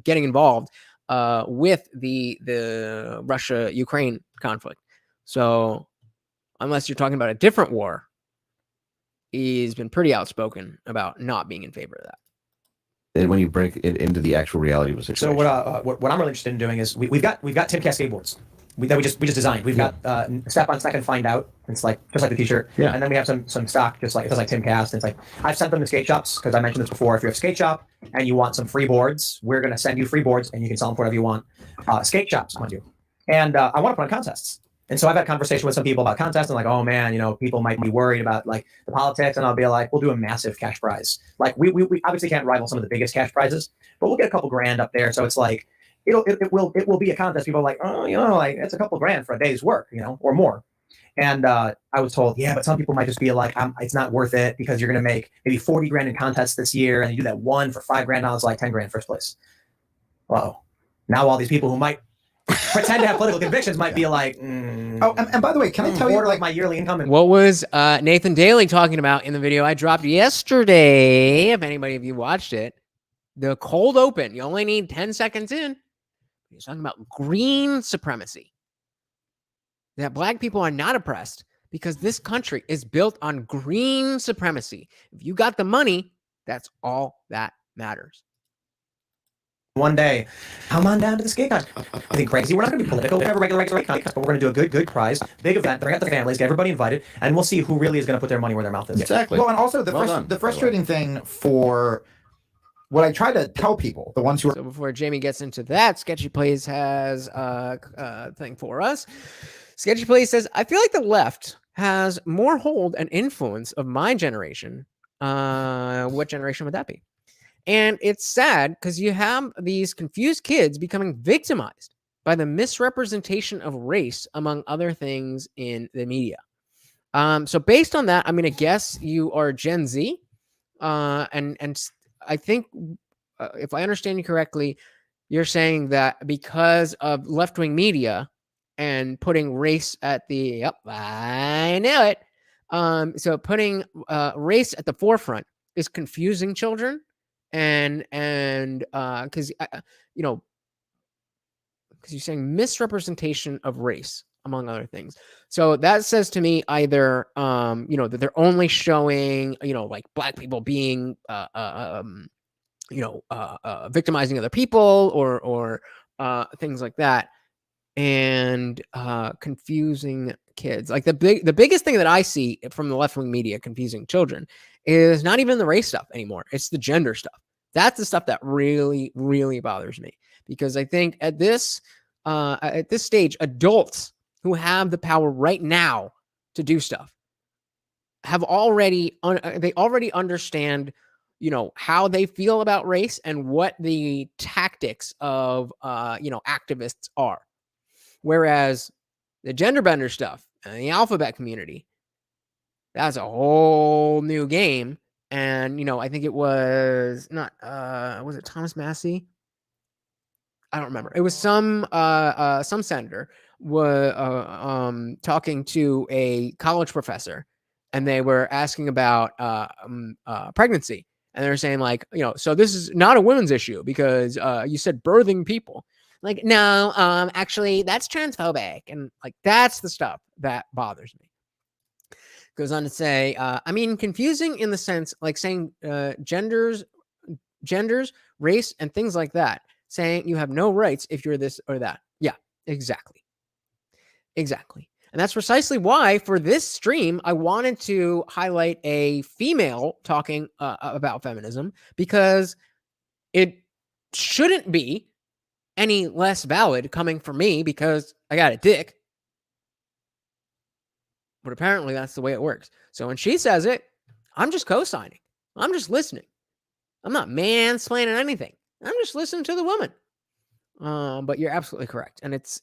getting involved with the Russia-Ukraine conflict. So unless you're talking about a different war, he's been pretty outspoken about not being in favor of that. And when you break it into the actual reality of the situation. So what I'm really interested in doing is we've got Timcast skateboards that we just designed. We've got Step on Second Find Out. It's like just like the T-shirt. Yeah. And then we have some stock, just like it says like Timcast. It's like I've sent them to skate shops because I mentioned this before. If you're a skate shop and you want some free boards, we're gonna send you free boards and you can sell them for whatever you want. Skate shops, mind you. And I want to put on contests. And so I've had a conversation with some people about contests and like, oh man, you know, people might be worried about like the politics, and I'll be like, we'll do a massive cash prize. Like we obviously can't rival some of the biggest cash prizes, but we'll get a couple grand up there. So it's like it will be a contest. People are like, oh, you know, like it's a couple grand for a day's work, you know, or more. And I was told, yeah, but some people might just be like, it's not worth it because you're gonna make maybe 40 grand in contests this year, and you do that one for $5 grand. I was like 10 grand first place. Whoa. Now all these people who might pretend to have political convictions might be like, oh, and by the way, can I tell you like my yearly income? What was Nathan Daly talking about in the video I dropped yesterday? If anybody of you watched it, the cold open. You only need 10 seconds in. He's talking about green supremacy. That black people are not oppressed because this country is built on green supremacy. If you got the money, that's all that matters. One day, come on down to the skate contest. I think crazy. We're not going to be political. We have a regular contest, but we're going to do a good prize, big event. Bring out the families, get everybody invited, and we'll see who really is going to put their money where their mouth is. Exactly. Well, and also the frustrating thing for what I try to tell people, the ones who are. So before Jamie gets into that, Sketchy Plays has a thing for us. Sketchy Plays says, I feel like the left has more hold and influence of my generation. What generation would that be? And it's sad because you have these confused kids becoming victimized by the misrepresentation of race, among other things, in the media. So based on that, I'm going to guess you are Gen Z. And I think, if I understand you correctly, you're saying that because of left-wing media and putting race at the, yep, I knew it. So putting race at the forefront is confusing children. And because because you're saying misrepresentation of race, among other things. So that says to me either that they're only showing like black people being victimizing other people or things like that, and confusing kids. Like the biggest thing that I see from the left-wing media confusing children is not even the race stuff anymore. It's the gender stuff. That's the stuff that really, really bothers me, because I think at this stage, adults who have the power right now to do stuff have already understand, how they feel about race and what the tactics of activists are. Whereas the gender bender stuff and the alphabet community, that's a whole new game. And I think it was not was it Thomas Massey? I don't remember. It was some senator was talking to a college professor, and they were asking about pregnancy, and they were saying like, so this is not a women's issue because you said birthing people. Like, no, actually, that's transphobic, and like that's the stuff that bothers me. Goes on to say, confusing in the sense like saying genders, race, and things like that. Saying you have no rights if you're this or that. Yeah, exactly. And that's precisely why for this stream, I wanted to highlight a female talking about feminism, because it shouldn't be any less valid coming from me because I got a dick. But apparently that's the way it works. So when she says it, I'm just co-signing. I'm just listening. I'm not mansplaining anything. I'm just listening to the woman. But you're absolutely correct. And it's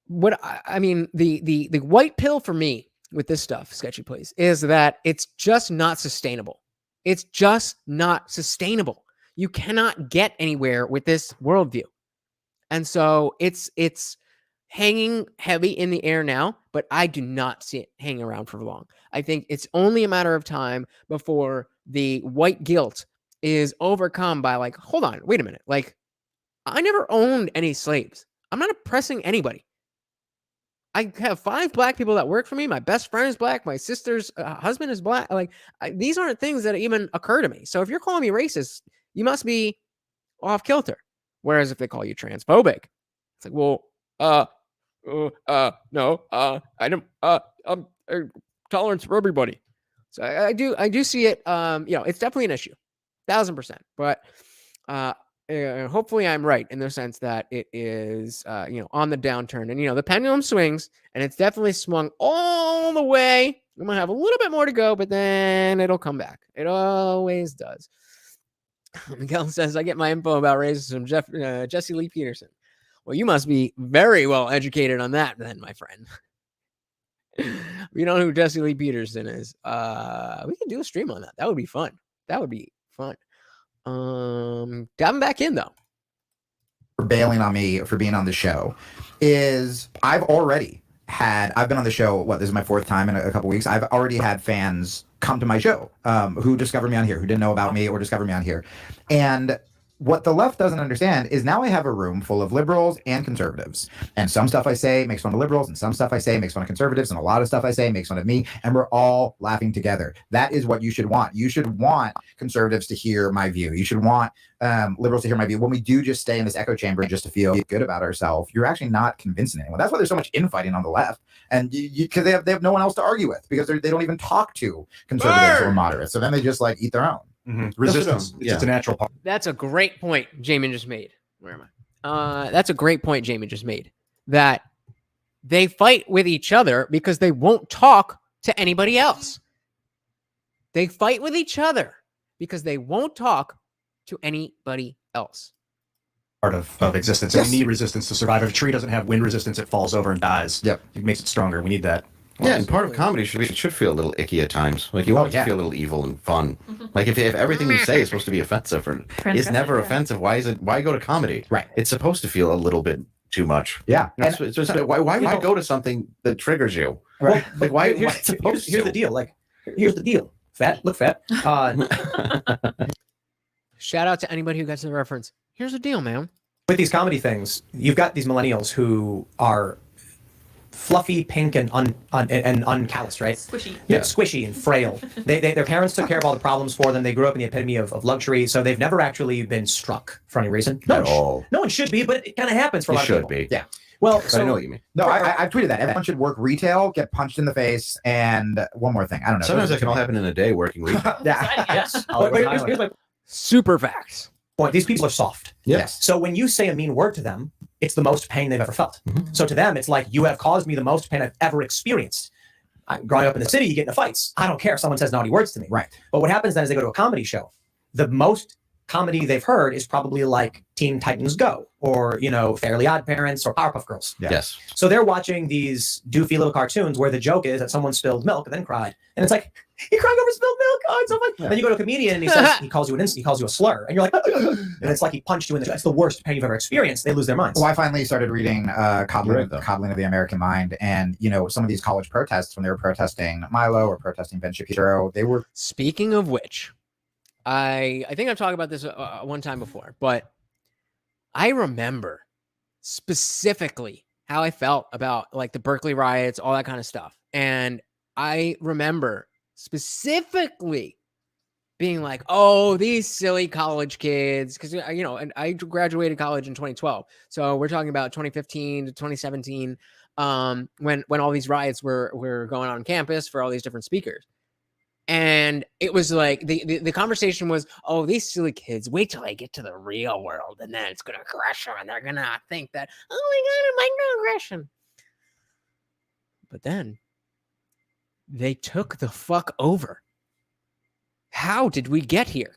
what I mean, the white pill for me with this stuff, Sketchy Please, is that it's just not sustainable. It's just not sustainable. You cannot get anywhere with this worldview. And so it's hanging heavy in the air now, but I do not see it hanging around for long. I think it's only a matter of time before the white guilt is overcome by like, hold on, wait a minute. Like, I never owned any slaves. I'm not oppressing anybody. I have 5 black people that work for me. My best friend is black. My sister's husband is black. Like, these aren't things that even occur to me. So if you're calling me racist, you must be off kilter. Whereas if they call you transphobic, it's like, well, no, I don't, tolerance for everybody. So I do see it. It's definitely an issue, 1000%. But hopefully I'm right in the sense that it is, on the downturn, and the pendulum swings, and it's definitely swung all the way. I'm gonna have a little bit more to go, but then it'll come back. It always does. Miguel says, I get my info about racism from Jesse Lee Peterson. Well, you must be very well educated on that then, my friend. We know who Jesse Lee Peterson is. We can do a stream on that. That would be fun. Diving back in though. For bailing on me for being on the show is I've been on the show, this is my 4th time in a couple weeks. I've already had fans come to my show who discovered me on here, who didn't know about me or discovered me on here. And what the left doesn't understand is now I have a room full of liberals and conservatives. And some stuff I say makes fun of liberals, and some stuff I say makes fun of conservatives, and a lot of stuff I say makes fun of me, and we're all laughing together. That is what you should want. You should want conservatives to hear my view. You should want liberals to hear my view. When we do just stay in this echo chamber just to feel good about ourselves, you're actually not convincing anyone. That's why there's so much infighting on the left. And because they have no one else to argue with, because they don't even talk to conservatives or moderates. So then they just like eat their own. Mm-hmm. Resistance. It's just a natural part. That's a great point Jamin just made. Where am I? That's a great point Jamin just made. That they fight with each other because they won't talk to anybody else. They fight with each other because they won't talk to anybody else. Part of existence. Yes. And we need resistance to survive. If a tree doesn't have wind resistance, it falls over and dies. Yep. It makes it stronger. We need that. Yeah, and part of comedy should feel a little icky at times. Like you want it to feel a little evil and fun. Like if everything you say is supposed to be offensive or is never offensive, why go to comedy? Right. It's supposed to feel a little bit too much. Yeah. It's just, why go to something that triggers you? Right. Like why? Here's the deal. Here's the deal. Look fat. Shout out to anybody who gets the reference. Here's the deal, man. With these comedy things, you've got these millennials who are fluffy, pink, and uncalloused, right? Squishy. Yeah, squishy and frail. Their parents took care of all the problems for them. They grew up in the epitome of luxury, so they've never actually been struck for any reason. No one should be, but it kind of happens for a lot of people. Yeah. Well, I know what you mean. No, I've tweeted that. Everyone should work retail, get punched in the face, and one more thing. I don't know. Sometimes that can all happen in a day working retail. Yes. Here's my super facts. point. These people are soft. Yes. So when you say a mean word to them, it's the most pain they've ever felt. So to them, it's like, you have caused me the most pain I've ever experienced. Growing up in the city, you get into fights. I don't care if someone says naughty words to me. Right. But what happens then is they go to a comedy show. The most comedy they've heard is probably like Teen Titans Go, or, Fairly Odd Parents, or Powerpuff Girls. Yes. So they're watching these doofy little cartoons where the joke is that someone spilled milk and then cried. And it's like, you're crying over spilled milk? Oh, it's so funny. Yeah. Then you go to a comedian and he says, he calls you a slur. And you're like, and it's like he punched you in the That's the worst pain you've ever experienced. They lose their minds. Well, I finally started reading Coddling of the American Mind, and some of these college protests, when they were protesting Milo or protesting Ben Shapiro, they were. Speaking of which, I think I've talked about this one time before, but I remember specifically how I felt about like the Berkeley riots, all that kind of stuff. And I remember specifically being like, oh, these silly college kids, because, and I graduated college in 2012. So we're talking about 2015 to 2017, when all these riots were going on campus for all these different speakers. And it was like the conversation was, oh, these silly kids, wait till they get to the real world, and then it's going to crush them, and they're going to think that, oh my God, a microaggression. But then they took the fuck over. How did we get here?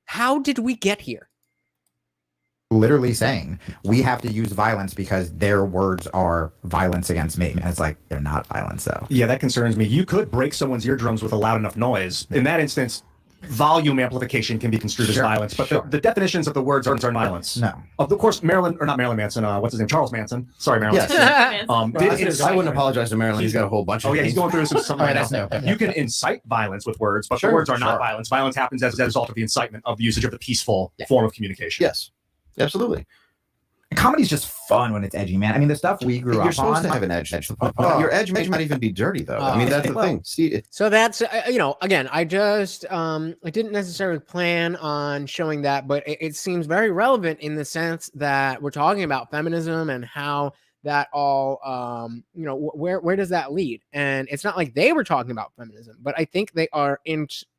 How did we get here? Literally saying we have to use violence because their words are violence against me. And it's like, they're not violence, though. Yeah, that concerns me. You could break someone's eardrums with a loud enough noise. In that instance, volume amplification can be construed as violence, but the definitions of the words aren't violence. No. Of course, not Marilyn Manson, what's his name? Charles Manson. Sorry, Marilyn. Yes. I wouldn't apologize to Marilyn. He's got a whole bunch of he's going through something right now. No. You can incite violence with words, but the words are not violence. Violence happens as a result of the incitement of the usage of the peaceful form of communication. Yes. Absolutely. Comedy's just fun when it's edgy, man. I mean, the stuff we grew up on. You're supposed to have an edge. Your edge may not even be dirty, though. I mean, that's the thing. See, so that's, again, I just, I didn't necessarily plan on showing that, but it seems very relevant in the sense that we're talking about feminism and how that all, where does that lead? And it's not like they were talking about feminism, but I think they are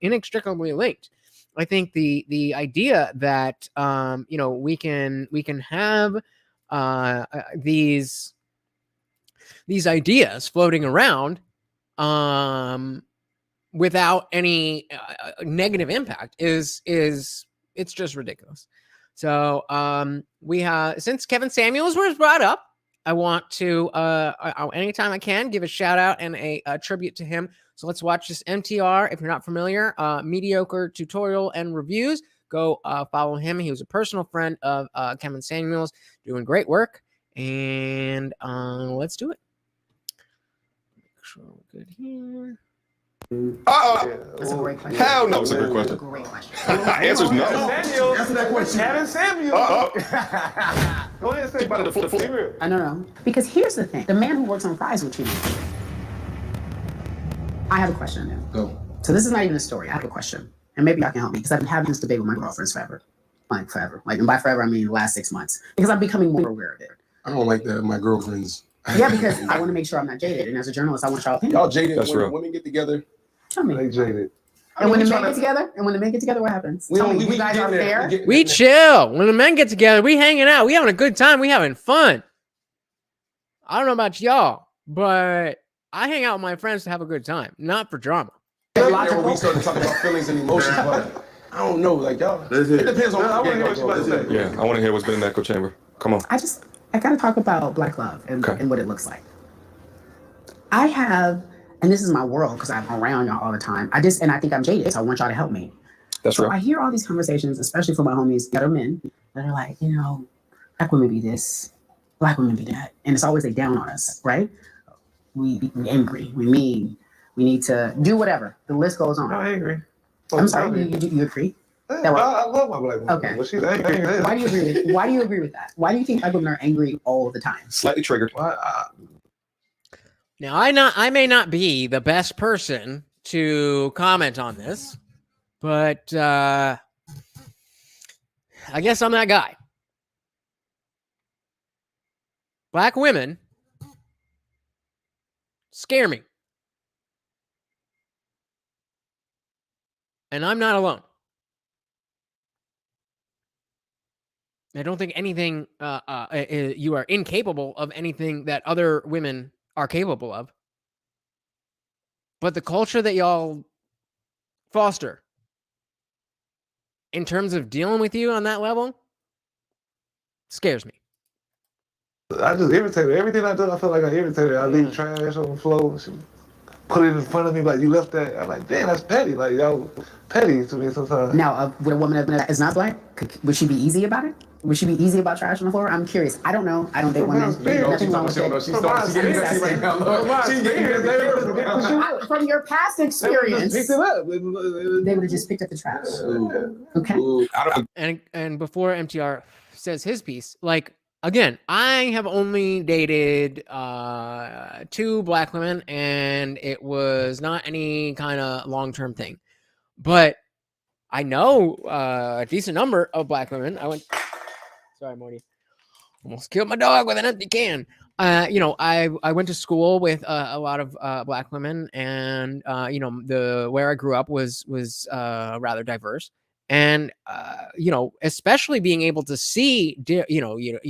inextricably linked. I think the idea that we can have these ideas floating around without any negative impact is it's just ridiculous. So we have, since Kevin Samuels was brought up, I want to anytime I can give a shout out and a tribute to him. So let's watch this MTR. If you're not familiar, mediocre tutorial and reviews, go follow him. He was a personal friend of Kevin Samuels, doing great work. And let's do it. Make sure we're good here. That's a great question. Hell no. That's a great question. That's a great question. The answer's no. Samuel. Answer that question. Kevin Samuel. Go ahead and say about the full. I know. Because here's the thing. The man who works on fries with you. I have a question now. Go. So this is not even a story. I have a question. And maybe y'all can help me, because I've been having this debate with my girlfriends forever. Like forever. Like, and by forever, I mean the last 6 months. Because I'm becoming more aware of it. I don't like that. My girlfriends. Yeah, because I want to make sure I'm not jaded. And as a journalist, I want y'all opinion. Y'all jaded. That's when real. Women get together. Tell me. They jaded. And when the men get together? And when the men get together, what happens? Tell me, you guys are fair? We chill. When the men get together, we hanging out. We having a good time. We having fun. I don't know about y'all, but I hang out with my friends to have a good time, not for drama. When we started talking about feelings and emotions, but I don't know, like y'all. It depends on. I want to hear what you're about to say. Yeah, I want to hear what's been in the echo chamber. Come on. I got to talk about Black love and what it looks like. I have, and this is my world because I'm around y'all all the time. And I think I'm jaded, so I want y'all to help me. That's so real. I hear all these conversations, especially from my homies that are men, that are like, Black women be this, Black women be that. And it's always they down on us, right? We angry, we mean, we need to do whatever. The list goes on. I agree. I'm sorry, you agree? I love my Black woman. Okay. But she's angry. Why do you agree with that? Why do you think Black women are angry all the time? Slightly triggered. Now, I may not be the best person to comment on this, but I guess I'm that guy. Black women scare me. And I'm not alone. I don't think anything, you are incapable of anything that other women are capable of. But the culture that y'all foster in terms of dealing with you on that level scares me. I just irritated. Everything I do, I feel like I irritated. I leave trash on the floor. She put it in front of me like, you left that. I'm like, damn, that's petty. Like, y'all petty to me sometimes. Now, would a woman that is not black, would she be easy about it? Would she be easy about trash on the floor? I'm curious. I don't know. I don't date women. Nothing wrong with it. From your past experience, they would have just picked up the trash. Okay. And before MTR says his piece, like, again, I have only dated 2 black women, and it was not any kind of long-term thing. But I know a decent number of black women. Sorry, Morty. Almost killed my dog with an empty can. I went to school with a lot of black women, and where I grew up was rather diverse. And especially being able to see, you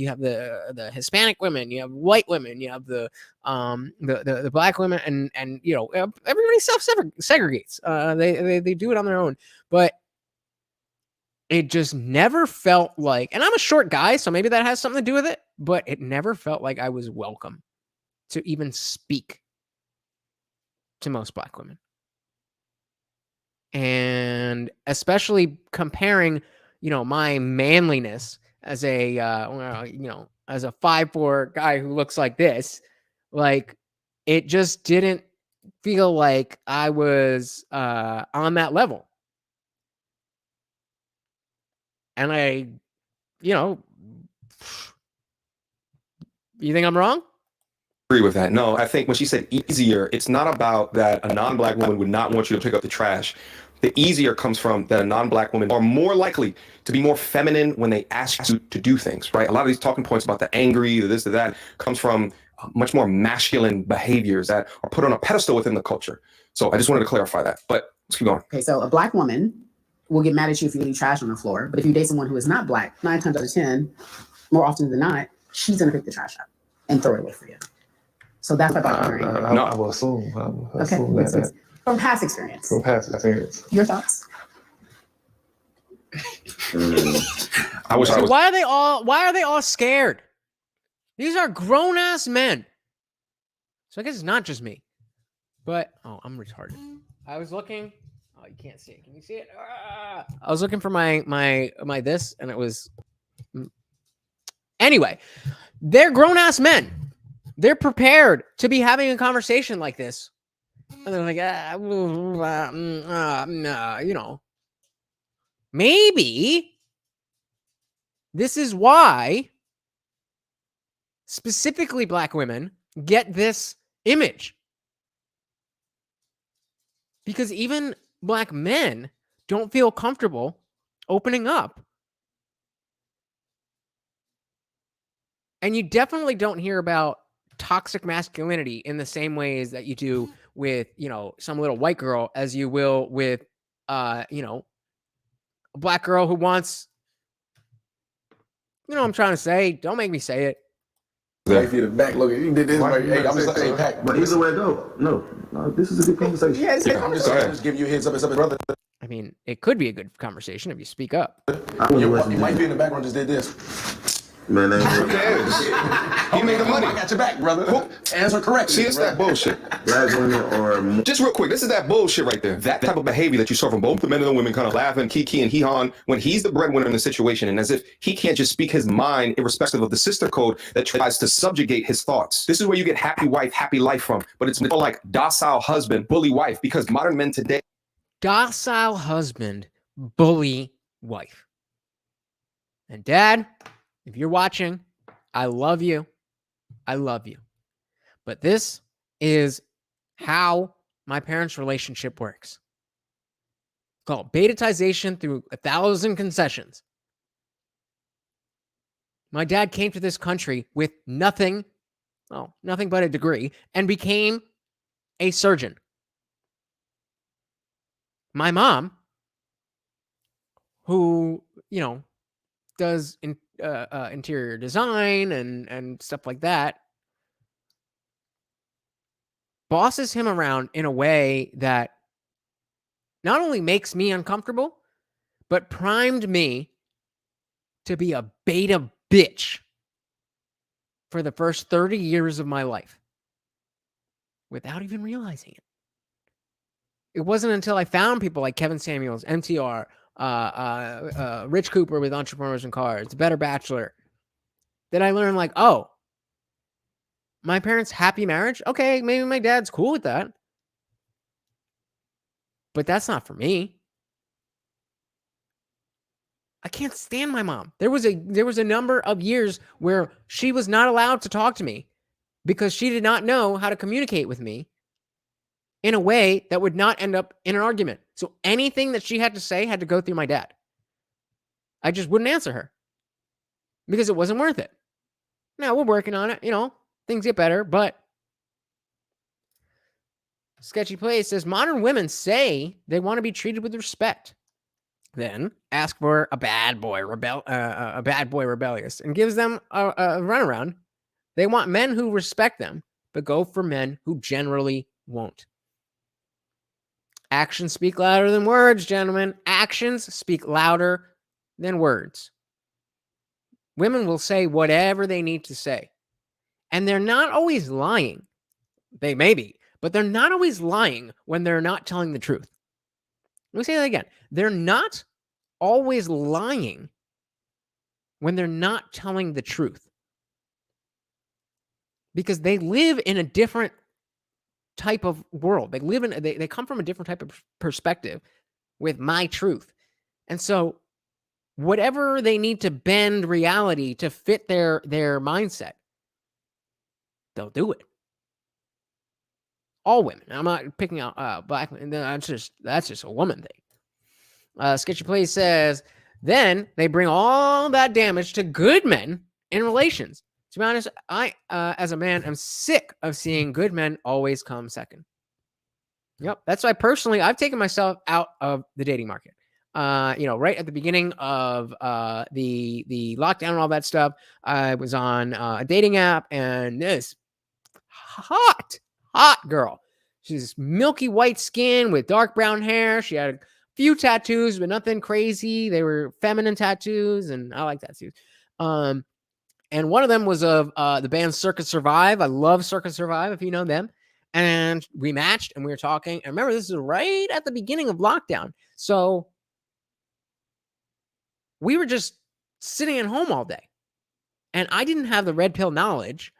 have the Hispanic women, you have white women, you have the black women, and everybody self-segregates. They do it on their own, but it just never felt like, and I'm a short guy, so maybe that has something to do with it, but it never felt like I was welcome to even speak to most black women. And especially comparing, my manliness as a, as a 5'4" guy who looks like this, like, it just didn't feel like I was on that level. And you think I'm wrong? Agree with that. No, I think when she said easier, it's not about that a non-black woman would not want you to pick up the trash. The easier comes from that a non-black woman are more likely to be more feminine when they ask you to do things, right? A lot of these talking points about the angry, the this, the that, comes from much more masculine behaviors that are put on a pedestal within the culture. So I just wanted to clarify that, but let's keep going. Okay, so a black woman will get mad at you if you leave trash on the floor, but if you date someone who is not black, 9 times out of 10, more often than not, she's gonna pick the trash up and throw it away for you. So that's what I'm hearing. I will assume. That. From past experience. From past experience. Your thoughts? I wish I was. Why are they all scared? These are grown ass men. So I guess it's not just me. But I'm retarded. I was looking. Oh, you can't see it. Can you see it? I was looking for my this, and it was. Anyway, they're grown ass men. They're prepared to be having a conversation like this. And they're like, maybe this is why specifically black women get this image. Because even black men don't feel comfortable opening up. And you definitely don't hear about toxic masculinity in the same ways that you do with, some little white girl as you will with, a black girl who wants, what I'm trying to say. Don't make me say it. If you're the back looking, you did this. Hey, I'm just saying, but either way, no, this is a good conversation. Yeah, I'm just giving you a heads up. It's up, brother. I mean, it could be a good conversation if you speak up. You might be in the background, just did this. Man, who cares? He made the money. I got your back, brother. Answer correct. See, it's that bullshit. Black women are just real quick. This is that bullshit right there. That type of behavior that you saw from both the men and the women, kind of laughing, kiki and hee-hawing, when he's the breadwinner in the situation, and as if he can't just speak his mind, irrespective of the sister code that tries to subjugate his thoughts. This is where you get happy wife, happy life from. But it's more like docile husband, bully wife, because modern men today. Docile husband, bully wife. And dad, if you're watching, I love you. I love you. But this is how my parents' relationship works. Called betatization through 1,000 concessions. My dad came to this country with nothing but a degree, and became a surgeon. My mom, who, does interior design and stuff like that, bosses him around in a way that not only makes me uncomfortable, but primed me to be a beta bitch for the first 30 years of my life without even realizing it. It wasn't until I found people like Kevin Samuels, MTR, Rich Cooper with Entrepreneurs and Cars, The Better Bachelor, that I learned like, oh, my parents' happy marriage? Okay, maybe my dad's cool with that. But that's not for me. I can't stand my mom. There was a number of years where she was not allowed to talk to me because she did not know how to communicate with me in a way that would not end up in an argument. So anything that she had to say had to go through my dad. I just wouldn't answer her because it wasn't worth it. Now we're working on it, things get better, but Sketchy Place says modern women say they want to be treated with respect. Then ask for a bad boy rebellious and gives them a runaround. They want men who respect them, but go for men who generally won't. Actions speak louder than words, gentlemen. Actions speak louder than words. Women will say whatever they need to say. And they're not always lying. They may be, but they're not always lying when they're not telling the truth. Let me say that again. They're not always lying when they're not telling the truth. Because they live in a different type of world. They come from a different type of perspective with my truth. And so whatever they need to bend reality to fit their mindset, they'll do it. All women. I'm not picking out black women. That's just a woman thing. Sketchy Place says, then they bring all that damage to good men in relations. To be honest, I, as a man, am sick of seeing good men always come second. Yep. That's why personally, I've taken myself out of the dating market. Right at the beginning of the lockdown and all that stuff, I was on a dating app, and this hot girl. She's milky white skin with dark brown hair. She had a few tattoos, but nothing crazy. They were feminine tattoos, and I like tattoos. And one of them was of the band Circus Survive. I love Circus Survive, if you know them. And we matched, and we were talking. And remember, this is right at the beginning of lockdown. So we were just sitting at home all day. And I didn't have the red pill knowledge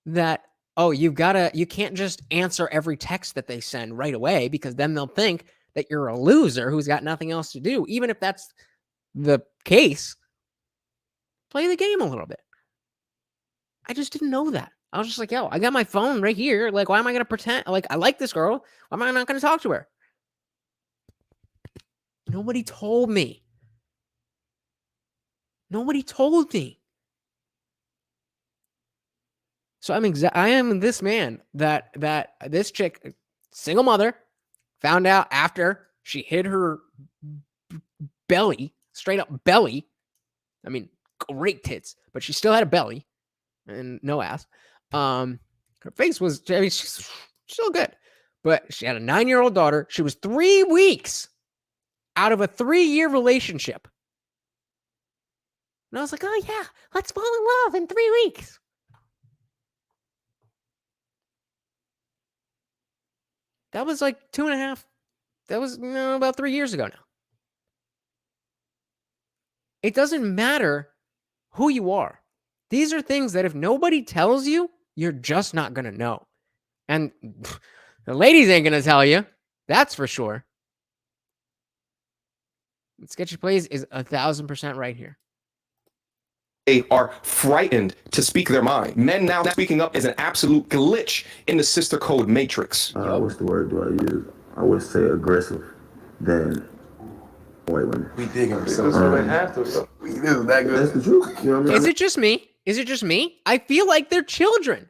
that, oh, you can't just answer every text that they send right away, because then they'll think that you're a loser who's got nothing else to do. Even if that's the case, play the game a little bit. I just didn't know that. I was just like, yo, I got my phone right here. Like, why am I going to pretend? Like, I like this girl. Why am I not going to talk to her? Nobody told me. Nobody told me. So I am this man that this chick, single mother, found out after she hid her belly, straight up belly. I mean, great tits, but she still had a belly and no ass. Her face was, I mean, she's still good, but she had a 9-year-old daughter. She was 3 weeks out of a 3-year relationship. And I was like, oh yeah, let's fall in love in 3 weeks. That was like 2.5. That was about 3 years ago now. It doesn't matter who you are. These are things that if nobody tells you, you're just not going to know. And the ladies ain't going to tell you. That's for sure. Sketchy Plays is 1,000% right here. they are frightened to speak their mind. Men now speaking up is an absolute glitch in the sister code matrix. What's the word do I use? I would say aggressive than white women. We dig ourselves. Isn't that good? That's the truth. You know what I mean? Is it just me? Is it just me? I feel like they're children.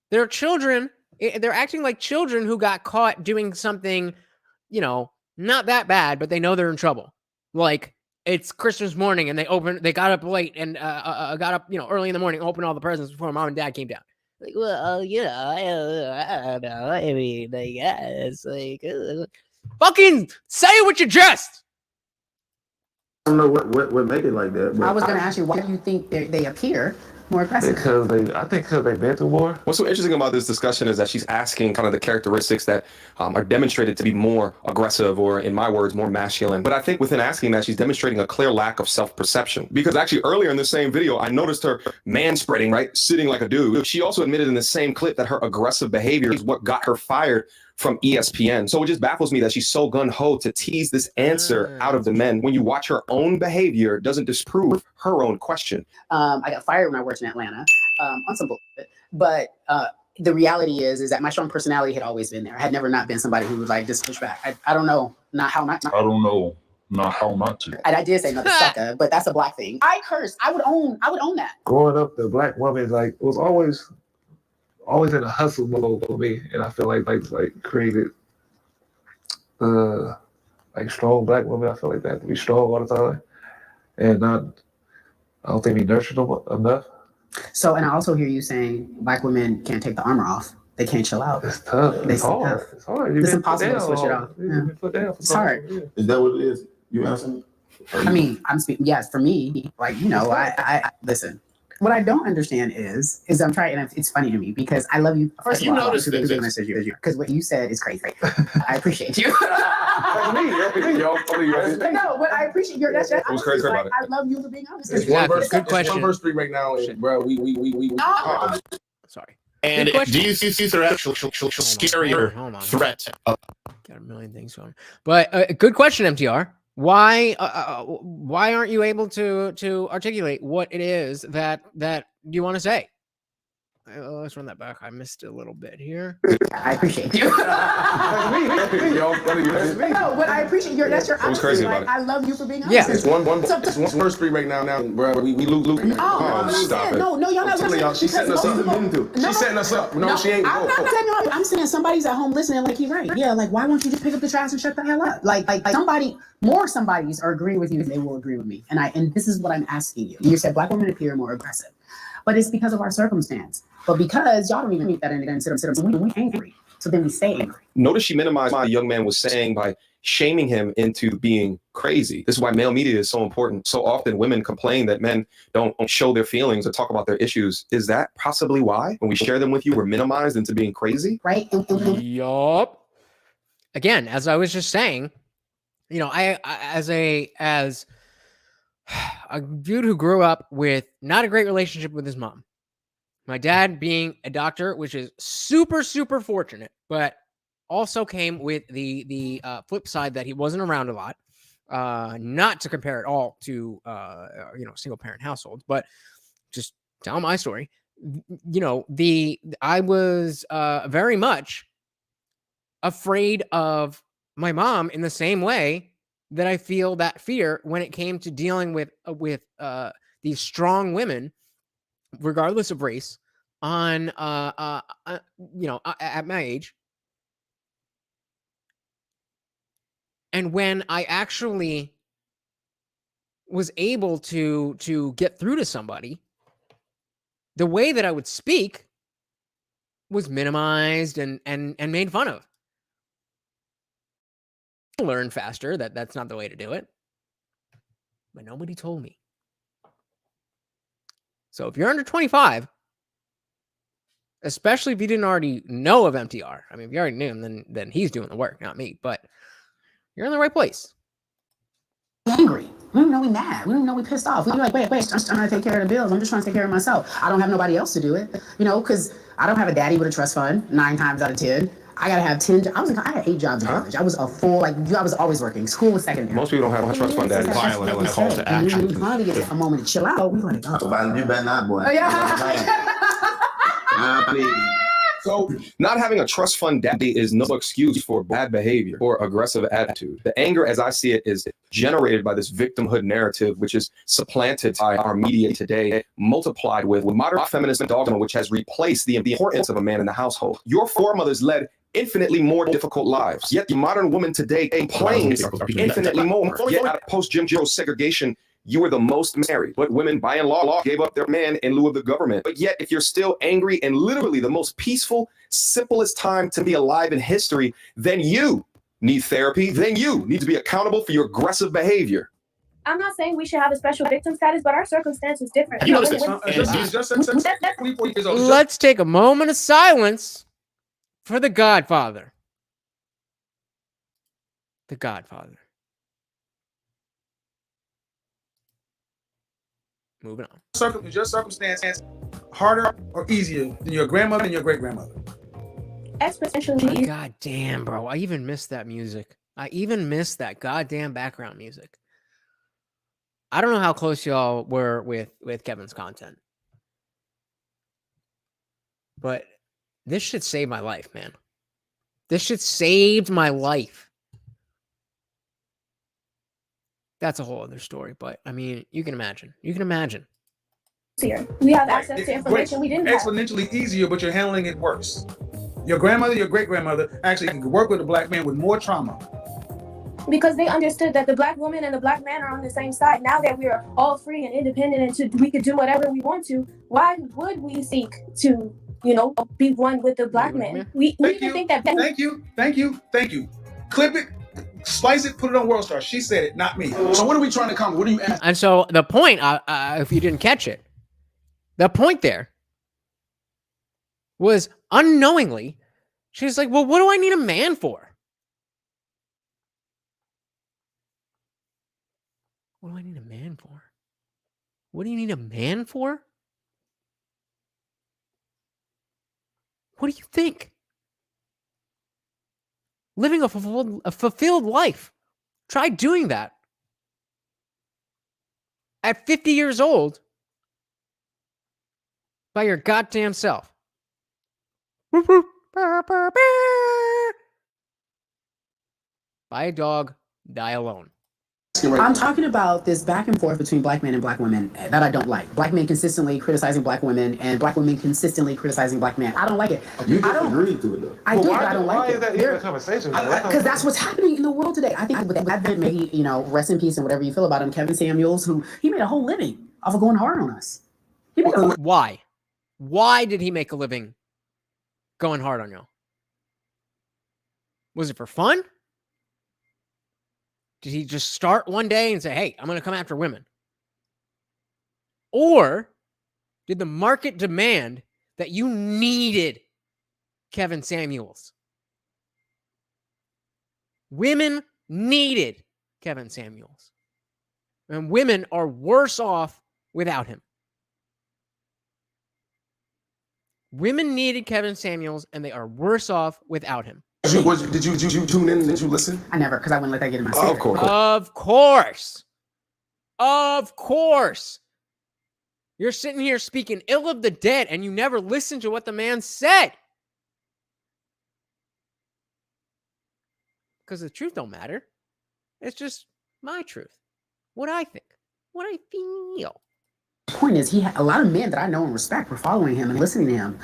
They're children. They're acting like children who got caught doing something, not that bad, but they know they're in trouble. Like it's Christmas morning and they got up late and got up, early in the morning, opened all the presents before mom and dad came down. Like, well, I don't know. I mean, I guess, fucking say it with your chest. I don't know what made it like that. But I was going to ask you, why do you think they appear more aggressive? Because they've been through more. What's so interesting about this discussion is that she's asking kind of the characteristics that are demonstrated to be more aggressive, or in my words, more masculine. But I think within asking that, she's demonstrating a clear lack of self-perception. Because actually earlier in the same video, I noticed her man-spreading, right? Sitting like a dude. She also admitted in the same clip that her aggressive behavior is what got her fired from ESPN. So it just baffles me that she's so gun-ho to tease this answer out of the men when you watch her own behavior doesn't disprove her own question. I got fired when I worked in Atlanta on some bullshit. But the reality is that my strong personality had always been there. I had never not been somebody who would like just push back. I don't know how not to. And I did say another sucker, but that's a black thing. I curse. I would own that. Growing up, the black woman was always in a hustle mode for me, and I feel like created strong black women. I feel like they have to be strong all the time, and I don't think we nurtured them enough. So, and I also hear you saying black women can't take the armor off. They can't chill out. It's tough. It's hard. Tough. It's hard. It's impossible to switch it off. It's hard. Is that what it is? You answer me? I mean, I'm speaking. Yes, for me, I listen. What I don't understand is I'm trying, and it's funny to me because I love you. First of all, because what you said is crazy. I appreciate you. No, but I appreciate your. That's What's crazy about it? I love you for being honest. It's good question. 1 verse 3 right now, bro. We. Sorry. And do you see their actual scarier threat? Got a million things going. But good question, MTR. Why aren't you able to articulate what it is that you want to say? Let's run that back. I missed a little bit here. I appreciate you. No, but I appreciate your. That's your. What's crazy about it? I love you for being honest. Yeah, it's 1 verse 3 right now, bro. We lose. Stop it. No, y'all not listening. She's setting us up. She's setting us up. No, she ain't. I'm not setting you up. I'm saying somebody's at home listening, like he's right. Yeah, like why won't you just pick up the trash and shut the hell up? Like somebodies are agreeing with you. They will agree with me. And this is what I'm asking you. You said black women appear more aggressive, but it's because of our circumstance. But because y'all don't even meet that and sit we angry. So then we stay angry. Notice she minimized what the young man was saying by shaming him into being crazy. This is why male media is so important. So often women complain that men don't show their feelings or talk about their issues. Is that possibly why? When we share them with you, we're minimized into being crazy? Right. Yup. Again, as I was just saying, I as a dude who grew up with not a great relationship with his mom. My dad being a doctor, which is super, super fortunate, but also came with the flip side that he wasn't around a lot. Not to compare it all to single parent households, but just tell my story. I was very much afraid of my mom in the same way that I feel that fear when it came to dealing with these strong women, regardless of race, on at my age. And when I actually was able to get through to somebody, the way that I would speak was minimized and made fun of. I learned faster that that's not the way to do it, but nobody told me. So if you're under 25, especially if you didn't already know of MTR, I mean, if you already knew him, then he's doing the work, not me. But you're in the right place. Angry. We don't know we mad. We don't know we pissed off. We be like, wait, I'm trying to take care of the bills. I'm just trying to take care of myself. I don't have nobody else to do it, because I don't have a daddy with a trust fund 9 times out of 10. I gotta have 10. I had 8 jobs in college. I was a full I was always working. School was secondary. Most people don't have a trust fund daddy. Violent and call to action. And when we finally get a moment to chill out, we like, oh, You better not, boy. So, not having a trust fund daddy is no excuse for bad behavior or aggressive attitude. The anger, as I see it, is generated by this victimhood narrative, which is supplanted by our media today, multiplied with modern feminist dogma, which has replaced the importance of a man in the household. Your foremothers led infinitely more difficult lives, yet the modern woman today complains infinitely more. Yet out of post-Jim Crow segregation, you were the most married, but women by and large gave up their man in lieu of the government. But yet, if you're still angry and literally the most peaceful, simplest time to be alive in history, then you need therapy. Then you need to be accountable for your aggressive behavior. I'm not saying we should have a special victim status, but our circumstance is different. Let's take a moment of silence for the Godfather. The Godfather. Moving on. Is your circumstance harder or easier than your grandmother and your great grandmother? Exponentially. God damn, bro. I even missed that music. I even missed that goddamn background music. I don't know how close y'all were with Kevin's content. But this shit saved my life, man. This shit saved my life. That's a whole other story, but I mean, you can imagine. You can imagine. We have access to information we didn't have. Exponentially easier, but you're handling it worse. Your grandmother, your great grandmother actually can work with a black man with more trauma. Because they understood that the black woman and the black man are on the same side. Now that we're all free and independent and we could do whatever we want to, why would we seek to, be one with the black man? We even think that. Thank you. Clip it. Slice it, put it on World Star. She said it, not me. So what are we trying to accomplish? What are you asking? And so the point, if you didn't catch it, the point there was unknowingly, she's like, well, what do I need a man for? What do I need a man for? What do you need a man for? What do you think? Living a fulfilled life. Try doing that. At 50 years old. By your goddamn self. Buy a dog, die alone. I'm talking about this back and forth between black men and black women that I don't like. Black men consistently criticizing black women and black women consistently criticizing black men. I don't like it. You agreed to it though. I do, but I don't like it. Why is that even a conversation? Because that's what's happening in the world today. I think with Advent, maybe, rest in peace and whatever you feel about him, Kevin Samuels, who he made a whole living off of going hard on us. Why? Why did he make a living going hard on you? Was it for fun? Did he just start one day and say, hey, I'm going to come after women? Or did the market demand that you needed Kevin Samuels? Women needed Kevin Samuels. And women are worse off without him. Women needed Kevin Samuels, and they are worse off without him. Did you tune in? Did you listen? I never, because I wouldn't let that get in my spirit. Of course. Of course. You're sitting here speaking ill of the dead, and you never listened to what the man said. Because the truth don't matter. It's just my truth. What I think. What I feel. The point is, he had a lot of men that I know and respect were following him and listening to him.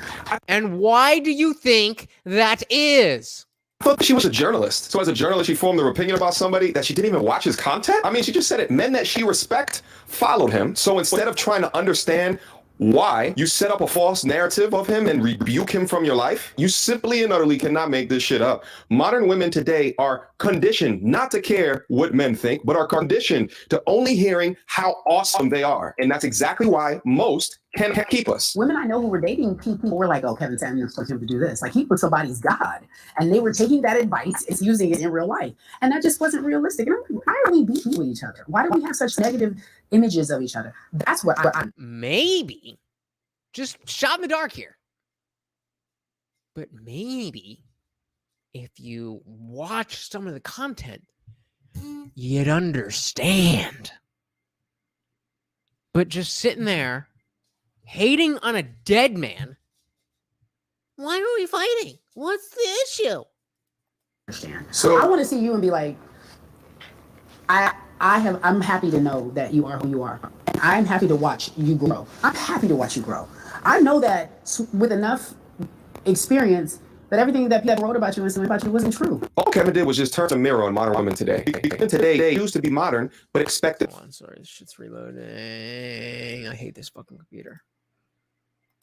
And why do you think that is? I thought she was a journalist. So as a journalist, she formed her opinion about somebody that she didn't even watch his content? I mean, she just said it. Men that she respect followed him. So instead of trying to understand why you set up a false narrative of him and rebuke him from your life, you simply and utterly cannot make this shit up. Modern women today are conditioned not to care what men think, but are conditioned to only hearing how awesome they are. And that's exactly why most can keep us. Women I know who were dating people were like, oh, Kevin Samuels told him to do this. Like, he put somebody's God. And they were taking that advice and using it in real life. And that just wasn't realistic. And I'm like, why are we beating with each other? Why do we have such negative images of each other? That's what I'm... Maybe. Just shot in the dark here. But maybe if you watch some of the content, you'd understand. But just sitting there hating on a dead man. Why are we fighting? What's the issue? So I want to see you and be like, I'm happy to know that you are who you are. I'm happy to watch you grow. I'm happy to watch you grow. I know that with enough experience that everything that people wrote about you and said about you wasn't true. All Kevin did was just turn the mirror on modern women today. Today, they used to be modern, but expected. Oh, I'm sorry, this shit's reloading. I hate this fucking computer.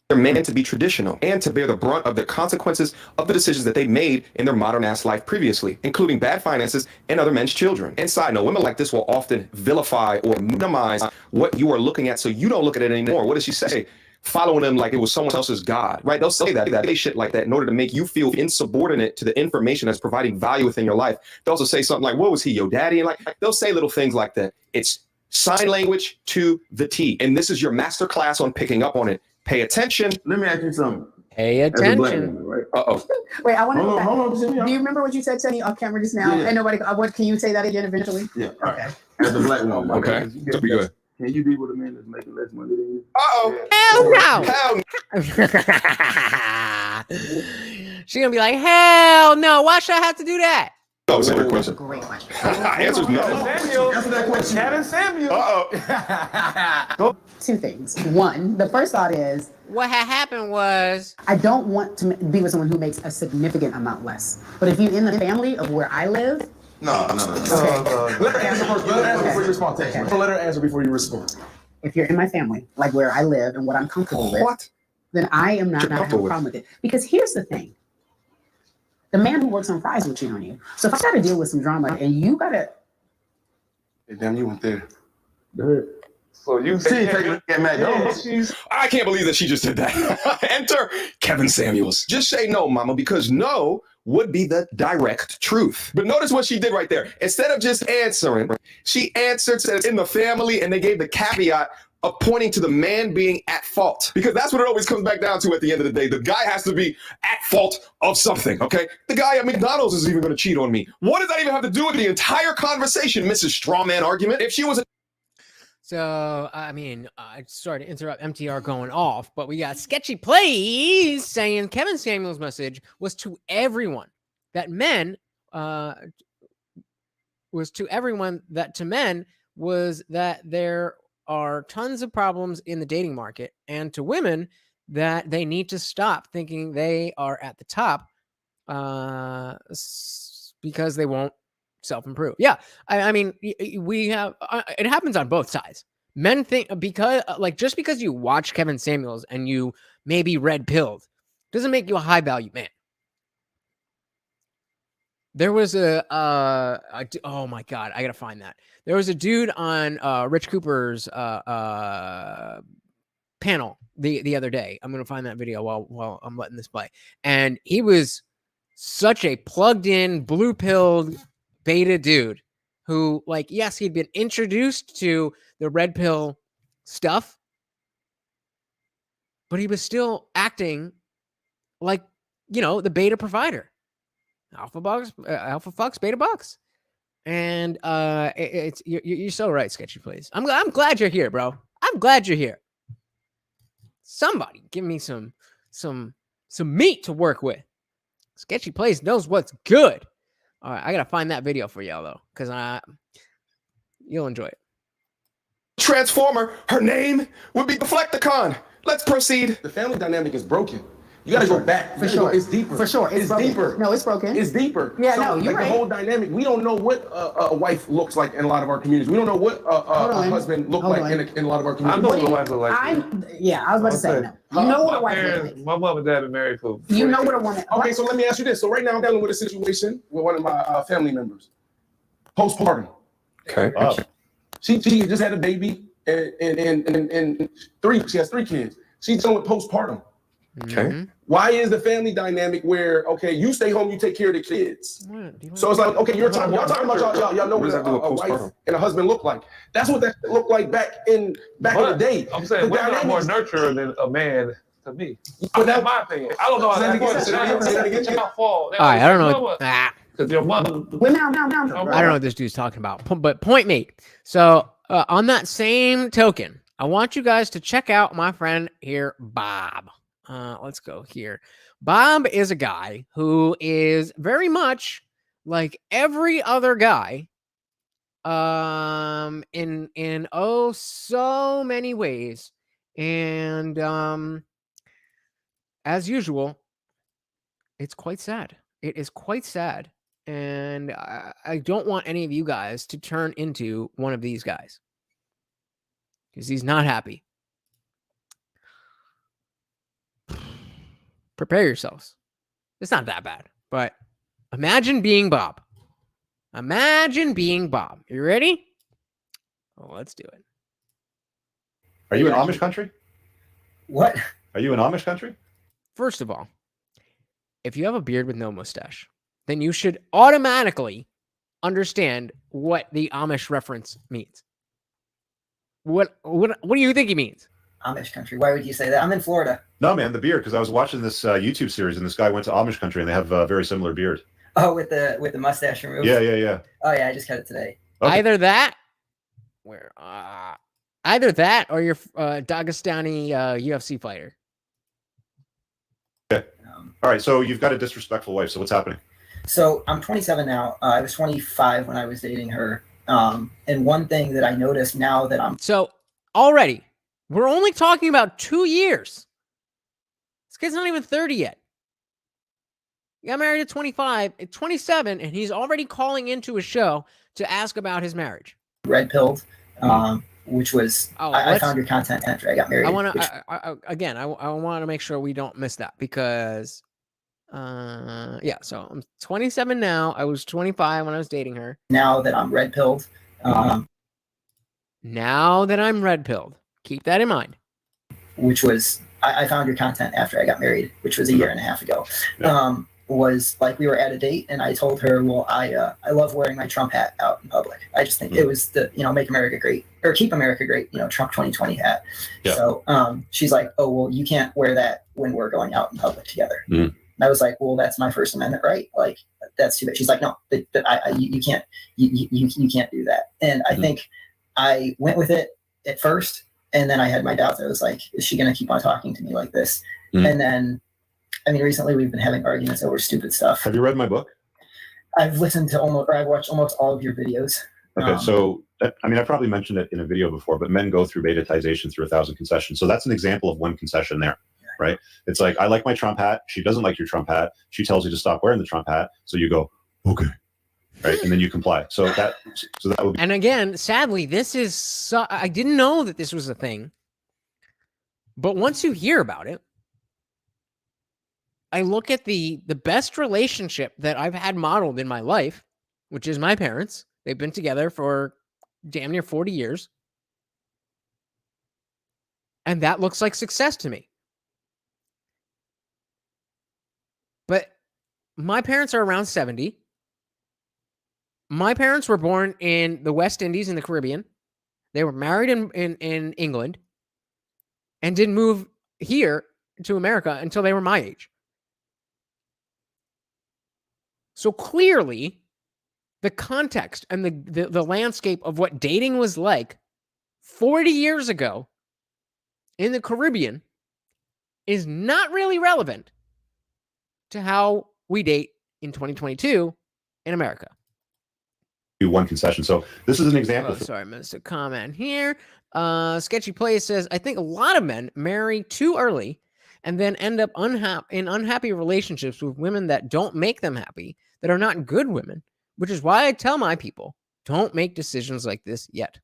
They're meant to be traditional and to bear the brunt of the consequences of the decisions that they made in their modern-ass life previously, including bad finances and other men's children. And side note, women like this will often vilify or minimize what you are looking at so you don't look at it anymore. What does she say? Following them like it was someone else's God, right? They'll say that, they shit like that in order to make you feel insubordinate to the information that's providing value within your life. They'll also say something like, what was he, your daddy? And like, they'll say little things like that. It's sign language to the T. And this is your master class on picking up on it. Pay attention. Let me ask you something. Pay attention. Woman, right? Uh-oh. Wait, I want to. Hold on. Do you remember what you said to me off camera just now? Yeah. And nobody. What can you say that again eventually? Yeah. Okay. As a black woman. Okay. That'll be good. Can you be with a man that's making less money than you? Uh-oh. Hell no. She's gonna be like, hell no. Why should I have to do that? Oh, it's a great question. Great question. Answer's no. Answer that question. Kevin Samuel. Uh-oh. Two things. One, the first thought is what had happened was I don't want to be with someone who makes a significant amount less. But if you're in the family of where I live, No. Let her answer first. Let her answer before you respond. Let her answer before you respond. if you're in my family, like where I live and what I'm comfortable with, then I am not gonna have a problem with it. Because here's the thing. The man who works on fries will cheat on you. So if I gotta deal with some drama and you gotta Hey, damn, you went there. So you see, take a look at McDonald's. I can't believe that she just did that. Enter Kevin Samuels. Just say no, mama, because no would be the direct truth. But notice what she did right there. Instead of just answering, she answered, said in the family, and they gave the caveat of pointing to the man being at fault. Because that's what it always comes back down to at the end of the day. The guy has to be at fault of something, okay? The guy at McDonald's is even gonna cheat on me. What does that even have to do with the entire conversation, Mrs. Strawman argument? If she was a So, I mean, sorry to interrupt MTR going off, but we got Sketchy Plays saying Kevin Samuel's message was to everyone that men, was to everyone that to men was that there are tons of problems in the dating market, and to women that they need to stop thinking they are at the top because they won't self-improve. Yeah, I mean, we have it happens on both sides. Men think because like just because you watch Kevin Samuels and you maybe red pilled doesn't make you a high value man. There was oh my god, I gotta find that. There was a dude on Rich Cooper's panel the other day. I'm gonna find that video while I'm letting this play, and he was such a plugged in, blue pilled beta dude who, like, yes, he'd been introduced to the red pill stuff, but he was still acting like, you know, the beta provider. Alpha Fox, Beta Box. And it's you're so right, Sketchy Plays. I'm glad you're here, bro. I'm glad you're here. Somebody give me some meat to work with. Sketchy Plays knows what's good. All right, I gotta find that video for y'all though, because you'll enjoy it. Transformer, her name would be Deflecticon. Let's proceed. The family dynamic is broken. You gotta go back. For sure. It's deeper. For sure. It's broken. deeper. No, it's broken. It's deeper. Yeah, so, no, you're like right. The whole dynamic. We don't know what a wife looks like in a lot of our communities. We don't know what a husband look like in a lot of our communities. I know what a wife look like. I was about to say no. You know what a wife looks like. My mom and dad been married for. You know what a woman. Okay, so let me ask you this. So right now I'm dealing with a situation with one of my family members. Postpartum. Okay. She just had a baby and she has 3 kids. She's dealing with postpartum. Okay. Why is the family dynamic where, okay, you stay home, you take care of the kids? So it's like, okay, y'all talking about y'all know what a wife and a husband look like. That's what that looked like back in the day. I'm saying women are more nurturer than a man to me. But that's my opinion. I don't know how that works. Say that again. It's your fault. All right, I don't know. Because your mother. I don't know what this dude's talking about, but point made. So on that same token, I want you guys to check out my friend here, Bob. Let's go here. Bob is a guy who is very much like every other guy in oh so many ways. And as usual, it's quite sad. It is quite sad. And I don't want any of you guys to turn into one of these guys, because he's not happy. Prepare yourselves. It's not that bad, but imagine being Bob. Imagine being Bob. You ready? Oh, let's do it. Are you in Amish country? What? Are you in Amish country? First of all, if you have a beard with no mustache, then you should automatically understand what the Amish reference means. What do you think he means? Amish country. Why would you say that? I'm in Florida. No, man, the beard. Because I was watching this YouTube series, and this guy went to Amish country, and they have a very similar beard. Oh, with the mustache removed. Yeah. Oh yeah, I just cut it today. Okay. Either that, or you're Dagestani UFC fighter. Okay. All right. So you've got a disrespectful wife. So what's happening? So I'm 27 now. I was 25 when I was dating her. And one thing that I noticed now that I'm So already, we're only talking about 2 years. This kid's not even 30 yet. He got married at 25, at 27, and he's already calling into a show to ask about his marriage. red pilled, which was I found your content after I got married. I want which- to again. I want to make sure we don't miss that because, yeah. So I'm 27 now. I was 25 when I was dating her. now that I'm red pilled, Now that I'm red pilled, keep that in mind. which was I found your content after I got married, which was a year and a half ago. Was like we were at a date and I told her, well, I love wearing my Trump hat out in public. I just think it was the make America great or keep America great, Trump 2020 hat. Yeah. So she's like, oh well, you can't wear that when we're going out in public together. Mm. And I was like, well, that's my First Amendment right. Like that's too bad. She's like, no, you can't you can't do that. And I think I went with it at first, and then I had my doubts. I was like, is she going to keep on talking to me like this? And then, I mean, recently we've been having arguments over stupid stuff. Have you read my book? I've listened to I've watched almost all of your videos. Okay, so I probably mentioned it in a video before, but men go through beta-tization through 1,000 concessions. So that's an example of one concession there, right? It's like, I like my Trump hat. She doesn't like your Trump hat. She tells you to stop wearing the Trump hat. So you go, okay, right, and then you comply. So that would be. And again, sadly, this is I didn't know that this was a thing, but once you hear about it, I look at the best relationship that I've had modeled in my life, which is my parents. They've been together for damn near 40 years. And that looks like success to me. But my parents are around 70. My parents were born in the West Indies in the Caribbean. They were married in England and didn't move here to America until they were my age. So clearly, the context and the landscape of what dating was like 40 years ago in the Caribbean is not really relevant to how we date in 2022 in America. Do one concession. So this is an example. Oh, sorry, I missed a comment here. Sketchy Play says, I think a lot of men marry too early and then end up in unhappy relationships with women that don't make them happy, that are not good women, which is why I tell my people, don't make decisions like this yet.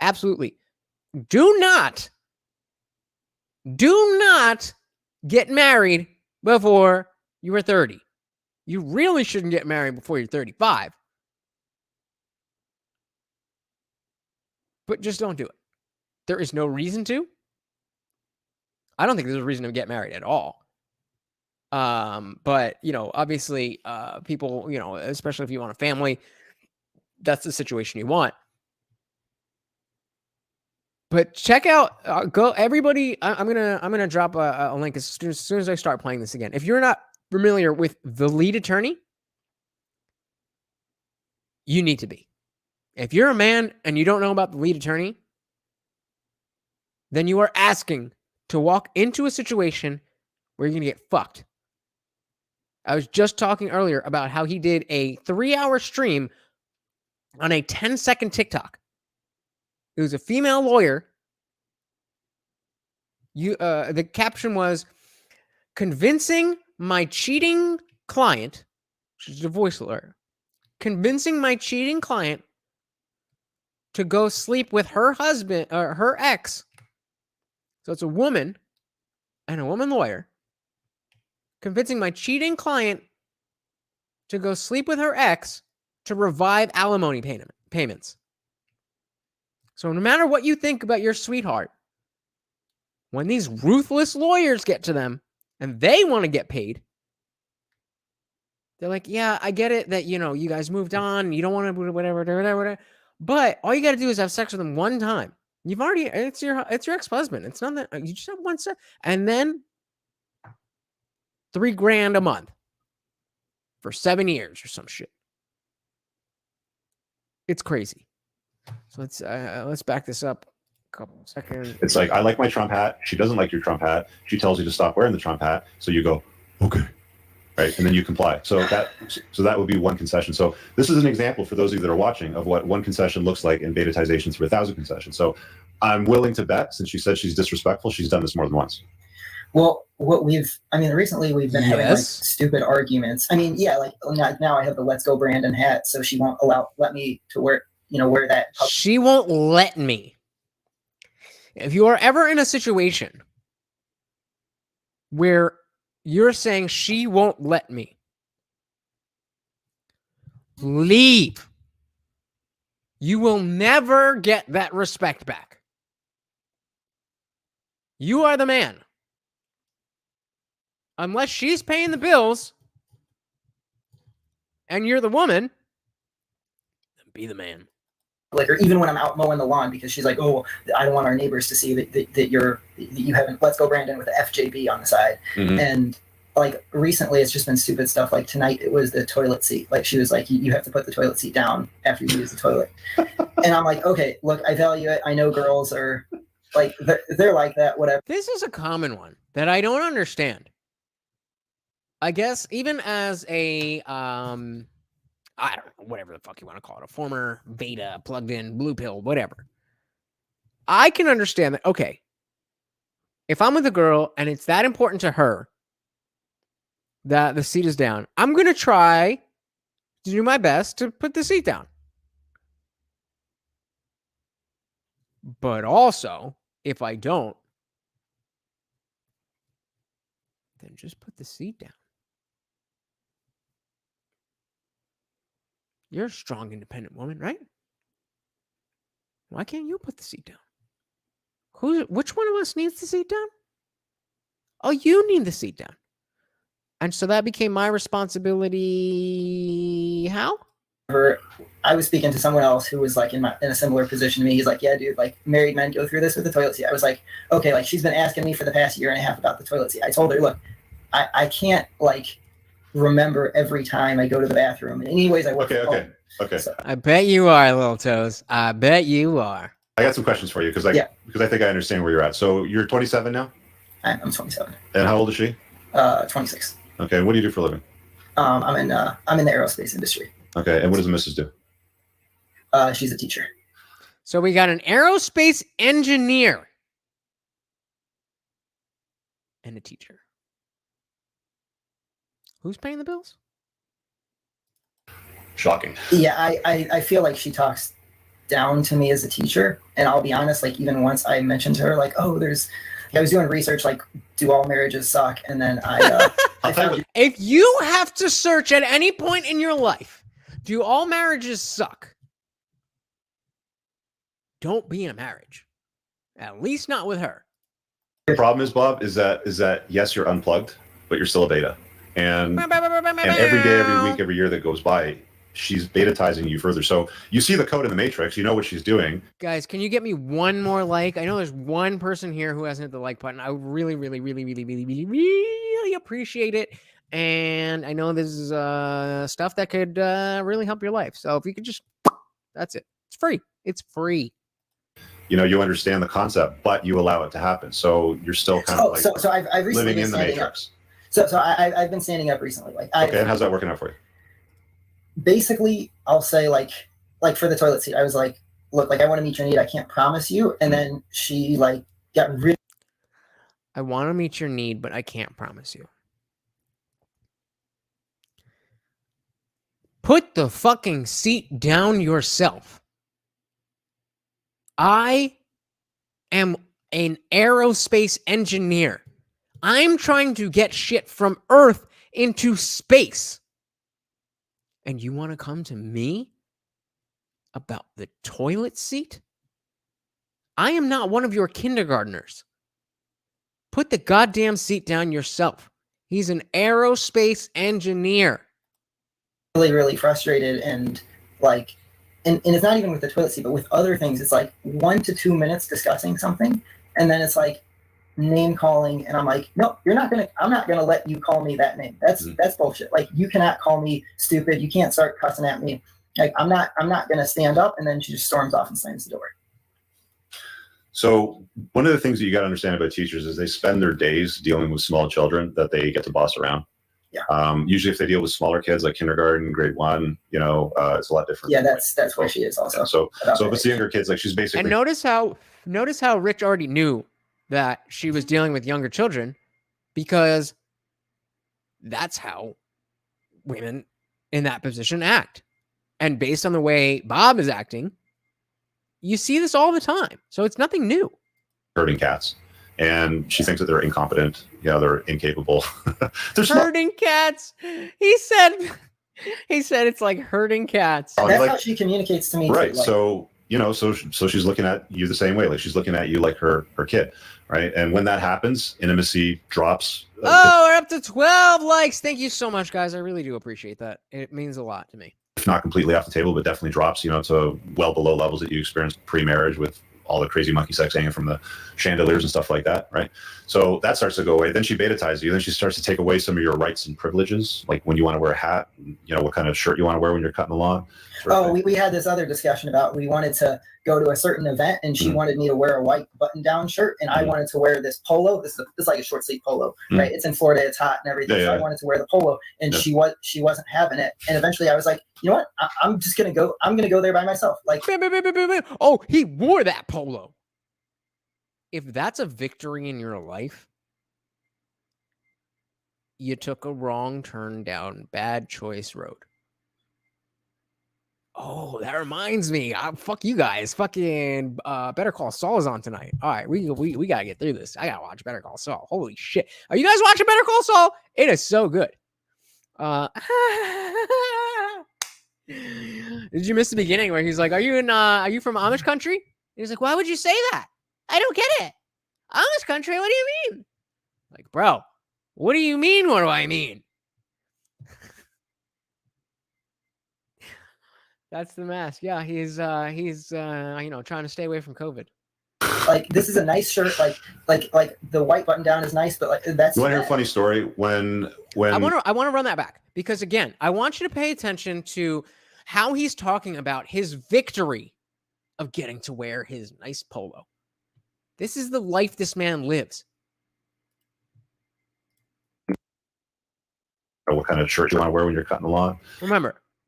Absolutely. Do not get married before you are 30. You really shouldn't get married before you're 35. But just don't do it. There is no reason to. I don't think there's a reason to get married at all. But, obviously, people, especially if you want a family, that's the situation you want. But check out, go everybody. I'm gonna drop a link as soon as I start playing this again. If you're not familiar with the lead attorney, you need to be. If you're a man and you don't know about the lead attorney, then you are asking to walk into a situation where you're gonna get fucked. I was just talking earlier about how he did a 3-hour stream on a 10-second TikTok. It was a female lawyer. The caption was, convincing my cheating client, she's a divorce lawyer, convincing my cheating client to go sleep with her husband or her ex. So it's a woman and a woman lawyer convincing my cheating client to go sleep with her ex to revive alimony payments. So no matter what you think about your sweetheart, when these ruthless lawyers get to them and they want to get paid, they're like, yeah, I get it that, you guys moved on, you don't want to whatever. But all you got to do is have sex with them one time. You've already, it's your ex-husband. It's not that, you just have one sex. And then $3,000 a month for 7 years or some shit. It's crazy. So let's back this up a couple seconds. It's like, I like my Trump hat. She doesn't like your Trump hat. She tells you to stop wearing the Trump hat. So you go, okay. Right. And then you comply. So that would be one concession. So this is an example for those of you that are watching of what one concession looks like in betatization through 1,000 concessions. So I'm willing to bet, since she said she's disrespectful, she's done this more than once. Well, recently we've been having like stupid arguments. Like now I have the Let's Go Brandon hat, so she won't let me to wear that. She won't let me. If you are ever in a situation where you're saying she won't let me, leave. You will never get that respect back. You are the man. Unless she's paying the bills and you're the woman, then be the man. Like, or even when I'm out mowing the lawn, because she's like, oh, I don't want our neighbors to see that you haven't, Let's Go Brandon with the FJB on the side. Mm-hmm. And like recently it's just been stupid stuff. Like tonight it was the toilet seat. Like she was like, you have to put the toilet seat down after you use the toilet. And I'm like, okay, look, I value it. I know girls are like, they're like that, whatever. This is a common one that I don't understand. I guess even as a, I don't know, whatever the fuck you want to call it, a former beta, plugged in, blue pill, whatever. I can understand that, okay, if I'm with a girl and it's that important to her that the seat is down, I'm going to try to do my best to put the seat down. But also, if I don't, then just put the seat down. You're a strong, independent woman, right? Why can't you put the seat down? Which one of us needs the seat down? Oh, you need the seat down. And so that became my responsibility. How? I was speaking to someone else who was like in a similar position to me. He's like, yeah, dude, like married men go through this with the toilet seat. I was like, okay, like she's been asking me for the past year and a half about the toilet seat. I told her, look, I can't like remember every time I go to the bathroom. And anyways, I work. Okay. So, I bet you are, Little Toes. I bet you are. I got some questions for you because I think I understand where you're at. So you're 27 now? I'm 27. And how old is she? 26. Okay. What do you do for a living? I'm in the aerospace industry. Okay. And what does the missus do? She's a teacher. So we got an aerospace engineer and a teacher. Who's paying the bills? Shocking. Yeah, I feel like she talks down to me as a teacher. And I'll be honest, like even once I mentioned to her, like, oh, I was doing research, like, do all marriages suck? And then I found if you have to search at any point in your life, do all marriages suck? Don't be in a marriage. At least not with her. The problem is, Bob, is that yes, you're unplugged, but you're still a beta. And every day, every week, every year that goes by, she's beta-tizing you further. So you see the code in the matrix, you know what she's doing. Guys, can you get me one more like? I know there's one person here who hasn't hit the like button. I would really, really, really, really, really, really, really appreciate it. And I know this is stuff that could really help your life. So if you could just, that's it. It's free. It's free. You know, you understand the concept, but you allow it to happen. So you're still kind of like so I've recently living been in the standing matrix. up. So I've been standing up recently. Like, Okay, and how's that working out for you? Basically, I'll say like for the toilet seat, I was like, look, like I want to meet your need. I can't promise you. And then she like got really. I want to meet your need, but I can't promise you. Put the fucking seat down yourself. I am an aerospace engineer. I'm trying to get shit from Earth into space. And you want to come to me about the toilet seat? I am not one of your kindergartners. Put the goddamn seat down yourself. He's an aerospace engineer. Really frustrated and like, and it's not even with the toilet seat, but with other things. It's like 1 to 2 minutes discussing something. And then it's like name calling. And I'm like, no, I'm not going to let you call me that name. That's bullshit. Like, you cannot call me stupid. You can't start cussing at me. Like, I'm not going to stand up. And then she just storms off and slams the door. So one of the things that you got to understand about teachers is they spend their days dealing with small children that they get to boss around. Yeah. Usually if they deal with smaller kids like kindergarten, grade 1, you know, it's a lot different. Yeah, that's where she is also. Yeah, so if it's the younger kids, like she's basically. And notice how Rich already knew that she was dealing with younger children, because that's how women in that position act. And based on the way Bob is acting, you see this all the time. So it's nothing new. Herding cats. And she thinks that they're incompetent. Yeah, they're incapable. They're herding cats. He said it's like herding cats. That's how she communicates to me. Right. Too, like, so, you know, so she's looking at you the same way. Like she's looking at you like her kid. Right. And when that happens, intimacy drops. We're up to 12 likes. Thank you so much, guys. I really do appreciate that. It means a lot to me. If not completely off the table, but definitely drops, you know, to well below levels that you experienced pre-marriage with all the crazy monkey sex hanging from the chandeliers and stuff like that, right? So that starts to go away. Then she beta ties you. Then she starts to take away some of your rights and privileges, like when you want to wear a hat, you know, what kind of shirt you want to wear when you're cutting the lawn. we had this other discussion about we wanted to go to a certain event, and she wanted me to wear a white button-down shirt, and I wanted to wear this polo. This is like a short sleeve polo, right? It's in Florida, it's hot and everything. So I wanted to wear the polo, and she wasn't having it. And eventually, I was like, you know what? I'm just gonna go. I'm gonna go there by myself. Like, oh, he wore that polo. If that's a victory in your life, you took a wrong turn down bad choice road. Oh, that reminds me. Fuck you guys. Fucking Better Call Saul is on tonight. All right, we gotta get through this. I gotta watch Better Call Saul. Holy shit! Are you guys watching Better Call Saul? It is so good. Did you miss the beginning where he's like, "Are you from Amish country?" And he's like, "Why would you say that? I don't get it. Amish country? What do you mean?" Like, bro, what do you mean? What do I mean? That's the mask. Yeah, he's trying to stay away from COVID. Like, this is a nice shirt. Like the white button down is nice, but like that's. You want to hear a funny story? When I want to run that back, because again, I want you to pay attention to how he's talking about his victory of getting to wear his nice polo. This is the life this man lives. What kind of shirt you want to wear when you're cutting the lawn?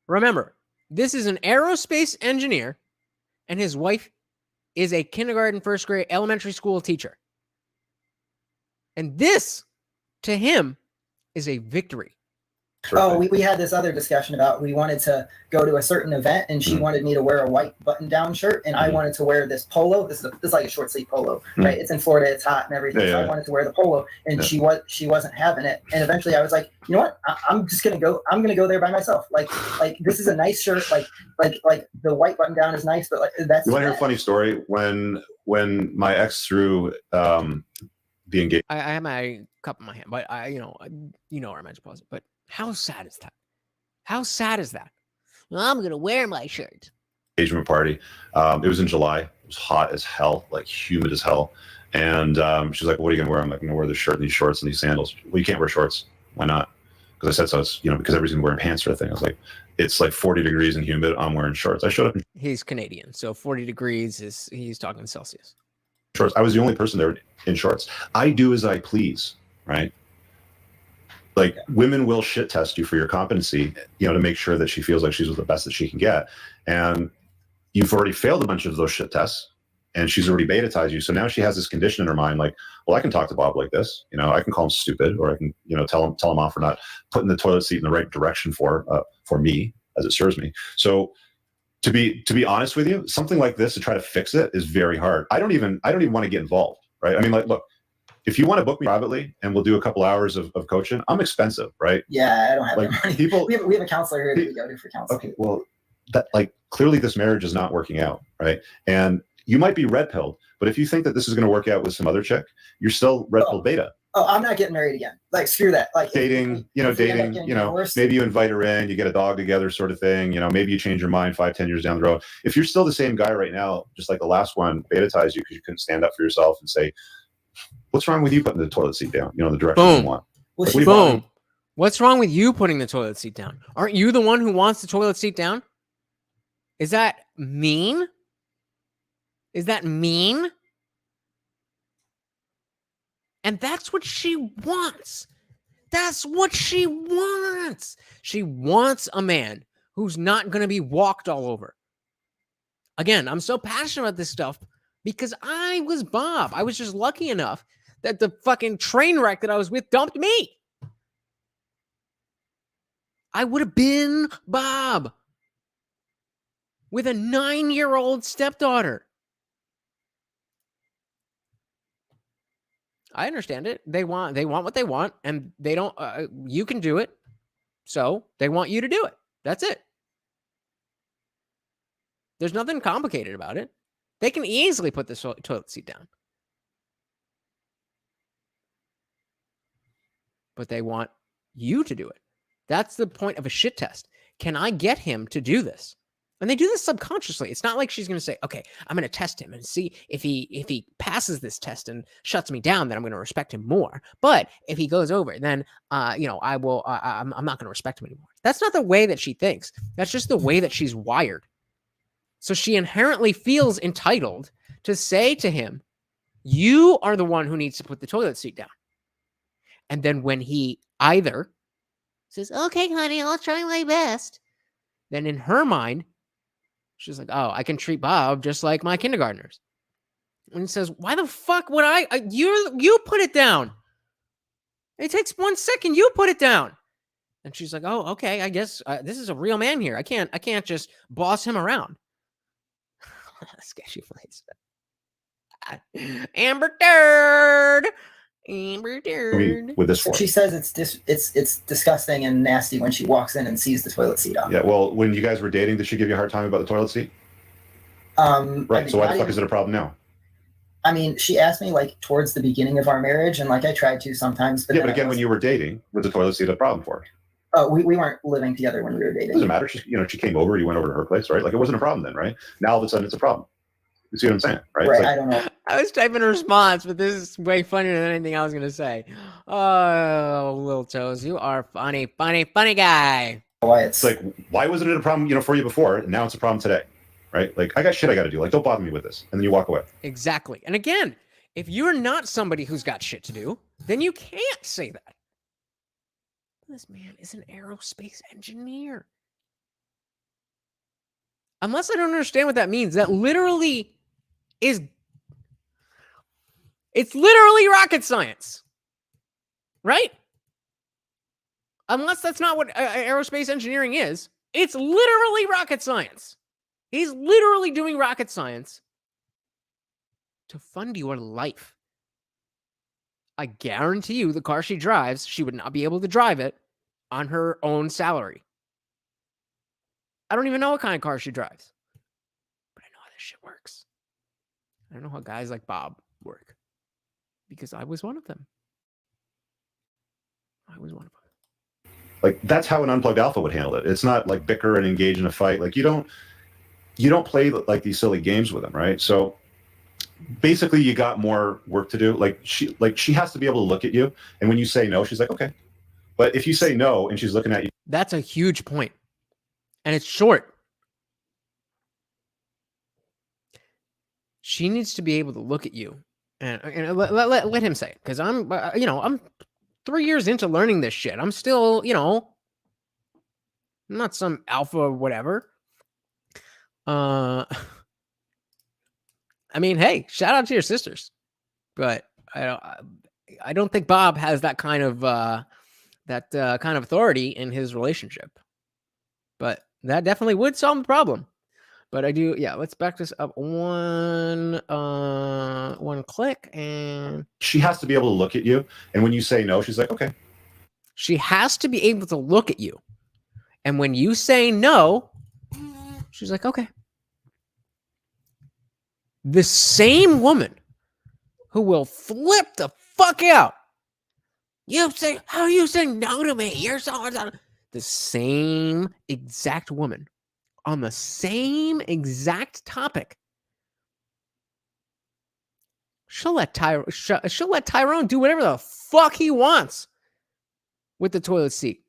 Remember, this is an aerospace engineer, and his wife is a kindergarten, first grade, elementary school teacher. And this, to him, is a victory. We had this other discussion about we wanted to go to a certain event, and she wanted me to wear a white button-down shirt, and I wanted to wear this polo. This is like a short sleeve polo, right? It's in Florida, it's hot and everything. So I wanted to wear the polo, and she wasn't having it. And eventually, I was like, you know what? I'm just gonna go. I'm gonna go there by myself. Like this is a nice shirt. Like the white button-down is nice, but like that's. You want to hear a funny story? When my ex threw the engagement. I have my cup in my hand, but where I meant to pause it. But how sad is that? How sad is that? I'm going to wear my shirt. Engagement party. It was in July. It was hot as hell, like humid as hell. And she's like, "What are you gonna wear?" I'm like, "I'm gonna wear this shirt and these shorts and these sandals." "Well, you can't wear shorts." "Why not?" Because I said so. It's, because everybody's wearing pants sort of thing. I was like, "It's like 40 degrees and humid. I'm wearing shorts." I showed up in He's Canadian, so 40 degrees is he's talking Celsius. shorts. I was the only person there in shorts. I do as I please, right? Like, women will shit test you for your competency, to make sure that she feels like she's the best that she can get. And you've already failed a bunch of those shit tests, and she's already beta-tized you. So now she has this condition in her mind, like, well, I can talk to Bob like this. I can call him stupid, or I can, tell him off for not putting the toilet seat in the right direction for me as it serves me. So to be honest with you, something like this, to try to fix it, is very hard. I don't even want to get involved, right? I mean, like, look, if you want to book me privately and we'll do a couple hours of coaching, I'm expensive, right? Yeah, I don't have like that money. People, we have a counselor here that we go to for counseling. Okay, well, that, like, clearly this marriage is not working out, right? And you might be red pilled, but if you think that this is going to work out with some other chick, you're still red pill beta. Oh, I'm not getting married again. Like, screw that. Like, Dating, maybe you invite her in, you get a dog together, sort of thing. Maybe you change your mind 5-10 years down the road. If you're still the same guy right now, just like the last one beta-tized you because you couldn't stand up for yourself and say, "What's wrong with you putting the toilet seat down? The direction you want." Like, Boom. What's wrong with you putting the toilet seat down? Aren't you the one who wants the toilet seat down? Is that mean? Is that mean? And that's what she wants. That's what she wants. She wants a man who's not going to be walked all over. Again, I'm so passionate about this stuff because I was Bob. I was just lucky enough that the fucking train wreck that I was with dumped me. I would have been Bob with a 9-year-old stepdaughter. I understand it. They want what they want, and they don't. You can do it, so they want you to do it. That's it. There's nothing complicated about it. They can easily put the toilet seat down, but they want you to do it. That's the point of a shit test. Can I get him to do this? And they do this subconsciously. It's not like she's going to say, "Okay, I'm going to test him and see if he passes this test and shuts me down, then I'm going to respect him more. But if he goes over, then I will. I'm not going to respect him anymore." That's not the way that she thinks. That's just the way that she's wired. So she inherently feels entitled to say to him, "You are the one who needs to put the toilet seat down." And then when he either says, "Okay, honey, I'll try my best," then in her mind, she's like, "Oh, I can treat Bob just like my kindergartners." And he says, "Why the fuck would I? You put it down. It takes 1 second. You put it down." And she's like, "Oh, okay. I guess this is a real man here. I can't just boss him around." Sketchy place. Amber Turd. Amber Turd. With this one. She says it's disgusting and nasty when she walks in and sees the toilet seat on. Yeah. Well, when you guys were dating, did she give you a hard time about the toilet seat? Right. So why the fuck is it a problem now? I mean, she asked me like towards the beginning of our marriage, and like I tried to sometimes. But again, when you were dating, was the toilet seat a problem for her? Oh, we weren't living together when we were dating. It doesn't matter. She came over. You went over to her place, right? Like, it wasn't a problem then, right? Now all of a sudden it's a problem. You see what I'm saying, right? Right. Like, I don't know. I was typing a response, but this is way funnier than anything I was going to say. Oh, Little Toes, you are funny, funny, funny guy. It's like, why wasn't it a problem, for you before? And now it's a problem today, right? Like, I got shit I got to do. Like, don't bother me with this. And then you walk away. Exactly. And again, if you're not somebody who's got shit to do, then you can't say that. This man is an aerospace engineer. Unless I don't understand what that means. That literally is... It's literally rocket science. Right? Unless that's not what aerospace engineering is. It's literally rocket science. He's literally doing rocket science to fund your life. I guarantee you the car she drives, she would not be able to drive it on her own salary. I don't even know what kind of car she drives. But I know how this shit works. I don't know how guys like Bob work. Because I was one of them. I was one of them. Like that's how an unplugged alpha would handle it. It's not like bicker and engage in a fight. Like you don't play like these silly games with them, right? So basically you got more work to do. Like she has to be able to look at you, and when you say no, she's like, okay. But if you say no and she's looking at you, that's a huge point, and it's short. She needs to be able to look at you, and let him say it, because I'm I'm 3 years into learning this shit. I'm still I'm not some alpha or whatever. I mean, hey, shout out to your sisters, but I don't think Bob has that kind of authority in his relationship. But that definitely would solve the problem. But I do, yeah. Let's back this up one click, and she has to be able to look at you, and when you say no, she's like, okay. She has to be able to look at you, and when you say no, she's like, okay. The same woman who will flip the fuck out. How you say no to me? You're so the same exact woman on the same exact topic. She'll let Tyrone do whatever the fuck he wants with the toilet seat,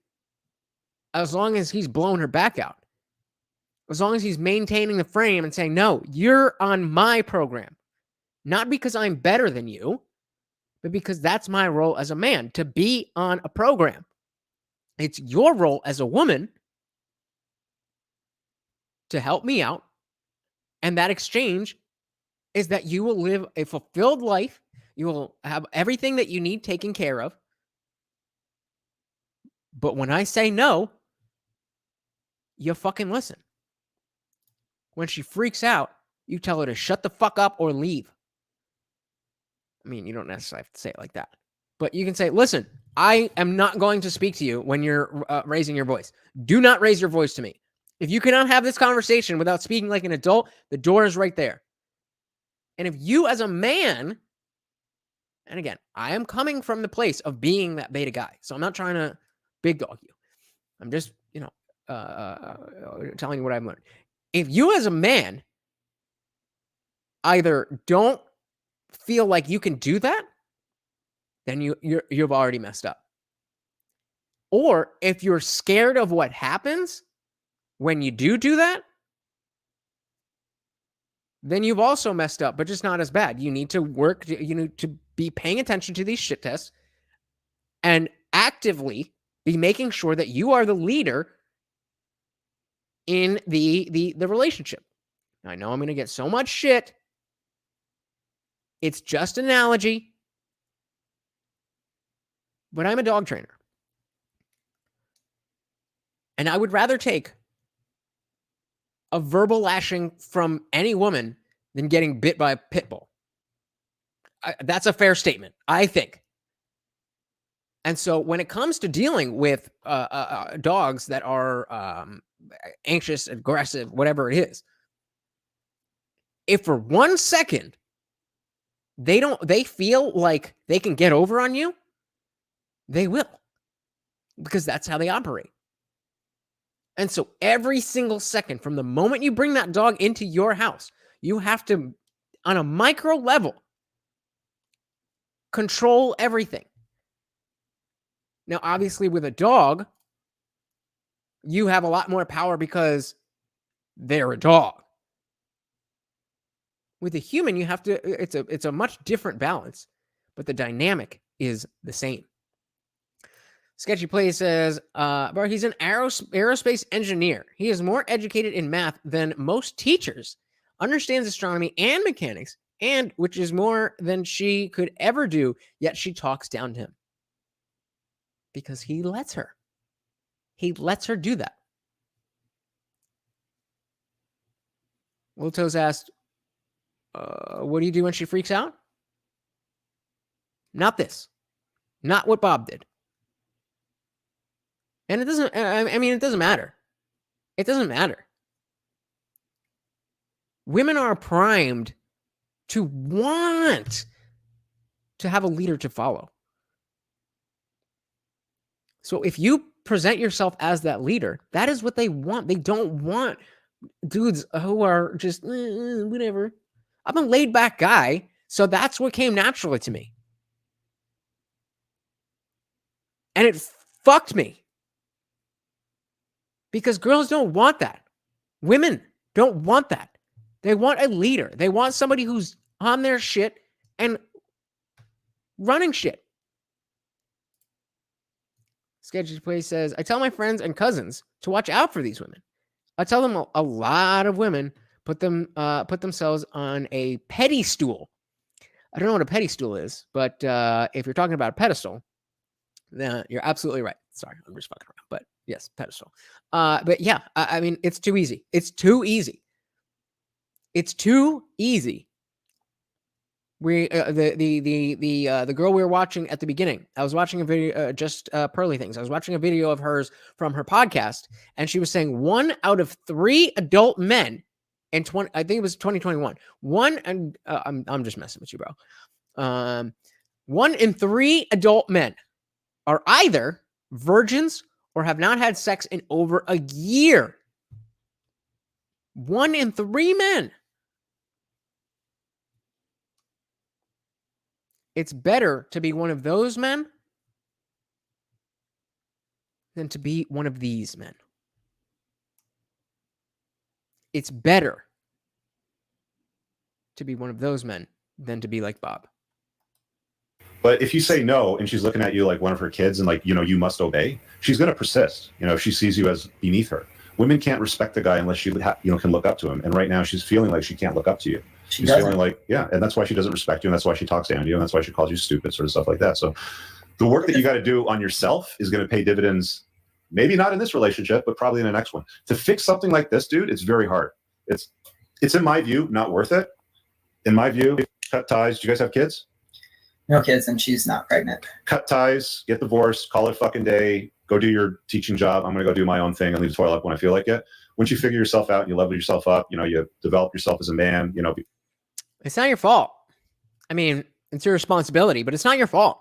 as long as he's blowing her back out. As long as he's maintaining the frame and saying, no, you're on my program. Not because I'm better than you, but because that's my role as a man, to be on a program. It's your role as a woman to help me out. And that exchange is that you will live a fulfilled life. You will have everything that you need taken care of. But when I say no, you fucking listen. When she freaks out, you tell her to shut the fuck up or leave. I mean, you don't necessarily have to say it like that. But you can say, listen, I am not going to speak to you when you're raising your voice. Do not raise your voice to me. If you cannot have this conversation without speaking like an adult, the door is right there. And if you as a man, and again, I am coming from the place of being that beta guy, so I'm not trying to big dog you. I'm just, telling you what I've learned. If you as a man either don't feel like you can do that, then you've already messed up. Or if you're scared of what happens when you do that, then you've also messed up, but just not as bad. You need to work, you need to be paying attention to these shit tests and actively be making sure that you are the leader in the relationship. I know I'm going to get so much shit. It's just an analogy, but I'm a dog trainer. And I would rather take a verbal lashing from any woman than getting bit by a pit bull. That's a fair statement, I think. And so when it comes to dealing with dogs that are anxious, aggressive, whatever it is, if for 1 second they feel like they can get over on you, they will, because that's how they operate. And so every single second from the moment you bring that dog into your house, you have to, on a micro level, control everything. Now, obviously, with a dog, you have a lot more power because they're a dog. With a human, you have to, it's a much different balance, but the dynamic is the same. Sketchy Play says, bro, he's an aerospace engineer. He is more educated in math than most teachers, understands astronomy and mechanics, and which is more than she could ever do, yet she talks down to him. Because he lets her. He lets her do that. Wilto's asked, what do you do when she freaks out? Not this. Not what Bob did. And it doesn't, I mean, it doesn't matter. It doesn't matter. Women are primed to want to have a leader to follow. So if you present yourself as that leader, that is what they want. They don't want dudes who are just whatever. I'm a laid back guy, so that's what came naturally to me. And it fucked me. Because girls don't want that. Women don't want that. They want a leader. They want somebody who's on their shit and running shit. Sketchy Place says, I tell my friends and cousins to watch out for these women. I tell them a lot of women put themselves on a petty stool. I don't know what a petty stool is, but if you're talking about a pedestal, then you're absolutely right. Sorry, I'm just fucking around, but yes, pedestal. But yeah, I mean, it's too easy. It's too easy. It's too easy. We the girl we were watching at the beginning. I was watching a video, just Pearly Things. I was watching a video of hers from her podcast, and she was saying 1 out of 3 adult men in I think it was 2021. I'm just messing with you, bro. 1 in 3 adult men are either virgins or have not had sex in over a year. 1 in 3 men. It's better to be one of those men than to be one of these men. It's better to be one of those men than to be like Bob. But if you say no and she's looking at you like one of her kids and like, you must obey, she's going to persist. If she sees you as beneath her. Women can't respect the guy unless she can look up to him. And right now she's feeling like she can't look up to you. She's feeling like, yeah, and that's why she doesn't respect you, and that's why she talks down to you, and that's why she calls you stupid, sort of stuff like that. So the work that you got to do on yourself is going to pay dividends, maybe not in this relationship, but probably in the next one. To fix something like this, dude, it's very hard. It's in my view, not worth it. In my view, cut ties. Do you guys have kids? No kids, and she's not pregnant. Cut ties, get divorced, call it a fucking day, go do your teaching job. I'm going to go do my own thing and leave the toilet up when I feel like it. Once you figure yourself out and you level yourself up, you develop yourself as a man, It's not your fault. I mean, it's your responsibility, but it's not your fault.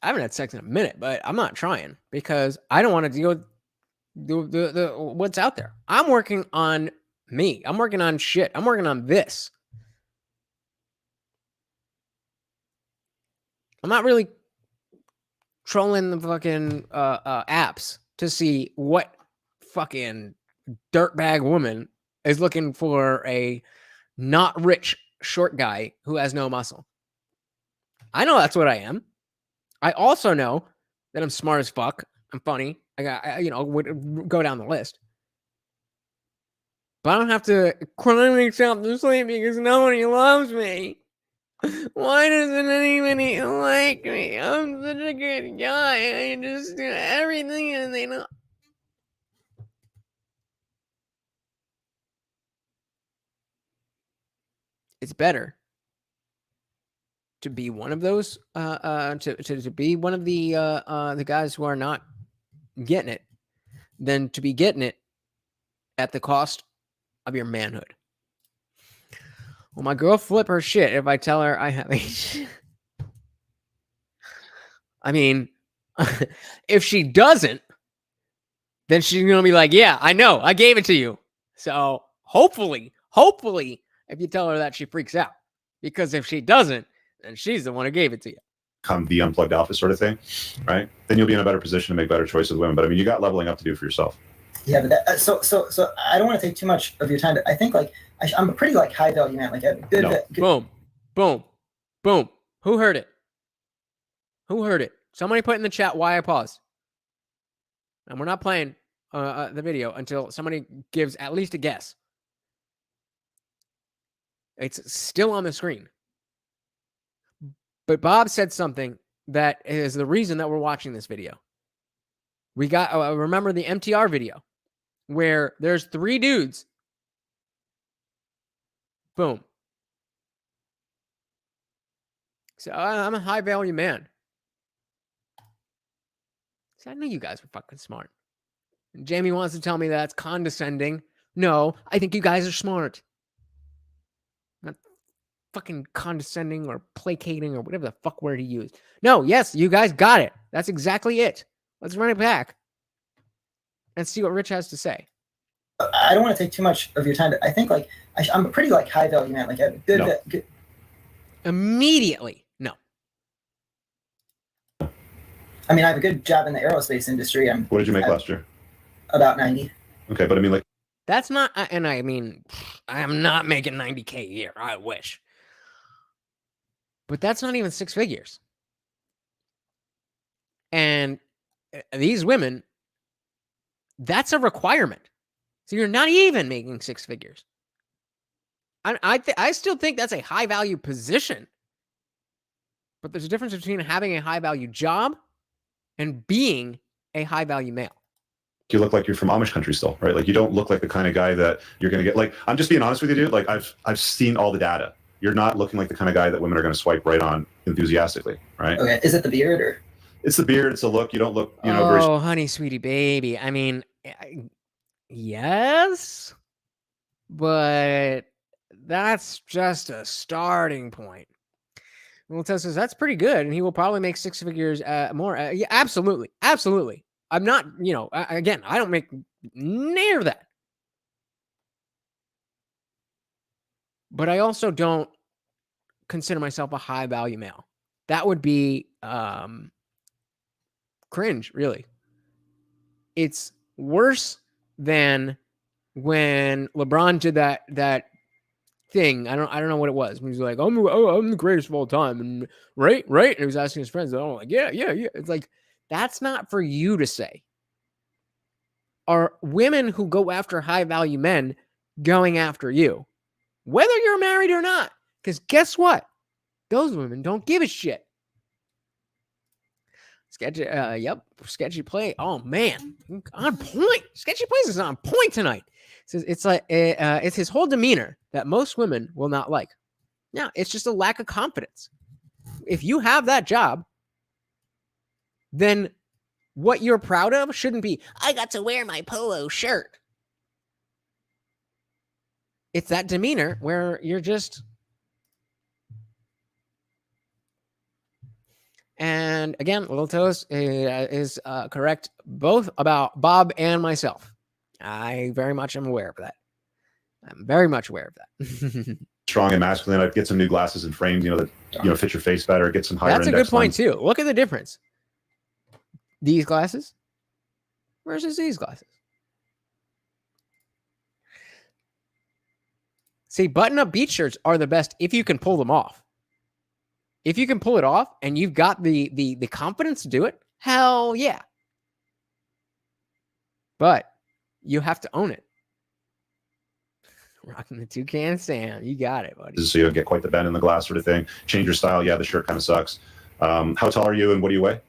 I haven't had sex in a minute, but I'm not trying because I don't want to deal with the what's out there. I'm working on me. I'm working on shit. I'm working on this. I'm not really trolling the fucking apps to see what fucking dirtbag woman is looking for a not rich short guy who has no muscle. I know that's what I am. I also know that I'm smart as fuck. I'm funny. Would go down the list. But I don't have to cry myself to sleep because nobody loves me. Why doesn't anybody like me? I'm such a good guy. I just do everything and they don't. It's better to be one of those, to be one of the guys who are not getting it, than to be getting it at the cost of your manhood. Well, my girl flip her shit if I tell her I have a. I mean, if she doesn't, then she's gonna be like, "Yeah, I know, I gave it to you." So hopefully, if you tell her that, she freaks out, because if she doesn't, then she's the one who gave it to you. Come the unplugged alpha sort of thing, right? Then you'll be in a better position to make better choices with women. But I mean, you got leveling up to do for yourself. Yeah, but that, so I don't want to take too much of your time, but I think I'm a pretty high value man, like a good, Boom, boom, boom. Who heard it? Who heard it? Somebody put in the chat why I paused. And we're not playing the video until somebody gives at least a guess. It's still on the screen. But Bob said something that is the reason that we're watching this video. We got, remember the MTR video where there's 3 dudes. Boom. So I'm a high value man. So I knew you guys were fucking smart. And Jamie wants to tell me that's condescending. No, I think you guys are smart. fucking condescending or placating or whatever the fuck word he used. No, yes, you guys got it. That's exactly it. Let's run it back and see what Rich has to say. I don't want to take too much of your time, but I think like I'm a pretty like high value man. Like a good, No. good. Immediately, no. I mean, I have a good job in the aerospace industry. What did you make last year? About 90. Okay, but I mean, like, That's not, and I mean, I am not making 90K a year. I wish. But that's not even 6 figures. And these women, that's a requirement. So you're not even making 6 figures. I still think that's a high value position. But there's a difference between having a high value job and being a high value male. you look like you're from Amish country still, right? Like you don't look like the kind of guy that you're going to get. Like, I'm just being honest with you, dude. Like I've seen all the data. You're not looking like the kind of guy that women are going to swipe right on enthusiastically, right? Okay, is it the beard or? It's the beard. It's the look. You don't look, you know, Oh, very. honey, sweetie, baby. I mean, yes, but that's just a starting point. Well, Tess says that's pretty good, and he will probably make 6 figures more. Yeah, absolutely, absolutely. I'm not, you know, again, I don't make near that, but I also don't consider myself a high value male. That would be cringe, really. It's worse than when LeBron did that thing. I don't know what it was. He was like, I'm the greatest of all time, and right. And he was asking his friends, they're all like, yeah. It's like, that's not for you to say. Are women who go after high value men going after you, whether you're married or not? Because guess what? Those women don't give a shit. Sketchy, yep, sketchy play. Oh man, on point. Sketchy plays is on point tonight. It's like it's his whole demeanor that most women will not like. Now, it's just a lack of confidence. If you have that job, then what you're proud of shouldn't be, I got to wear my polo shirt. It's that demeanor where you're just. And again, Little Toast is correct both about Bob and myself. I very much am aware of that. I'm very much aware of that. Strong and masculine. I'd get some new glasses and frames, you know, that fit your face better. Get some higher. That's a index good point lens. too. Look at the difference. These glasses versus these glasses. See, button-up beach shirts are the best if you can pull them off. If you can pull it off and you've got the confidence to do it, hell yeah. But you have to own it. Rocking the toucan Sam. You got it, buddy. So you don't get quite the bend in the glass sort of thing. Change your style. Yeah, the shirt kind of sucks. How tall are you and what do you weigh?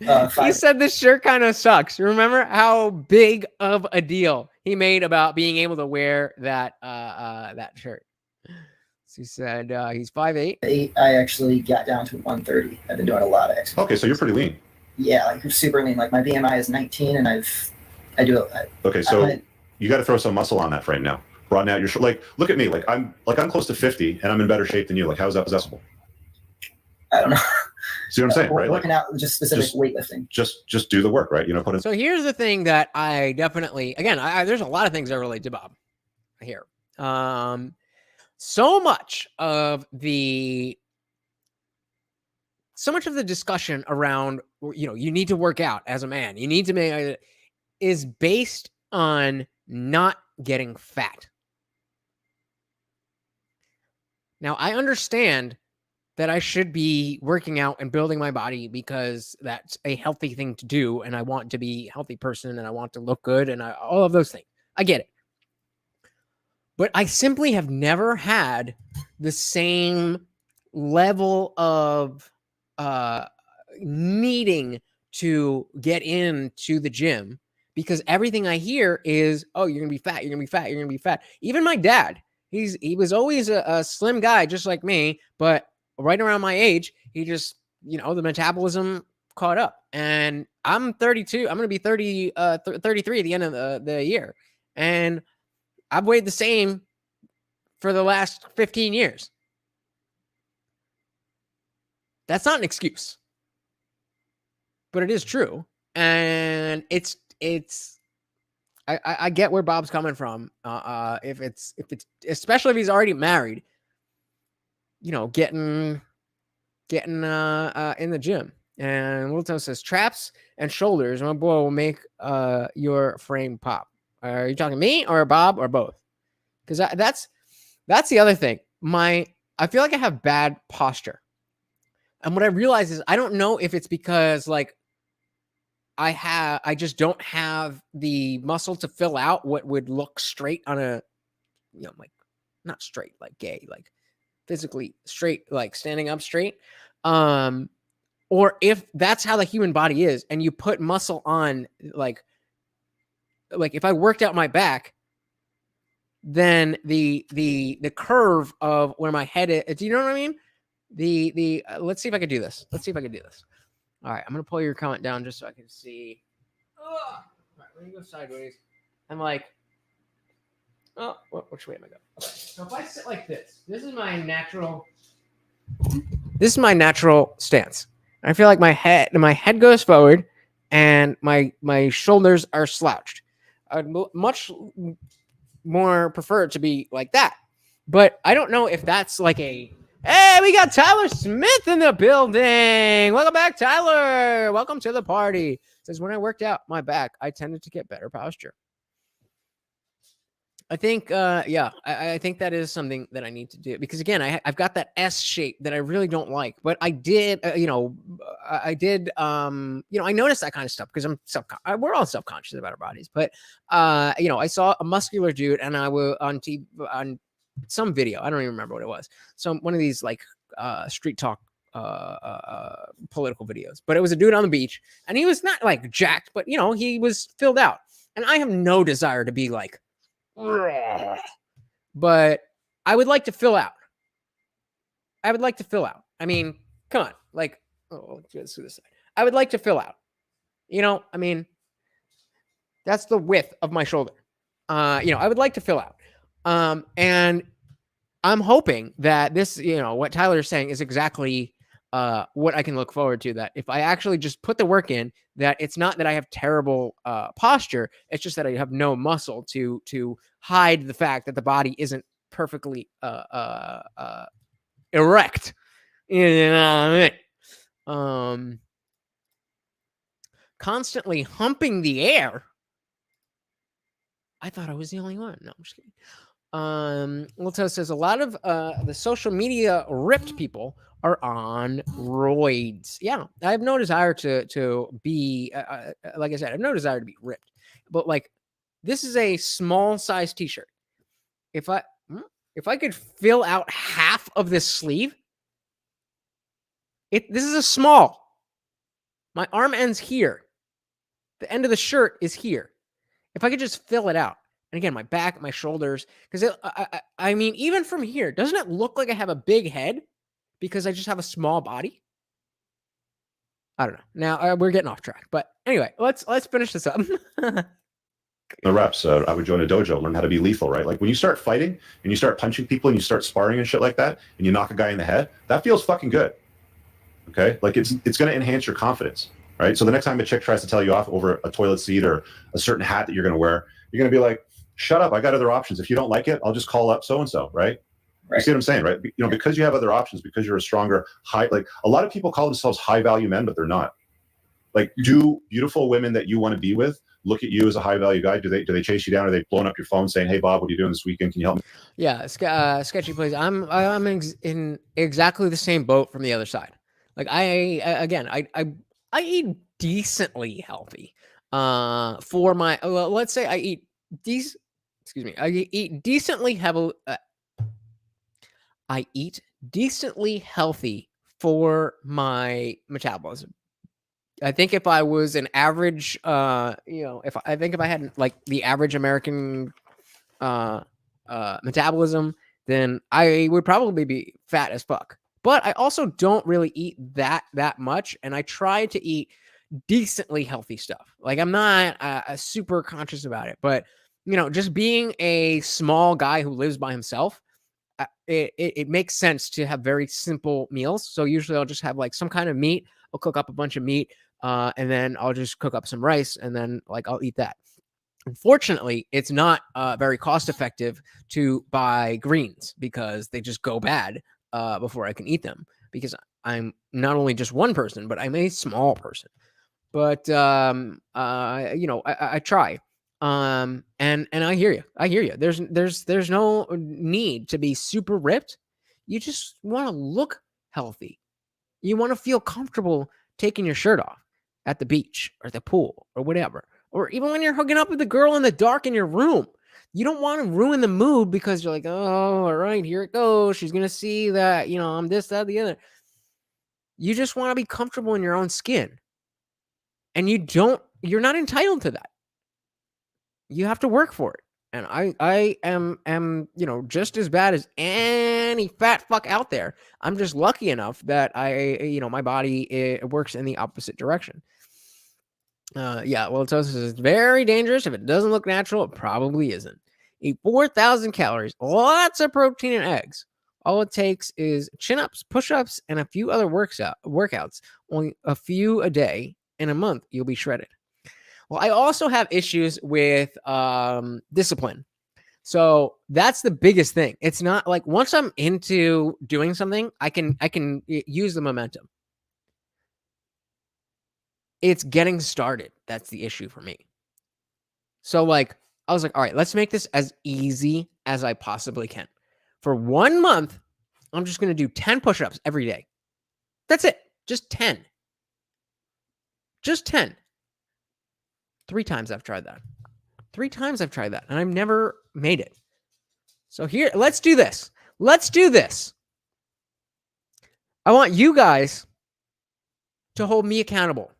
He said this shirt kind of sucks. Remember how big of a deal he made about being able to wear that that shirt. So he said he's 5'8". I actually got down to 130. I've been doing a lot of exercise. Okay, so you're pretty lean. Yeah, like super lean. Like my BMI is 19, and I do. Okay, so you got to throw some muscle on that frame now. Broaden out your like. Look at me. Like I'm close to 50, and I'm in better shape than you. Like how is that possible? I don't know. See what I'm saying, right? Working out just specific weightlifting. Just do the work, right? You know, put in. So here's the thing that I definitely, again, there's a lot of things I relate to Bob here. So much of the discussion around, you know, you need to work out as a man, you need to make, is based on not getting fat. Now, I understand that I should be working out and building my body because that's a healthy thing to do, and I want to be a healthy person, and I want to look good, and all of those things. I get it. But I simply have never had the same level of needing to get into the gym, because everything I hear is, oh, you're going to be fat, you're going to be fat, you're going to be fat. Even my dad, he was always a slim guy just like me, but right around my age, he just, you know, the metabolism caught up. And I'm 32. I'm going to be 33 at the end of the year. And I've weighed the same for the last 15 years. That's not an excuse, but it is true. And I get where Bob's coming from. If it's especially if he's already married, getting in the gym. And Wilton says traps and shoulders, my boy, will make your frame pop. Are you talking me or Bob or both? Because that's the other thing. I feel like I have bad posture. And what I realize is I don't know if it's because like I just don't have the muscle to fill out what would look straight on a, like not straight, like gay, like physically straight, like standing up straight. Or if that's how the human body is and you put muscle on, like if I worked out my back, then the curve of where my head is, do you know what I mean? Let's see if I can do this. All right, I'm gonna pull your comment down just so I can see. All right, let me go sideways. I'm like, which way am I going? Okay. So if I sit like this, this is my natural stance. I feel like my head goes forward, and my shoulders are slouched. I'd much more prefer it to be like that, but I don't know if that's like a. Hey, we got Tyler Smith in the building. Welcome back, Tyler. Welcome to the party. Says, when I worked out my back, I tended to get better posture. I think, I think that is something that I need to do because again, I've got that S shape that I really don't like, but I did, I noticed that kind of stuff because we're all self-conscious about our bodies, but, I saw a muscular dude and I was on TV, on some video. I don't even remember what it was. So one of these like street talk political videos, but it was a dude on the beach and he was not like jacked, but he was filled out. And I have no desire to be like, but I would like to fill out. I mean, come on, like, let's do this side. I would like to fill out. I mean, that's the width of my shoulder. I would like to fill out. And I'm hoping that this, what Tyler is saying is exactly what I can look forward to, that if I actually just put the work in, that it's not that I have terrible posture, it's just that I have no muscle to hide the fact that the body isn't perfectly erect. Constantly humping the air. I thought I was the only one. No, I'm just kidding. Lito says a lot of the social media ripped people are on roids. Yeah, I have no desire to be like I said, I have no desire to be ripped. But like, this is a small size t-shirt. If I could fill out half of this sleeve, this is a small. My arm ends here. The end of the shirt is here. If I could just fill it out. And again, my back, my shoulders, because I mean, even from here, doesn't it look like I have a big head because I just have a small body? I don't know. Now we're getting off track, but anyway, let's finish this up. The reps, I would join a dojo, learn how to be lethal, right? Like when you start fighting and you start punching people and you start sparring and shit like that, and you knock a guy in the head, that feels fucking good. Okay, like it's going to enhance your confidence, right? So the next time a chick tries to tell you off over a toilet seat or a certain hat that you're going to wear, you're going to be like, shut up, I got other options. If you don't like it, I'll just call up so-and-so, right? You see what I'm saying, right? Because you have other options, because you're a stronger, like a lot of people call themselves high-value men, but they're not. Like, do beautiful women that you want to be with look at you as a high-value guy? Do they chase you down? Are they blowing up your phone saying, hey, Bob, what are you doing this weekend? Can you help me? Yeah, Sketchy, please. I'm in exactly the same boat from the other side. Like, I eat decently healthy. For my, let's say I eat I eat decently heavily. I eat decently healthy for my metabolism. I think if I was an average, if I had like the average American metabolism, then I would probably be fat as fuck. But I also don't really eat that much, and I try to eat decently healthy stuff. Like, I'm not super conscious about it, but just being a small guy who lives by himself, it makes sense to have very simple meals. So usually I'll just have like some kind of meat. I'll cook up a bunch of meat, and then I'll just cook up some rice, and then like I'll eat that. Unfortunately, it's not very cost effective to buy greens because they just go bad before I can eat them, because I'm not only just one person, but I'm a small person. But I try. And I hear you. I hear you. There's no need to be super ripped. You just want to look healthy. You want to feel comfortable taking your shirt off at the beach or the pool or whatever. Or even when you're hooking up with a girl in the dark in your room. You don't want to ruin the mood because you're like, oh, all right, here it goes. She's going to see that, I'm this, that, the other. You just want to be comfortable in your own skin. And you're not entitled to that. You have to work for it. And I am, just as bad as any fat fuck out there. I'm just lucky enough that my body works in the opposite direction. Halitosis is very dangerous. If it doesn't look natural, it probably isn't. Eat 4,000 calories, lots of protein and eggs. All it takes is chin-ups, push-ups, and a few other workouts. Only a few a day. In a month, you'll be shredded. Well, I also have issues with discipline. So that's the biggest thing. It's not like once I'm into doing something, I can use the momentum. It's getting started. That's the issue for me. So like, I was like, all right, let's make this as easy as I possibly can. For 1 month, I'm just going to do 10 push-ups every day. That's it. Just 10. Just 10. 3 times I've tried that. 3 times I've tried that, and I've never made it. So here, let's do this. Let's do this. I want you guys to hold me accountable.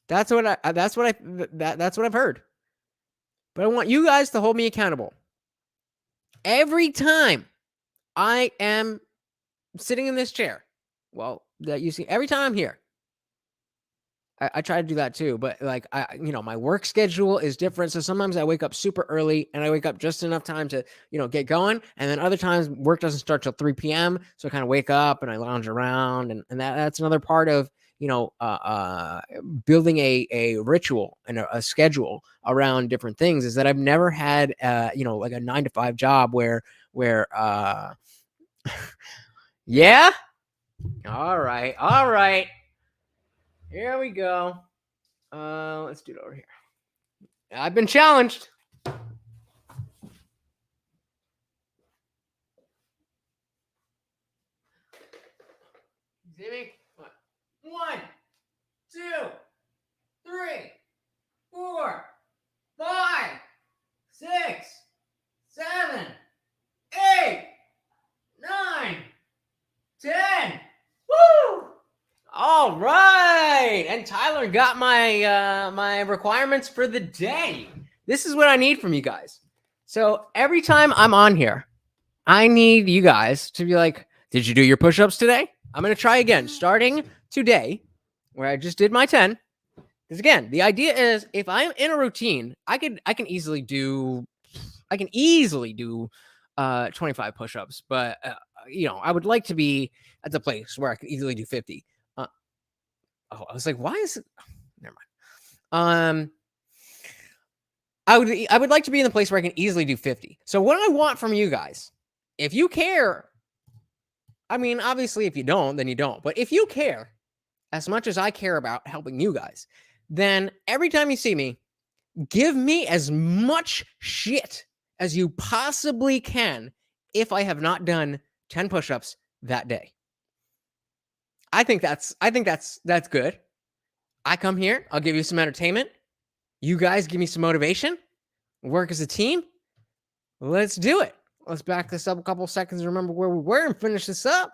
That's what I've heard. But I want you guys to hold me accountable. Every time I am sitting in this chair, well, that you see, every time I'm here, I try to do that too, but like my work schedule is different. So sometimes I wake up super early and I wake up just enough time to, get going. And then other times work doesn't start till 3 p.m. So I kind of wake up and I lounge around, and that's another part of, building a ritual and a schedule around different things, is that I've never had, like a 9-to-5 job where yeah. All right. Here we go. Let's do it over here. I've been challenged. Jimmy, 1, 2, 3, 4, 5, 6, 7, 8, 9, 10. Woo! All right, and Tyler got my my requirements for the day. This is what I need from you guys. So every time I'm on here, I need you guys to be like, "Did you do your push-ups today?" I'm gonna try again, starting today, where I just did my 10. Because again, the idea is, if I'm in a routine, I can easily do 25 push-ups, but I would like to be at the place where I can easily do 50. I was like, why is it? Never mind. I would like to be in the place where I can easily do 50. So what I want from you guys, if you care, I mean, obviously if you don't, then you don't. But if you care as much as I care about helping you guys, then every time you see me, give me as much shit as you possibly can if I have not done 10 push-ups that day. I think that's good. I come here, I'll give you some entertainment. You guys give me some motivation. Work as a team. Let's do it. Let's back this up a couple seconds and remember where we were and finish this up.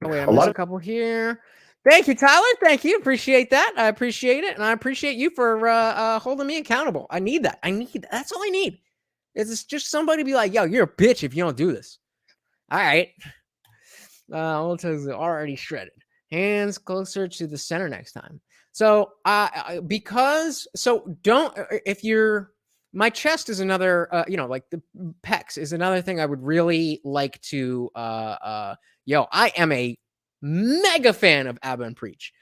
Oh wait, I missed a couple here. Thank you, Tyler. Thank you. Appreciate that. I appreciate it, and I appreciate you for holding me accountable. I need that. That's all I need. It's just somebody be like, "Yo, you're a bitch if you don't do this." All right. Halitosis already shredded. Hands closer to the center next time. So, if you're my chest is another, like the pecs is another thing I would really like to, I am a mega fan of Abba and Preach.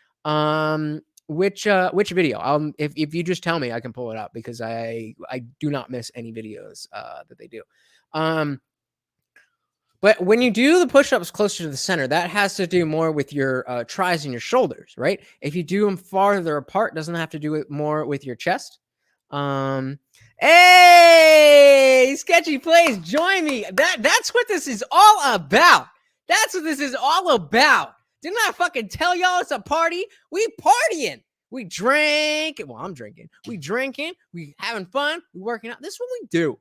Which video? If you just tell me, I can pull it up because I do not miss any videos that they do. But when you do the push-ups closer to the center, that has to do more with your tries and your shoulders, right? If you do them farther apart, doesn't have to do it more with your chest. Hey, Sketchy Plays, join me. That's what this is all about. That's what this is all about. Didn't I fucking tell y'all it's a party? We partying. We drink. Well, I'm drinking. We drinking. We having fun. We working out. This is what we do.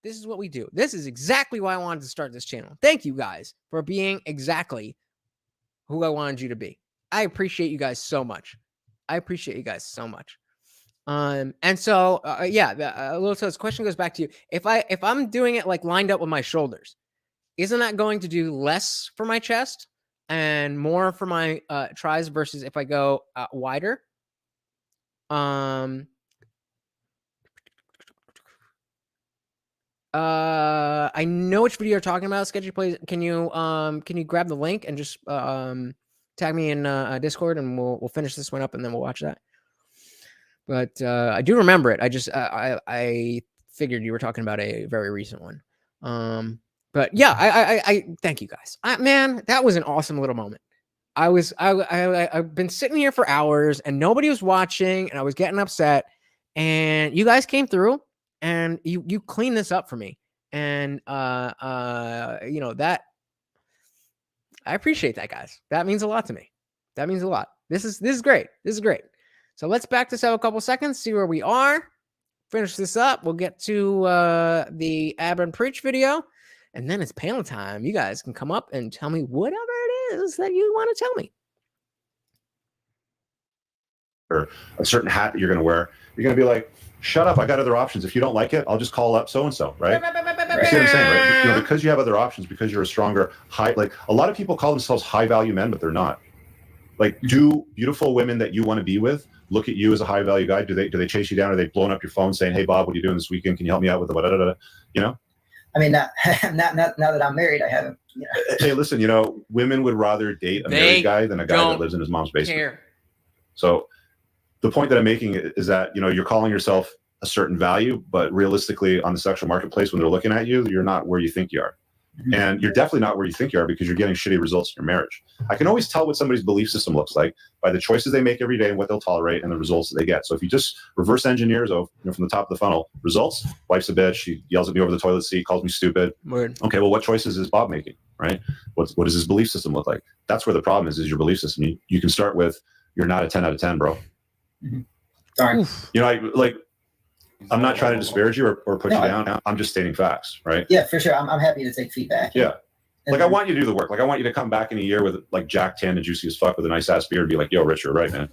This is what we do. This is exactly why I wanted to start this channel. Thank you guys for being exactly who I wanted you to be. I appreciate you guys so much. And so, Little question goes back to you. If I'm doing it like lined up with my shoulders, isn't that going to do less for my chest and more for my tries versus if I go wider? I know which video you're talking about, Sketchy Plays. Can you grab the link and just tag me in Discord, and we'll finish this one up and then we'll watch that. But I do remember it. I figured you were talking about a very recent one. But yeah, I thank you guys. Man, that was an awesome little moment. I've been sitting here for hours and nobody was watching, and I was getting upset, and you guys came through and you cleaned this up for me. And that I appreciate that, guys. That means a lot to me. That means a lot. This is great. This is great. So let's back this up a couple seconds, see where we are. Finish this up. We'll get to the Abba and Preach video, and then it's panel time. You guys can come up and tell me whatever it is that you want to tell me. Or a certain hat that you're going to wear, you're going to be like, shut up, I got other options. If you don't like it, I'll just call up so-and-so, right? You see what I'm saying, right? Because you have other options, because you're a stronger, like a lot of people call themselves high-value men, but they're not. Like, do beautiful women that you want to be with look at you as a high-value guy? Do they chase you down? Are they blowing up your phone saying, hey, Bob, what are you doing this weekend? Can you help me out with the da-da-da-da? You know? I mean, now that I'm married, I haven't. You know. Hey, listen, women would rather date a married guy than a guy that lives in his mom's basement. Care. So the point that I'm making is that, you're calling yourself a certain value, but realistically on the sexual marketplace, when they're looking at you, you're not where you think you are. Mm-hmm. And you're definitely not where you think you are, because you're getting shitty results in your marriage. I can always tell what somebody's belief system looks like by the choices they make every day and what they'll tolerate and the results that they get. So if you just reverse engineer from the top of the funnel, results, wife's a bitch, she yells at me over the toilet seat, calls me stupid. Word. Okay, well, what choices is Bob making, right? What does his belief system look like? That's where the problem is your belief system. You can start with, you're not a 10 out of 10, bro. Mm-hmm. Sorry. I'm not trying to disparage you or put you down. I'm just stating facts, right? Yeah, for sure. I'm happy to take feedback. Yeah. I want you to do the work. I want you to come back in a year with Jack tan and juicy as fuck with a nice ass beard and be like, yo, Rich, you're right, man.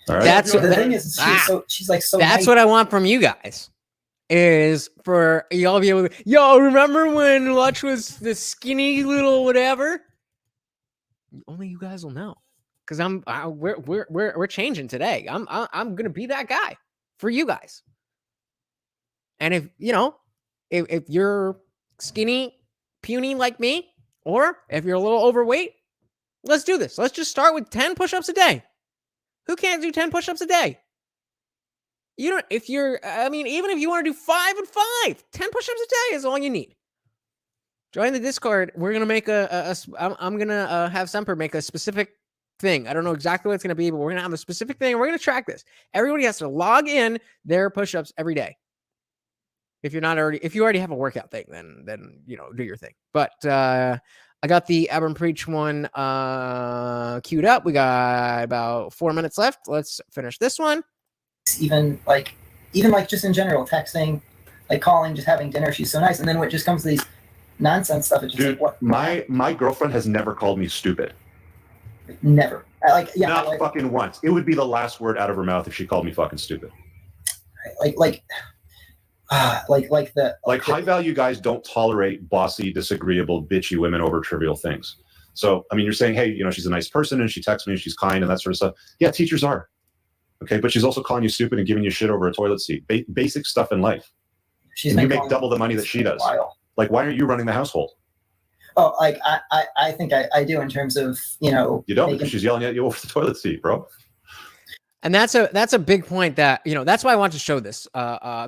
All right. That's the thing is, she's like so. That's what I want from you guys, is for y'all to be able to. Yo, remember when Lutch was the skinny little whatever? Only you guys will know, because we're changing today. I'm gonna be that guy for you guys. And if you're skinny, puny like me, or if you're a little overweight, let's do this. Let's just start with 10 push-ups a day. Who can't do 10 push-ups a day? Even if you want to do 5 and 5, 10 push-ups a day is all you need. Join the Discord. We're going to make I'm going to have Semper make a specific thing. I don't know exactly what it's going to be, but we're going to have a specific thing. And we're going to track this. Everybody has to log in their push-ups every day. If you already have a workout thing, then do your thing. But I got the Abba and Preach one queued up. We got about 4 minutes left. Let's finish this one. Even just in general, texting, like calling, just having dinner. She's so nice. And then when it just comes to these nonsense stuff, it's just dude, like, what? My girlfriend has never called me stupid. Never. Not fucking once. It would be the last word out of her mouth if she called me fucking stupid. High value guys don't tolerate bossy, disagreeable, bitchy women over trivial things. So, I mean, you're saying, hey, she's a nice person and she texts me and she's kind and that sort of stuff. Yeah, teachers are. Okay, but she's also calling you stupid and giving you shit over a toilet seat. Basic stuff in life. She's And you been make double the money that she does. Like, why aren't you running the household? Oh, like I think I do in terms of, you know. You don't, because she's yelling at you over the toilet seat, bro. And that's a big point that, you know, that's why I want to show this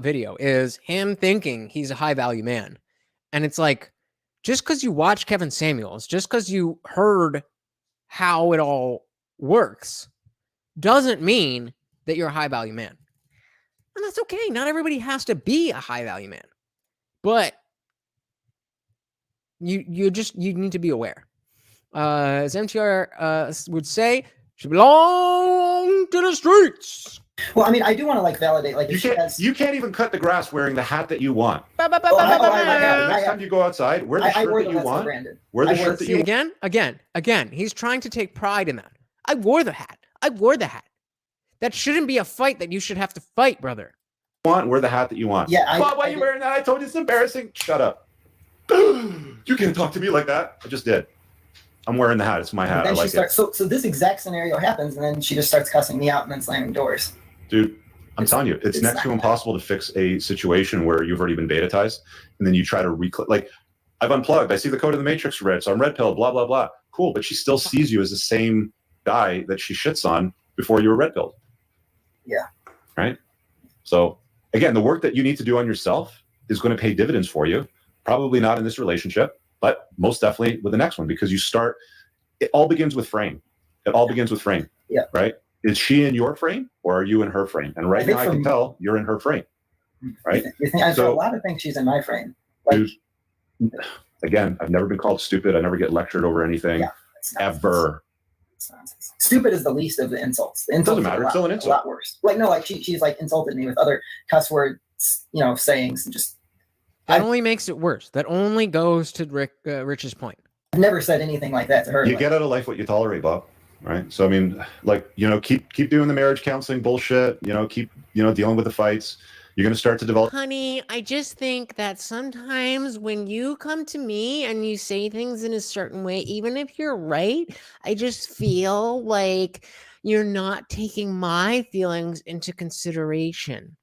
video, is him thinking he's a high value man. And it's like, just because you watch Kevin Samuels, just because you heard how it all works, doesn't mean that you're a high value man. And that's okay. Not everybody has to be a high value man. But you need to be aware. As MTR would say, she belong to the streets. Well, I mean, I do want to like validate, like You can't even cut the grass wearing the hat that you want. I Next time you go outside, wear the shirt that you want. Wear the shirt that you want. Again, he's trying to take pride in that. I wore the hat. That shouldn't be a fight that you should have to fight, brother. Wear the hat that you want. Yeah, Bob, why are you wearing that? I told you it's embarrassing. Shut up. You can't talk to me like that. I just did. I'm wearing the hat. It's my hat. I like it. So this exact scenario happens, and then she just starts cussing me out and then slamming doors. Dude, I'm telling you, it's next to impossible to fix a situation where you've already been betatized, and then you try to reclick. Like, I've unplugged. I see the code of the Matrix red, so I'm red pilled. Blah blah blah. Cool, but she still sees you as the same guy that she shits on before you were red pilled. Yeah. Right. So again, the work that you need to do on yourself is going to pay dividends for you. Probably not in this relationship, but most definitely with the next one, because you start. It all begins with frame. Yeah. Right. Is she in your frame or are you in her frame? And right now I can tell you're in her frame. Right. You think, a lot of things she's in my frame. Like, dude, again, I've never been called stupid. I never get lectured over anything. Yeah, ever. It's nonsense. Stupid is the least of the insults. The insults doesn't matter. It's still an insult. A lot worse. Like, no, like she's like insulted me with other cuss words, you know, sayings, and just. That only makes it worse. That only goes to Rich's point. I've never said anything like that to her. You get out of life what you tolerate, Bob. Right. So I mean, like, you know, keep doing the marriage counseling bullshit. You know, keep dealing with the fights. You're going to start to develop. Honey, I just think that sometimes when you come to me and you say things in a certain way, even if you're right, I just feel like you're not taking my feelings into consideration.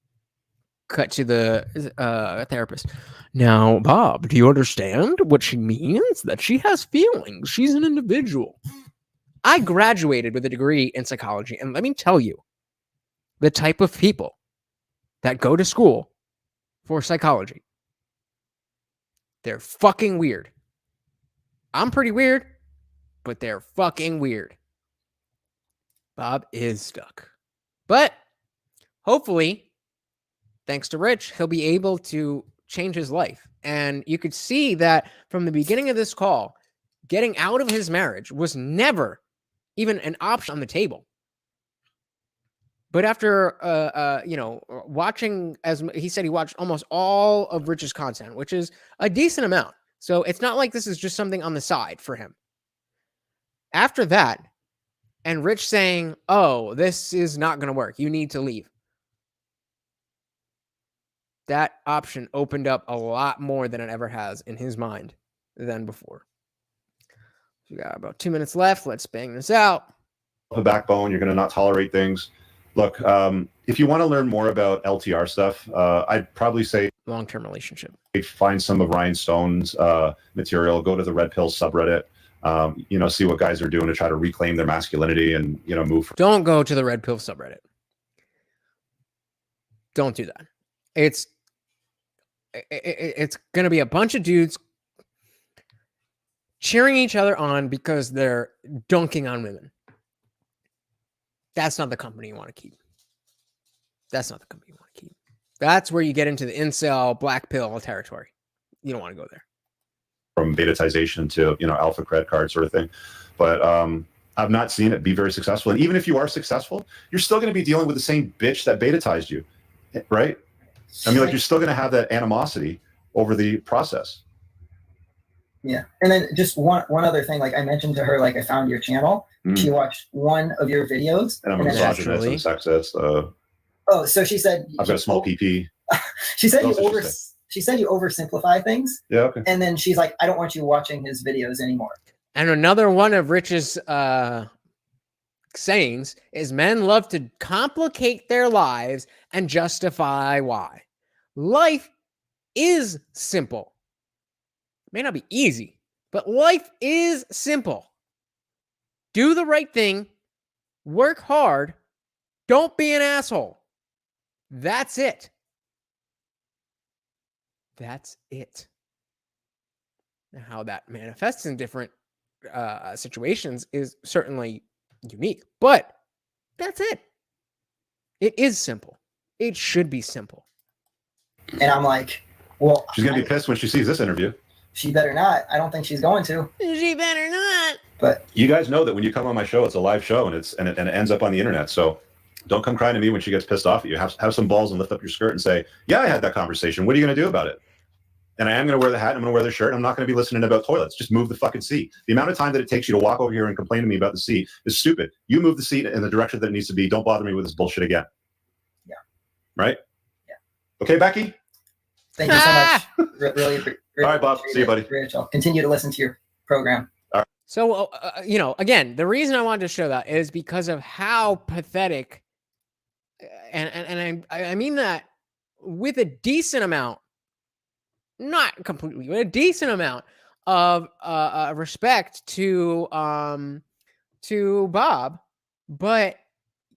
Cut to the therapist. Now, Bob, do you understand what she means? That she has feelings. She's an individual. I graduated with a degree in psychology, and let me tell you, the type of people that go to school for psychology, they're fucking weird. I'm pretty weird, but they're fucking weird. Bob is stuck. But hopefully, thanks to Rich, he'll be able to change his life. And you could see that from the beginning of this call, getting out of his marriage was never even an option on the table. But after, watching, as he said, he watched almost all of Rich's content, which is a decent amount. So it's not like this is just something on the side for him. After that, and Rich saying, oh, this is not going to work. You need to leave. That option opened up a lot more than it ever has in his mind than before. We got about 2 minutes left. Let's bang this out. A backbone. You're going to not tolerate things. Look, if you want to learn more about LTR stuff, I'd probably say long-term relationship. Find some of Ryan Stone's material. Go to the Red Pill subreddit. See what guys are doing to try to reclaim their masculinity and move. Don't go to the Red Pill subreddit. Don't do that. It's going to be a bunch of dudes cheering each other on because they're dunking on women. That's not the company you want to keep. That's not the company you want to keep. That's where you get into the incel black pill territory. You don't want to go there. From betatization to, alpha credit card sort of thing. But I've not seen it be very successful. And even if you are successful, you're still going to be dealing with the same bitch that betatized you, right? I mean, you're still going to have that animosity over the process. Yeah. And then just one other thing, like I mentioned to her, like I found your channel. She watched one of your videos. And I'm a misogynist and sexist. Oh, so she said I've got a small PP. She said she said you oversimplify things. Yeah, okay. And then she's like, I don't want you watching his videos anymore. And another one of Rich's sayings is men love to complicate their lives and justify why. Life is simple. It may not be easy, but life is simple. Do the right thing, work hard, don't be an asshole. That's it. That's it. Now, how that manifests in different situations is certainly unique, but that's it. It is simple. It should be simple. And I'm like, well, she's gonna be pissed when she sees this interview. She better not. I don't think she's going to. She better not. But you guys know that when you come on my show, it's a live show, and it ends up on the internet. So don't come crying to me when she gets pissed off at you. Have some balls and lift up your skirt and say, "Yeah, I had that conversation. What are you going to do about it?" And I am going to wear the hat. And I'm going to wear the shirt. And I'm not going to be listening about toilets. Just move the fucking seat. The amount of time that it takes you to walk over here and complain to me about the seat is stupid. You move the seat in the direction that it needs to be. Don't bother me with this bullshit again. Yeah. Right? Yeah. Okay, Becky? Thank you so much. Really appreciate it. All right, Bob. See you, buddy. Rachel. Continue to listen to your program. All right. So, again, the reason I wanted to show that is because of how pathetic, and I mean that with a decent amount, not completely, but a decent amount of respect to Bob, but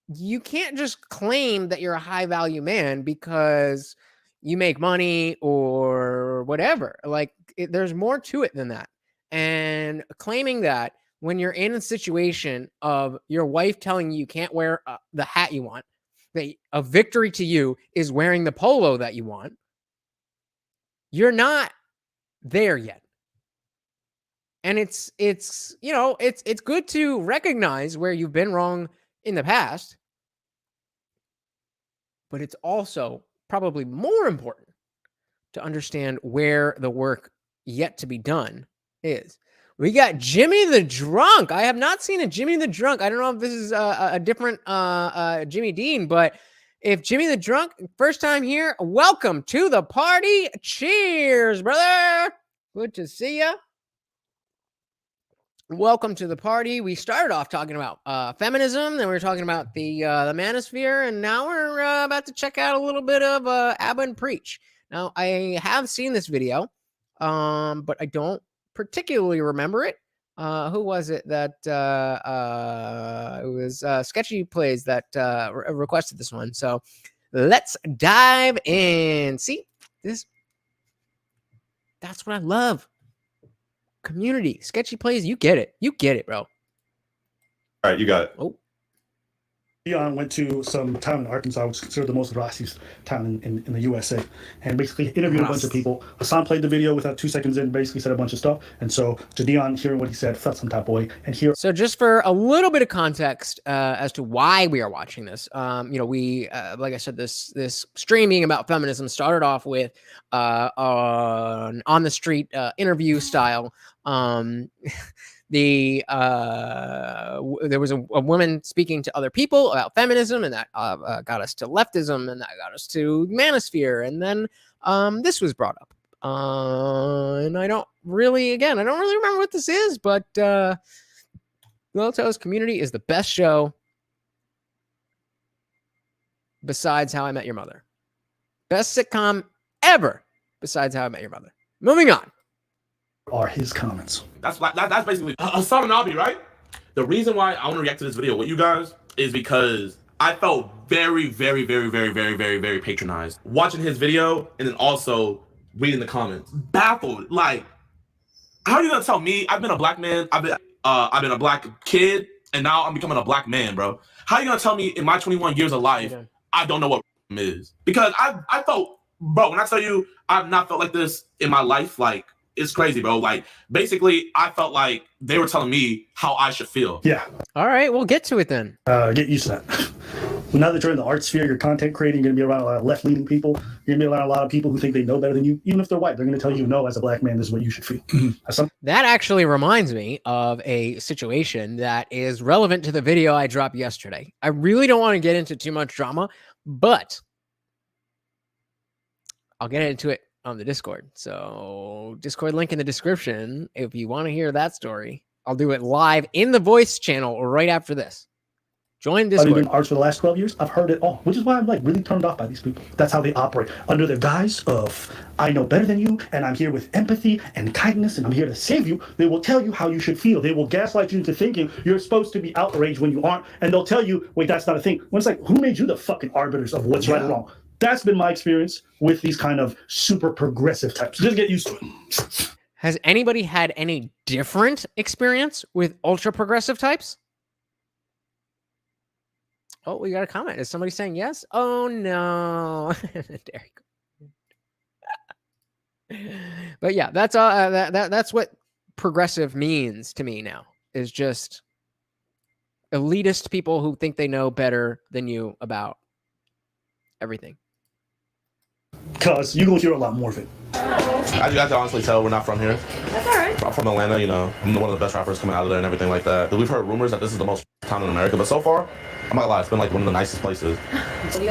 you can't just claim that you're a high value man because you make money or whatever. Like, there's more to it than that. And claiming that when you're in a situation of your wife telling you can't wear the hat you want, that a victory to you is wearing the polo that you want, you're not there yet. And it's good to recognize where you've been wrong in the past, but it's also probably more important to understand where the work yet to be done is. We got Jimmy the Drunk. I have not seen a Jimmy the Drunk. I don't know if this is a different Jimmy Dean, but if Jimmy the Drunk, first time here, welcome to the party. Cheers, brother. Good to see you. Welcome to the party. We started off talking about feminism, then we were talking about the manosphere, and now we're about to check out a little bit of Abba and Preach. Now, I have seen this video, but I don't particularly remember it. Who was it that it was Sketchy Plays that requested this one? So let's dive in. See this? That's what I love. Community. Sketchy Plays. You get it. You get it, bro. All right, you got it. Oh. Dion went to some town in Arkansas, which is considered the most racist town in the USA, and basically interviewed a bunch of people. Hassan played the video without 2 seconds in, basically said a bunch of stuff. And so to Dion, hearing what he said, felt some type of way. And here. So just for a little bit of context as to why we are watching this, we, like I said, this stream being about feminism started off with on the street interview style. There was a woman speaking to other people about feminism, and that got us to leftism, and that got us to manosphere, and then this was brought up. And I don't really remember what this is, but Will Tells Community is the best show besides How I Met Your Mother. Best sitcom ever besides How I Met Your Mother. Moving on. Are his comments. That's basically Hassan and Abi, right? The reason why I want to react to this video with you guys is because I felt very, very, very, very, very, very, very patronized watching his video and then also reading the comments. Baffled. Like, how are you gonna tell me I've been a black man, I've been a black kid, and now I'm becoming a black man, bro? How are you gonna tell me in my 21 years of life I don't know what is? Because I felt, bro, when I tell you I've not felt like this in my life, like, it's crazy, bro. Like, basically, I felt like they were telling me how I should feel. Yeah. All right, we'll get to it then. Get used to that. Now that you're in the art sphere, you're content creating, you're going to be around a lot of left-leaning people. You're going to be around a lot of people who think they know better than you. Even if they're white, they're going to tell you, no, as a black man, this is what you should feel. That actually reminds me of a situation that is relevant to the video I dropped yesterday. I really don't want to get into too much drama, but I'll get into it on the Discord. So Discord link in the description if you want to hear that story. I'll do it live in the voice channel right after this. Join I've Discord. been doing arts for the last 12 years. I've heard it all, which is why I'm like really turned off by these people. That's how they operate under the guise of I know better than you, and I'm here with empathy and kindness, and I'm here to save you. They will tell you how you should feel. They will gaslight you into thinking you're supposed to be outraged when you aren't, and they'll tell you, wait, that's not a thing. When it's like, who made you the fucking arbiters of what's right and wrong? That's been my experience with these kind of super progressive types. Just get used to it. Has anybody had any different experience with ultra progressive types? Oh, we got a comment. Is somebody saying yes? Oh no. There you go. But yeah, that's that's what progressive means to me now. Is just elitist people who think they know better than you about everything. Because you're going to hear a lot more of it. As you guys can honestly tell, we're not from here. That's all right. I'm from Atlanta, you know. I'm one of the best rappers coming out of there and everything like that. We've heard rumors that this is the most town in America, but so far, I'm not gonna lie, it's been like one of the nicest places. So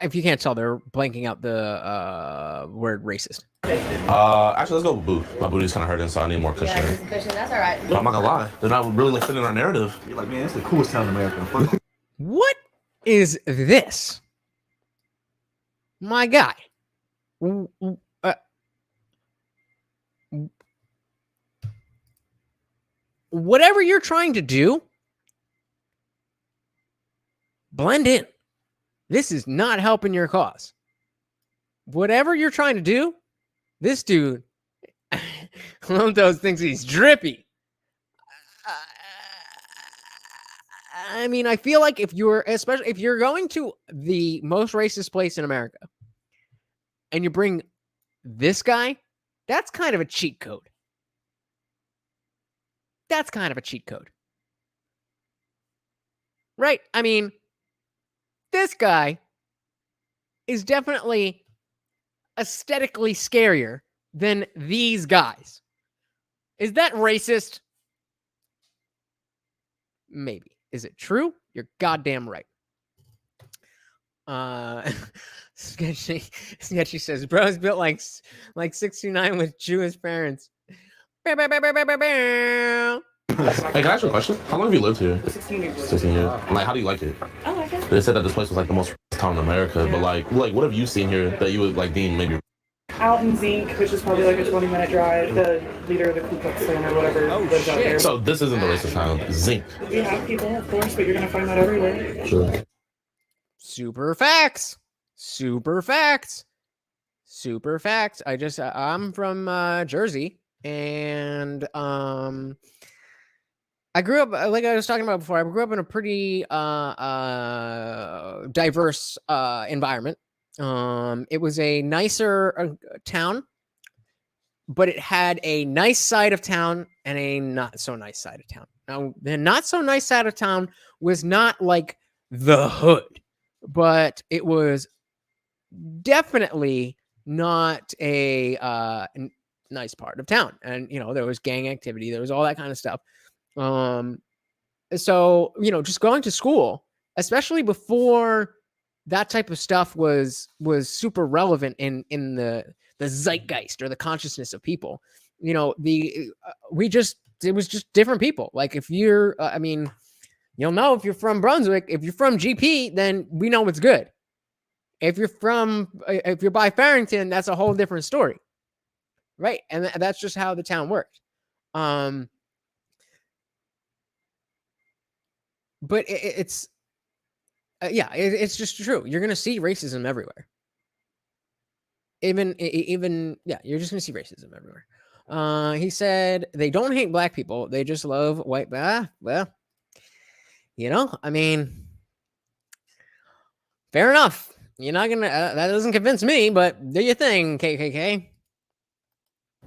if you can't tell, they're blanking out the word racist. Actually, let's go with boot. My booty's kind of hurting, so I need more cushion. That's all right. But I'm not gonna lie, they're not really like fitting our narrative. You're like, man, it's the coolest town in America. What is this? My guy. Whatever you're trying to do, blend in. This is not helping your cause. Whatever you're trying to do, this dude, one of those thinks he's drippy. I mean, I feel like especially if you're going to the most racist place in America and you bring this guy, that's kind of a cheat code. That's kind of a cheat code. Right? I mean, this guy is definitely aesthetically scarier than these guys. Is that racist? Maybe. Is it true? You're goddamn right. Sketchy says, bro's built like 69 with Jewish parents. Hey, can I ask you a question? How long have you lived here? 16 years. 16 years. Like, how do you like it? I like it. They said that this place was like the most town in America, but like, what have you seen here that you would like deem maybe? Out in Zinc, which is probably like a 20-minute drive, the leader of the Ku Klux Klan or whatever lives out there. So this isn't the racist town, Zinc. We have people, of course, but you're gonna find that everywhere. Sure. Super facts. Super facts. Super facts. I'm from Jersey, and I grew up, like I was talking about before, I grew up in a pretty diverse environment. It was a nicer town, but it had a nice side of town and a not so nice side of town. Now, the not so nice side of town was not like the hood, but it was definitely not a nice part of town. And, you know, there was gang activity, there was all that kind of stuff. So, you know, just going to school, especially before that type of stuff was super relevant in the zeitgeist or the consciousness of people. You know, it was just different people. Like if you're, I mean, you'll know if you're from Brunswick, if you're from GP, then we know it's good. If you're by Farrington, that's a whole different story. Right. And that's just how the town worked. But it's just true. You're going to see racism everywhere. Even you're just going to see racism everywhere. He said they don't hate black people. They just love white. Well, you know, I mean, fair enough. You're not going to, that doesn't convince me, but do your thing, KKK.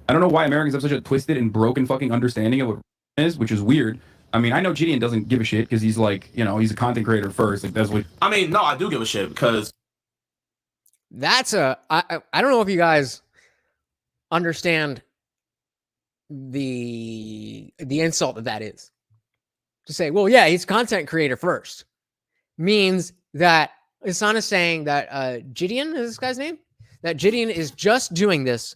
I don't know why Americans have such a twisted and broken fucking understanding of what is, which is weird. I mean, I know Gideon doesn't give a shit because he's like, you know, he's a content creator first. Like that's what. I mean, no, I do give a shit because I don't know if you guys understand the insult that is. To say, well, yeah, he's a content creator first means that Hassan is saying that Gideon is this guy's name? That Gideon is just doing this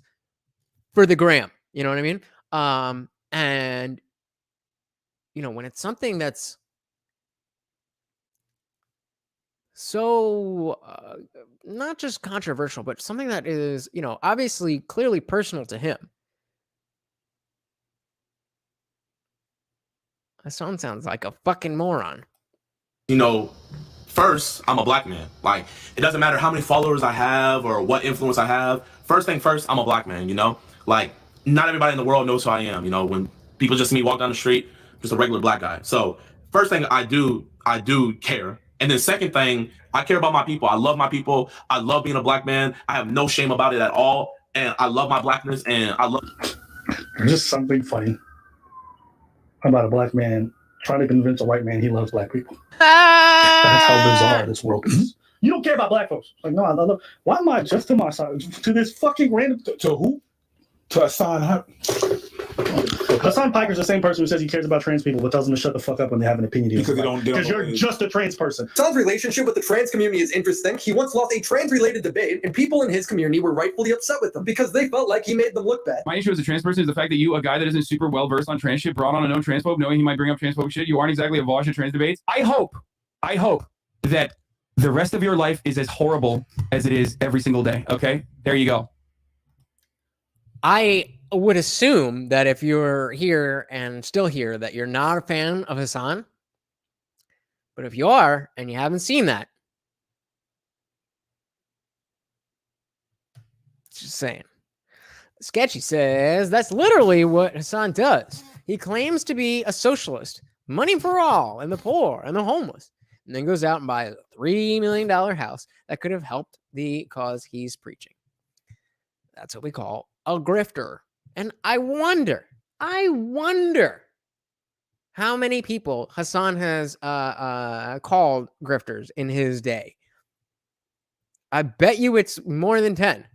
for the gram. You know what I mean? And you know, when it's something that's so not just controversial, but something that is, obviously clearly personal to him. Hassan sounds like a fucking moron. First, I'm a black man. Like, it doesn't matter how many followers I have or what influence I have. First thing first, I'm a black man, Like, not everybody in the world knows who I am, when people just see me walk down the street, just a regular black guy. So, first thing I do care. And then second thing, I care about my people. I love my people. I love being a black man. I have no shame about it at all. And I love my blackness, and I love... There's just something funny about a black man trying to convince a white man he loves black people. That's how bizarre this world is. You don't care about black folks. Like, no, I love. Why am I just to my side? To this fucking random. To who? To Hassan. Hassan Piker's the same person who says he cares about trans people, but tells them to shut the fuck up when they have an opinion. Because you're just a trans person. Hassan's relationship with the trans community is interesting. He once lost a trans-related debate, and people in his community were rightfully upset with him because they felt like he made them look bad. My issue as a trans person is the fact that you, a guy that isn't super well versed on trans shit, brought on a known transphobe, knowing he might bring up transphobic shit. You aren't exactly a vosh of trans debates. I hope that the rest of your life is as horrible as it is every single day. Okay, there you go. I would assume that if you're here and still here, that you're not a fan of Hassan. But if you are and you haven't seen that, just saying. Sketchy says that's literally what Hassan does. He claims to be a socialist, money for all, and the poor and the homeless, and then goes out and buys a $3 million house that could have helped the cause he's preaching. That's what we call a grifter. And I wonder how many people Hassan has called grifters in his day. I bet you it's more than 10.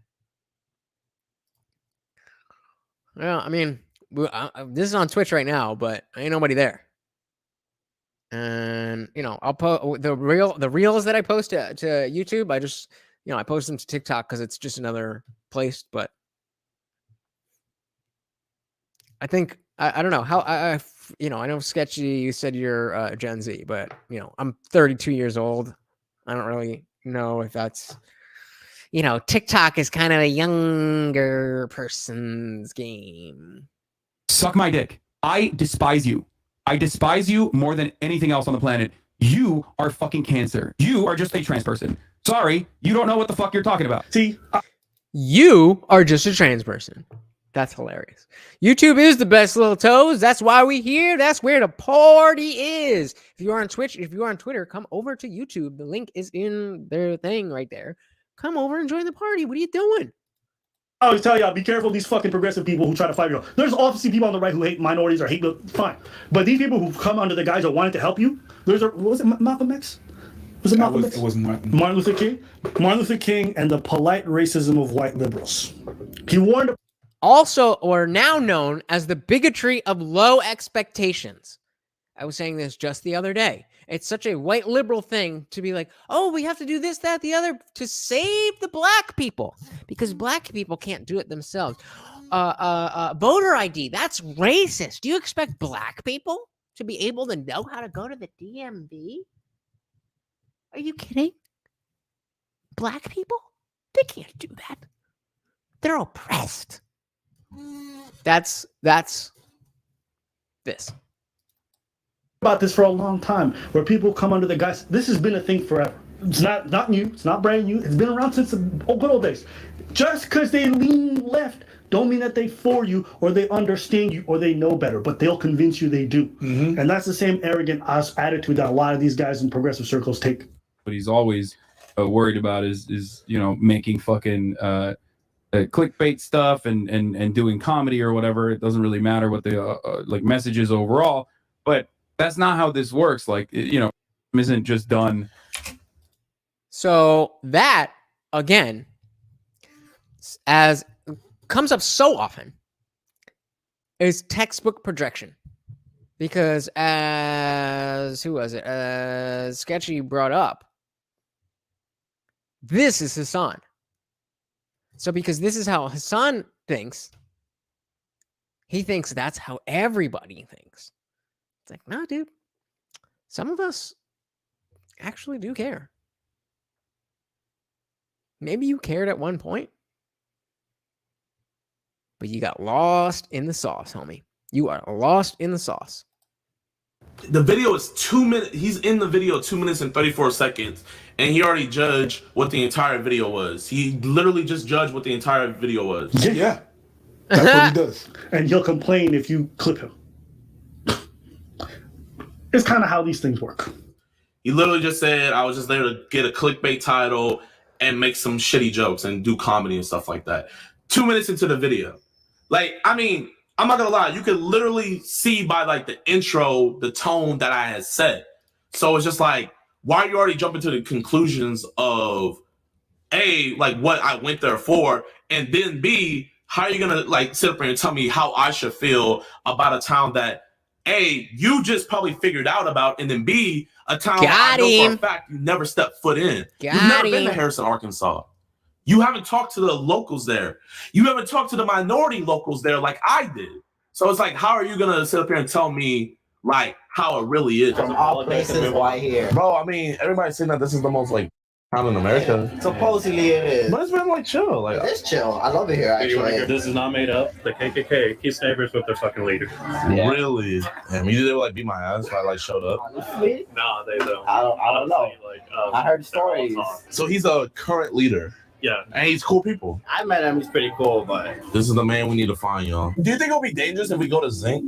Well, I mean, this is on Twitch right now, but ain't nobody there. And I'll post the reels that I post to YouTube. I just I post them to TikTok because it's just another place. But I think I don't know how I know Sketchy. You said you're Gen Z, but I'm 32 years old. I don't really know if that's TikTok is kind of a younger person's game. Suck my dick. I despise you. I despise you more than anything else on the planet. You are fucking cancer. You are just a trans person. Sorry, you don't know what the fuck you're talking about. See, you are just a trans person. That's hilarious. YouTube is the best little toes. That's why we here. That's where the party is. If you are on Twitch, if you are on Twitter, come over to YouTube. The link is in their thing right there. Come over and join the party. What are you doing? I always tell y'all, be careful of these fucking progressive people who try to fight you. There's obviously people on the right who hate minorities or hate fine. But these people who come under the guise of wanting to help you, what was it, Malcolm X? Was it Malcolm X? It was Martin Luther King. Martin Luther King and the polite racism of white liberals. He warned. Also, or now known as the bigotry of low expectations. I was saying this just the other day. It's such a white liberal thing to be like, oh, we have to do this, that, the other to save the black people because black people can't do it themselves. Voter ID, that's racist. Do you expect black people to be able to know how to go to the DMV? Are you kidding? Black people? They can't do that. They're oppressed. That's this. About this for a long time, where people come under the guise. This has been a thing forever. It's not new. It's not brand new. It's been around since the good old days. Just because they lean left, don't mean that they for you or they understand you or they know better. But they'll convince you they do. Mm-hmm. And that's the same arrogant attitude that a lot of these guys in progressive circles take. What he's always worried about is making fucking clickbait stuff and doing comedy or whatever. It doesn't really matter what the like message is overall, but that's not how this works. Like, isn't just done. So that, again, as comes up so often, is textbook projection. Because as Sketchy brought up, this is Hassan. So because this is how Hassan thinks, he thinks that's how everybody thinks. It's like, no, dude. Some of us actually do care. Maybe you cared at one point, but you got lost in the sauce, homie. You are lost in the sauce. The video is 2 minutes. He's in the video 2 minutes and 34 seconds, and he already judged what the entire video was. He literally just judged what the entire video was. Yeah. That's what he does. And he'll complain if you clip him. It's kind of how these things work. He literally just said, I was just there to get a clickbait title and make some shitty jokes and do comedy and stuff like that. 2 minutes into the video. Like, I mean, I'm not gonna lie, you could literally see by like the intro, the tone that I had set. So it's just like, why are you already jumping to the conclusions of A, like what I went there for, and then B, how are you gonna like sit up and tell me how I should feel about a town that A, you just probably figured out about, and then B, a town I know for a fact you never stepped foot in. You've never been to Harrison, Arkansas. You haven't talked to the locals there. You haven't talked to the minority locals there like I did. So it's like, how are you gonna sit up here and tell me like how it really is? From all places, why here? Bro, I mean, everybody's saying that this is the most like town in America. Supposedly it is. But it's been like chill. Like it's chill. I love it here actually. This is not made up. The KKK keeps neighbors with their fucking leader. Yeah. Really? And you did like beat my ass if I like showed up. Honestly? No, they don't. I don't know. Like, I heard stories. So he's a current leader. Yeah. And he's cool people. I met him. He's pretty cool, but This is the man we need to find, y'all. Do you think it'll be dangerous if we go to Zinc?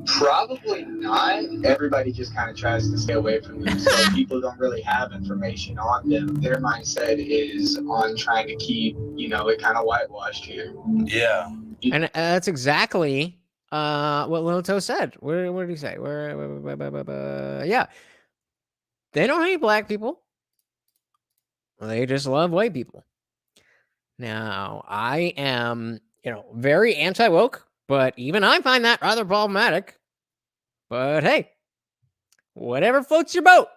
Probably not. Everybody just kind of tries to stay away from them, so people don't really have information on them. Their mindset is on trying to keep, it kind of whitewashed here. Yeah. And that's exactly what Lilto said. Where did he say? Yeah. They don't hate black people. They just love white people. Now, I am, very anti-woke, but even I find that rather problematic. But hey, whatever floats your boat.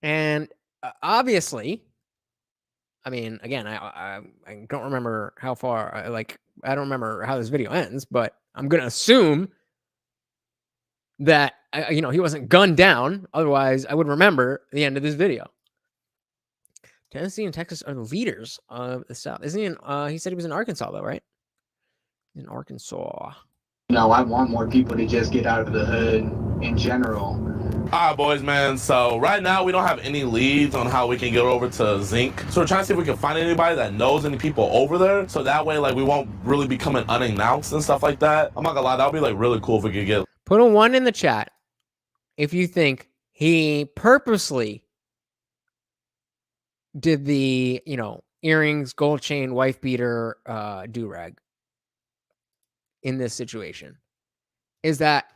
And obviously, I mean, again, I don't remember how far, I don't remember how this video ends, but I'm going to assume that, he wasn't gunned down. Otherwise, I would remember the end of this video. Tennessee and Texas are the leaders of the South. Isn't he he said he was in Arkansas, though, right? In Arkansas. I want more people to just get out of the hood in general. All right, boys, man. So right now we don't have any leads on how we can get over to Zinc. So we're trying to see if we can find anybody that knows any people over there. So that way, like, we won't really be coming unannounced and stuff like that. I'm not gonna lie, that would be like really cool if we could get. Put a 1 in the chat if you think he purposely did the, earrings, gold chain, wife beater, do-rag in this situation. Is that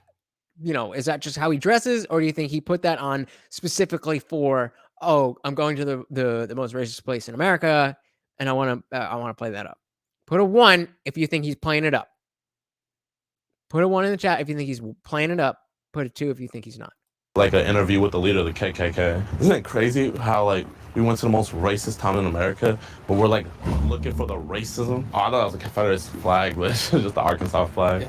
just how he dresses, or do you think he put that on specifically for, I'm going to the most racist place in America and I want to play that up? Put a 1 if you think he's playing it up. Put a 1 in the chat if you think he's playing it up. Put a 2 if you think he's not. Like an interview with the leader of the KKK. Isn't it crazy how like we went to the most racist town in America, but we're like looking for the racism? Oh, I thought it was a Confederate flag, but it's just the Arkansas flag.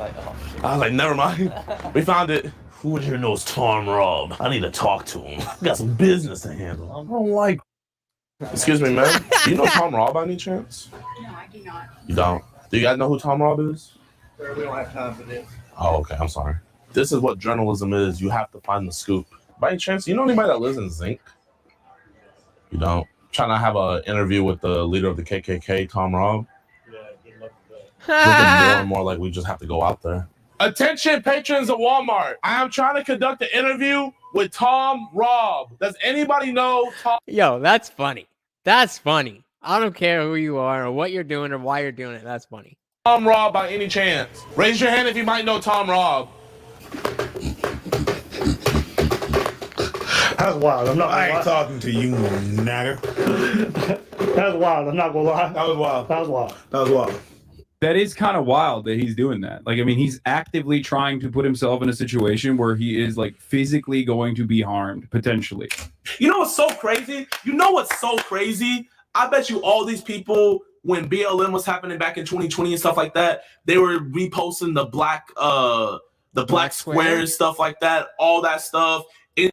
I was like, never mind. We found it. Who here knows Tom Robb? I need to talk to him. I got some business to handle. I don't like. Excuse me, man. Do you know Tom Robb by any chance? No, I do not. You don't? Do you guys know who Tom Robb is? we don't have time for this. Oh, okay. I'm sorry. This is what journalism is. You have to find the scoop. By any chance, you know anybody that lives in Zinc? You don't? Trying to have an interview with the leader of the KKK, Tom Robb? Yeah, good luck with that. Looking more and more like we just have to go out there. Attention, patrons of Walmart. I am trying to conduct an interview with Tom Robb. Does anybody know Tom? Yo, that's funny. That's funny. I don't care who you are or what you're doing or why you're doing it. That's funny. Tom Robb by any chance? Raise your hand if you might know Tom Robb. That's wild. I ain't talking to you, nagger. That's wild. I'm not gonna lie. That was wild. That was wild. That was wild. That is kind of wild that he's doing that. Like, I mean, he's actively trying to put himself in a situation where he is like physically going to be harmed, potentially. You know what's so crazy? I bet you all these people, when BLM was happening back in 2020 and stuff like that, they were reposting the black squares, stuff like that, all that stuff.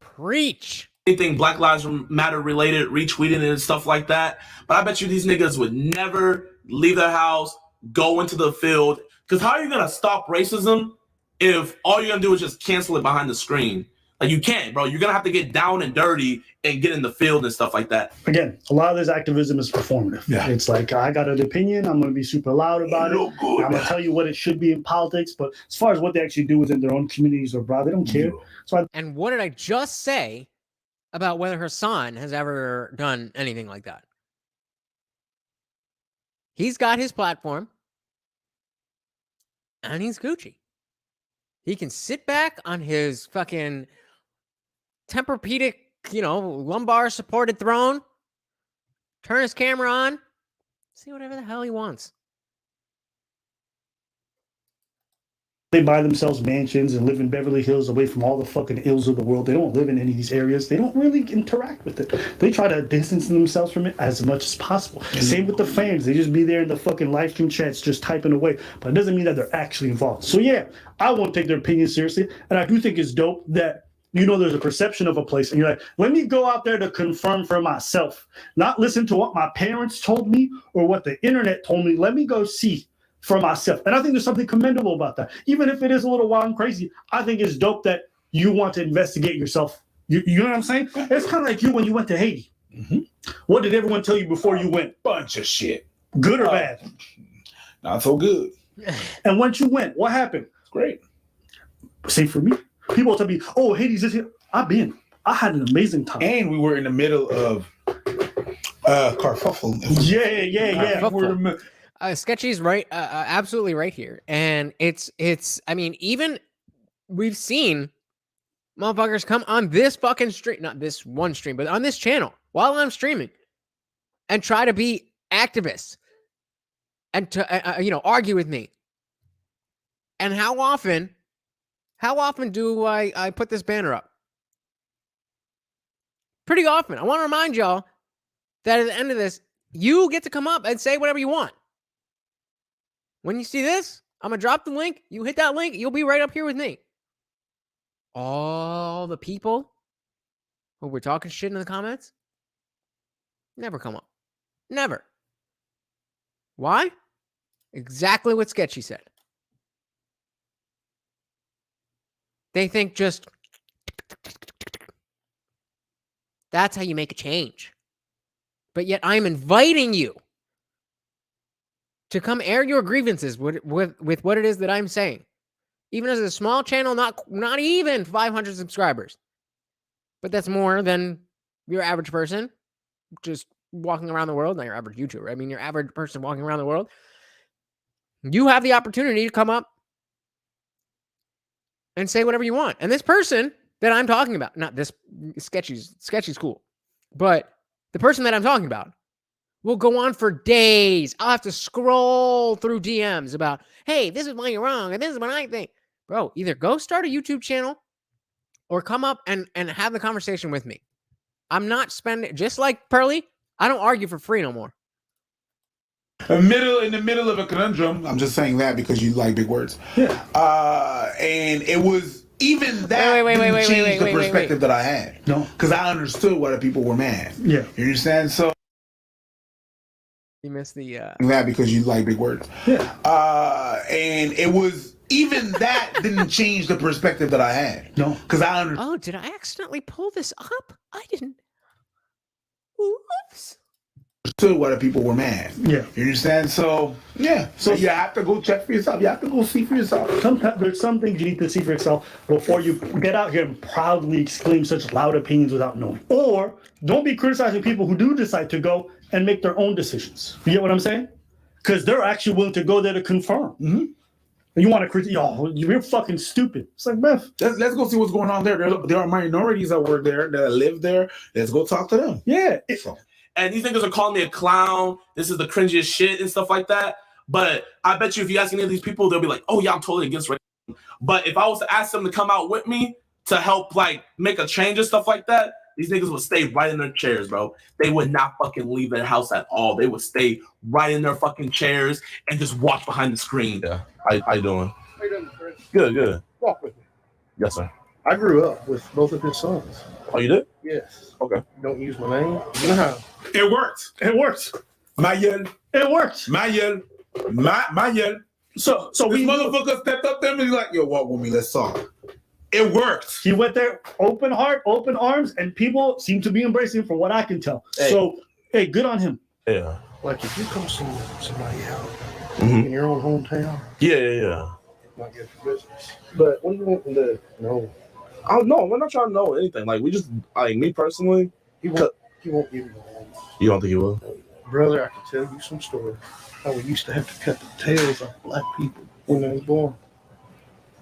Preach. anything Black Lives Matter related, retweeting and stuff like that. But I bet you these niggas would never leave their house, go into the field. Because how are you gonna stop racism if all you're gonna do is just cancel it behind the screen? Like, you can't, bro. You're gonna have to get down and dirty and get in the field and stuff like that. Again, a lot of this activism is performative. Yeah. It's like, I got an opinion, I'm gonna be super loud about it. I'm gonna tell you what it should be in politics, but as far as what they actually do within their own communities or abroad, they don't care. And what did I just say about whether her son has ever done anything like that? He's got his platform, and he's Gucci. He can sit back on his fucking Tempur-Pedic, lumbar supported throne, turn his camera on, see whatever the hell he wants. They buy themselves mansions and live in Beverly Hills away from all the fucking ills of the world. They don't live in any of these areas. They don't really interact with it. They try to distance themselves from it as much as possible. Same with the fans. They just be there in the fucking live stream chats just typing away. But it doesn't mean that they're actually involved. So yeah, I won't take their opinion seriously. And I do think it's dope that there's a perception of a place, and you're like, let me go out there to confirm for myself, not listen to what my parents told me or what the internet told me. Let me go see for myself. And I think there's something commendable about that. Even if it is a little wild and crazy, I think it's dope that you want to investigate yourself. You know what I'm saying? It's kind of like you when you went to Haiti. Mm-hmm. What did everyone tell you before you went? Bunch of shit. Good or bad? Not so good. And once you went, what happened? It's great. Same for me. People tell me, oh, Haiti's this here. I've been. I had an amazing time. And we were in the middle of Carfuffle. Yeah. Sketchy's right, absolutely right here. And it's, I mean, even we've seen motherfuckers come on this fucking stream, not this one stream, but on this channel while I'm streaming and try to be activists and to, argue with me. And how often do I put this banner up? Pretty often. I want to remind y'all that at the end of this, you get to come up and say whatever you want. When you see this, I'm going to drop the link. You hit that link, you'll be right up here with me. All the people who were talking shit in the comments never come up. Never. Why? Exactly what Sketchy said. They think just that's how you make a change. But yet I'm inviting you to come air your grievances with what it is that I'm saying. Even as a small channel, not even 500 subscribers. But that's more than your average person just walking around the world. Not your average YouTuber. I mean, your average person walking around the world. You have the opportunity to come up and say whatever you want. And this person that I'm talking about, not this, Sketchy's cool, but the person that I'm talking about will go on for days. I'll have to scroll through DMs about, hey, this is why you're wrong, and this is what I think. Bro, either go start a YouTube channel or come up and have the conversation with me. I'm not spending, just like Pearly, I don't argue for free no more. In the middle of a conundrum. I'm just saying that because you like big words. Yeah. And it was even that didn't change the perspective that I had. No. Because I understood why the people were mad. Yeah. You understand? So you missed the that because you like big words. Yeah. And it was even that didn't change the perspective that I had. No. Because I understood. Oh, did I accidentally pull this up? I didn't. Oops. Why the people were mad. Yeah. You understand? So, yeah. So you have to go check for yourself. You have to go see for yourself. Sometimes there's some things you need to see for yourself before you get out here and proudly exclaim such loud opinions without knowing. Or don't be criticizing people who do decide to go and make their own decisions. You get what I'm saying? Because they're actually willing to go there to confirm. Mm-hmm. And you want to criticize, you're fucking stupid. It's like, Beth. Let's go see what's going on there. There are minorities that work there, that live there. Let's go talk to them. Yeah. And these niggas are calling me a clown. This is the cringiest shit and stuff like that. But I bet you if you ask any of these people, they'll be like, oh, yeah, I'm totally against racism. But if I was to ask them to come out with me to help, like, make a change and stuff like that, these niggas would stay right in their chairs, bro. They would not fucking leave their house at all. They would stay right in their fucking chairs and just watch behind the screen. Yeah. How you doing? How you doing, Chris? Good. Walk with me. Yes, sir. I grew up with both of his sons. Oh, you did? Yes. Okay. Don't use my name. You know how? It worked. It works. Mayel. It works. Mayel. Mayel. So This we motherfucker stepped up there and he's like, yo, walk with me, let's talk. It worked. He went there, open heart, open arms, and people seem to be embracing him from what I can tell. Hey. So, hey, good on him. Yeah. Like if you come see somebody out Mhm. in your own hometown, Yeah. not good for business. But what do you want them to know? Oh no, we're not trying to know anything. Like we just, like me personally. He won't give you the name. You don't think he will? Brother, I can tell you some stories. How we used to have to cut the tails off black people when they was born.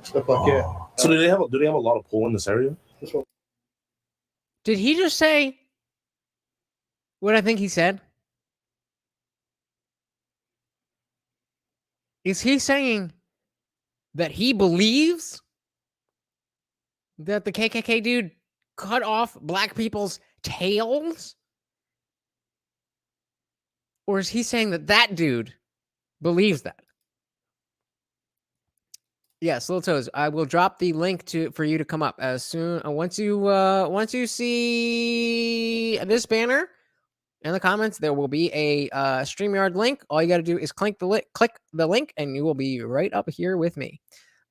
Stuff like that. So do they have a lot of pull in this area? Did he just say what I think he said? Is he saying that he believes that the KKK dude cut off black people's tails? Or is he saying that that dude believes that? Yes, Little Toes. I will drop the link for you to come up as soon once you see this banner in the comments. There will be a StreamYard link. All you got to do is click the link, and you will be right up here with me.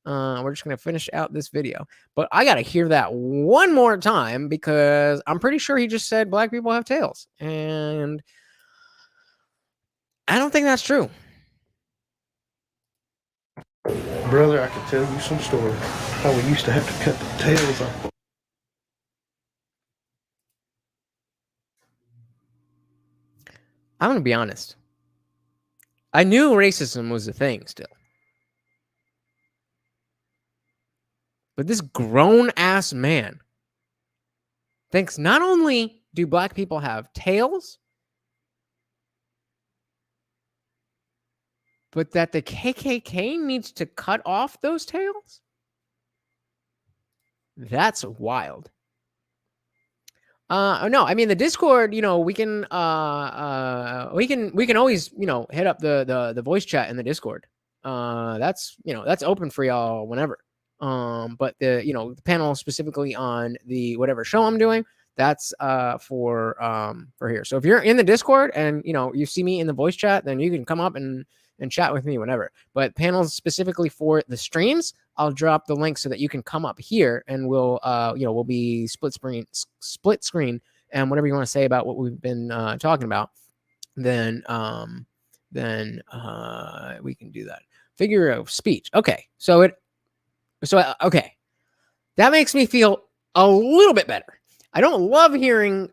We're just gonna finish out this video, but I gotta hear that one more time because I'm pretty sure he just said black people have tails, and I don't think that's true. Brother, I can tell you some stories. How we used to have to cut the tails off. I'm gonna be honest. I knew racism was a thing still. But this grown-ass man thinks not only do black people have tails, but that the KKK needs to cut off those tails? That's wild. No, I mean the Discord, we can always, hit up the voice chat in the Discord. That's open for y'all whenever. But the panel specifically on the whatever show I'm doing, that's for here. So if you're in the Discord and you see me in the voice chat, then you can come up and chat with me whenever. But panels specifically for the streams, I'll drop the link so that you can come up here and we'll be split screen, and whatever you want to say about what we've been talking about, then we can do that. Figure of speech. Okay. Okay. That makes me feel a little bit better. I don't love hearing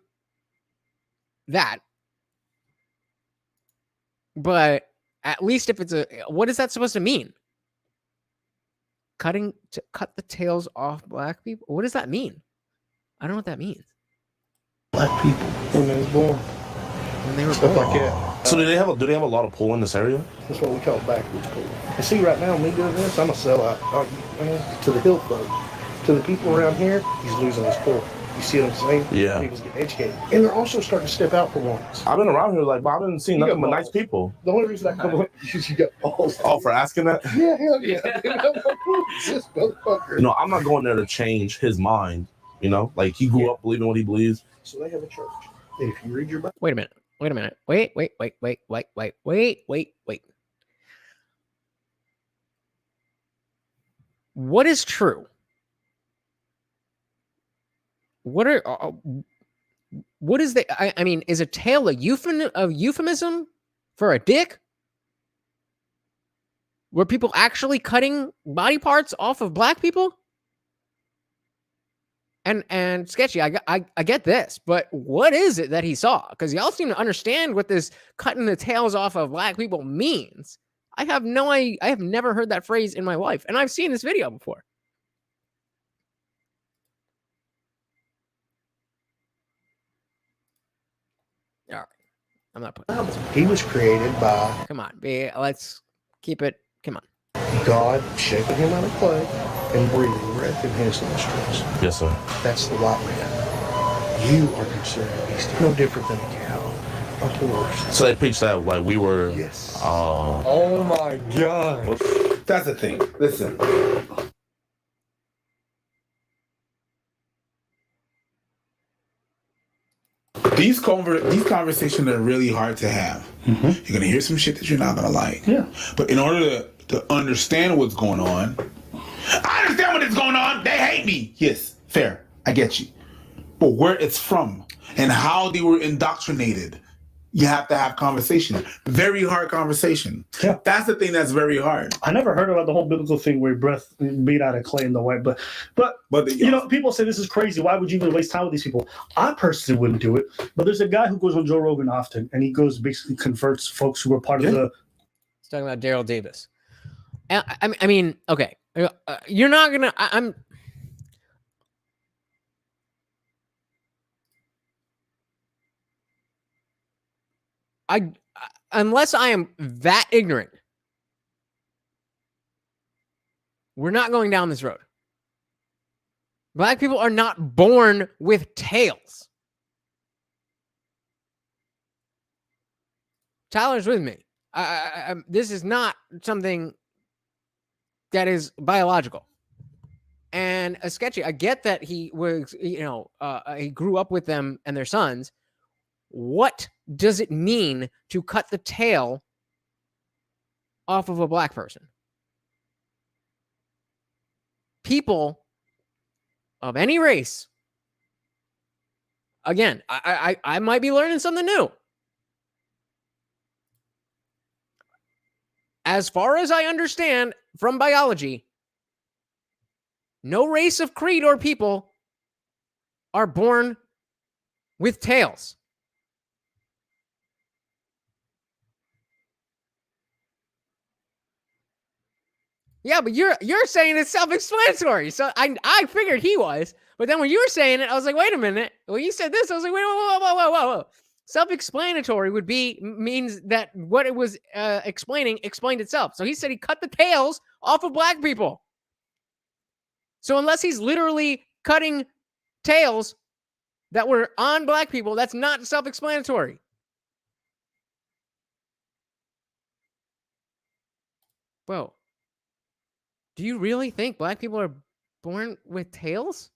that, but at least if it's what is that supposed to mean? Cut the tails off black people? What does that mean? I don't know what that means. Black people when they was born. When they were Stuff born. like that. So do they have a lot of pull in this area? That's what we call backwoods pull. And see, right now, me doing this, I'm a sellout to the hill folks. To the people around here, he's losing his pull. You see what I'm saying? Yeah. People's getting educated. And they're also starting to step out for once. I've been around here but I've been seeing nothing but nice people. The only reason I come up is because you got balls. Oh, for asking that? Yeah, hell yeah. This motherfucker. I'm not going there to change his mind. Like he grew up believing what he believes. So they have a church. And if you read your Bible. Wait a minute. Wait. What is true? What is the? I mean, is a tail a euphemism for a dick? Were people actually cutting body parts off of black people? And sketchy, I get this, but what is it that he saw? Because y'all seem to understand what this cutting the tails off of black people means. I have never heard that phrase in my life, and I've seen this video before. All right, I'm not putting. He was created by. Come on, let's keep it. Come on. God shaping him out of clay and breathing breath in his nostrils. Yes, sir. That's the white man. You are considered a beast, no different than a cow, a horse. So they preached that like we were. Yes. Oh my God. That's the thing. Listen. These conversations are really hard to have. Mm-hmm. You're gonna hear some shit that you're not gonna like. Yeah. But in order to understand what's going on, I understand what is going on. They hate me. Yes, fair. I get you. But where it's from and how they were indoctrinated, you have to have conversation. Very hard conversation. Yeah. That's the thing that's very hard. I never heard about the whole biblical thing where breath made out of clay in the white, but you know, people say this is crazy. Why would you even waste time with these people? I personally wouldn't do it. But there's a guy who goes on Joe Rogan often, and he goes basically converts folks who are part of the. He's talking about Daryl Davis. I mean, okay, you're not gonna. Unless I am that ignorant, we're not going down this road. Black people are not born with tails. Tyler's with me. This is not something that is biological. And a sketchy, I get that he was, he grew up with them and their sons. What does it mean to cut the tail off of a black person? People of any race, again, I might be learning something new. As far as I understand from biology, no race of creed or people are born with tails. Yeah, but you're saying it's self-explanatory. So I figured he was, but then when you were saying it, I was like, wait a minute. When you said this, I was like, wait, whoa. Self-explanatory means that what it was explained itself. So he said he cut the tails off of black people. So unless he's literally cutting tails that were on black people, that's not self-explanatory. Whoa. Do you really think black people are born with tails?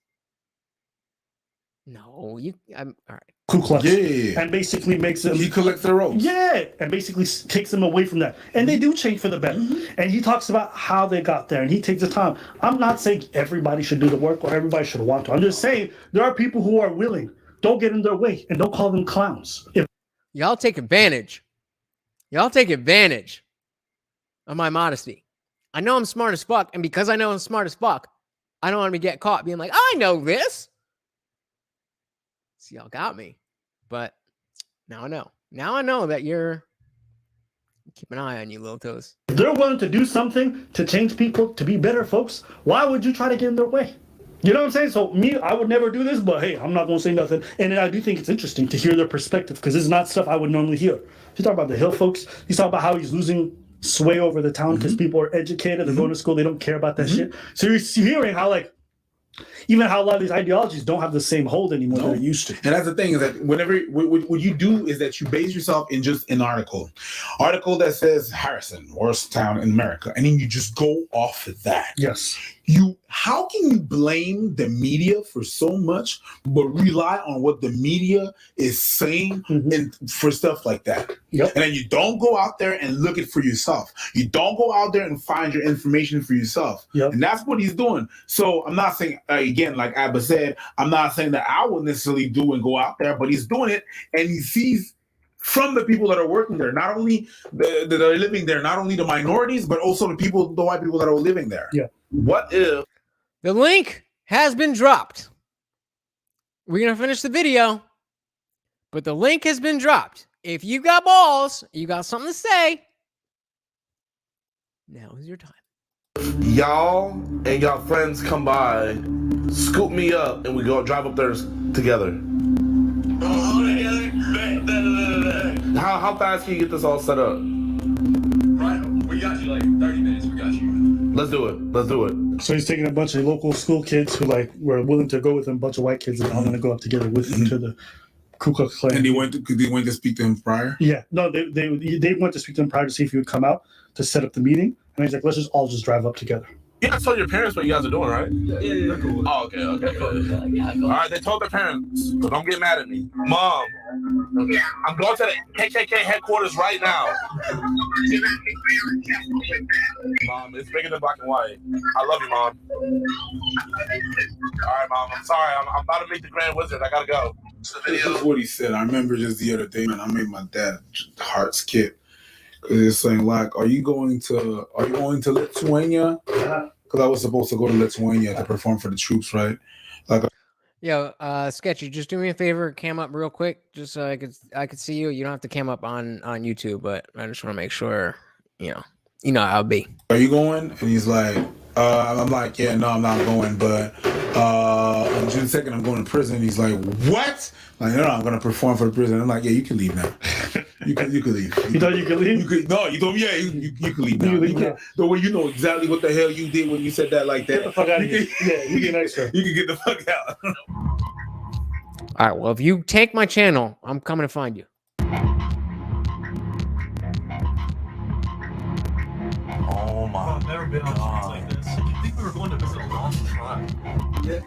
No, I'm all right. Ku Klux. Yeah. And basically makes them. He collects their rope. Yeah. And basically takes them away from that. And they do change for the better. And he talks about how they got there and he takes the time. I'm not saying everybody should do the work or everybody should want to. I'm just saying there are people who are willing. Don't get in their way and don't call them clowns. Y'all take advantage. Y'all take advantage of my modesty. I know I'm smart as fuck, and because I know I'm smart as fuck, I don't want to get caught being like, I know this. See, y'all got me. But now I know. Now I know that you're... Keep an eye on you, little toes. If they're willing to do something to change people, to be better folks, why would you try to get in their way? You know what I'm saying? So me, I would never do this, but hey, I'm not going to say nothing. And I do think it's interesting to hear their perspective, because this is not stuff I would normally hear. He's talking about the Hill folks. He's talking about how he's losing sway over the town because people are educated, they're going to school, they don't care about that shit. So you're hearing how, like, even how a lot of these ideologies don't have the same hold anymore that it used to. And that's the thing, is that whenever what you do is that you base yourself in just an article that says Harrison, worst town in America, and then you just go off of that. Yes. How can you blame the media for so much, but rely on what the media is saying and for stuff like that? Yep. And then you don't go out there and look it for yourself. You don't go out there and find your information for yourself. Yep. And that's what he's doing. So I'm not saying, again, like Abba said, I'm not saying that I will necessarily do and go out there, but he's doing it, and he sees from the people that are working there, not only that are living there, not only the minorities, but also the white people that are living there. Yeah. What if the link has been dropped? We're going to finish the video, but the link has been dropped. If you got balls, you got something to say, now is your time. Y'all and y'all friends come by, scoop me up, and we go drive up there together. How fast can you get this all set up? Right, we got you like 30 minutes. We got you. Let's do it. So he's taking a bunch of local school kids who were willing to go with him, a bunch of white kids, and all going to go up together with him to the Ku Klux Klan. And they went to speak to him prior? Yeah, no, they went to speak to him prior to see if he would come out to set up the meeting. And he's like, let's just all drive up together. You guys told your parents what you guys are doing, right? Yeah. Oh, okay. All right, they told their parents, so don't get mad at me. Mom, I'm going to the KKK headquarters right now. Mom, it's bigger than black and white. I love you, Mom. All right, Mom, I'm sorry. I'm about to meet the Grand Wizard. I gotta go. This is what he said. I remember just the other day, man. I made my dad heart skip because it's saying like, "Are you going to Lithuania?" Because I was supposed to go to Lithuania to perform for the troops, right? Like, Yo, Sketchy, just do me a favor, cam up real quick, just so I could see you. You don't have to cam up on YouTube, but I just want to make sure, you know how it be. are you going? And he's like, I'm like, yeah, no, I'm not going. But on June 2nd, I'm going to prison. He's like, what? Like, no, I'm going to perform for the prison. I'm like, yeah, you can leave now. You can leave. You thought you could leave? No, you told me, yeah, you can leave now. The way you know exactly what the hell you did when you said that like that. Get the fuck out of here. Yeah, you get extra. You can get the fuck out. All right, well, if you take my channel, I'm coming to find you. Oh my I've never been on shows like this. I think we were going to visit a long tribe. Yeah.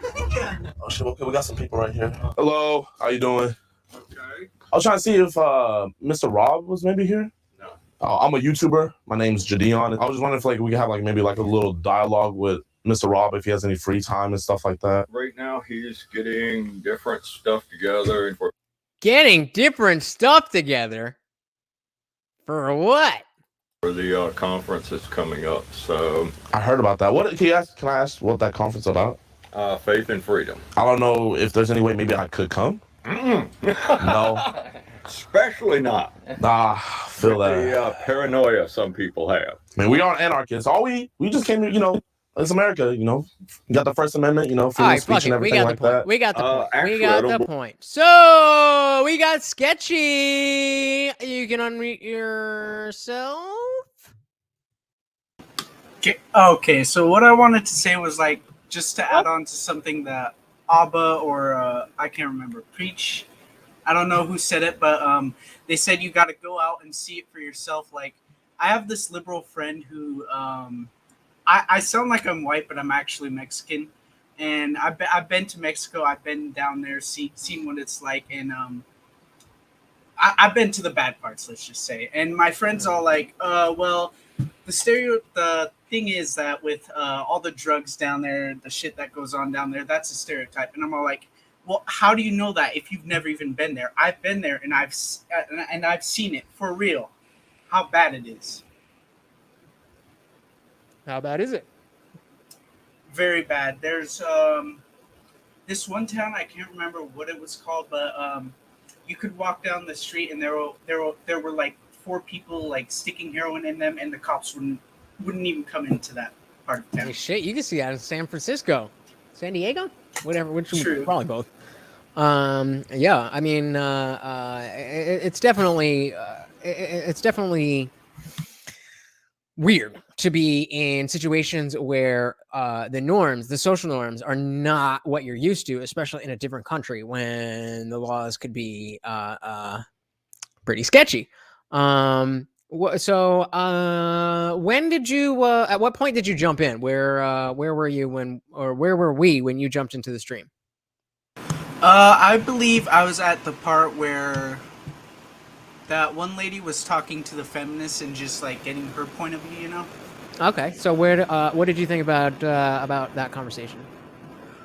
Oh shit, okay, we got some people right here. Hello, how you doing? Okay. I was trying to see if Mr. Rob was maybe here. No. I'm a YouTuber. My name's Jadion. I was just wondering if we could have maybe a little dialogue with Mr. Rob if he has any free time and stuff like that. Right now, he's getting different stuff together. And for Getting different stuff together? For what? the conference that's coming up. So I heard about that. What can I ask what that conference is about? Faith and freedom. I don't know if there's any way maybe I could come. No. Especially not. Nah, feel that. The paranoia some people have. Man, we aren't anarchists. We just came here, it's America, you got the First Amendment, freedom All of right, speech and everything like that. We got the point. Actually, We got the point. So we got Sketchy. You can unmute yourself. Okay, so what I wanted to say was just to add on to something that Abba or I can't remember, Preach. I don't know who said it, but they said you got to go out and see it for yourself. I have this liberal friend who I sound like I'm white, but I'm actually Mexican, and I've been to Mexico. I've been down there, seen what it's like, and I've been to the bad parts, let's just say. And my friends all well, the thing is that with all the drugs down there, the shit that goes on down there, that's a stereotype. And I'm all like, well, how do you know that if you've never even been there? I've been there, and I've seen it for real, how bad it is. How bad is it? Very bad. There's this one town, I can't remember what it was called, but you could walk down the street and there were 4 people sticking heroin in them, and the cops wouldn't even come into that part of town. Hey, shit, you can see that in San Francisco, San Diego, whatever. Which True. Probably both. Yeah, I mean, it's definitely weird to be in situations where the social norms are not what you're used to, especially in a different country when the laws could be pretty sketchy. When did you at what point did you jump in? Where were you where were we when you jumped into the stream? I believe I was at the part where that one lady was talking to the feminists and just getting her point of view, Okay, so what did you think about that conversation?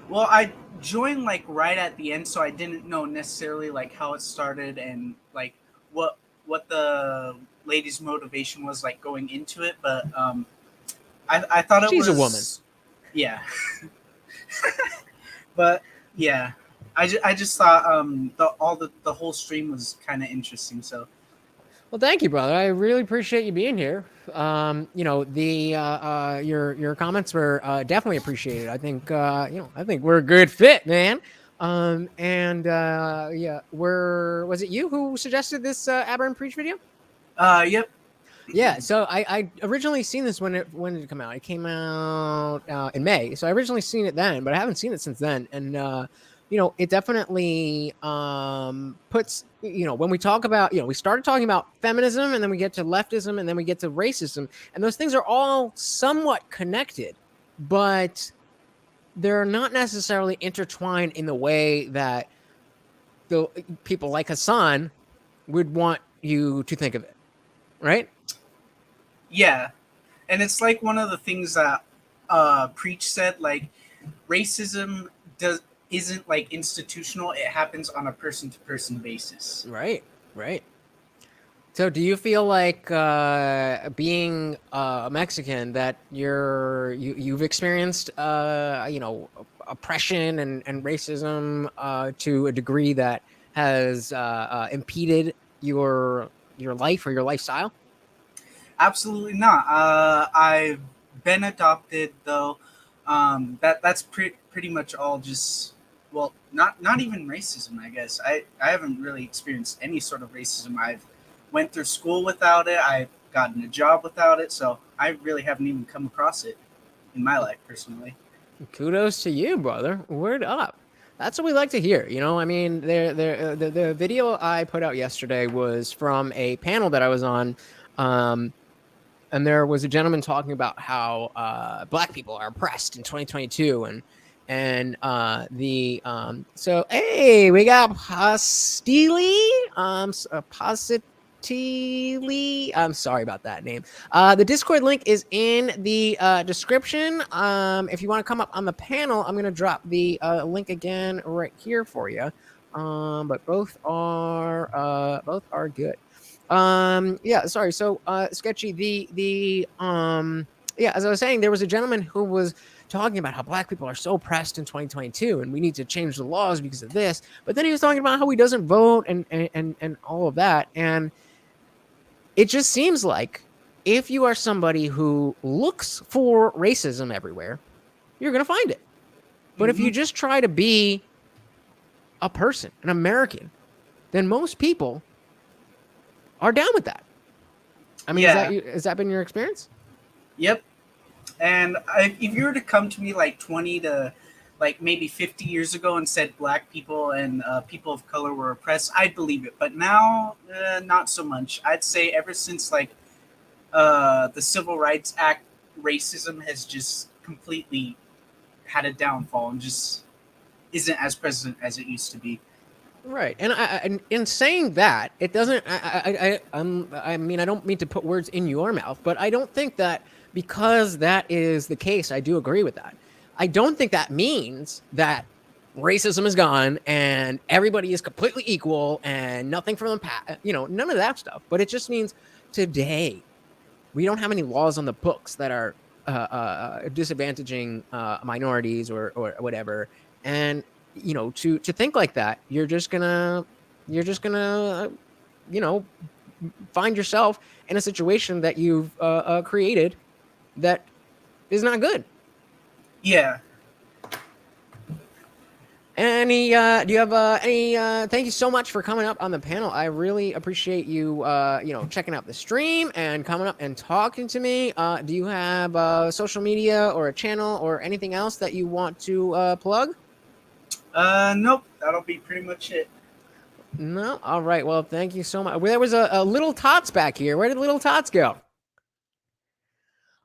Well, I joined right at the end, so I didn't know necessarily how it started and what the lady's motivation was going into it, but I thought she's a woman. Yeah. But yeah, I just thought the whole stream was kind of interesting. So, well, thank you, brother. I really appreciate you being here. Your comments were definitely appreciated. I think I think we're a good fit, man. Was it you who suggested this Aberrant Preach video? Yep. Yeah, so I originally seen this when did it come out? It came out in May. So I originally seen it then, but I haven't seen it since then. And it definitely puts, when we talk about, we started talking about feminism, and then we get to leftism, and then we get to racism, and those things are all somewhat connected. but they're not necessarily intertwined in the way that the people like Hassan would want you to think of it, right? Yeah, and it's like one of the things that Preach said, like racism isn't like institutional, it happens on a person to person basis. Right. So do you feel like being a Mexican that you've experienced oppression and racism to a degree that has impeded your life or your lifestyle? Absolutely not. I've been adopted though. That's pretty much all. Just not even racism. I guess I haven't really experienced any sort of racism. I've went through school without it. I've gotten a job without it. So I really haven't even come across it in my life personally. Kudos to you, brother. Word up. That's what we like to hear. I mean, the video I put out yesterday was from a panel that I was on. And there was a gentleman talking about how black people are oppressed in 2022, so hey, we got Postili, Positili. I'm sorry about that name. The Discord link is in the description. If you want to come up on the panel, I'm gonna drop the link again right here for you. But both are good. Sorry. So, Sketchy, as I was saying, there was a gentleman who was talking about how black people are so oppressed in 2022 and we need to change the laws because of this. But then he was talking about how he doesn't vote and all of that. And it just seems like if you are somebody who looks for racism everywhere, you're going to find it. But if you just try to be a person, an American, then most people are down with that. I mean, has that been your experience? Yep. And if you were to come to me like 20 to like maybe 50 years ago and said black people and people of color were oppressed, I'd believe it. But now, not so much. I'd say ever since like the Civil Rights Act, racism has just completely had a downfall and just isn't as present as it used to be. Right, and in saying that, it doesn't. I mean, I don't mean to put words in your mouth, but I don't think that because that is the case. I do agree with that. I don't think that means that racism is gone and everybody is completely equal and nothing from the past. None of that stuff. But it just means today we don't have any laws on the books that are disadvantaging minorities or whatever, and to think like that, you're just gonna find yourself in a situation that you've created that is not good. Yeah. Do you have any thank you so much for coming up on the panel. I really appreciate you checking out the stream and coming up and talking to me. Do you have social media or a channel or anything else that you want to plug? Nope. That'll be pretty much it. No? All right. Well, thank you so much. There was a Little Tots back here. Where did Little Tots go?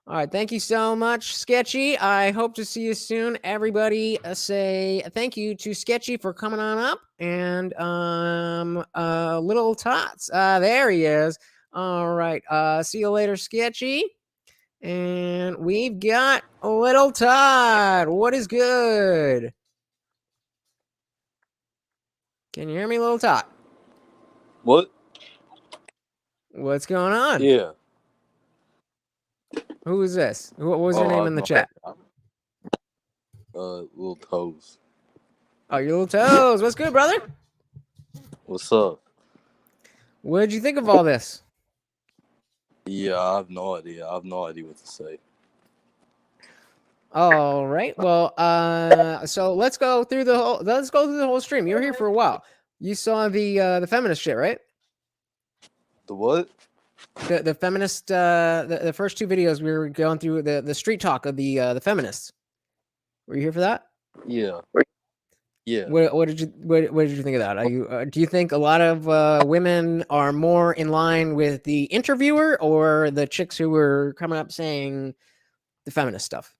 All right. Thank you so much, Sketchy. I hope to see you soon. Everybody say thank you to Sketchy for coming on up. And Little Tots. There he is. All right. See you later, Sketchy. And we've got Little Todd. What is good? Can you hear me, Little Tot? What? What's going on? Yeah. Who is this? What was your name in the chat? Little Toes. Oh, your Little Toes. What's good, brother? What's up? What did you think of all this? Yeah, I have no idea. I have no idea what to say. All right. Well, so let's go through the whole stream. You were here for a while. You saw the feminist shit, right? The what? The feminist the first two videos we were going through the street talk of the feminists. Were you here for that? Yeah. Yeah. What did you think of that? Do you think a lot of women are more in line with the interviewer or the chicks who were coming up saying the feminist stuff?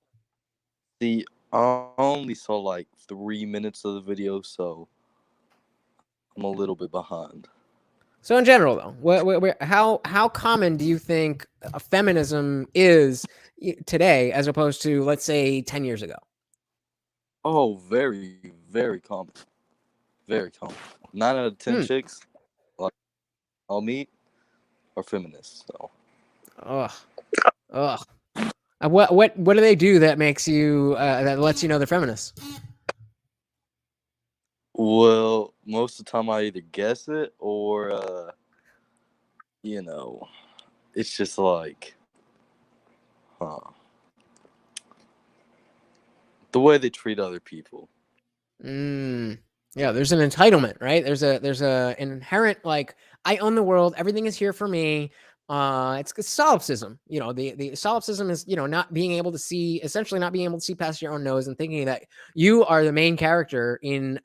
See, I only saw like 3 minutes of the video, so I'm a little bit behind. So in general, though, how common do you think feminism is today, as opposed to, let's say, 10 years ago? Oh, very, very common. Very common. 9 out of 10 chicks like I'll meet are feminists. So. Ugh. What do they do that makes you that lets you know they're feminists? Well, most of the time I either guess it or, you know, it's just like, the way they treat other people. Yeah, there's an entitlement, right? There's a inherent, like, I own the world, everything is here for me. It's solipsism. The solipsism is, not being able to see, essentially not being able to see past your own nose and thinking that you are the main character in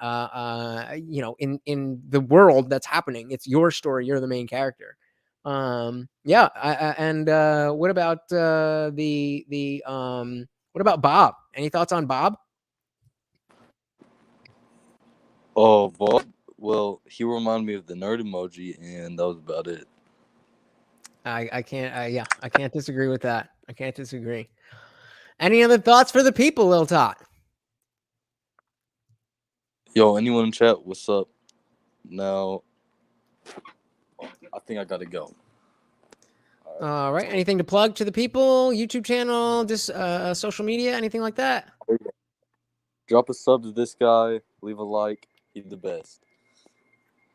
in the world that's happening. It's your story, you're the main character. What about what about Bob? Any thoughts on Bob? Oh, Bob. Well, he reminded me of the nerd emoji, and that was about it. I can't disagree with that. I can't disagree. Any other thoughts for the people, Lil Tot? Yo, anyone in chat, what's up? Now, I think I gotta go. All right. Anything to plug to the people? YouTube channel, just social media, anything like that? Drop a sub to this guy. Leave a like. He's the best.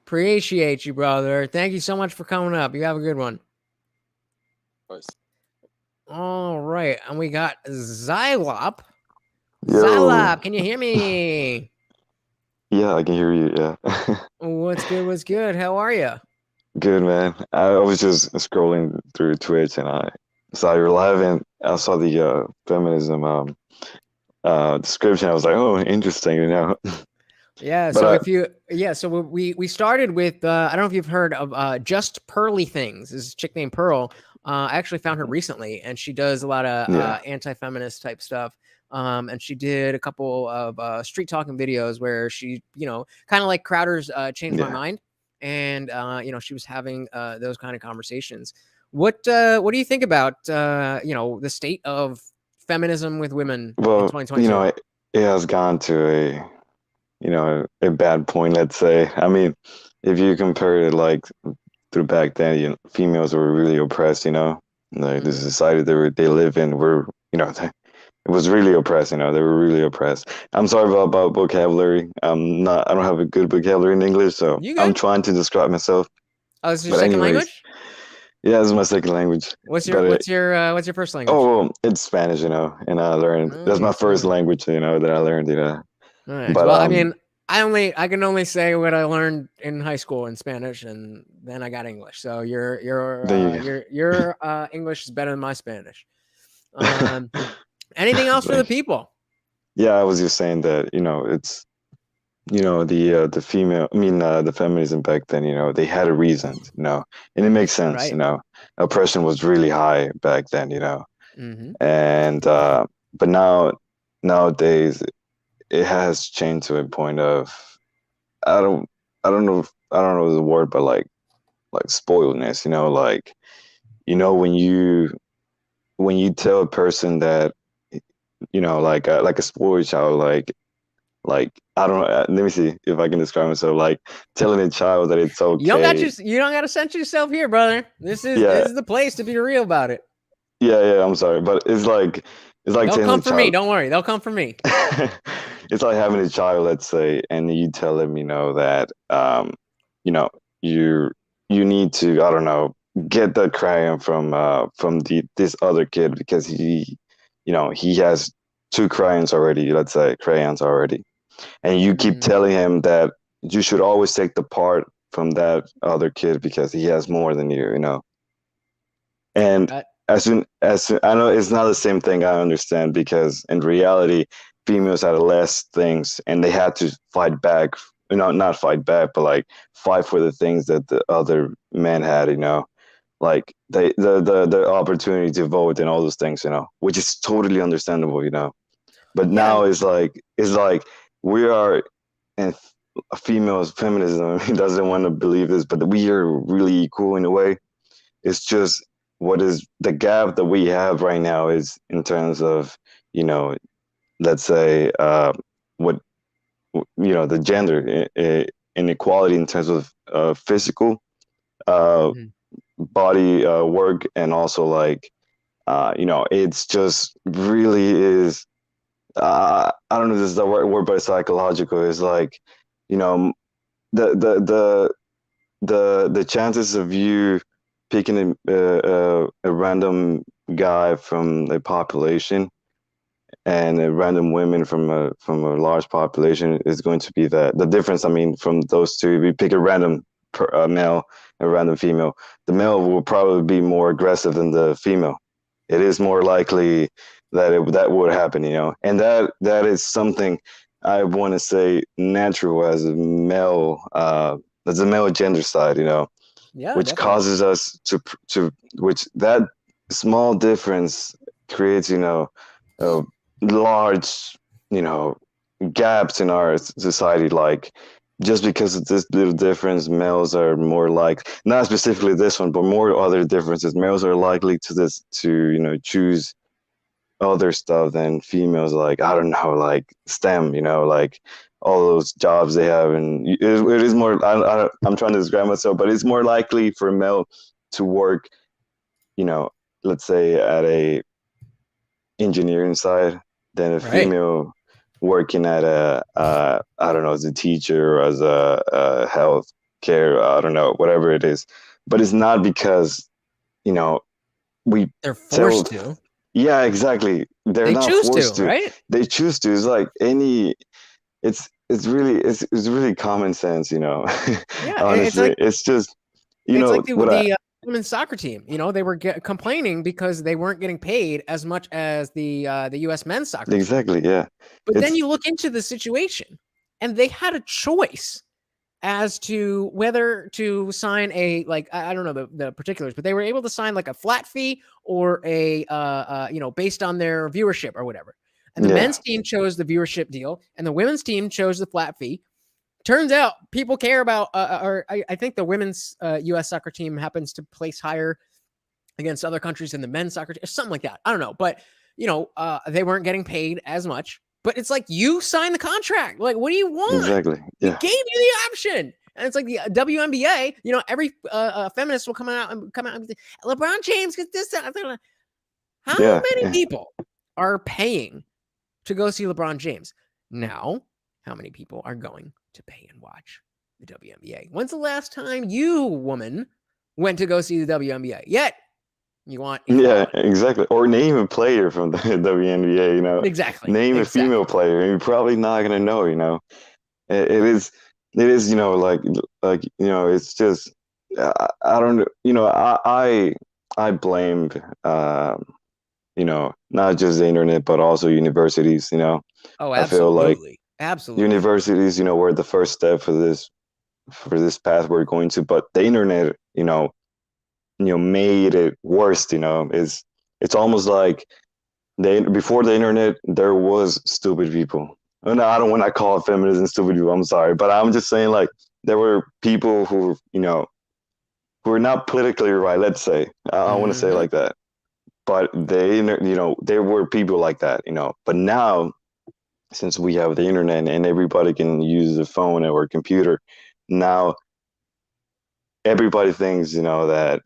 Appreciate you, brother. Thank you so much for coming up. You have a good one. Nice. All right. And we got Xylop. Yo. Xylop, can you hear me? Yeah, I can hear you. Yeah. What's good? What's good? How are you? Good, man. I was just scrolling through Twitch and I saw you were live and I saw the feminism description. I was like, oh, interesting, Yeah. But, So we started with I don't know if you've heard of Just Pearly Things. This is a chick named Pearl. I actually found her recently, and she does a lot of anti-feminist type stuff. And she did a couple of street talking videos where she, kind of like Crowder's Changed My Mind, and she was having those kind of conversations. What do you think about the state of feminism with women in 2022? it has gone to a bad point, let's say. I mean, if you compare it like through back then, females were really oppressed, like the society they live in were, it was really oppressed, they were really oppressed. I'm sorry about vocabulary. I don't have a good vocabulary in English, so I'm trying to describe myself. Oh, this is your second language? Yeah, this is my second language. What's your first language? Oh, well, it's Spanish, and I learned that's my first language, that I learned, All right. But well, I mean, I can only say what I learned in high school in Spanish, and then I got English. So your English is better than my Spanish. Anything else for the people? Yeah, I was just saying that it's the female. I mean, the feminism back then. They had a reason. And it makes sense. Right. Oppression was really high back then. And but nowadays it has changed to a point of I don't know the word, but like spoiledness, when you tell a person that like a spoiled child, like I don't know, let me see if I can describe myself, like telling a child that it's okay. You don't got to censor yourself here, brother. This is the place to be real about it. Yeah, I'm sorry, but it's like they'll come for me. Don't worry, they'll come for me. It's like having a child, let's say, and you tell them, that, you need to, I don't know, get that crayon from this other kid because he has 2 crayons already, let's say, and you keep telling him that you should always take the part from that other kid because he has more than you, And as soon I know it's not the same thing, I understand, because in reality, females had less things and they had to fight back, not fight back, but like fight for the things that the other men had, like the opportunity to vote and all those things, which is totally understandable, But now it's like we are in females feminism. He doesn't want to believe this, but we are really equal in a way. It's just what is the gap that we have right now is in terms of, you know, let's say what, you know, the gender inequality in terms of physical body work, and also like you know, it's just really is I don't know if this is the right word, but psychological. Is like, you know, the chances of you picking a random guy from a population and a random women from a large population is going to be the difference. I mean, from those two, if you pick a random male and a random female, the male will probably be more aggressive than the female. It is more likely that that would happen, you know, and that is something I want to say natural as a male, as a male gender side, you know, which definitely causes us to which that small difference creates, you know, large, you know, gaps in our society. Like, just because of this little difference, males are more like, not specifically this one, but more other differences. Males are likely to you know, choose other stuff than females. Like, I don't know, like STEM, you know, like all those jobs they have, and it is more. I'm trying to describe myself, but it's more likely for a male to work, you know, let's say at a engineering side than a female working at a I don't know, as a teacher or as a health care, I don't know, whatever it is. But it's not because, you know, they're forced to. Yeah, exactly. They not choose forced to, right? They choose to. It's like it's really common sense, you know. Yeah, honestly, it's just, you know, like the women's soccer team. You know, they were complaining because they weren't getting paid as much as the U.S. men's soccer team. Exactly, yeah. But then you look into the situation, and they had a choice as to whether to sign a, like, I don't know the particulars, but they were able to sign like a flat fee or a you know, based on their viewership or whatever. And the men's team chose the viewership deal, and the women's team chose the flat fee. Turns out people care about, or I think the women's U.S. soccer team happens to place higher against other countries than the men's soccer team, something like that. I don't know, but you know, they weren't getting paid as much. But it's like, you signed the contract. Like, what do you want? Exactly. Yeah. We gave you the option. And it's like the WNBA. You know, every feminist will come out and say, LeBron James gets this. How many people are paying to go see LeBron James? Now, how many people are going to pay and watch the WNBA? When's the last time you, woman, went to go see the WNBA? Yet, you want equality. Yeah, exactly. Or name a player from the WNBA, you know. Exactly. Name a female player, and you're probably not gonna know, you know. It is, you know, like you know, it's just I don't, you know, I blame you know, not just the internet but also universities, you know. Oh, I feel like absolutely. Universities, you know, were the first step for this path we're going to, but the internet, you know, made it worse. You know, it's almost like before the internet there was stupid people. And I don't want to call feminism stupid people, I'm sorry, but I'm just saying, like, there were people who, you know, who are not politically right, let's say. I want to say it like that, but they, you know, there were people like that, you know. But now, since we have the internet and everybody can use a phone or a computer, now everybody thinks, you know, that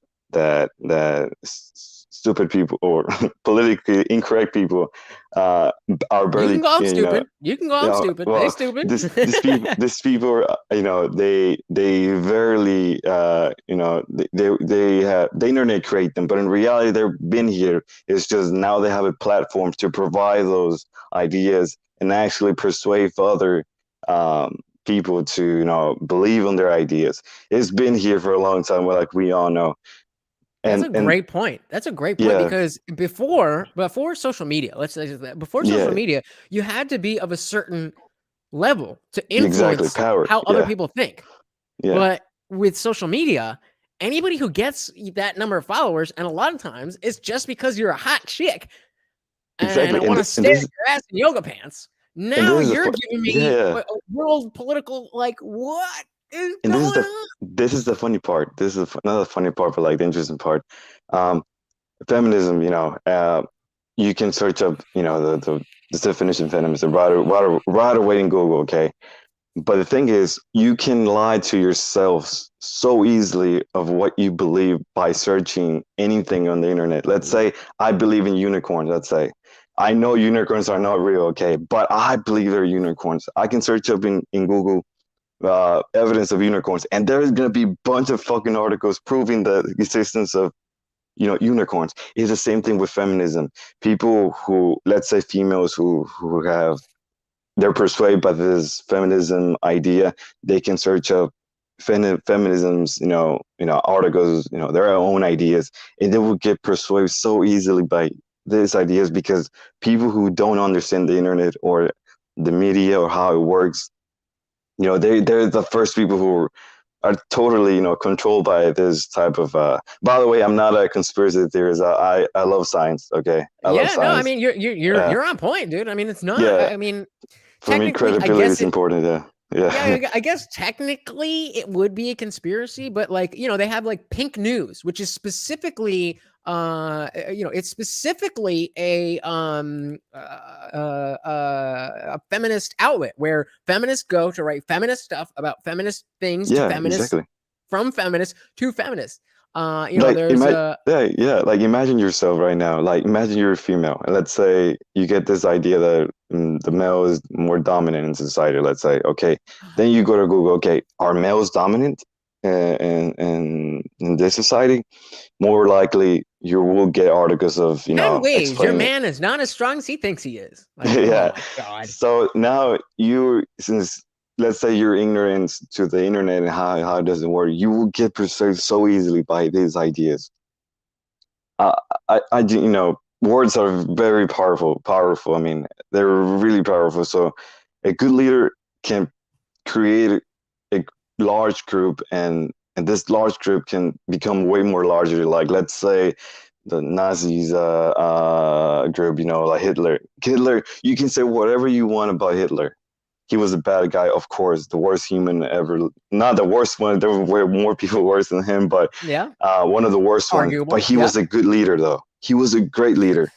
stupid people or politically incorrect people are barely. You can go off stupid. You can go off stupid. Well, they stupid. These people are, you know, they rarely, you know, they have the internet create them, but in reality they've been here. It's just now they have a platform to provide those ideas and actually persuade other people to, you know, believe in their ideas. It's been here for a long time, like we all know. That's a great point. That's a great point, because before social media, let's say that, before social media, you had to be of a certain level to influence how other people think. Yeah. But with social media, anybody who gets that number of followers, and a lot of times it's just because you're a hot chick, and I want to stare at your ass in yoga pants. Now you're giving me a world political, like, what is and going on? This is the funny part. This is another funny part, but like the interesting part. Feminism, you can search up, the definition of feminism right away in Google, okay? But the thing is, you can lie to yourselves so easily of what you believe by searching anything on the internet. Let's say I believe in unicorns. Let's say I know unicorns are not real, okay? But I believe they're unicorns. I can search up in Google evidence of unicorns, and there's gonna be a bunch of fucking articles proving the existence of unicorns. It's the same thing with feminism. People who, let's say females who they're persuaded by this feminism idea, they can search up feminism's, articles, their own ideas, and they will get persuaded so easily by these ideas because people who don't understand the internet or the media or how it works, they're the first people who are totally, controlled by this type of. By the way, I'm not a conspiracy theorist. I love science. Okay, I love science. No, I mean you're on point, dude. I mean it's not. Yeah. I mean, for me, credibility is important. Yeah. I guess technically it would be a conspiracy, but like they have like Pink News, which is specifically it's specifically a feminist outlet where feminists go to write feminist stuff about feminist things to feminists, from feminists to feminists. Like imagine yourself right now. Like imagine you're a female, and let's say you get this idea that the male is more dominant in society. Let's say, okay, then you go to Google. Okay, are males dominant in this society? More likely, you will get articles of ways your man is not as strong as he thinks he is. Like, yeah. Oh my God. So now since let's say you're ignorant to the internet and how it doesn't work, you will get persuaded so easily by these ideas. Words are very powerful. I mean, they're really powerful. So a good leader can create a large group, and this large group can become way more larger. Like, let's say the Nazis group, like Hitler. You can say whatever you want about Hitler. He was a bad guy, of course, the worst human ever. Not the worst one. There were more people worse than him, but one of the worst ones. But he was a good leader, though. He was a great leader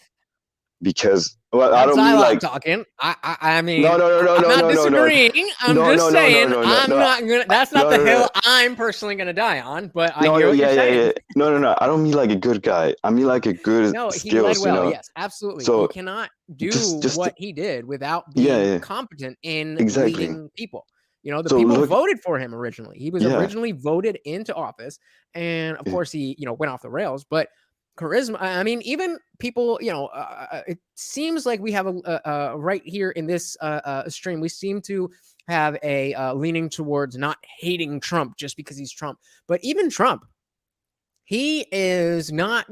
because I don't mean like talking. I mean, no, I'm not disagreeing. I'm just saying I'm not gonna. That's not the hill I'm personally gonna die on. But I hear what you're saying. No. I don't mean like a good guy. I mean like a good. No, he skills, led well. Yes, absolutely. So you cannot do what he did without being competent in leading people. The people voted for him originally. He was originally voted into office, and of course he went off the rails. But charisma. I mean, even people. It seems like we have a right here in this stream. We seem to have a leaning towards not hating Trump just because he's Trump. But even Trump, he is not.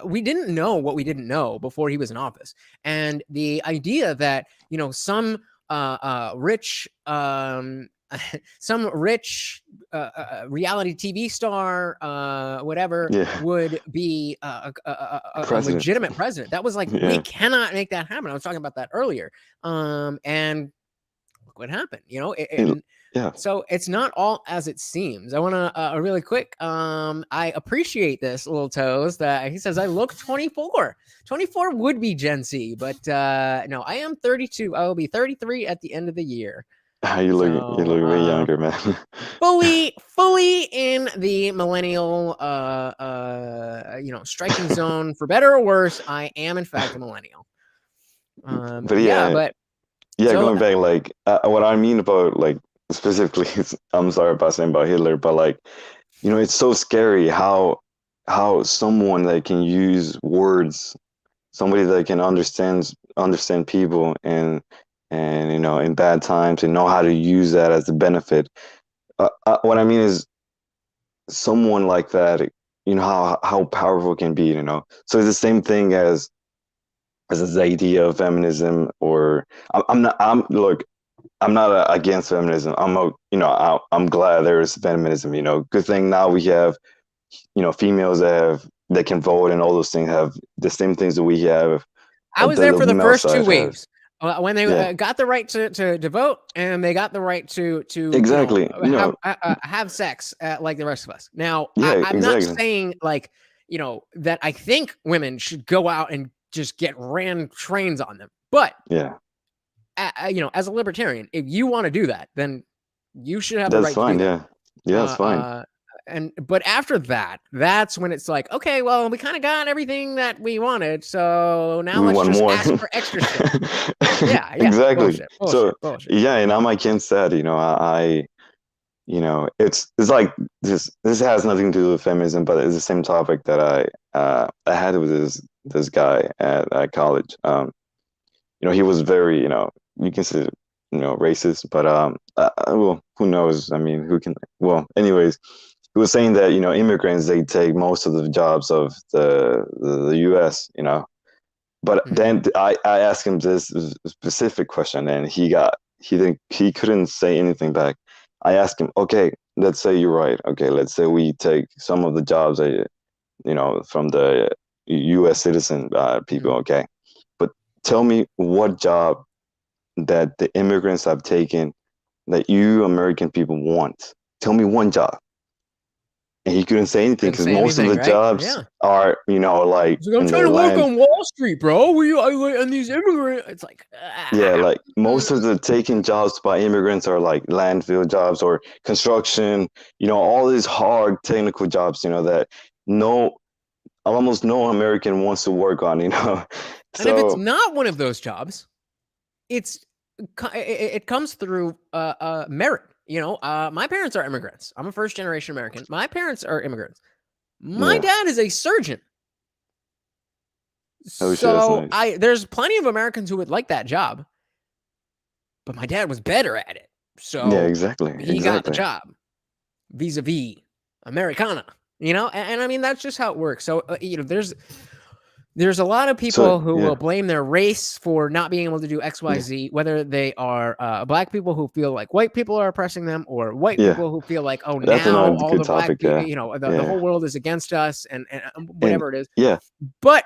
We didn't know what we didn't know before he was in office, and the idea that some rich reality TV star, whatever, would be a legitimate president. That was like, we cannot make that happen. I was talking about that earlier. And look what happened, So it's not all as it seems. I want to really quick. I appreciate this, Little Toes, that he says I look 24. 24 would be Gen Z, but no, I am 32. I will be 33 at the end of the year. You look way younger, man. fully in the millennial striking zone, for better or worse. I am in fact a millennial. Going back, like what I mean about like specifically, I'm sorry about saying about Hitler, but like it's so scary how someone that can use words, somebody that can understand people and in bad times and know how to use that as a benefit. What I mean is someone like that, how powerful it can be, So it's the same thing as this idea of feminism, or I'm not against feminism. I'm glad there is feminism, good thing now we have, females that can vote and all those things, have the same things that we have, I was there for the first 2 side has. waves. When they Yeah. got the right to vote, and they got the right to Exactly, you know. have sex like the rest of us. Now, Yeah, I'm not exactly. saying like that I think women should go out and just get ran trains on them, but Yeah, as a libertarian, if you want to do that, then you should have the that's right fine. to do that. Yeah, that's fine. But after that, that's when it's like, okay, well, we kind of got everything that we wanted, so now We let's want just more. ask for extra shit. Yeah, Exactly. bullshit. Yeah, and I'm against that. I it's like this has nothing to do with feminism, but it's the same topic that I had with this guy at college. He was very, you can say, racist, but well, who knows? I mean, who can? Well, anyways, he was saying that immigrants, they take most of the jobs of the U.S. But then I asked him this specific question, and he couldn't say anything back. I asked him, okay, let's say you're right. Okay, let's say we take some of the jobs from the U.S. citizen people. Okay, but tell me what job that the immigrants have taken that you American people want. Tell me one job. And he couldn't say anything because most of the jobs are, like I'm trying to work on Wall Street, bro. And these immigrants, it's like, yeah, like most of the taken jobs by immigrants are like landfill jobs or construction. All these hard technical jobs. That almost no American wants to work on. And if it's not one of those jobs, it comes through merit. My parents are immigrants. I'm a first generation American. My parents are immigrants. My dad is a surgeon. Oh, so nice. There's plenty of Americans who would like that job, but my dad was better at it. So yeah, exactly. He got the job vis-a-vis Americana, and I mean, that's just how it works. So, there's a lot of people who will blame their race for not being able to do X, Y, Z, whether they are black people who feel like white people are oppressing them, or white people who feel like, oh, that's now all the topic, black people, the whole world is against us, and whatever it is. Yeah. But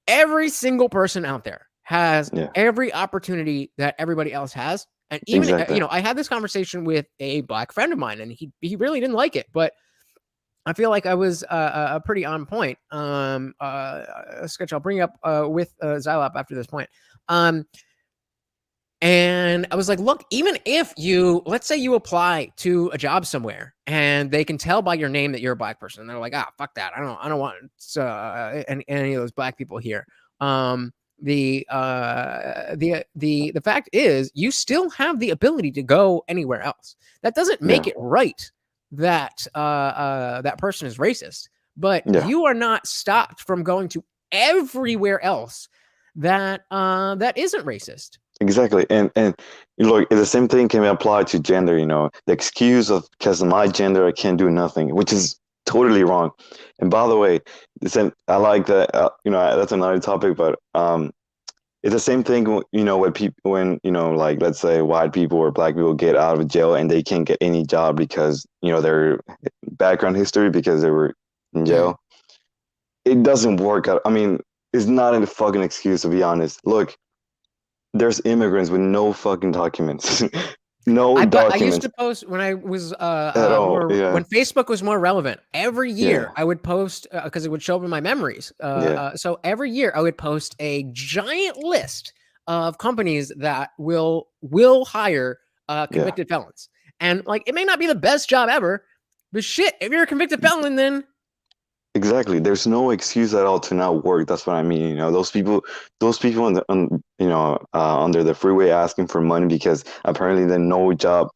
every single person out there has every opportunity that everybody else has. And even, I had this conversation with a black friend of mine, and he really didn't like it, but I feel like I was pretty on point. A sketch I'll bring up with Xylop after this point. And I was like, look, even if let's say you apply to a job somewhere and they can tell by your name that you're a black person, and they're like, fuck that. I don't want any of those black people here. The fact is, you still have the ability to go anywhere else. That doesn't make it right that that person is racist, but you are not stopped from going to everywhere else that isn't racist. Exactly. And look, the same thing can be applied to gender. The excuse of because of my gender I can't do nothing, which is totally wrong. And by the way, I like that. That's another topic, but it's the same thing. When like, let's say white people or black people get out of jail and they can't get any job because their background history, because they were in jail. It doesn't work out. I mean, it's not a fucking excuse, to be honest. Look, there's immigrants with no fucking documents. Documents. I used to post when I was when Facebook was more relevant. Every year I would post because it would show up in my memories. So every year I would post a giant list of companies that will hire convicted felons. And like, it may not be the best job ever, but shit, if you're a convicted felon, then exactly, there's no excuse at all to not work. That's what I mean. Those people under the freeway asking for money because apparently then no job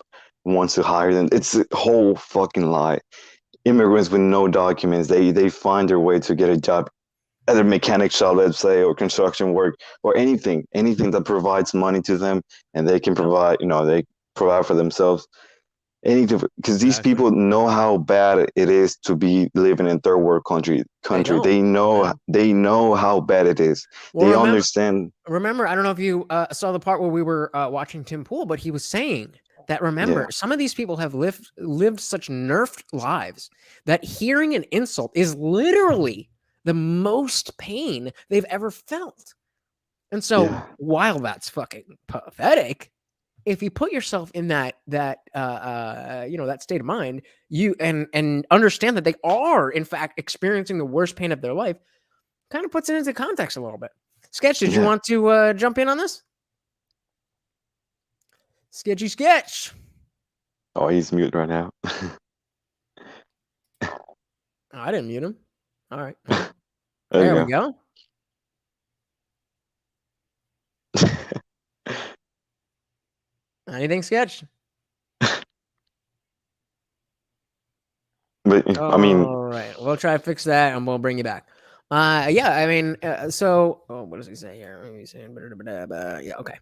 wants to hire them. It's a whole fucking lie. Immigrants with no documents, they find their way to get a job at a mechanic shop, let's say, or construction work, or anything that provides money to them, and they can provide. They provide for themselves. Anything, because these people know how bad it is to be living in third world country. They know how bad it is. They understand. Remember, I don't know if you saw the part where we were watching Tim Pool, but he was saying that some of these people have lived such nerfed lives that hearing an insult is literally the most pain they've ever felt. And so while that's fucking pathetic, if you put yourself in that state of mind, you and understand that they are in fact experiencing the worst pain of their life, kind of puts it into context a little bit. Sketch, did you want to jump in on this? Sketchy Sketch. Oh, he's mute right now. I didn't mute him. All right. There we you go. Anything, Sketch? But I mean, all right, we'll try to fix that and we'll bring you back. I mean, so what does he say here? He's saying, yeah, okay.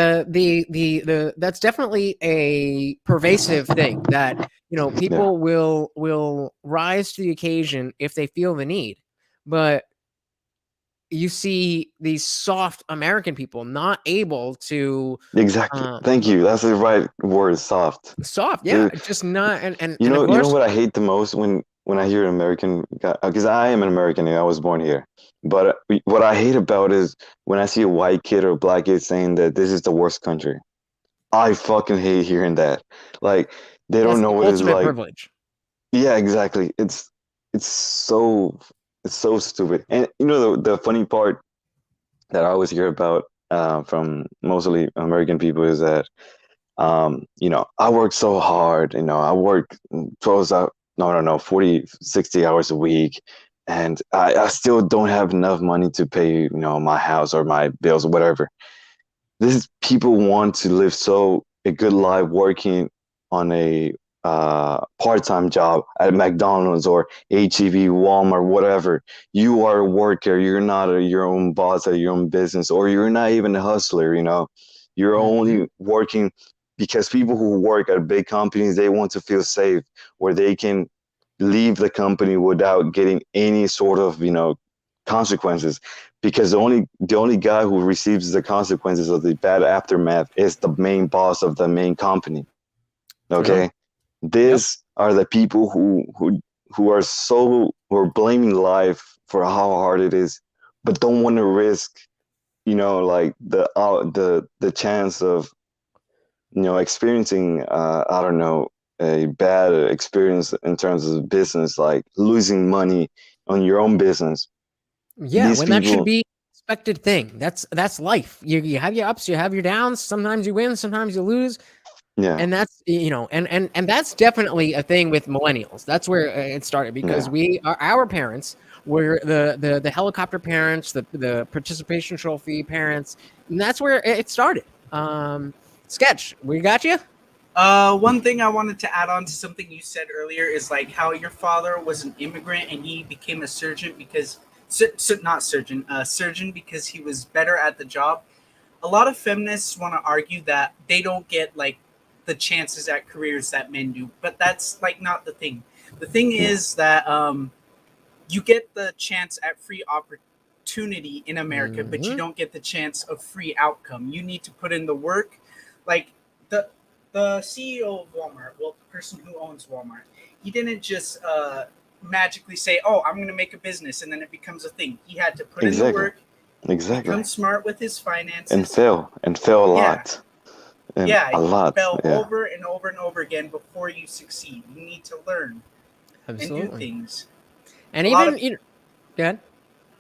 The that's definitely a pervasive thing that, people will rise to the occasion if they feel the need, but you see these soft American people not able to exactly. Thank you. That's the right word. Soft. Soft, yeah. Just not. And you know, of course, what I hate the most when I hear an American guy, because I am an American and I was born here. But what I hate about is when I see a white kid or a black kid saying that this is the worst country. I fucking hate hearing that. Like they don't know what it's like. Privilege. Yeah, exactly. It's so stupid. And the funny part that I always hear about from mostly American people is that I work so hard. I work 40, 60 hours a week, and I still don't have enough money to pay my house or my bills or whatever. People want to live a good life working on a part-time job at McDonald's or HEB, Walmart, whatever. You are a worker. You're not your own boss at your own business, or you're not even a hustler. You're only working because people who work at big companies, they want to feel safe, where they can leave the company without getting any sort of consequences. Because the only guy who receives the consequences of the bad aftermath is the main boss of the main company. Okay. These are the people who are blaming life for how hard it is, but don't want to risk, like the chance of, experiencing, a bad experience in terms of business, like losing money on your own business. Yeah, that should be an expected thing. That's life. You have your ups, you have your downs. Sometimes you win, sometimes you lose. Yeah. And that's, and that's definitely a thing with millennials. That's where it started, because our parents were the helicopter parents, the participation trophy parents, and that's where it started. Sketch, we got you. One thing I wanted to add on to something you said earlier is like how your father was an immigrant and he became a surgeon because surgeon because he was better at the job. A lot of feminists want to argue that they don't get like the chances at careers that men do, but that's like not the thing. The thing is that you get the chance at free opportunity in America, but you don't get the chance of free outcome. You need to put in the work. Like the CEO of Walmart, the person who owns Walmart, he didn't just magically say, "Oh, I'm going to make a business," and then it becomes a thing. He had to put in the work, become smart with his finances, and fail a lot. A lot. Fail over and over and over again before you succeed. You need to learn and do things. And go ahead.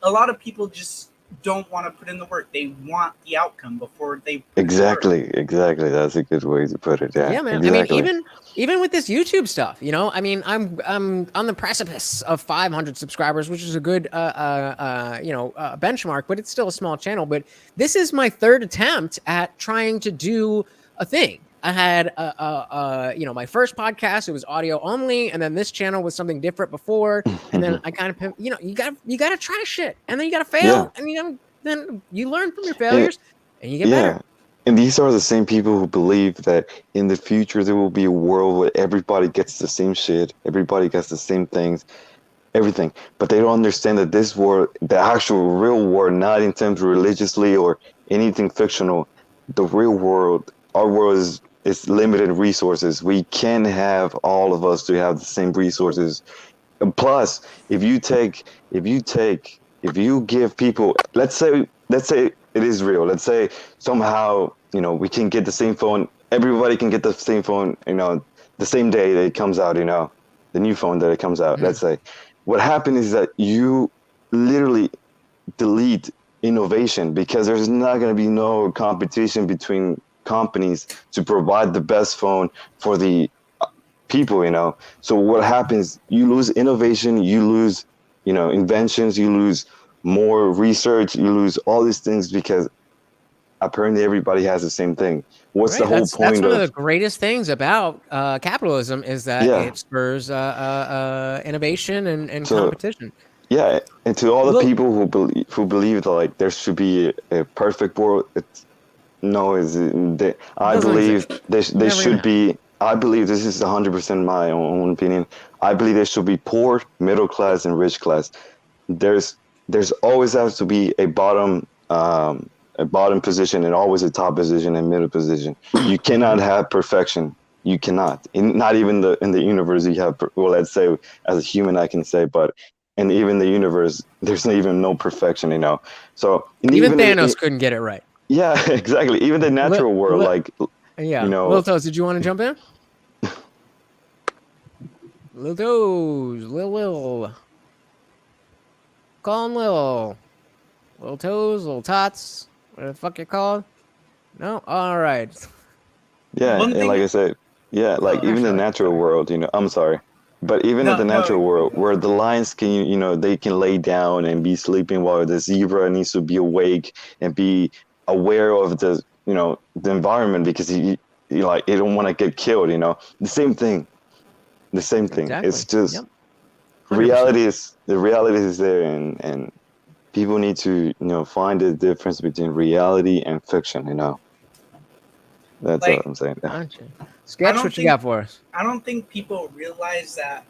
A lot of people just don't want to put in the work. They want the outcome before they exactly. That's a good way to put it. Yeah, man. Exactly. I mean, even with this YouTube stuff, I'm on the precipice of 500 subscribers, which is a good benchmark, but it's still a small channel. But this is my third attempt at trying to do a thing. I had my first podcast, it was audio only, and then this channel was something different before, and then I kind of you gotta try shit, and then you gotta fail, and then you learn from your failures, and you get better. And these are the same people who believe that in the future there will be a world where everybody gets the same shit, everybody gets the same things, everything. But they don't understand that this world, the actual real world, not in terms of religiously or anything fictional, the real world, our world is limited resources. We can have all of us to have the same resources. And plus, if you take if you give people, let's say it is real. Let's say somehow, we can get the same phone. Everybody can get the same phone, the same day that it comes out, the new phone that it comes out. Let's say what happened is that you literally delete innovation because there's not going to be no competition between companies to provide the best phone for the people. So what happens, you lose innovation, you lose inventions, you lose more research, you lose all these things because apparently everybody has the same thing. What's the whole That's point one of the greatest things about capitalism is that it spurs innovation and competition. Yeah, and to all the people who believe that like there should be a perfect world, I believe they should be. I believe this is 100% my own opinion. I believe there should be poor, middle class, and rich class. There's always has to be a bottom position and always a top position and middle position. You cannot have perfection. You cannot. Not even in the universe you have. Well, let's say as a human I can say, but. And even the universe, there's even no perfection, So even Thanos couldn't get it right. Yeah, exactly. Even the natural world, yeah. Lil Toes, did you want to jump in? Lil Toes, Lil, call him Lil Toes, Lil Tots, whatever the fuck you're called. No, all right. Yeah, and like I said, like even the natural world, I'm sorry. But even in the natural world, where the lions can, they can lay down and be sleeping while the zebra needs to be awake and be aware of the environment because he don't want to get killed. The same thing. Exactly. It's just the reality is there, and people need to find the difference between reality and fiction. That's what I'm saying. Gotcha. Sketch, what you got for us? I don't think people realize that.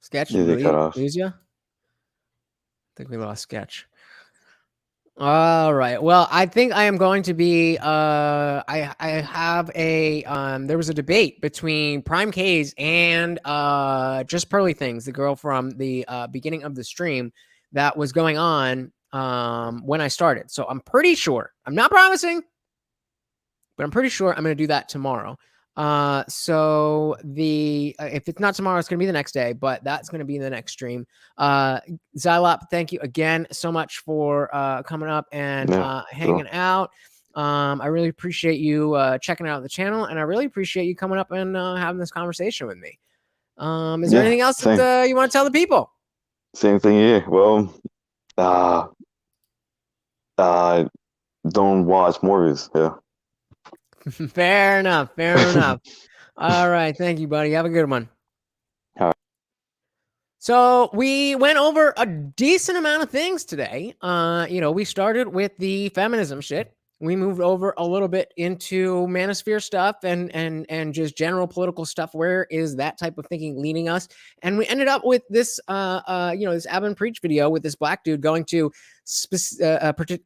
Sketch, Yeah, they cut off. lose ya? I think we lost Sketch. All right. Well, I think I am going to be. I have a. There was a debate between Prime K's and Just Pearly Things, the girl from the beginning of the stream that was going on when I started. So I'm pretty sure. I'm not promising, but I'm pretty sure I'm going to do that tomorrow. So if it's not tomorrow, it's going to be the next day, but that's going to be the next stream. Xylop, thank you again so much for coming up and hanging out. I really appreciate you checking out the channel, and I really appreciate you coming up and having this conversation with me. Is there anything else that you want to tell the people? Same thing here. Well, don't watch movies. Yeah. Fair enough. All right. Thank you, buddy. Have a good one. All right. So we went over a decent amount of things today. We started with the feminism shit. We moved over a little bit into manosphere stuff and just general political stuff. Where is that type of thinking leading us? And we ended up with this, this Ab and Preach video with this black dude going to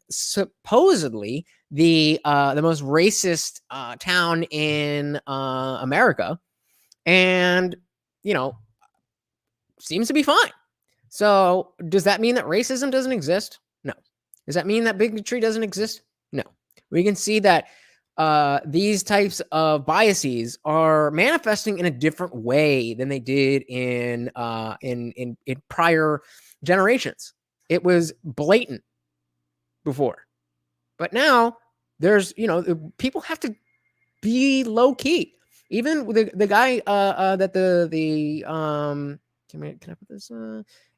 supposedly the most racist town in America, and seems to be fine. So does that mean that racism doesn't exist? No. Does that mean that bigotry doesn't exist? No. We can see that these types of biases are manifesting in a different way than they did in prior generations. It was blatant before, but now there's people have to be low key. Even the guy that can I put this?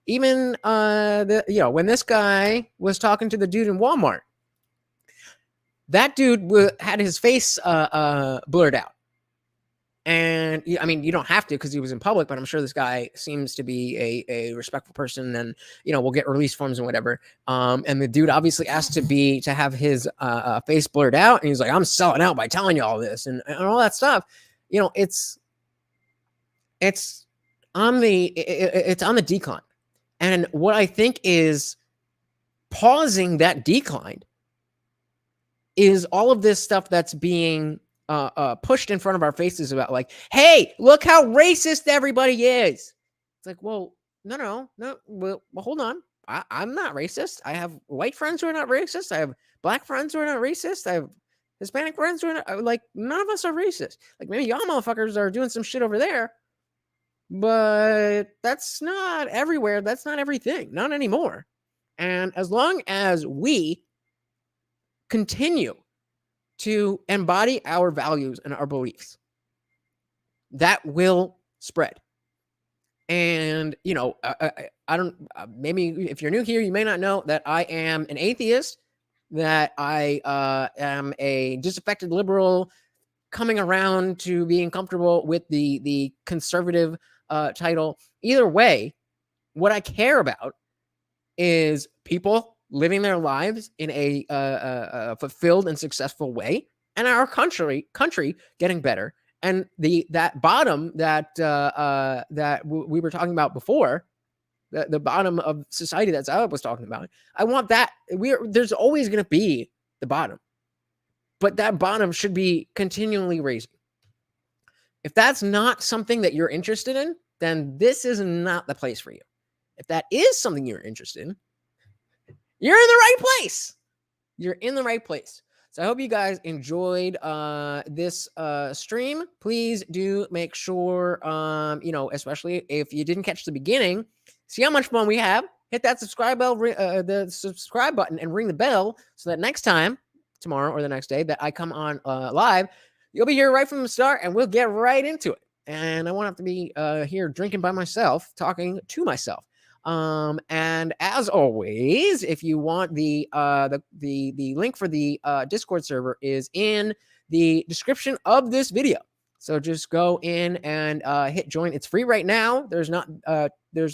Even when this guy was talking to the dude in Walmart, that dude had his face blurred out. And I mean, you don't have to because he was in public, but I'm sure this guy seems to be a respectful person, and we'll get release forms and whatever. And the dude obviously asked to have his face blurred out, and he's like, "I'm selling out by telling you all this and all that stuff." It's on the decline, and what I think is pausing that decline is all of this stuff that's being pushed in front of our faces about like, hey, look how racist everybody is. It's like, well, no. Well, hold on. I'm not racist. I have white friends who are not racist. I have black friends who are not racist. I have Hispanic friends who are not, like, none of us are racist. Like, maybe y'all motherfuckers are doing some shit over there, but that's not everywhere. That's not everything. Not anymore. And as long as we continue to embody our values and our beliefs, that will spread. And, you know, I don't, maybe if you're new here, you may not know that I am an atheist, that I am a disaffected liberal coming around to being comfortable with the conservative title. Either way, what I care about is people living their lives in a fulfilled and successful way, and our country getting better. And that bottom that we were talking about before, the bottom of society that Zalab was talking about, I want that. There's always going to be the bottom, but that bottom should be continually raising. If that's not something that you're interested in, then this is not the place for you. If that is something you're interested in, you're in the right place. You're in the right place. So I hope you guys enjoyed this stream. Please do make sure, you know, especially if you didn't catch the beginning, see how much fun we have. Hit that subscribe bell, the subscribe button, and ring the bell so that next time, tomorrow or the next day that I come on live, you'll be here right from the start, and we'll get right into it. And I won't have to be here drinking by myself, talking to myself. And as always, if you want the link for the Discord server is in the description of this video. So just go in and hit join. It's free right now. There's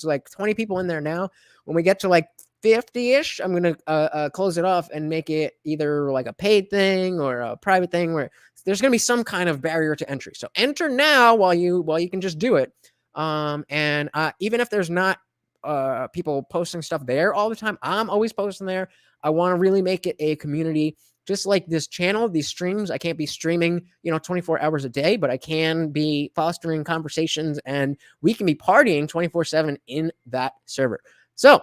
like 20 people in there now. When we get to like 50-ish, I'm gonna close it off and make it either like a paid thing or a private thing where there's gonna be some kind of barrier to entry. So enter now while you can just do it. And even if there's not people posting stuff there all the time, I'm always posting there. I want to really make it a community, just like this channel, these streams. I can't be streaming, 24 hours a day, but I can be fostering conversations, and we can be partying 24/7 in that server. So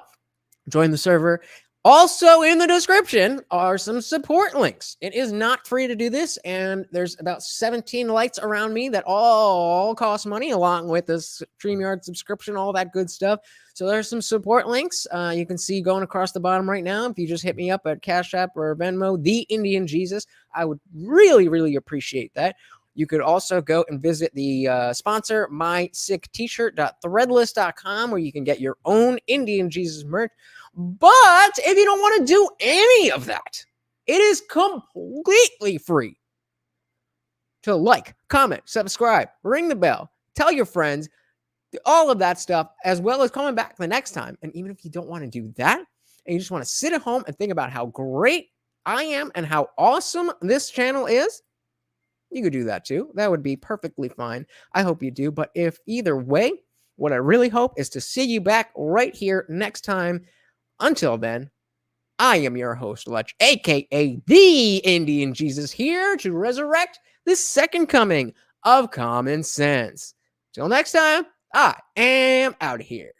join the server. Also in the description are some support links. It is not free to do this, and there's about 17 lights around me that all cost money, along with this StreamYard subscription, all that good stuff. So there's some support links you can see going across the bottom right now. If you just hit me up at CashApp or Venmo, TheIndianJesus, I would really, really appreciate that. You could also go and visit the sponsor, mysickt-shirt.threadless.com, where you can get your own Indian Jesus merch. But if you don't want to do any of that, it is completely free to like, comment, subscribe, ring the bell, tell your friends, all of that stuff, as well as coming back the next time. And even if you don't want to do that, and you just want to sit at home and think about how great I am and how awesome this channel is, you could do that too. That would be perfectly fine. I hope you do. But if either way, what I really hope is to see you back right here next time. Until then, I am your host, Lutch, aka the Indian Jesus, here to resurrect the second coming of common sense. Till next time, I am out of here.